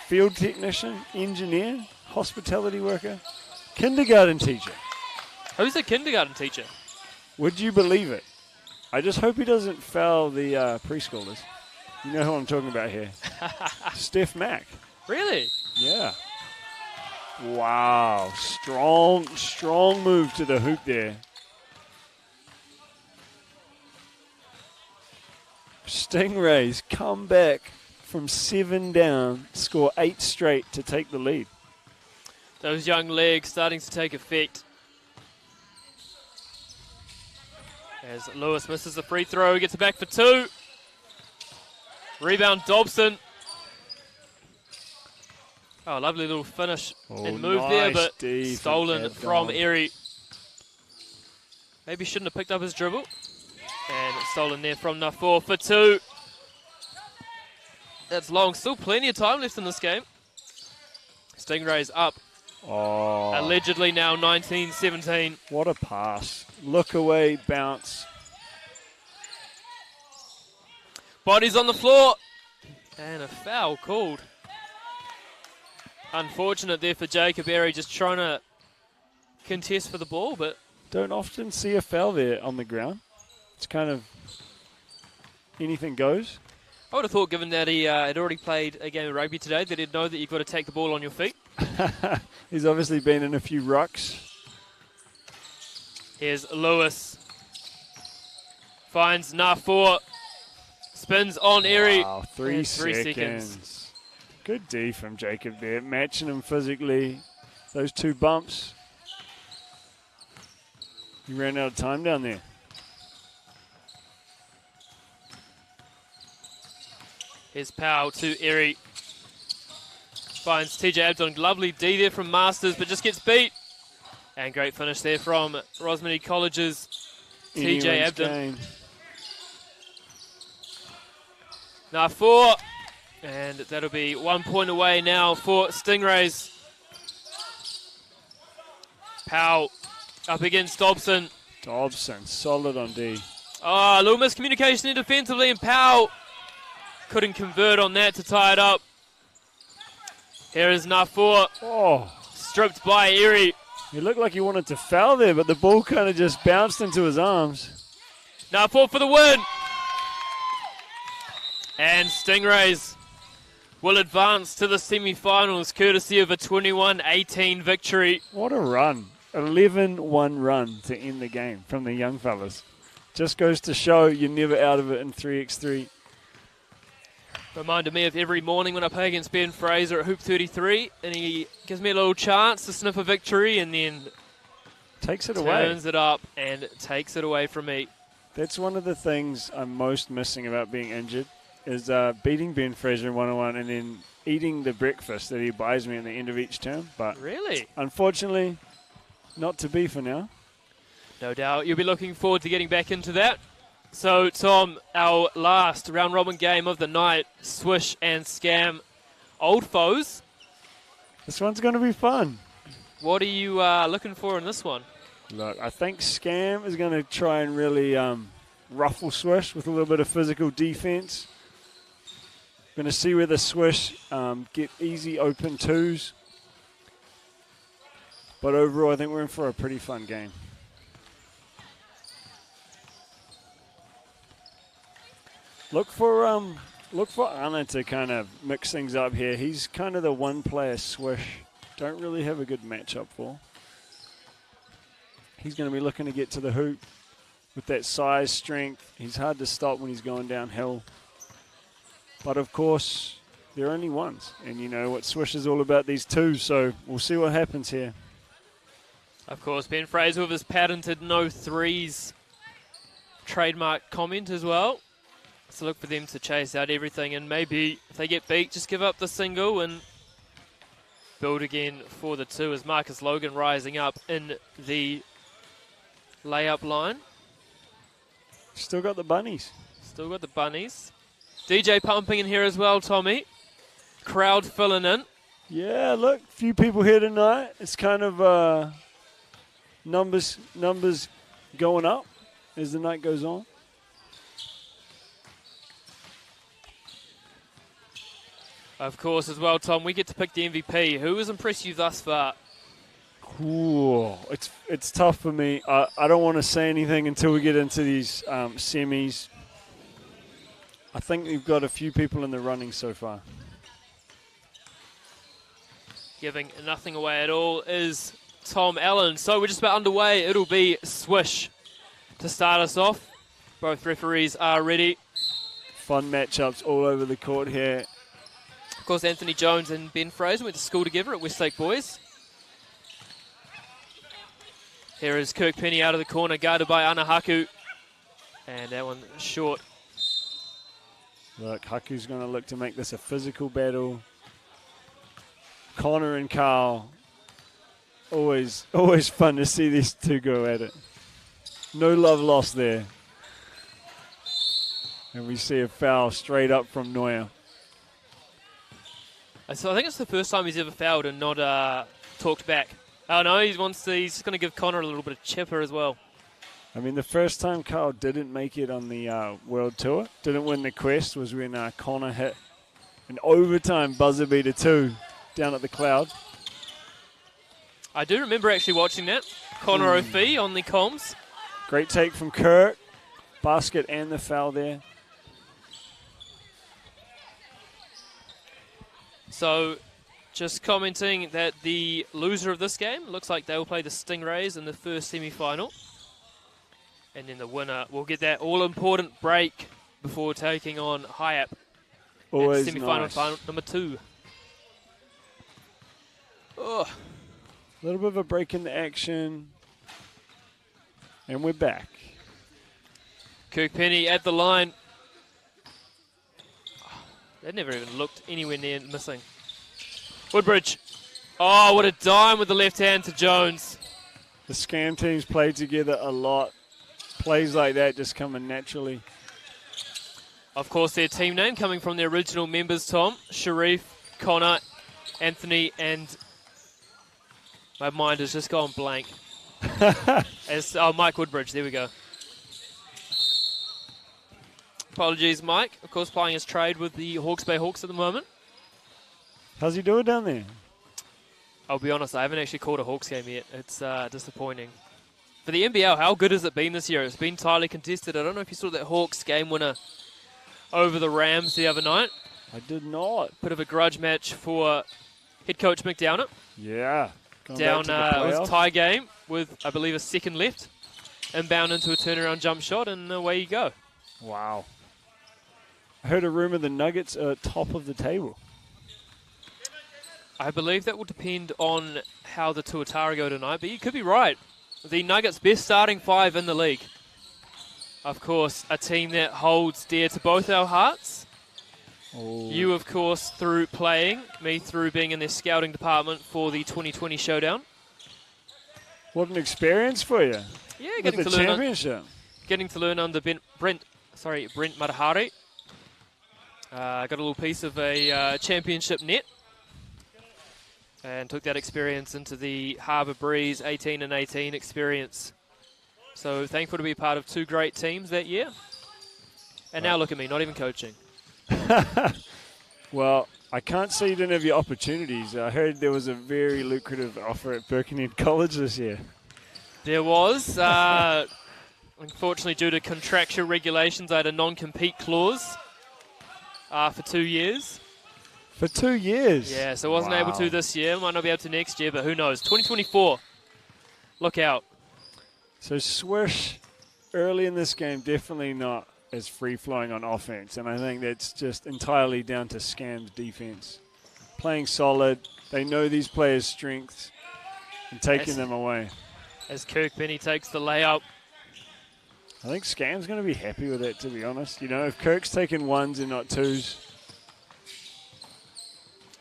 field technician, engineer, hospitality worker, kindergarten teacher. Who's the kindergarten teacher? Would you believe it? I just hope he doesn't foul the preschoolers. You know who I'm talking about here. Steph Mack. Really? Yeah. Wow. Strong move to the hoop there. Stingrays come back from 7 down, score 8 straight to take the lead. Those young legs starting to take effect. As Lewis misses the free throw, he gets it back for 2. Rebound Dobson. Oh, lovely little finish and move there, but stolen from Erie. Maybe shouldn't have picked up his dribble. And stolen there from Nafor for 2. That's long. Still plenty of time left in this game. Stingrays up. Oh. Allegedly now 19-17. What a pass. Look away, bounce. Bodies on the floor. And a foul called. Unfortunate there for Jacob Berry, just trying to contest for the ball, but don't often see a foul there on the ground. It's kind of anything goes. I would have thought, given that he had already played a game of rugby today, that he'd know that you've got to take the ball on your feet. He's obviously been in a few rucks. Here's Lewis. Finds Nafor. Spins on Erie. Wow, 3 seconds. Good D from Jacob there, matching him physically. Those 2 bumps. He ran out of time down there. Here's Powell to Erie. Finds TJ Abdon. Lovely D there from Masters, but just gets beat. And great finish there from Rosemary College's TJ Abdon. Now 4. And that'll be 1 point away now for Stingrays. Powell up against Dobson. Dobson, solid on D. Oh, a little miscommunication defensively, and Powell couldn't convert on that to tie it up. Here is Nafor. Oh. Stripped by Erie. He looked like he wanted to foul there, but the ball kind of just bounced into his arms. Nafor for the win. And Stingrays will advance to the semi-finals courtesy of a 21-18 victory. What a run. 11-1 run to end the game from the young fellas. Just goes to show you're never out of it in 3x3. Reminded me of every morning when I play against Ben Fraser at Hoop 33, and he gives me a little chance to sniff a victory, and then Takes it away. Turns it up and takes it away from me. That's one of the things I'm most missing about being injured is beating Ben Fraser in 1-on-1 and then eating the breakfast that he buys me at the end of each term. But Really? unfortunately, not to be for now. No doubt. You'll be looking forward to getting back into that. So, Tom, our last round-robin game of the night, Swish and Scam, old foes. This one's going to be fun. What are you looking for in this one? Look, I think Scam is going to try and really ruffle Swish with a little bit of physical defense. Going to see where the Swish get easy open twos. But overall, I think we're in for a pretty fun game. Look for Anna to kind of mix things up here. He's kind of the one-player Swish. Don't really have a good matchup for. He's going to be looking to get to the hoop with that size, strength. He's hard to stop when he's going downhill. But, of course, they're only ones. And you know what Swish is all about, these twos. So we'll see what happens here. Of course, Ben Fraser with his patented no threes trademark comment as well. So look for them to chase out everything, and maybe if they get beat, just give up the single and build again for the two as Marcus Logan rising up in the layup line. Still got the bunnies. Still got the bunnies. DJ pumping in here as well, Tommy. Crowd filling in. Yeah, look, few people here tonight. It's kind of numbers going up as the night goes on. Of course, as well, Tom, we get to pick the MVP. Who has impressed you thus far? Cool. It's tough for me. I don't want to say anything until we get into these semis. I think we've got a few people in the running so far. Giving nothing away at all is Tom Allen. So we're just about underway. It'll be Swish to start us off. Both referees are ready. Fun matchups all over the court here. Of course, Anthony Jones and Ben Fraser went to school together at Westlake Boys. Here is Kirk Penny out of the corner, guarded by Ana Haku. And that one short. Look, Haku's going to look to make this a physical battle. Connor and Carl, always fun to see these two go at it. No love lost there. And we see a foul straight up from Neuer. So I think it's the first time he's ever fouled and not talked back. Oh no, he's just going to give Connor a little bit of chipper as well. I mean, the first time Carl didn't make it on the World Tour, didn't win the Quest, was when Connor hit an overtime buzzer beater 2 down at the Cloud. I do remember actually watching that. Connor O'Fee on the comms. Great take from Kirk. Basket and the foul there. So, just commenting that the loser of this game looks like they will play the Stingrays in the first semi-final. And then the winner will get that all-important break before taking on Hiap. Always semi-final nice. final number 2. Oh. A little bit of a break in the action. And we're back. Kirk Penny at the line. That never even looked anywhere near missing. Woodbridge. Oh, what a dime with the left hand to Jones. The Scam teams play together a lot. Plays like that just coming naturally. Of course, their team name coming from their original members, Tom. Sharif, Connor, Anthony, and my mind has just gone blank. Mike Woodbridge, there we go. Apologies, Mike. Of course, playing his trade with the Hawke's Bay Hawks at the moment. How's he doing down there? I'll be honest, I haven't actually called a Hawks game yet. It's disappointing. For the NBL, how good has it been this year? It's been tightly contested. I don't know if you saw that Hawks game winner over the Rams the other night. I did not. Bit of a grudge match for head coach McDowner. Yeah. Going Down, back to the it was a playoffs. tie game with, I believe, a second left. Inbound into a turnaround jump shot, and away you go. Wow. I heard a rumor the Nuggets are top of the table. I believe that will depend on how the Tuatara go tonight, but you could be right. the Nuggets' best starting 5 in the league. Of course, a team that holds dear to both our hearts. Oh. You, of course, through playing, me through being in their scouting department for the 2020 Showdown. What an experience for you. Yeah, With getting the to learn. championship. Getting to learn under Brent Matahari. Got a little piece of a championship net. And took that experience into the Harbour Breeze 18 and 18 experience. So thankful to be part of 2 great teams that year. And now look at me, not even coaching. Well, I can't say you didn't have your opportunities. I heard there was a very lucrative offer at Birkenhead College this year. There was. Unfortunately, due to contractual regulations, I had a non-compete clause for 2 years. For 2 years? Yeah, so I wasn't able to this year. Might not be able to next year, but who knows. 2024. Look out. So Swish, early in this game, definitely not as free-flowing on offense, and I think that's just entirely down to Scam's defense. Playing solid, they know these players' strengths, and taking them away. As Kirkpenny takes the layup. I think Scam's going to be happy with that, to be honest. You know, if Kirk's taking 1s and not 2s.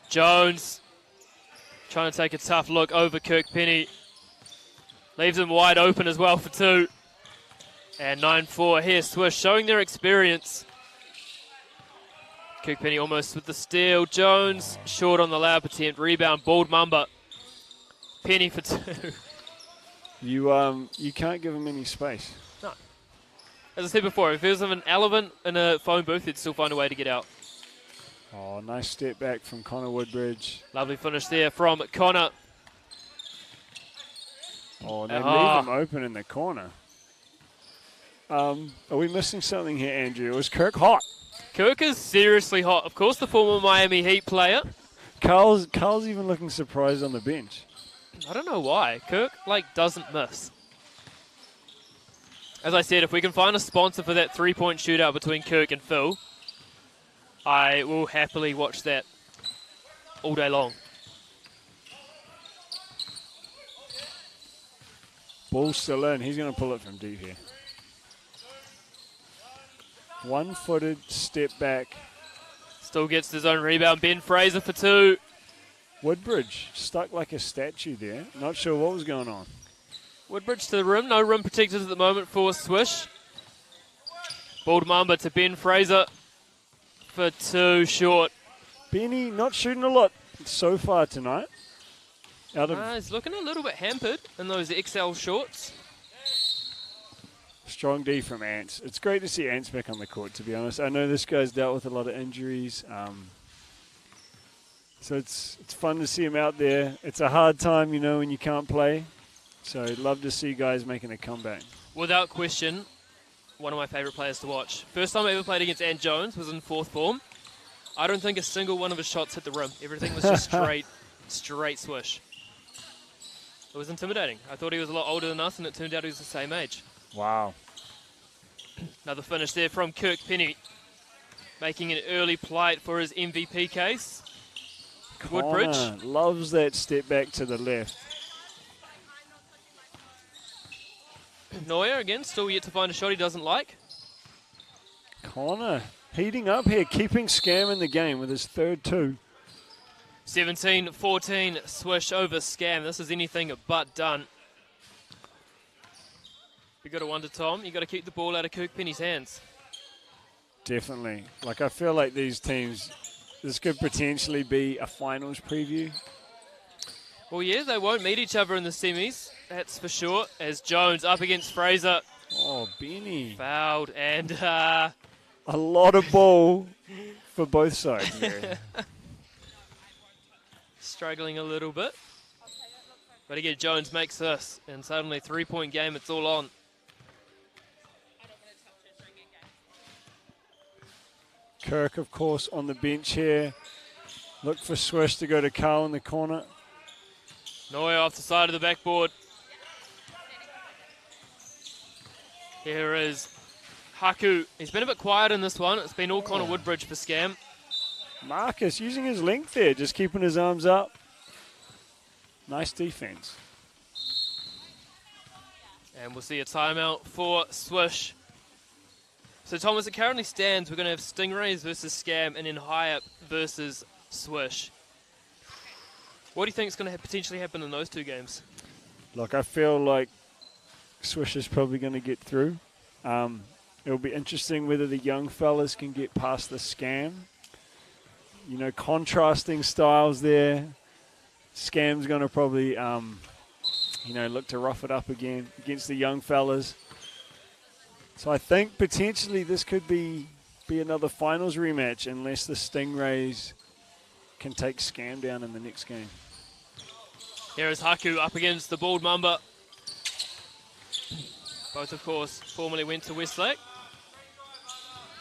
Jones trying to take a tough look over Kirkpenny. Leaves him wide open as well for 2. And 9-4 here, Swish showing their experience. Kirkpenny almost with the steal. Jones short on the layup attempt. Rebound, bald Mamba. Penny for 2. You can't give him any space. No. As I said before, if there's an elephant in a phone booth, he'd still find a way to get out. Oh, nice step back from Connor Woodbridge. Lovely finish there from Connor. Oh, they leave him open in the corner. Are we missing something here, Andrew? Was Kirk hot? Kirk is seriously hot. Of course, the former Miami Heat player. Carl's even looking surprised on the bench. I don't know why. Kirk, doesn't miss. As I said, if we can find a sponsor for that 3-point shootout between Kirk and Phil, I will happily watch that all day long. Ball still in. He's going to pull it from deep here. One-footed step back. Still gets his own rebound. Ben Fraser for 2. Woodbridge stuck like a statue there. Not sure what was going on. Woodbridge to the rim. No rim protected at the moment for Swish. Bald Mamba to Ben Fraser for 2 short. Benny not shooting a lot so far tonight. He's looking a little bit hampered in those XL shorts. Strong D from Ants. It's great to see Ants back on the court, to be honest. I know this guy's dealt with a lot of injuries. So it's fun to see him out there. It's a hard time, when you can't play. So I'd love to see guys making a comeback. Without question, one of my favourite players to watch. First time I ever played against Ant Jones was in 4th form. I don't think a single one of his shots hit the rim. Everything was just straight swish. It was intimidating. I thought he was a lot older than us, and it turned out he was the same age. Wow. Another finish there from Kirkpenny, making an early plight for his MVP case. Woodbridge loves that step back to the left. Neuer again, still yet to find a shot he doesn't like. Connor heating up here, keeping Scam in the game with his 3rd 2. 17-14 Swish over Scam. This is anything but done. You got to wonder, Tom, you got to keep the ball out of Kirkpenny's hands. Definitely. I feel like these teams, this could potentially be a finals preview. Well, yeah, they won't meet each other in the semis, that's for sure, as Jones up against Fraser. Oh, Benny. Fouled, and a lot of ball for both sides there. Struggling a little bit. But again, Jones makes this, and suddenly 3-point game, it's all on. Kirk, of course, on the bench here. Look for Swish to go to Carl in the corner. Neuer off the side of the backboard. Here is Haku. He's been a bit quiet in this one. It's been all Connor Woodbridge for Scam. Marcus using his length there, just keeping his arms up. Nice defense. And we'll see a timeout for Swish. So, Tom, as it currently stands, we're going to have Stingrays versus Scam and then High Up versus Swish. What do you think is going to potentially happen in those two games? Look, I feel like Swish is probably going to get through. It'll be interesting whether the young fellas can get past the Scam. You know, contrasting styles there. Scam's going to probably, look to rough it up again against the young fellas. So I think potentially this could be another finals rematch unless the Stingrays can take Scam down in the next game. Here is Haku up against the Bald Mamba. Both, of course, formerly went to Westlake.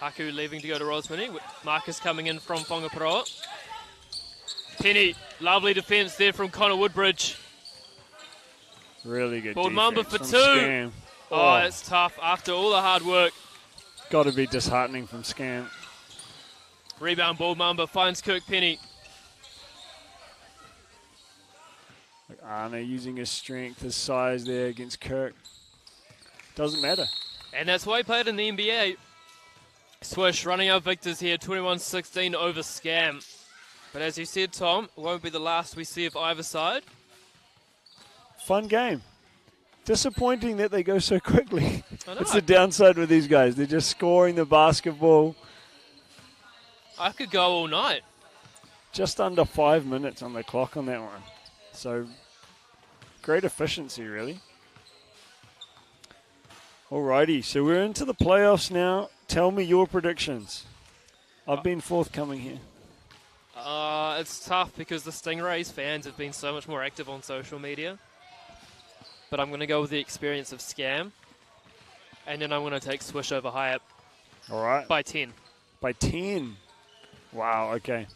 Haku leaving to go to Rosmini. Marcus coming in from Whangaparoa. Penny, lovely defence there from Connor Woodbridge. Really good Bald defense Mamba for from two. Scam. Oh, it's tough after all the hard work. Got to be disheartening from Scam. Rebound, Bald Mamba finds Kirk Penny. Arne using his strength, his size there against Kirk. Doesn't matter. And that's why he played in the NBA. Swish running out victors here, 21-16 over Scam. But as you said, Tom, it won't be the last we see of either side. Fun game. Disappointing that they go so quickly. I know. It's the downside with these guys. They're just scoring the basketball. I could go all night. Just under 5 minutes on the clock on that one. So, great efficiency, really. Alrighty, so we're into the playoffs now. Tell me your predictions. I've been forthcoming here. It's tough because the Stingrays fans have been so much more active on social media. But I'm going to go with the experience of Scam. And then I'm going to take Swish over High Up. All right. By 10. By 10. Wow, okay.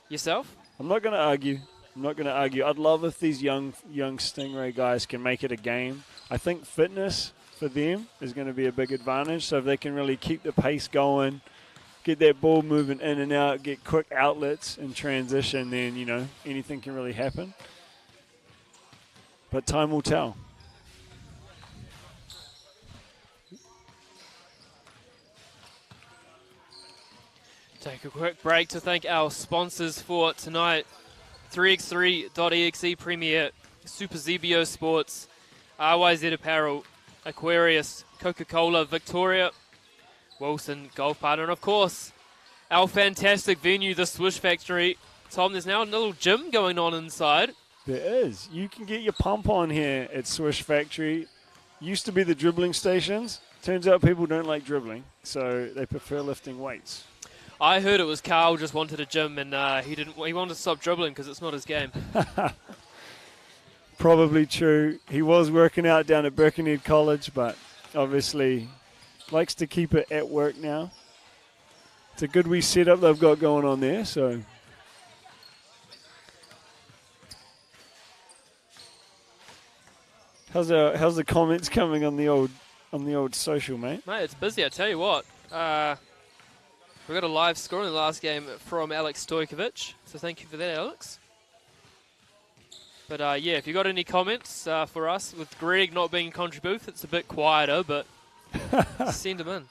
Yourself? I'm not going to argue. I'd love if these young Stingray guys can make it a game. I think fitness for them is going to be a big advantage. So if they can really keep the pace going, get that ball moving in and out, get quick outlets in transition, then, anything can really happen. But time will tell. Take a quick break to thank our sponsors for tonight. 3x3.EXE Premier, Super Zebio Sports, RYZ Apparel, Aquarius, Coca-Cola Victoria, Wilson Golf Partner, and of course, our fantastic venue, the Swish Factory. Tom, there's now a little gym going on inside. There is. You can get your pump on here at Swish Factory. Used to be the dribbling stations. Turns out people don't like dribbling, so they prefer lifting weights. I heard it was Carl just wanted a gym and he wanted to stop dribbling because it's not his game. Probably true. He was working out down at Birkenhead College, but obviously likes to keep it at work now. It's a good wee setup they've got going on there, so... How's the comments coming on the old social, mate? Mate, it's busy, I tell you what. We got a live score in the last game from Alex Stojkovic, so thank you for that, Alex. But if you got any comments for us, with Greg not being in Country Booth, it's a bit quieter, but send them in.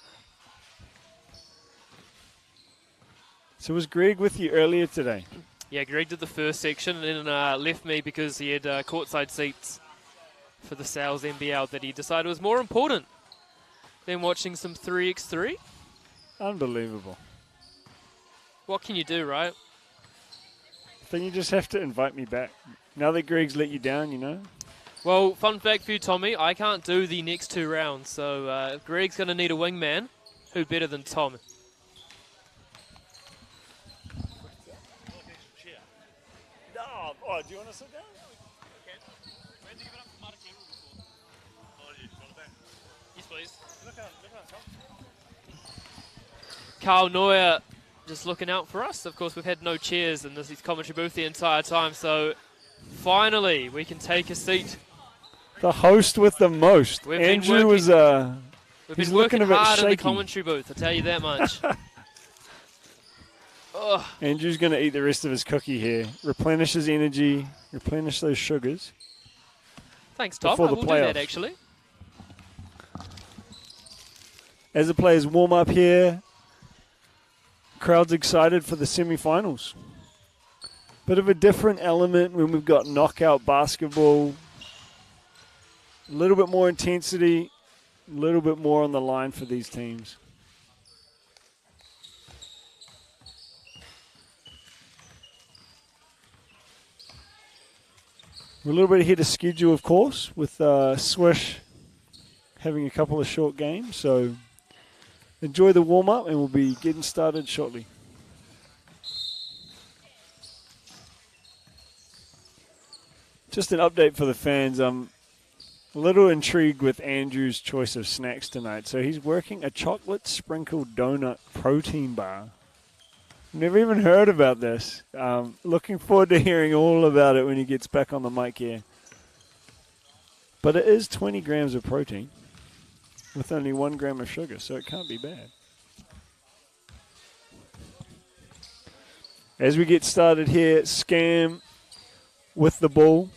So was Greg with you earlier today? Yeah, Greg did the first section and then left me because he had courtside seats for the Sales NBL that he decided was more important than watching some 3x3. Unbelievable. What can you do, right? Then you just have to invite me back. Now that Greg's let you down, Well, fun fact for you, Tommy, I can't do the next two rounds, so Greg's going to need a wingman. Who better than Tom? Oh, do you want to sit down? Yes, please. Carl Neuer just looking out for us. Of course, we've had no chairs in this commentary booth the entire time, so finally we can take a seat. The host with the most. Andrew was We've he's been looking working a bit hard in the shaky. commentary booth, I'll tell you that much. Andrew's going to eat the rest of his cookie here. Replenish his energy, replenish those sugars. Thanks, Tom. Before I the will do that, playoffs. actually. as the players warm up here, crowd's excited for the semifinals. Bit of a different element when we've got knockout basketball. A little bit more intensity, a little bit more on the line for these teams. We're a little bit ahead of schedule, of course, with Swish having a couple of short games. So enjoy the warm-up, and we'll be getting started shortly. Just an update for the fans. I'm a little intrigued with Andrew's choice of snacks tonight. So he's working a chocolate sprinkled donut protein bar. Never even heard about this. Looking forward to hearing all about it when he gets back on the mic here. But it is 20 grams of protein with only 1 gram of sugar, so it can't be bad. As we get started here, Scam with the ball.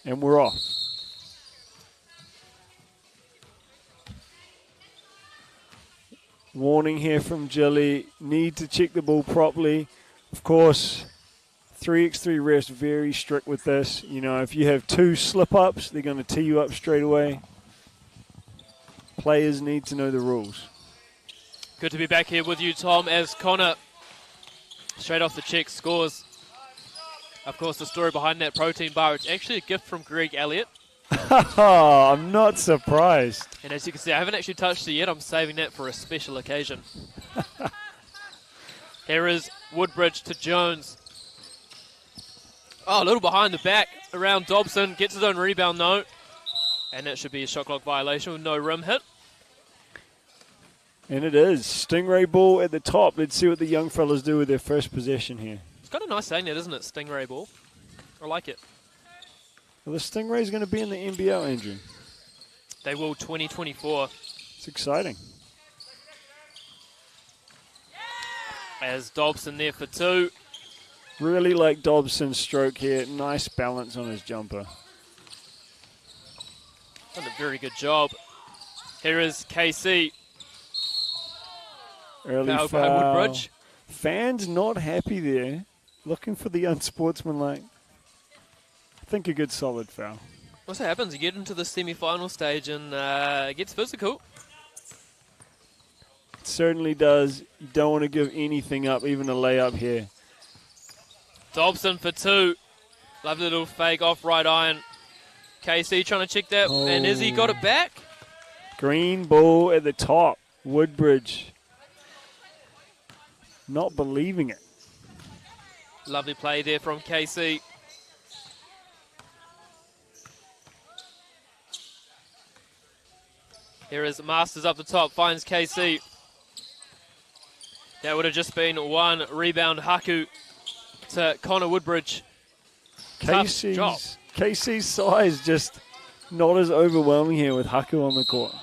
And we're off. Warning here from Jilly. Need to check the ball properly. Of course, 3x3 refs very strict with this. You know, if you have 2 slip-ups, they're going to tee you up straight away. Players need to know the rules. Good to be back here with you, Tom, as Connor, straight off the check, scores. Of course, the story behind that protein bar, it's actually a gift from Greg Elliott. I'm not surprised. And as you can see, I haven't actually touched it yet. I'm saving that for a special occasion. Here is Woodbridge to Jones. Oh, a little behind the back around Dobson. Gets his own rebound, though. And that should be a shot clock violation with no rim hit. And it is. Stingray ball at the top. Let's see what the young fellas do with their first possession here. It's got a nice saying that, isn't it? Stingray ball. I like it. Well, the Stingray's going to be in the NBL, Andrew. They will 2024. It's exciting. As Dobson there for 2. Really like Dobson's stroke here. Nice balance on his jumper. Done a very good job. Here is KC. Early Foul by foul. Woodbridge. Fans not happy there. Looking for the unsportsmanlike. I think a good solid foul. What's what happens? You get into the semi-final stage and it gets physical. It certainly does. You don't want to give anything up, even a layup here. Dobson for 2. Lovely little fake off right iron. KC trying to check that. Oh. And Izzy got it back. Green ball at the top. Woodbridge. Not believing it. Lovely play there from KC. Here is Masters up the top, finds KC. That would have just been 1 rebound. Haku to Connor Woodbridge. Tough job. KC's size just not as overwhelming here with Haku on the court.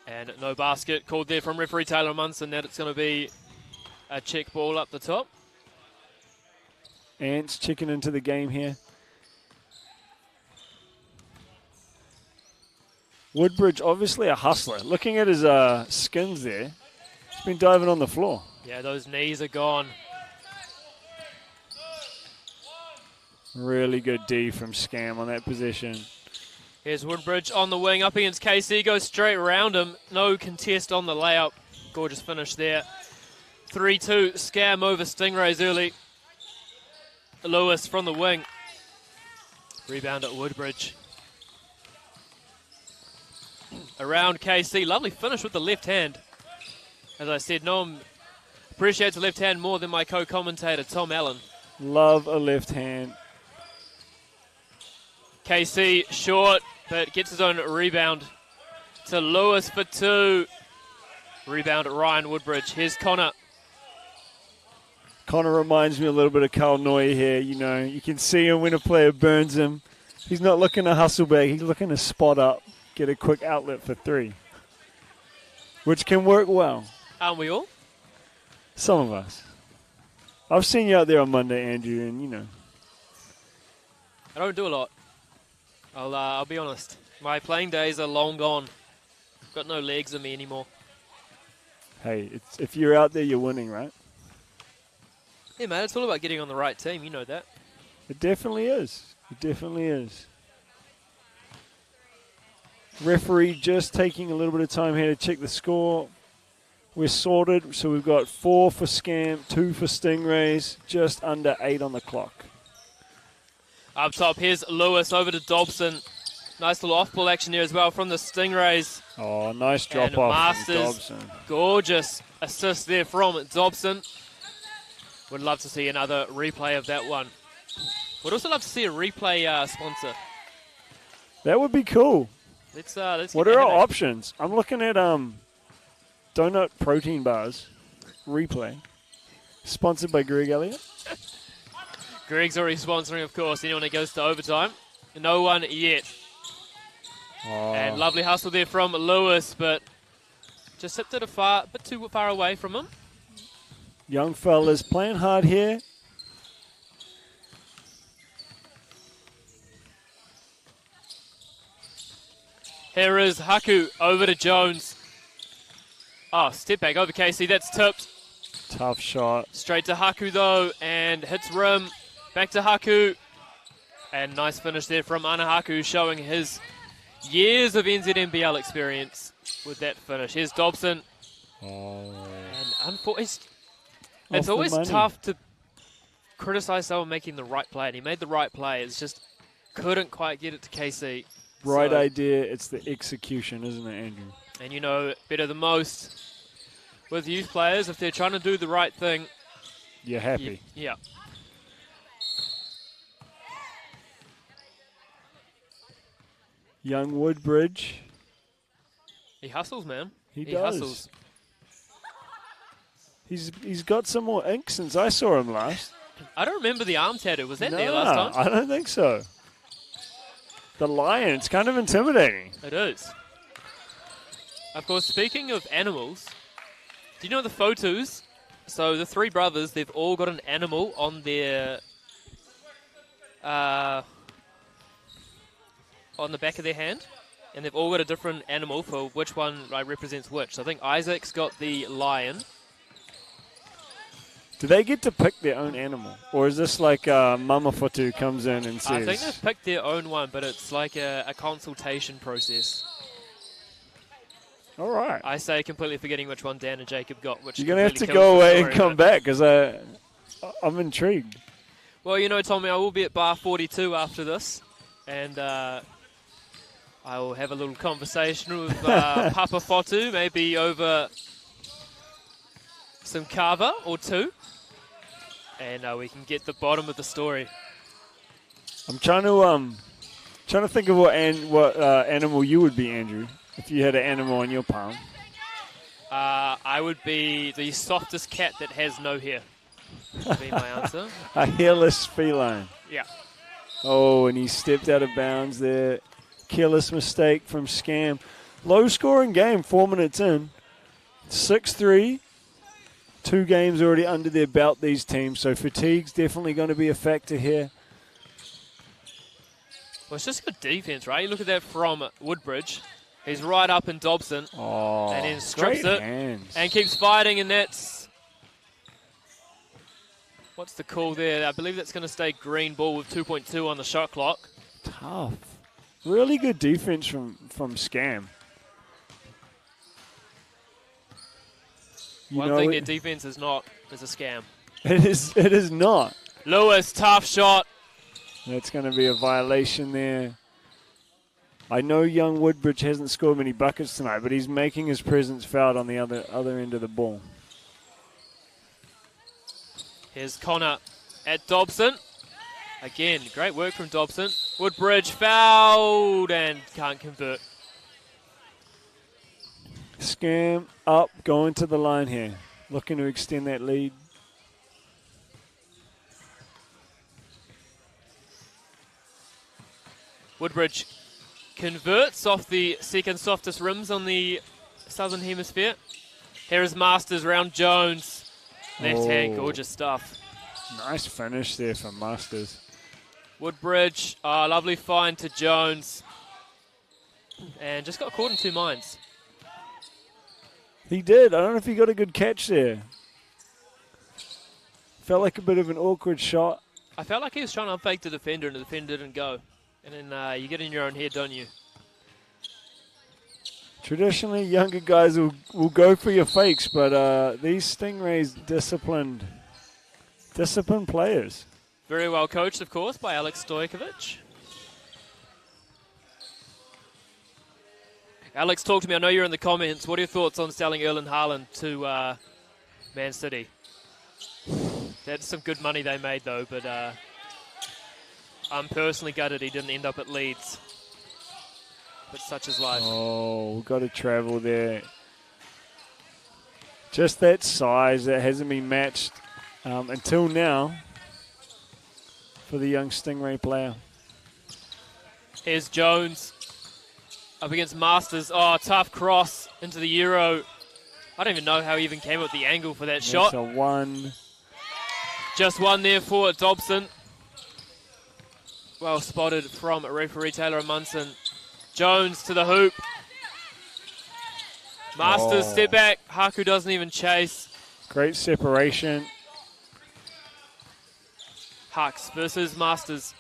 And no basket called there from referee Taylor Munson. That it's going to be a check ball up the top. Ants checking into the game here. Woodbridge, obviously a hustler. Looking at his skins there, he's been diving on the floor. Yeah, those knees are gone. Really good D from Scam on that possession. Here's Woodbridge on the wing, up against KC, goes straight around him. No contest on the layup. Gorgeous finish there. 3-2, Scam over Stingrays early. Lewis from the wing. Rebound at Woodbridge. Around KC, lovely finish with the left hand. As I said, no one appreciates the left hand more than my co-commentator, Tom Allen. Love a left hand. KC short, but gets his own rebound to Lewis for 2. Rebound at Ryan Woodbridge. Here's Connor. Connor reminds me a little bit of Carl Noy here. You know, you can see him when a player burns him. He's not looking to hustle back. He's looking to spot up, get a quick outlet for 3, which can work well. Aren't we all? Some of us. I've seen you out there on Monday, Andrew, and, you know. I don't do a lot. I'll be honest. My playing days are long gone. Got no legs in me anymore. Hey, if you're out there, you're winning, right? Yeah, man, it's all about getting on the right team. You know that. It definitely is. It definitely is. Referee just taking a little bit of time here to check the score. We're sorted, so we've got 4 for Scam, 2 for Stingrays, just under 8 on the clock. Up top, here's Lewis over to Dobson. Nice little off-ball action there as well from the Stingrays. Oh, nice drop And off from Masters, Dobson. gorgeous assist there from Dobson. Would love to see another replay of that one. Would also love to see a replay sponsor. That would be cool. Let's What get are that our happening. options? I'm looking at donut protein bars. Replay. Sponsored by Greg Elliott. Greg's already sponsoring, of course, anyone that goes to overtime. No one yet. Oh. And lovely hustle there from Lewis, but just sipped it a bit too far away from him. Young fellas playing hard here. Here is Haku over to Jones. Oh, step back over Casey. That's tipped. Tough shot. Straight to Haku, though, and hits rim. Back to Haku. And nice finish there from Ana Haku, showing his years of NZNBL experience with that finish. Here's Dobson. Oh. And it's Off the always money. tough to criticize someone making the right play. And he made the right play. It's just couldn't quite get it to KC. Right So- idea. It's the execution, isn't it, Andrew? And you know better than most with youth players, if they're trying to do the right thing, You're happy. yeah. Young Woodbridge. He hustles, man. He does. hustles. He's got some more ink since I saw him last. I don't remember the arm tattoo. Was that there last time? I don't think so. The lion, it's kind of intimidating. It is. Of course, speaking of animals, do you know the photos? So the 3 brothers, they've all got an animal on their on the back of their hand, and they've all got a different animal for which one represents which. So I think Isaac's got the lion. Do they get to pick their own animal? Or is this like Mama Fotu comes in and says... I think they've picked their own one, but it's like a consultation process. All right. I say completely forgetting which one Dan and Jacob got. Which You're going to have to completely kills go the away and story, come but- back because I'm intrigued. Well, you know, Tommy, I will be at bar 42 after this, and I will have a little conversation with Papa Fotu, maybe over some kava or 2, and we can get the bottom of the story. I'm trying to think of what animal you would be, Andrew, if you had an animal on your palm. I would be the softest cat that has no hair. Would be my answer. A hairless feline. Yeah. Oh, and he stepped out of bounds there. Careless mistake from Scam. Low-scoring game, 4 minutes in. 6-3. 2 games already under their belt, these teams, so fatigue's definitely going to be a factor here. Well, it's just good defense, right? You look at that from Woodbridge. He's right up in Dobson. Oh, And then strips great it. hands. And keeps fighting, and that's... What's the call there? I believe that's going to stay green ball with 2.2 on the shot clock. Tough. Really good defense from Scam. You One know thing it- their defense is not is a scam. It is not. Lewis, tough shot. That's going to be a violation there. I know young Woodbridge hasn't scored many buckets tonight, but he's making his presence felt on the other end of the ball. Here's Connor at Dobson. Again, great work from Dobson. Woodbridge fouled and can't convert. Scam up, going to the line here. Looking to extend that lead. Woodbridge converts off the second softest rims on the Southern Hemisphere. Here is Masters round Jones. Left hand, Oh. gorgeous stuff. Nice finish there from Masters. Woodbridge, lovely find to Jones. And just got caught in two minds. He did. I don't know if he got a good catch there. Felt like a bit of an awkward shot. I felt like he was trying to unfake the defender and the defender didn't go. And then you get in your own head, don't you? Traditionally, younger guys will go for your fakes, but these Stingrays disciplined players. Very well coached, of course, by Alex Stojkovic. Alex, talk to me. I know you're in the comments. What are your thoughts on selling Erling Haaland to Man City? That's some good money they made, though, but I'm personally gutted he didn't end up at Leeds. But such is life. Oh, we've got to travel there. Just that size that hasn't been matched until now for the young Stingray player. Here's Jones up against Masters. Oh, tough cross into the Euro. I don't even know how he even came up with the angle for that shot. That's a one. Just one there for Dobson. Well spotted from referee Taylor Munson. Jones to the hoop. Masters step back. Haku doesn't even chase. Great separation. Hux versus Masters.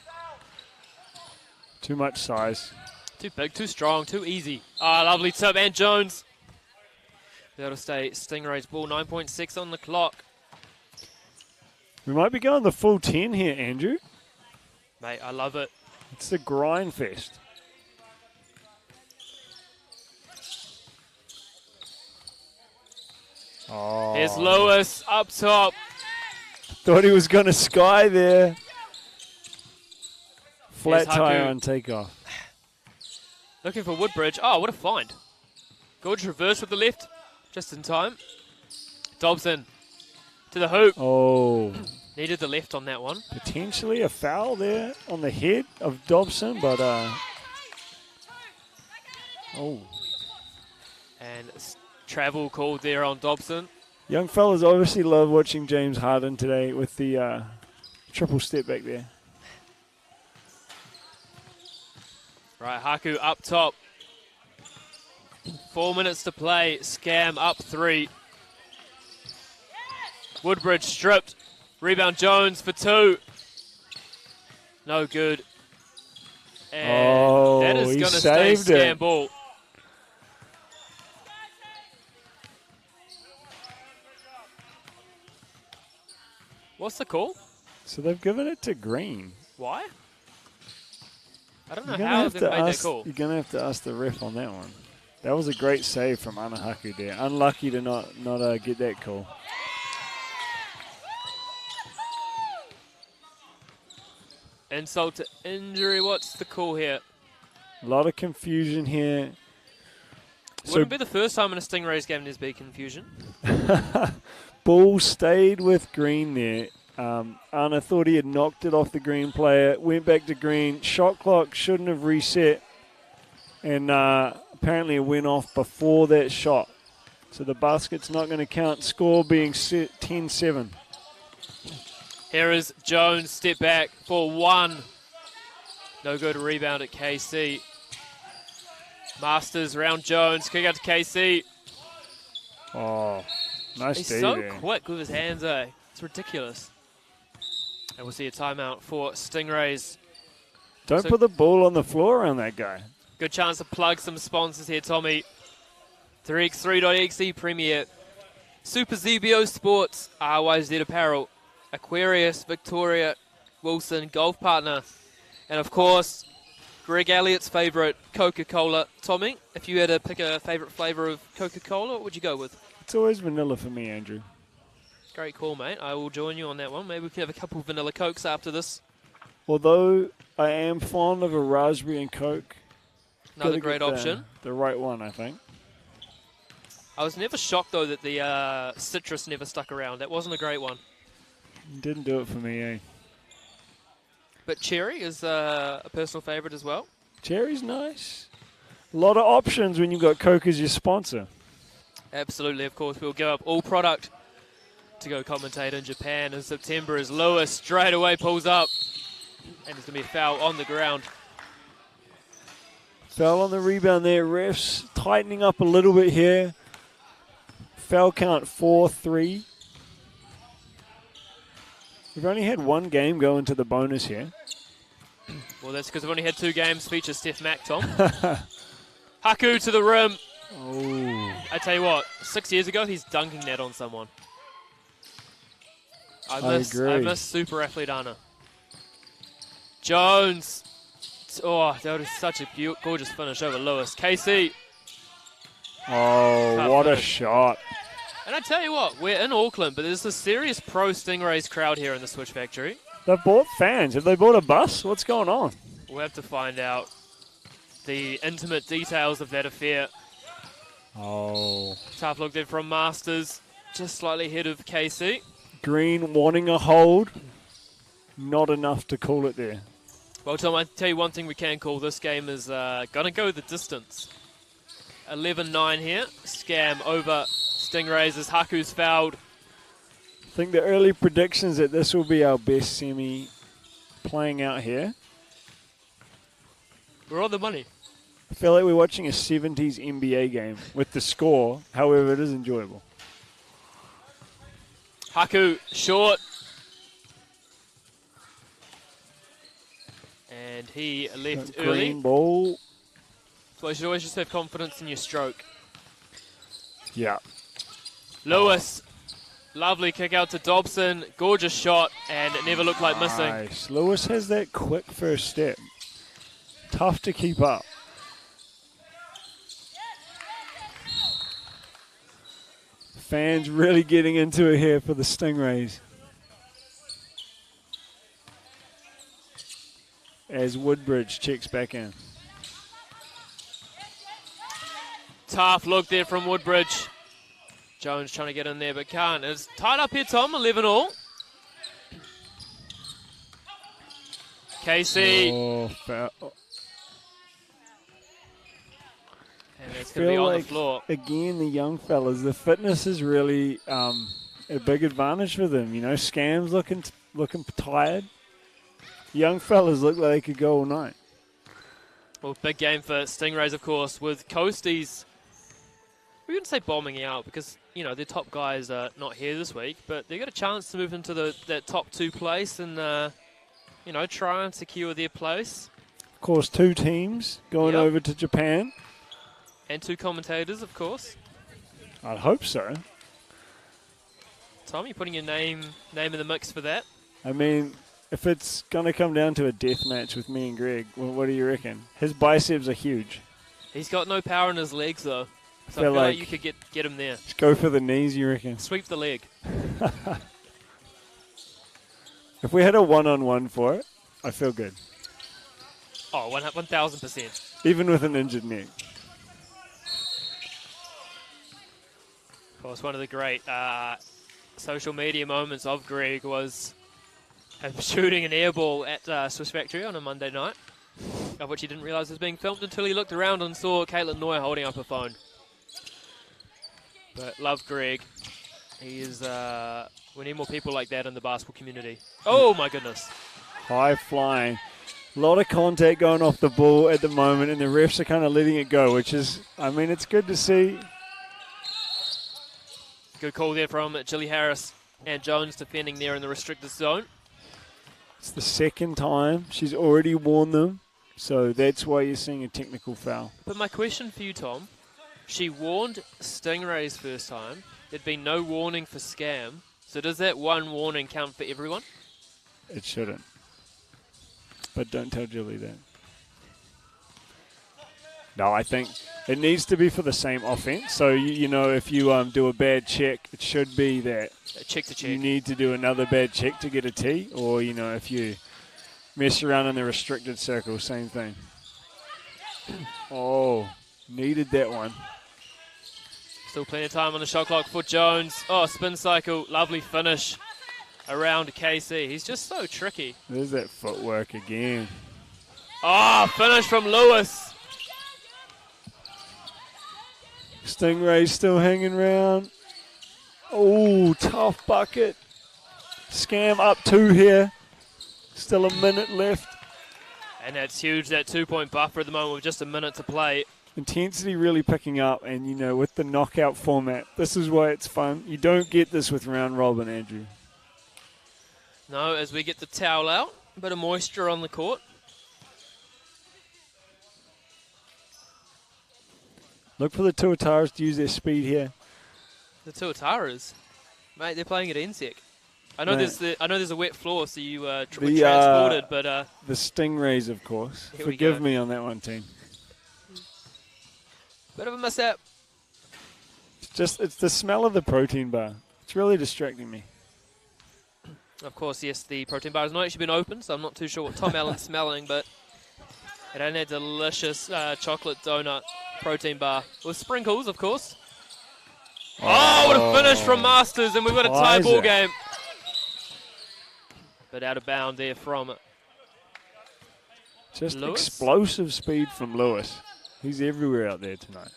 Too much size. Too big, too strong, too easy. Lovely tip. And Jones. That'll stay Stingray's ball. 9.6 on the clock. We might be going the full 10 here, Andrew. Mate, I love it. It's the grind fest. Oh. Here's Lewis up top. Thought he was going to sky there. Flat Here's tire Haku. on takeoff. Looking for Woodbridge. Oh, what a find. Gorge reverse with the left. Just in time. Dobson to the hoop. Oh. Needed the left on that one. Potentially a foul there on the head of Dobson, but And travel called there on Dobson. young fellas obviously love watching James Harden today with the triple step back there. Right, Haku up top. 4 minutes to play. Scam up 3. Woodbridge stripped. Rebound Jones for 2. No good. And that is he going to stay saved it. Scam ball. What's the call? So they've given it to Green. Why? I don't know You're how gonna they have made to that ask. call. You're gonna have to ask the ref on that one. That was a great save from Anahaku there. Unlucky to not get that call. Insult to injury. What's the call here? A lot of confusion here. Wouldn't be the first time in a Stingrays game there's been confusion. Ball stayed with Green there. Anna thought he had knocked it off the Green player. Went back to Green. Shot clock shouldn't have reset. And apparently it went off before that shot. So the basket's not going to count. Score being set 10-7. Here is Jones, step back for 1. No good rebound at KC. Masters round Jones, kick out to KC. Oh, nice He's D so there. quick with his hands, eh? It's ridiculous. And we'll see a timeout for Stingrays. Don't put the ball on the floor around that guy. Good chance to plug some sponsors here, Tommy. 3x3.EXE Premier. Super ZBO Sports, RYZ Apparel, Aquarius, Victoria, Wilson, Golf Partner. And of course, Greg Elliott's favourite, Coca-Cola. Tommy, if you had to pick a favourite flavour of Coca-Cola, what would you go with? It's always vanilla for me, Andrew. Great call, mate. I will join you on that one. Maybe we can have a couple of vanilla Cokes after this. Although I am fond of a raspberry and Coke. Another Gotta great get option. The right one, I think. I was never shocked, though, that the citrus never stuck around. That wasn't a great one. Didn't do it for me, eh? But cherry is a personal favourite as well. Cherry's nice. A lot of options when you've got Coke as your sponsor. Absolutely, of course. We'll give up all product to go commentate in Japan in September as Lewis straight away pulls up. And there's going to be a foul on the ground. Foul on the rebound there. Refs tightening up a little bit here. Foul count 4-3. We've only had one game go into the bonus here. Well, that's because we've only had 2 games feature Steph Mack, Tom. Haku to the rim. Oh. I tell you what, 6 years ago, he's dunking that on someone. I agree. miss Super Athlete Anna. Jones. Oh, that was such a gorgeous finish over Lewis. KC. Oh, Tough what a finish. shot. And I tell you what, we're in Auckland, but there's a serious pro Stingrays crowd here in the Switch Factory. They've bought fans. Have they bought a bus? What's going on? We'll have to find out the intimate details of that affair. Oh. Tough look there from Masters, just slightly ahead of KC. Green wanting a hold. Not enough to call it there. Well, Tom, I tell you one thing we can call this game is going to go the distance. 11-9 here. Scam over Stingrays as Haku's fouled. I think the early predictions that this will be our best semi playing out here. We're on the money. I feel like we're watching a 70s NBA game with the score. However, it is enjoyable. Haku short. And he left Green early. ball. So you should always just have confidence in your stroke. Yeah. Lewis. Lovely kick out to Dobson. Gorgeous shot, and it never looked like missing. Nice. Lewis has that quick first step. Tough to keep up. Fans really getting into it here for the Stingrays. As Woodbridge checks back in. Tough look there from Woodbridge. Jones trying to get in there, but can't. It's tied up here, Tom. 11-all. KC. Oh, foul. And it's going to be on the floor. Again, the young fellas, the fitness is really a big advantage for them. You know, Scam's looking tired. Young fellas look like they could go all night. Well, big game for Stingrays, of course, with Coasties. We wouldn't say bombing out because, you know, their top guys are not here this week, but they got a chance to move into that top 2 place and, you know, try and secure their place. Of course, 2 teams going over to Japan. And 2 commentators, of course. I'd hope so. Tom, you putting your name in the mix for that? I mean, if it's going to come down to a death match with me and Greg, well, what do you reckon? His biceps are huge. He's got no power in his legs, though. So I feel feel like like you could get him there. Just go for the knees, you reckon? Sweep the leg. If we had a one-on-one for it, I feel good. Oh, 1,000%. Even with an injured neck. Of course, one of the great social media moments of Greg was him shooting an air ball at Swiss Factory on a Monday night, of which he didn't realise was being filmed until he looked around and saw Caitlin Noyer holding up her phone. But love Greg. He is, we need more people like that in the basketball community. Oh my goodness. High flying. A lot of contact going off the ball at the moment, and the refs are kind of letting it go, which is, I mean, it's good to see. Good call there from Jilly Harris and Jones defending there in the restricted zone. It's the second time she's already warned them, so that's why you're seeing a technical foul. But my question for you, Tom, she warned Stingrays first time. There'd been no warning for Scam. So does that one warning count for everyone? It shouldn't. But don't tell Julie that. No, I think it needs to be for the same offense. So, you know, if you do a bad check, it should be that Check to check. you need to do another bad check to get a T. Or, you know, if you mess around in the restricted circle, same thing. Oh, needed that one. Still plenty of time on the shot clock for Jones. Oh, spin cycle. Lovely finish around KC. He's just so tricky. There's that footwork again. Oh, finish from Lewis. Stingray's still hanging around. Oh, tough bucket. Scam up 2 here. Still a minute left. And that's huge, that 2-point buffer at the moment with just a minute to play. Intensity really picking up, and, you know, with the knockout format, this is why it's fun. You don't get this with round robin, Andrew. No, as we get the towel out, a bit of moisture on the court. Look for the Tuataras to use their speed here. The Tuataras, mate, they're playing at NSEC. I know there's a wet floor, so you were transported, but the Stingrays, of course. Here we Forgive go. me on that one, team. bit of a mishap. It's the smell of the protein bar. It's really distracting me. Of course, yes, the protein bar has not actually been opened, so I'm not too sure what Tom Allen's smelling, but it had a delicious chocolate donut protein bar with sprinkles, of course. Oh, what a finish from Masters, and we've got a tie ball game. But out of bound there from Just Lewis? explosive speed from Lewis. He's everywhere out there tonight.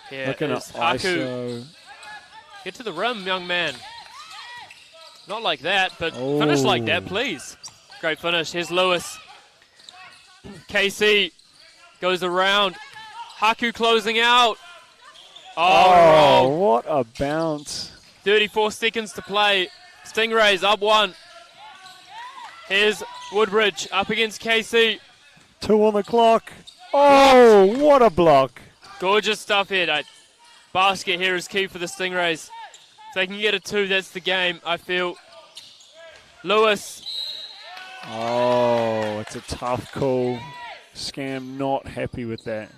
Here Looking at is Haku. ISO. Get to the rim, young man. Not like that, but finish like that, please. Great finish. Here's Lewis. KC goes around. Haku closing out. Oh, what a bounce. 34 seconds to play. Stingrays up one. Here's Woodbridge up against KC. 2 on the clock. Oh, what a block. Gorgeous stuff here. That basket here is key for the Stingrays. If they can get a 2, that's the game, I feel. Lewis. Oh, it's a tough call. Scam not happy with that.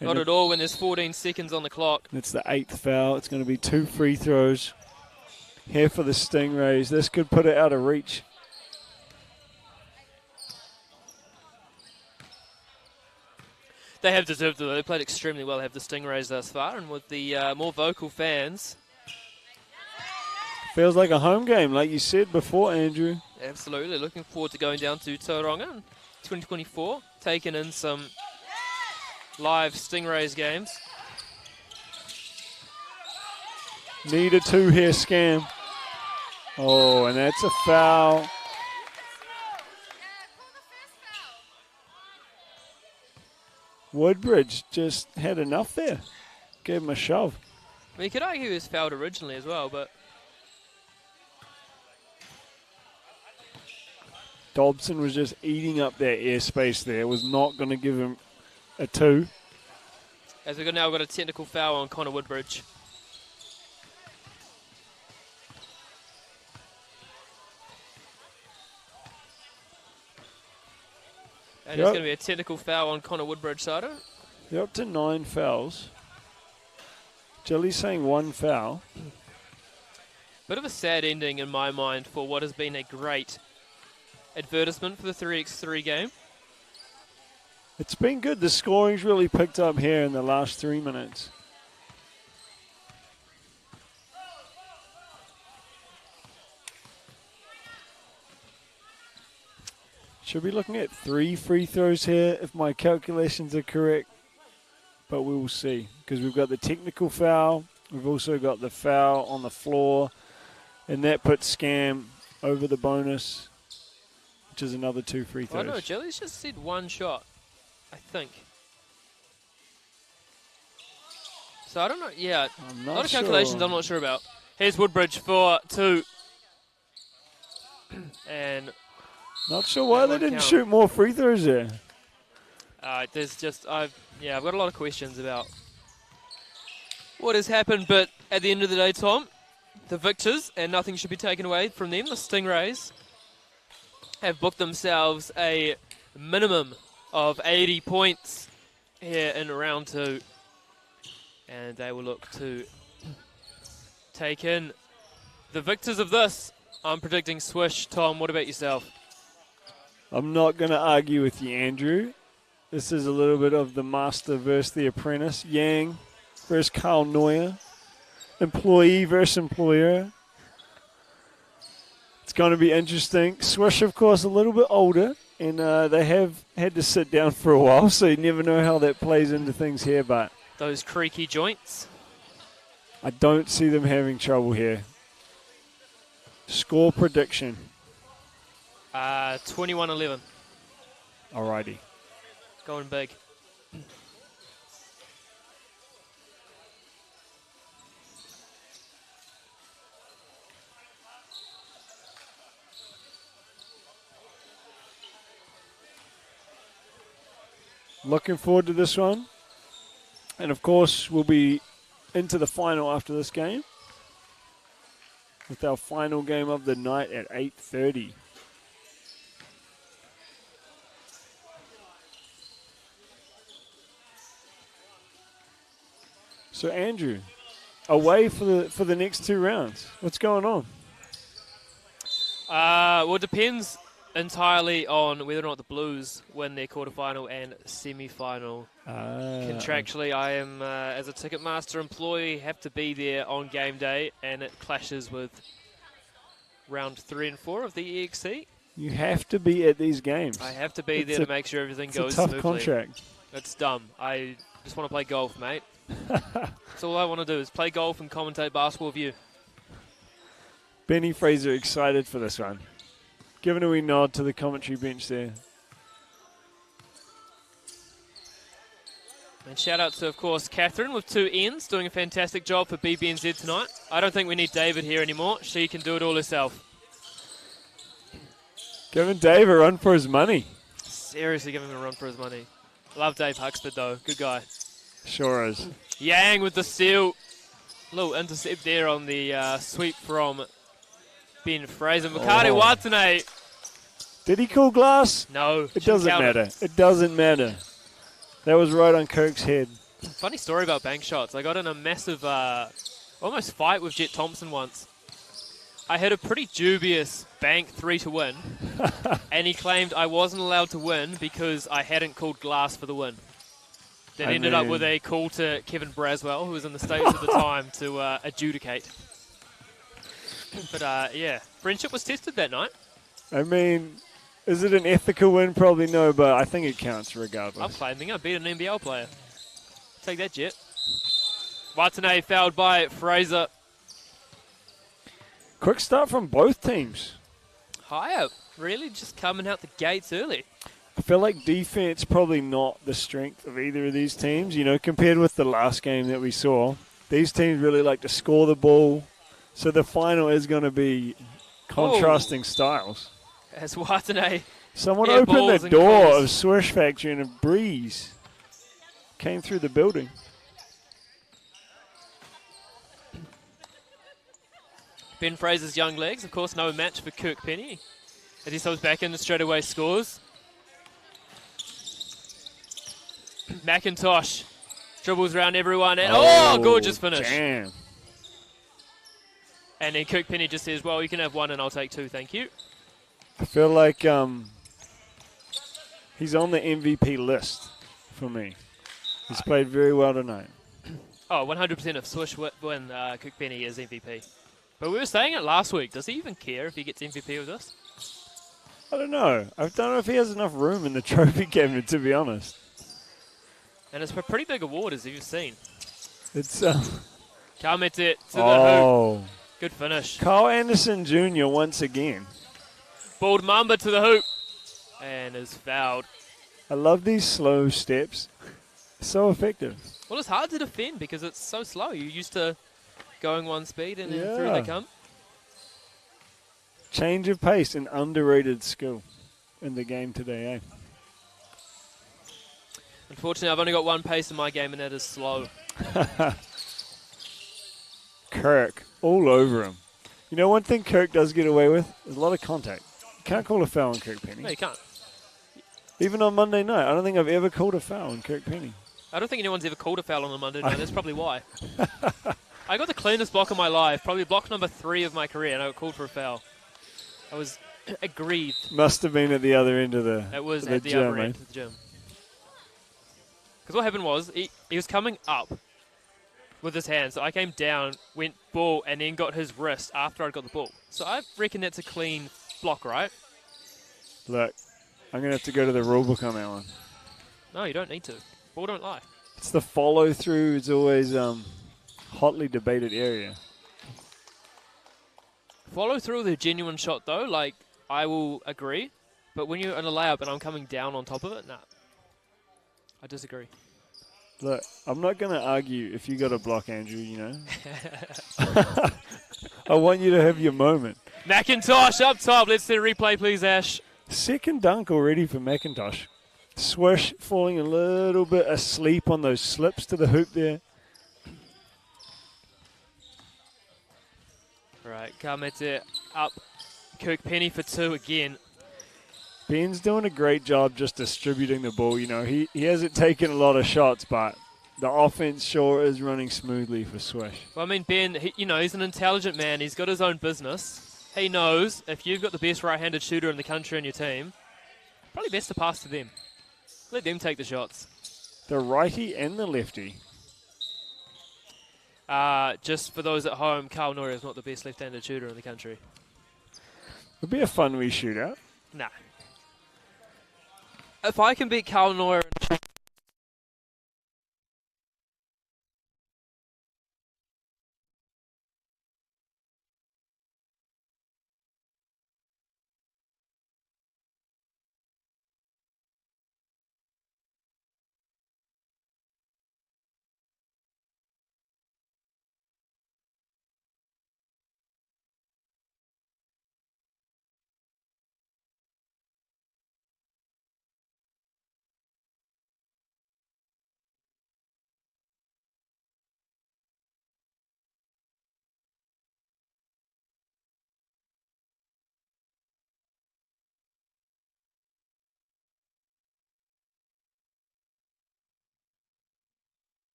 Not at all when there's 14 seconds on the clock. It's the 8th foul. It's going to be 2 free throws here for the Stingrays. This could put it out of reach. They have deserved it. They played extremely well, have the Stingrays thus far, and with the more vocal fans. Feels like a home game, like you said before, Andrew. Absolutely. Looking forward to going down to Tauranga in 2024, taking in some live Stingrays games. Need a 2 here, Scam. Oh, and that's a foul. Woodbridge just had enough there. Gave him a shove. I mean, you could argue he was fouled originally as well, but Dobson was just eating up that airspace there. Was not going to give him a 2. as we've now got a technical foul on Connor Woodbridge. And it's going to be a technical foul on Connor Woodbridge, Sato. You're up to 9 fouls. Jelly's saying 1 foul. Bit of a sad ending in my mind for what has been a great advertisement for the 3x3 game. It's been good. The scoring's really picked up here in the last 3 minutes. Should be looking at 3 free throws here if my calculations are correct. But we will see, because we've got the technical foul. We've also got the foul on the floor. And that puts Scam over the bonus, which is another 2 free throws. Oh no, Jelly's just said 1 shot, I think. So I don't know, yeah, a lot of calculations I'm not sure about. Here's Woodbridge for 2. And not sure why they didn't shoot more free throws there. there's just, I've got a lot of questions about what has happened, but at the end of the day, Tom, the victors, and nothing should be taken away from them, the Stingrays, have booked themselves a minimum of 80 points here in round 2. And they will look to take in the victors of this. I'm predicting Swish. Tom, what about yourself? I'm not going to argue with you, Andrew. This is a little bit of the master versus the apprentice. Yang versus Carl Neuer. Employee versus employer. It's going to be interesting. Swish, of course, a little bit older, and they have had to sit down for a while, so you never know how that plays into things here. But those creaky joints. I don't see them having trouble here. Score prediction. 21-11. Alrighty. Going big. Looking forward to this one. And of course, we'll be into the final after this game, with our final game of the night at 8:30. So Andrew, away for the next 2 rounds. What's going on? Well, it depends entirely on whether or not the Blues win their quarterfinal and semi-final. Contractually, I am, as a Ticketmaster employee, have to be there on game day, and it clashes with round 3 and 4 of the EXE. You have to be at these games. I have to be there to make sure everything goes it's a tough smoothly. contract. It's dumb. I just want to play golf, mate. That's all I want to do is play golf and commentate basketball with you. Benny Fraser excited for this one. Giving a wee nod to the commentary bench there. And shout out to, of course, Catherine with 2 N's, doing a fantastic job for BBNZ tonight. I don't think we need David here anymore. She can do it all herself. Giving Dave a run for his money. Seriously giving him a run for his money. Love Dave Huxford, though. Good guy. Sure is. Yang with the steal. Little intercept there on the sweep from Ben Fraser. Makari Watane. Did he call glass? No. It doesn't matter. It doesn't matter. That was right on Kirk's head. Funny story about bank shots. I got in a massive, almost fight with Jet Thompson once. I had a pretty dubious bank 3 to win, and he claimed I wasn't allowed to win because I hadn't called glass for the win. Then ended up with a call to Kevin Braswell, who was in the States at the time, to adjudicate. But, yeah, friendship was tested that night. I mean, is it an ethical win? Probably no, but I think it counts regardless. I'm claiming I beat an NBL player. Take that, Jet. Watane fouled by Fraser. Quick start from both teams. Higher, really just coming out the gates early. I feel like defense probably not the strength of either of these teams, you know, compared with the last game that we saw. These teams really like to score the ball, so the final is going to be contrasting styles. As Watane. Someone opened the door of Swish Factory and a breeze came through the building. Ben Fraser's young legs, of course, no match for Kirk Penny. As he comes back in and straight away scores. McIntosh dribbles around everyone and gorgeous finish. Damn. And then Kirk Penny just says, well, you can have 1 and I'll take 2, thank you. I feel like he's on the MVP list for me. He's played very well tonight. Oh, 100% of Swish when Kirk Penny is MVP. But we were saying it last week. Does he even care if he gets MVP with us? I don't know. I don't know if he has enough room in the trophy cabinet, to be honest. And it's a pretty big award, as you've seen. It's Kamete to the hoop. Good finish. Kyle Anderson Jr. once again. Bald Mamba to the hoop. And is fouled. I love these slow steps. So effective. Well, it's hard to defend because it's so slow. You're used to going one speed and then through they come. Change of pace, an underrated skill in the game today, eh? Unfortunately, I've only got one pace in my game, and that is slow. Kirk, all over him. You know, one thing Kirk does get away with is a lot of contact. You can't call a foul on Kirk Penny. No, you can't. Even on Monday night, I don't think I've ever called a foul on Kirk Penny. I don't think anyone's ever called a foul on a Monday night. That's probably why. I got the cleanest block of my life, probably block number 3 of my career, and I got called for a foul. I was aggrieved. Must have been at the other end of the It was at the other end of the gym. Because what happened was, he was coming up with his hand, so I came down, went ball, and then got his wrist after I got the ball. So I reckon that's a clean block, right? Look, I'm going to have to go to the rule book on that one. No, you don't need to. Ball don't lie. It's the follow-through is always hotly debated area. Follow through with a genuine shot, though. Like, I will agree. But when you're in a layup and I'm coming down on top of it, nah. I disagree. Look, I'm not going to argue if you got a block, Andrew, you know. I want you to have your moment. McIntosh up top. Let's see a replay, please, Ash. Second dunk already for McIntosh. Swish falling a little bit asleep on those slips to the hoop there. All right, Kamete up. Kirk Penny for 2 again. Ben's doing a great job just distributing the ball. You know, he hasn't taken a lot of shots, but the offense sure is running smoothly for Swish. Well, I mean, Ben, he's an intelligent man. He's got his own business. He knows if you've got the best right-handed shooter in the country on your team, probably best to pass to them. Let them take the shots. The righty and the lefty. Just for those at home, Carl Noria is not the best left-handed shooter in the country. It'll be a fun wee shootout. Nah. If I can beat Carl Noria,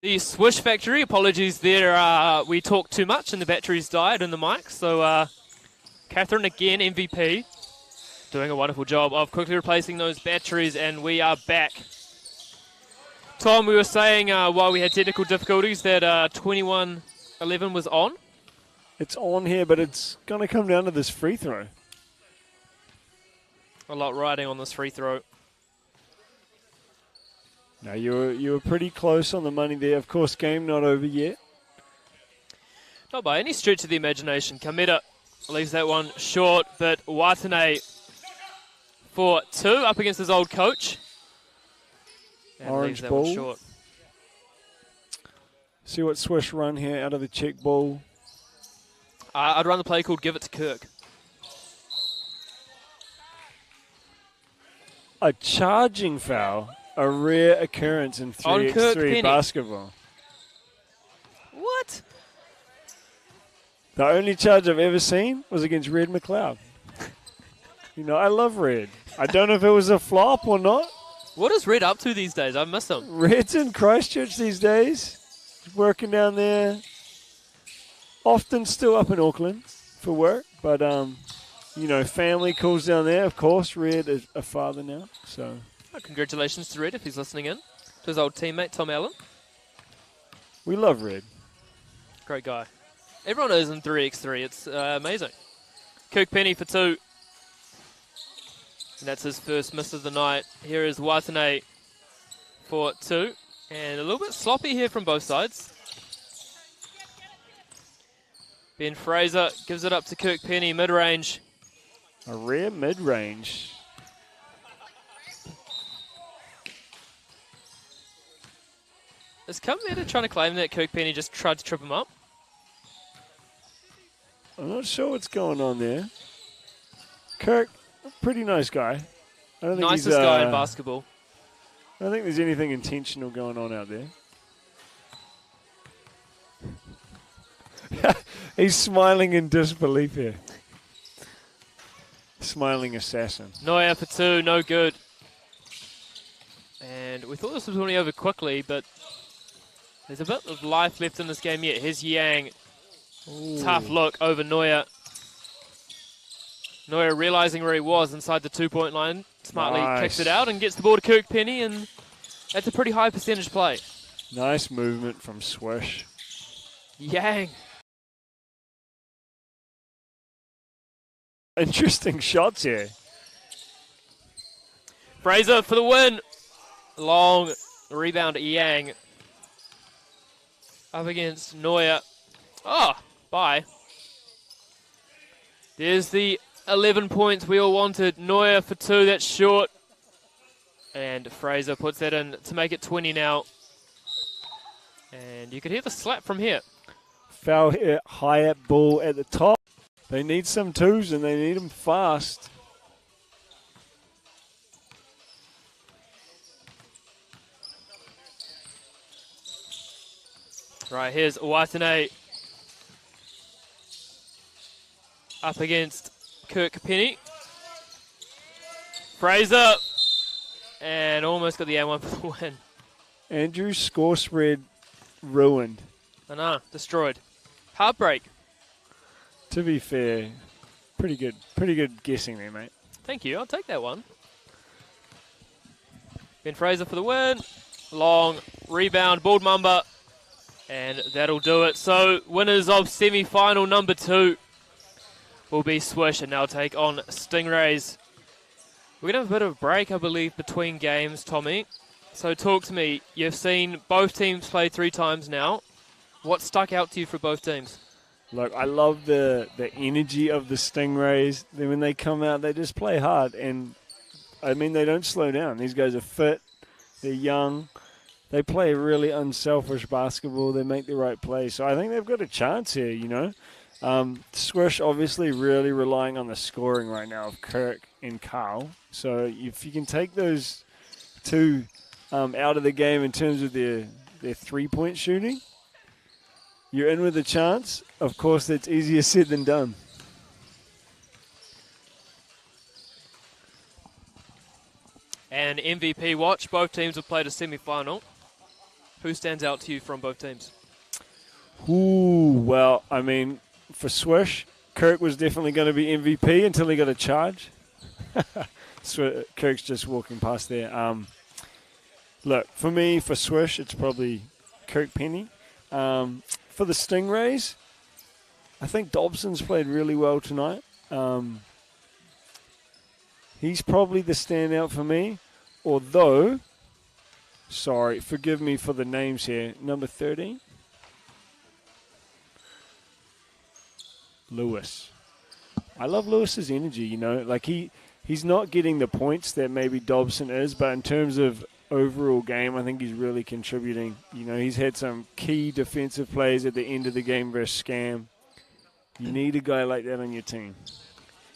the Swish Factory, apologies there. We talked too much and the batteries died in the mic. So Catherine again, MVP, doing a wonderful job of quickly replacing those batteries, and we are back. Tom, we were saying while we had technical difficulties that 21-11 was on. It's on here, but it's going to come down to this free throw. A lot riding on this free throw. Now you were pretty close on the money there. Of course, game not over yet. Not by any stretch of the imagination. Kameda leaves that one short, but Watane for 2 up against his old coach. And Orange leaves that ball. one short. See what Swish run here out of the check ball. I'd run the play called Give It to Kirk. A charging foul. A rare occurrence in On Kirk 3x3 Penny. basketball. What? The only charge I've ever seen was against Red McLeod. You know, I love Red. I don't know if it was a flop or not. What is Red up to these days? I miss him. Red's in Christchurch these days. He's working down there. Often still up in Auckland for work. But, you know, family calls down there. Of course, Red is a father now. So Congratulations to Red if he's listening in. To his old teammate, Tom Allen. We love Red. Great guy. Everyone is in 3x3. It's amazing. Kirk Penny for 2. And that's his first miss of the night. Here is Watane for 2. And a little bit sloppy here from both sides. Ben Fraser gives it up to Kirk Penny, mid-range. A rare mid-range. Is Cumbetter trying to claim that Kirk Penny just tried to trip him up? I'm not sure what's going on there. Kirk, a pretty nice guy. I don't think Nicest guy in basketball. I don't think there's anything intentional going on out there. He's smiling in disbelief here. Smiling assassin. Neuer for 2, no good. And we thought this was only over quickly, but there's a bit of life left in this game yet. Here's Yang. Ooh. Tough look over Neuer. Neuer realizing where he was inside the 2-point line. Smartly kicks it out and gets the ball to Kirk Penny, and that's a pretty high percentage play. Nice movement from Swish. Yang. Interesting shots here. Fraser for the win. Long rebound to Yang. Up against Neuer. Oh, bye. There's the 11 points we all wanted. Neuer for 2, that's short. And Fraser puts that in to make it 20 now. And you could hear the slap from here. Foul here, high at ball at the top. They need some twos and they need them fast. Right, here's Watane. Up against Kirk Penny. Fraser. And almost got the A1 for the win. Andrew's score spread ruined. I know, destroyed. Heartbreak. To be fair, pretty good guessing there, mate. Thank you, I'll take that one. Ben Fraser for the win. Long rebound, bald mamba. And that'll do it. So, winners of semi-final number 2 will be Swish, and they'll take on Stingrays. We're going to have a bit of a break, I believe, between games, Tommy. So talk to me. You've seen both teams play 3 times now. What stuck out to you for both teams? Look, I love the energy of the Stingrays. Then when they come out, they just play hard. And, I mean, they don't slow down. These guys are fit. They're young. They play really unselfish basketball. They make the right plays. So I think they've got a chance here, you know. Swish obviously really relying on the scoring right now of Kirk and Carl. So if you can take those 2 out of the game in terms of their 3-point shooting, you're in with a chance. Of course, that's easier said than done. And MVP watch. Both teams have played a semi-final. Who stands out to you from both teams? Ooh, well, I mean, for Swish, Kirk was definitely going to be MVP until he got a charge. Kirk's just walking past there. Look, for me, for Swish, it's probably Kirk Penny. For the Stingrays, I think Dobson's played really well tonight. He's probably the standout for me. Although, sorry, forgive me for the names here. Number 13. Lewis. I love Lewis's energy, you know. Like, he's not getting the points that maybe Dobson is, but in terms of overall game, I think he's really contributing. You know, he's had some key defensive plays at the end of the game versus Scam. You need a guy like that on your team.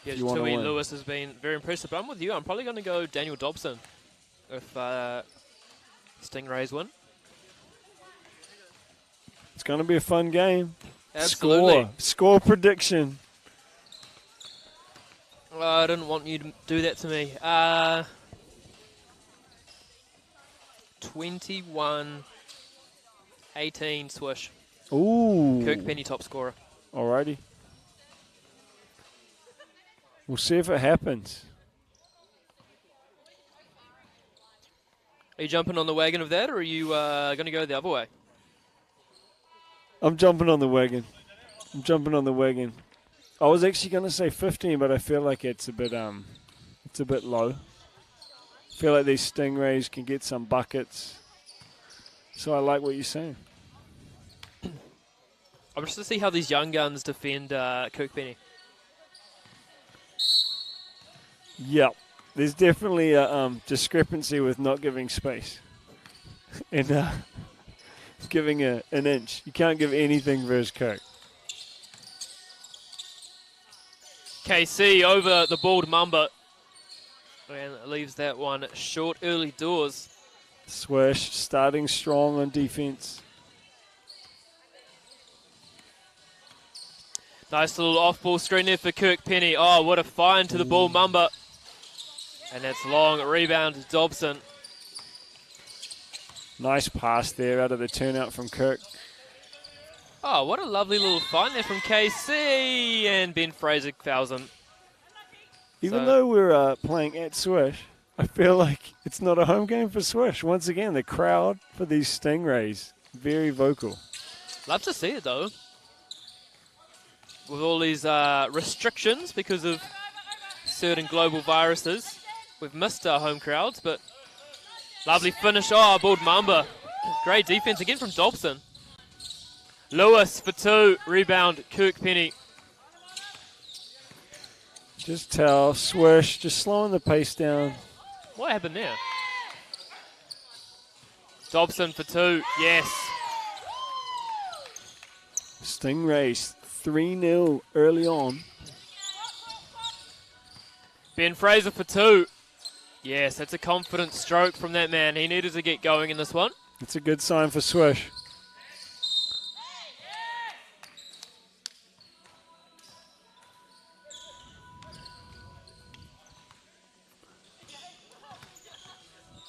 Yes, Tui Lewis has been very impressive. But I'm with you. I'm probably going to go Daniel Dobson if Stingrays win. It's going to be a fun game. Absolutely. Score prediction. I didn't want you to do that to me. 21-18 Swish. Ooh. Kirk Penny top scorer. Alrighty. We'll see if it happens. you jumping on the wagon of that, or are you going to go the other way? I'm jumping on the wagon. I was actually going to say 15, but I feel like it's a bit low. I feel like these Stingrays can get some buckets. So I like what you're saying. I'm just to see how these young guns defend Kirkpenny. Yep. There's definitely a discrepancy with not giving space. And giving an inch. You can't give anything versus Kirk. KC over the bald Mamba. And leaves that one short early doors. Swish starting strong on defense. Nice little off-ball screen there for Kirkpenny. Oh, what a find to the ball Mamba. And that's long rebound to Dobson. Nice pass there out of the turnout from Kirk. Oh, what a lovely little find there from KC. And Ben Fraser fouls him. Even though we're playing at Swish, I feel like it's not a home game for Swish. Once again, the crowd for these Stingrays, very vocal. Love to see it, though. With all these restrictions because of certain global viruses, we've missed our home crowds, but lovely finish. Oh, bald Mamba. Great defense again from Dobson. Lewis for 2. Rebound, Kirkpenny. Just tell, Swish, just slowing the pace down. What happened there? Dobson for 2. Yes. Stingrays 3-0 early on. Ben Fraser for 2. Yes, that's a confident stroke from that man. He needed to get going in this one. It's a good sign for Swish.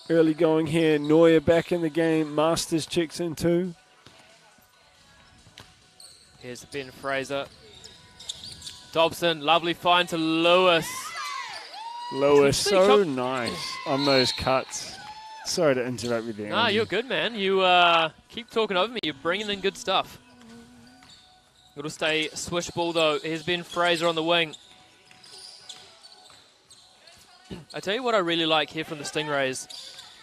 Early going here. Neuer back in the game. Masters checks in too. Here's Ben Fraser. Dobson, lovely find to Lewis. Lewis, so nice on those cuts. Sorry to interrupt you there. Nah, you're good, man. You keep talking over me. You're bringing in good stuff. It'll stay Swish ball, though. Here's Ben Fraser on the wing. I tell you what I really like here from the Stingrays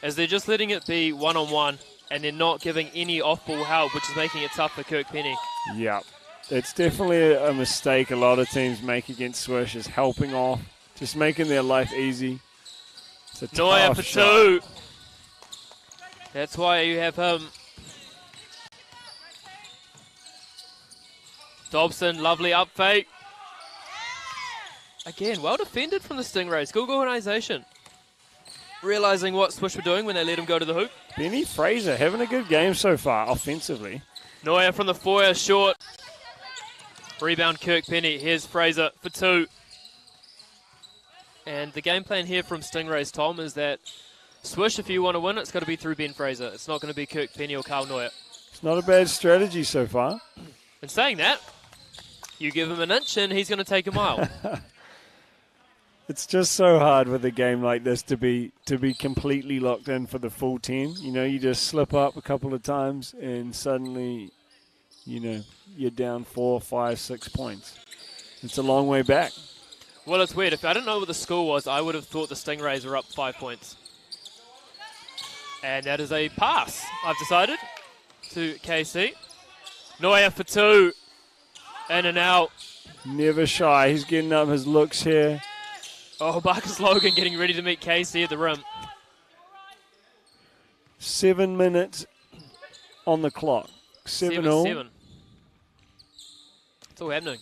is they're just letting it be one-on-one and they're not giving any off-ball help, which is making it tough for Kirkpenny. Yeah, it's definitely a mistake a lot of teams make against Swish is helping off, just making their life easy. It's a Neuer tough for shot. 2. That's why you have him. Dobson, lovely up fake. Again, well defended from the Stingrays. Good organisation. Realising what Swish were doing when they let him go to the hoop. Benny Fraser having a good game so far offensively. Neuer from the foyer, short. Rebound Kirkpenny. Here's Fraser for 2. And the game plan here from Stingrays, Tom, is that Swish, if you want to win, it's got to be through Ben Fraser. It's not going to be Kirkpenny or Carl Neuer. It's not a bad strategy so far. And saying that, you give him an inch and he's going to take a mile. It's just so hard with a game like this to be completely locked in for the full 10. You know, you just slip up a couple of times and suddenly, you know, you're down 4, 5, 6 points. It's a long way back. Well, it's weird. If I didn't know what the score was, I would have thought the Stingrays were up 5 points. And that is a pass, I've decided, to KC. Neuer for 2. In and out. Never shy. He's getting up his looks here. Oh, Marcus Logan getting ready to meet KC at the rim. 7 minutes on the clock. 7-0. 7-7. It's all happening.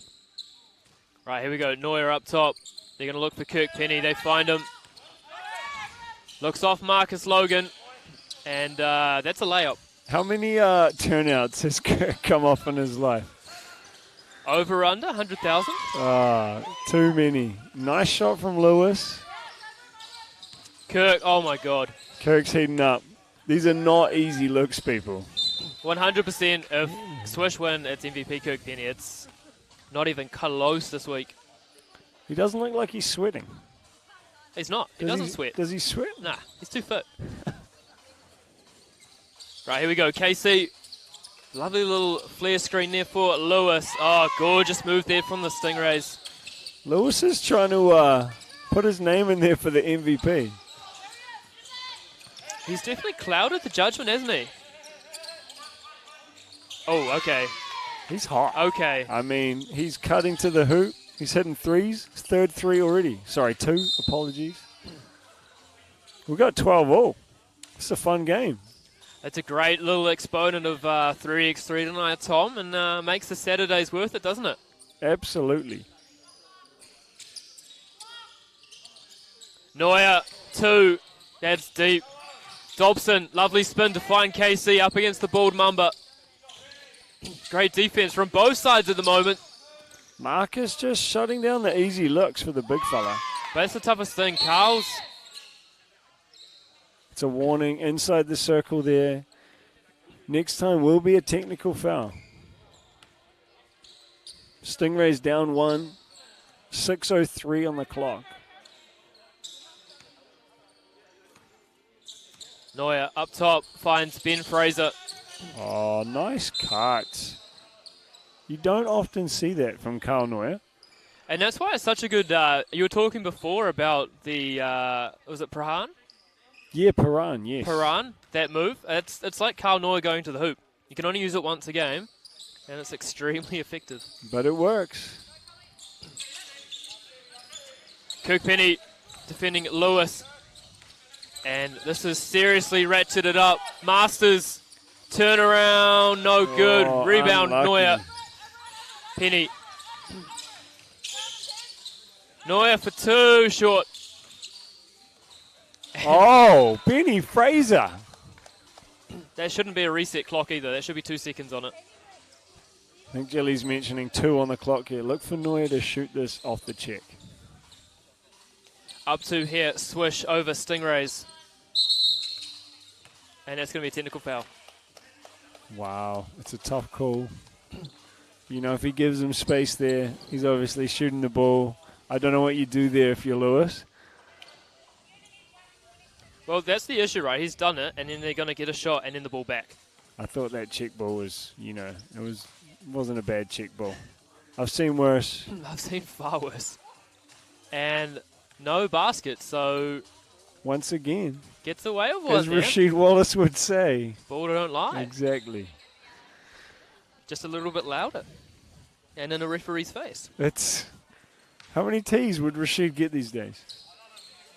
Right, here we go. Neuer up top. They're going to look for Kirkpenny. They find him. Looks off Marcus Logan. And that's a layup. How many turnouts has Kirk come off in his life? Over, under, 100,000? Too many. Nice shot from Lewis. Kirk, oh my God. Kirk's heating up. These are not easy looks, people. 100% if Swish win, it's MVP Kirkpenny. It's not even close this week. He doesn't look like he's sweating. He's not. He doesn't sweat. Does he sweat? Nah, he's too fit. Right, here we go. KC. Lovely little flare screen there for Lewis. Oh, gorgeous move there from the Stingrays. Lewis is trying to put his name in there for the MVP. He's definitely clouded the judgment, hasn't he? Oh, okay. He's hot. Okay. I mean, he's cutting to the hoop. He's hitting threes. His third three already. Sorry, 2. Apologies. We've got 12 all. It's a fun game. It's a great little exponent of 3x3 tonight, Tom, and makes the Saturdays worth it, doesn't it? Absolutely. Neuer, 2. That's deep. Dobson, lovely spin to find KC up against the bald Mamba. Great defense from both sides at the moment. Marcus just shutting down the easy looks for the big fella. But that's the toughest thing. Carl's. It's a warning inside the circle there. Next time will be a technical foul. Stingrays down 1. 6:03 on the clock. Neuer up top finds Ben Fraser. Oh, nice cut. You don't often see that from Carl Neuer. And that's why it's such a good... you were talking before about the... was it Prahan? Yeah, Paran, yes. Paran, that move. It's like Carl Neuer going to the hoop. You can only use it once a game, and it's extremely effective. But it works. Kirkpenny defending Lewis. And this is seriously ratcheted up. Masters, turnaround, no good. Oh, Rebound, unlucky. Neuer. Penny. Neuer for 2, short. Oh, Benny Fraser. That shouldn't be a reset clock either. That should be 2 seconds on it. I think Jelly's mentioning 2 on the clock here. Look for Neuer to shoot this off the check. Up to here, swish over Stingrays. And that's going to be a technical foul. Wow, it's a tough call. You know, if he gives him space there, he's obviously shooting the ball. I don't know what you do there if you're Lewis. Well, that's the issue, right? He's done it, and then they're going to get a shot and then the ball back. I thought that check ball was, wasn't a bad check ball. I've seen worse. I've seen far worse. And no basket, so Once again, gets away with one as there. Rasheed Wallace would say. Ball don't lie. Exactly. Just a little bit louder. And in a referee's face. It's how many T's would Rasheed get these days?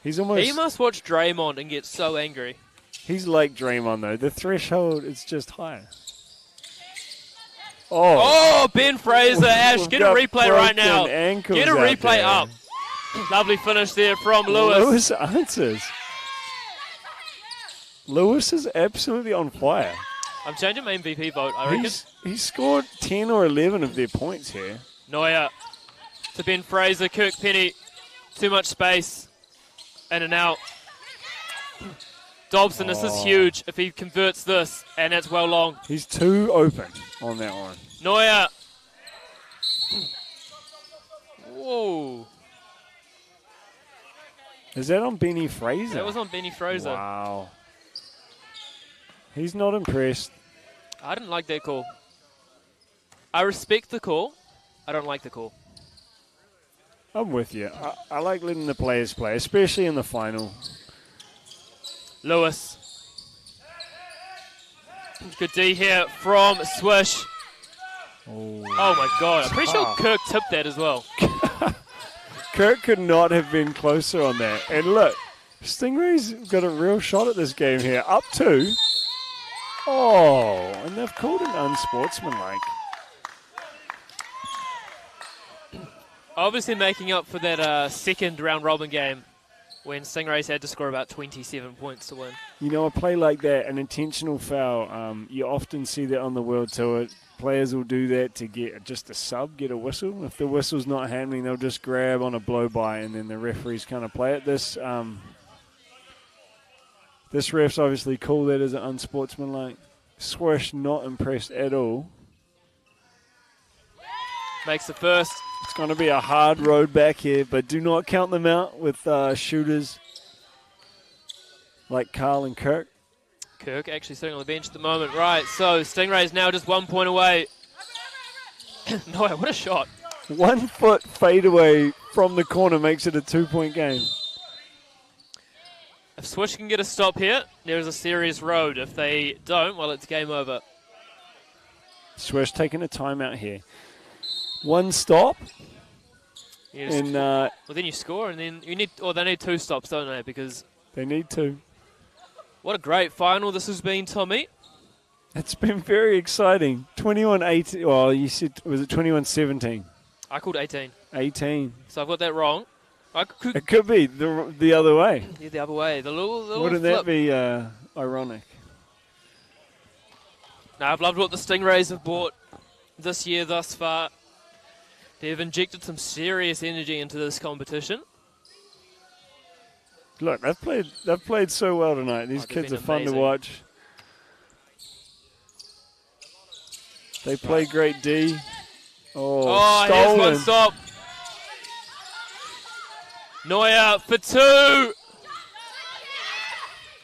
He's almost. He must watch Draymond and get so angry. He's like Draymond though. The threshold is just higher. Oh, Ben Fraser, Ash, We've get a got replay right now. broken ankles Get a out replay there. up. Lovely finish there from Lewis. Lewis answers. Lewis is absolutely on fire. I'm changing my MVP vote, I reckon. He's scored 10 or 11 of their points here. Neuer to Ben Fraser, Kirkpenny. Too much space. In and out. Dobson, this is huge if he converts this, and it's well long. He's too open on that one. Neuer. Whoa. Is that on Benny Fraser? That was on Benny Fraser. Wow. He's not impressed. I didn't like that call. I respect the call. I don't like the call. I'm with you. I like letting the players play, especially in the final. Lewis. Good D here from Swish. Oh my God. I'm pretty sure Kirk tipped that as well. Kirk could not have been closer on that. And look, Stingrays got a real shot at this game here. Up 2. Oh, and they've called it unsportsmanlike. Obviously making up for that second round robin game when Stingrays had to score about 27 points to win. You know, a play like that, an intentional foul, you often see that on the World Tour. Players will do that to get just a sub, get a whistle. If the whistle's not handling, they'll just grab on a blow-by, and then the referees kind of play it. This ref's obviously called that as an unsportsmanlike. Swish not impressed at all. Makes the first. It's going to be a hard road back here, but do not count them out with shooters like Carl and Kirk. Kirk actually sitting on the bench at the moment. Right, so Stingrays now just 1 point away. Noya, what a shot. 1 foot fadeaway from the corner makes it a 2-point game. If Swish can get a stop here, there is a serious road. If they don't, well, it's game over. Swish taking a timeout here. One stop. And well, then you score, and then you need, or they need 2 stops, don't they? Because they need 2. What a great final this has been, Tommy. It's been very exciting. 21-18. Well, you said, was it 21-17? I called 18. 18. So I've got that wrong. It could be the other way. Yeah, the other way. The little Wouldn't flip. that be ironic? No, I've loved what the Stingrays have brought this year thus far. They've injected some serious energy into this competition. Look, they've played so well tonight. These kids are fun to watch. They play great D. Oh, here's stolen. one stop. Noya for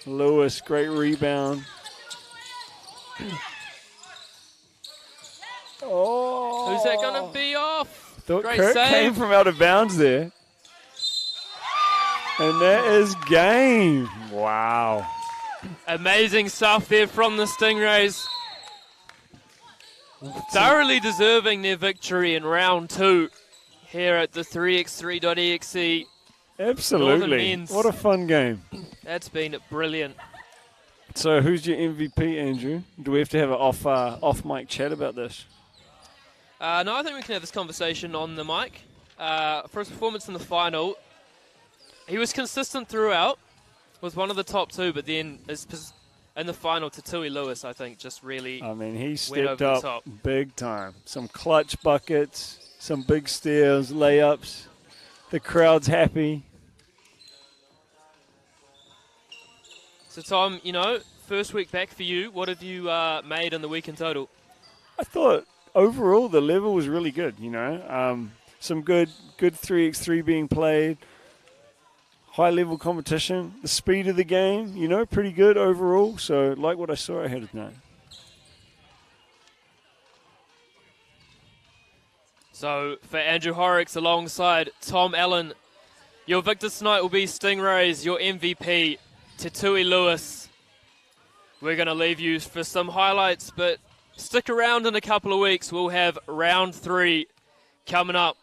2. Lewis, great rebound. Oh. Who's that going to be off? Thought Great Kirk save. came from out of bounds there. And that is game. Wow. Amazing stuff there from the Stingrays. Thoroughly deserving their victory in round 2 here at the 3x3.EXE. Absolutely. What a fun game. That's been brilliant. So who's your MVP, Andrew? Do we have to have an off-mic chat about this? No, I think we can have this conversation on the mic. For his performance in the final, he was consistent throughout, was one of the top 2, but then in the final, Tatui Lewis, I think, just really he went stepped over up the top. big time. Some clutch buckets, some big steals, layups. The crowd's happy. So, Tom, first week back for you. What have you made in the week in total? I thought overall the level was really good, some good 3x3 being played. High-level competition. The speed of the game, pretty good overall. So, like what I saw ahead of tonight. So, for Andrew Horrocks alongside Tom Allen, your victors tonight will be Stingrays, your MVP, Tatui Lewis. We're going to leave you for some highlights, but stick around in a couple of weeks. We'll have round 3 coming up.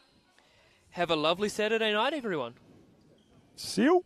Have a lovely Saturday night, everyone. See you.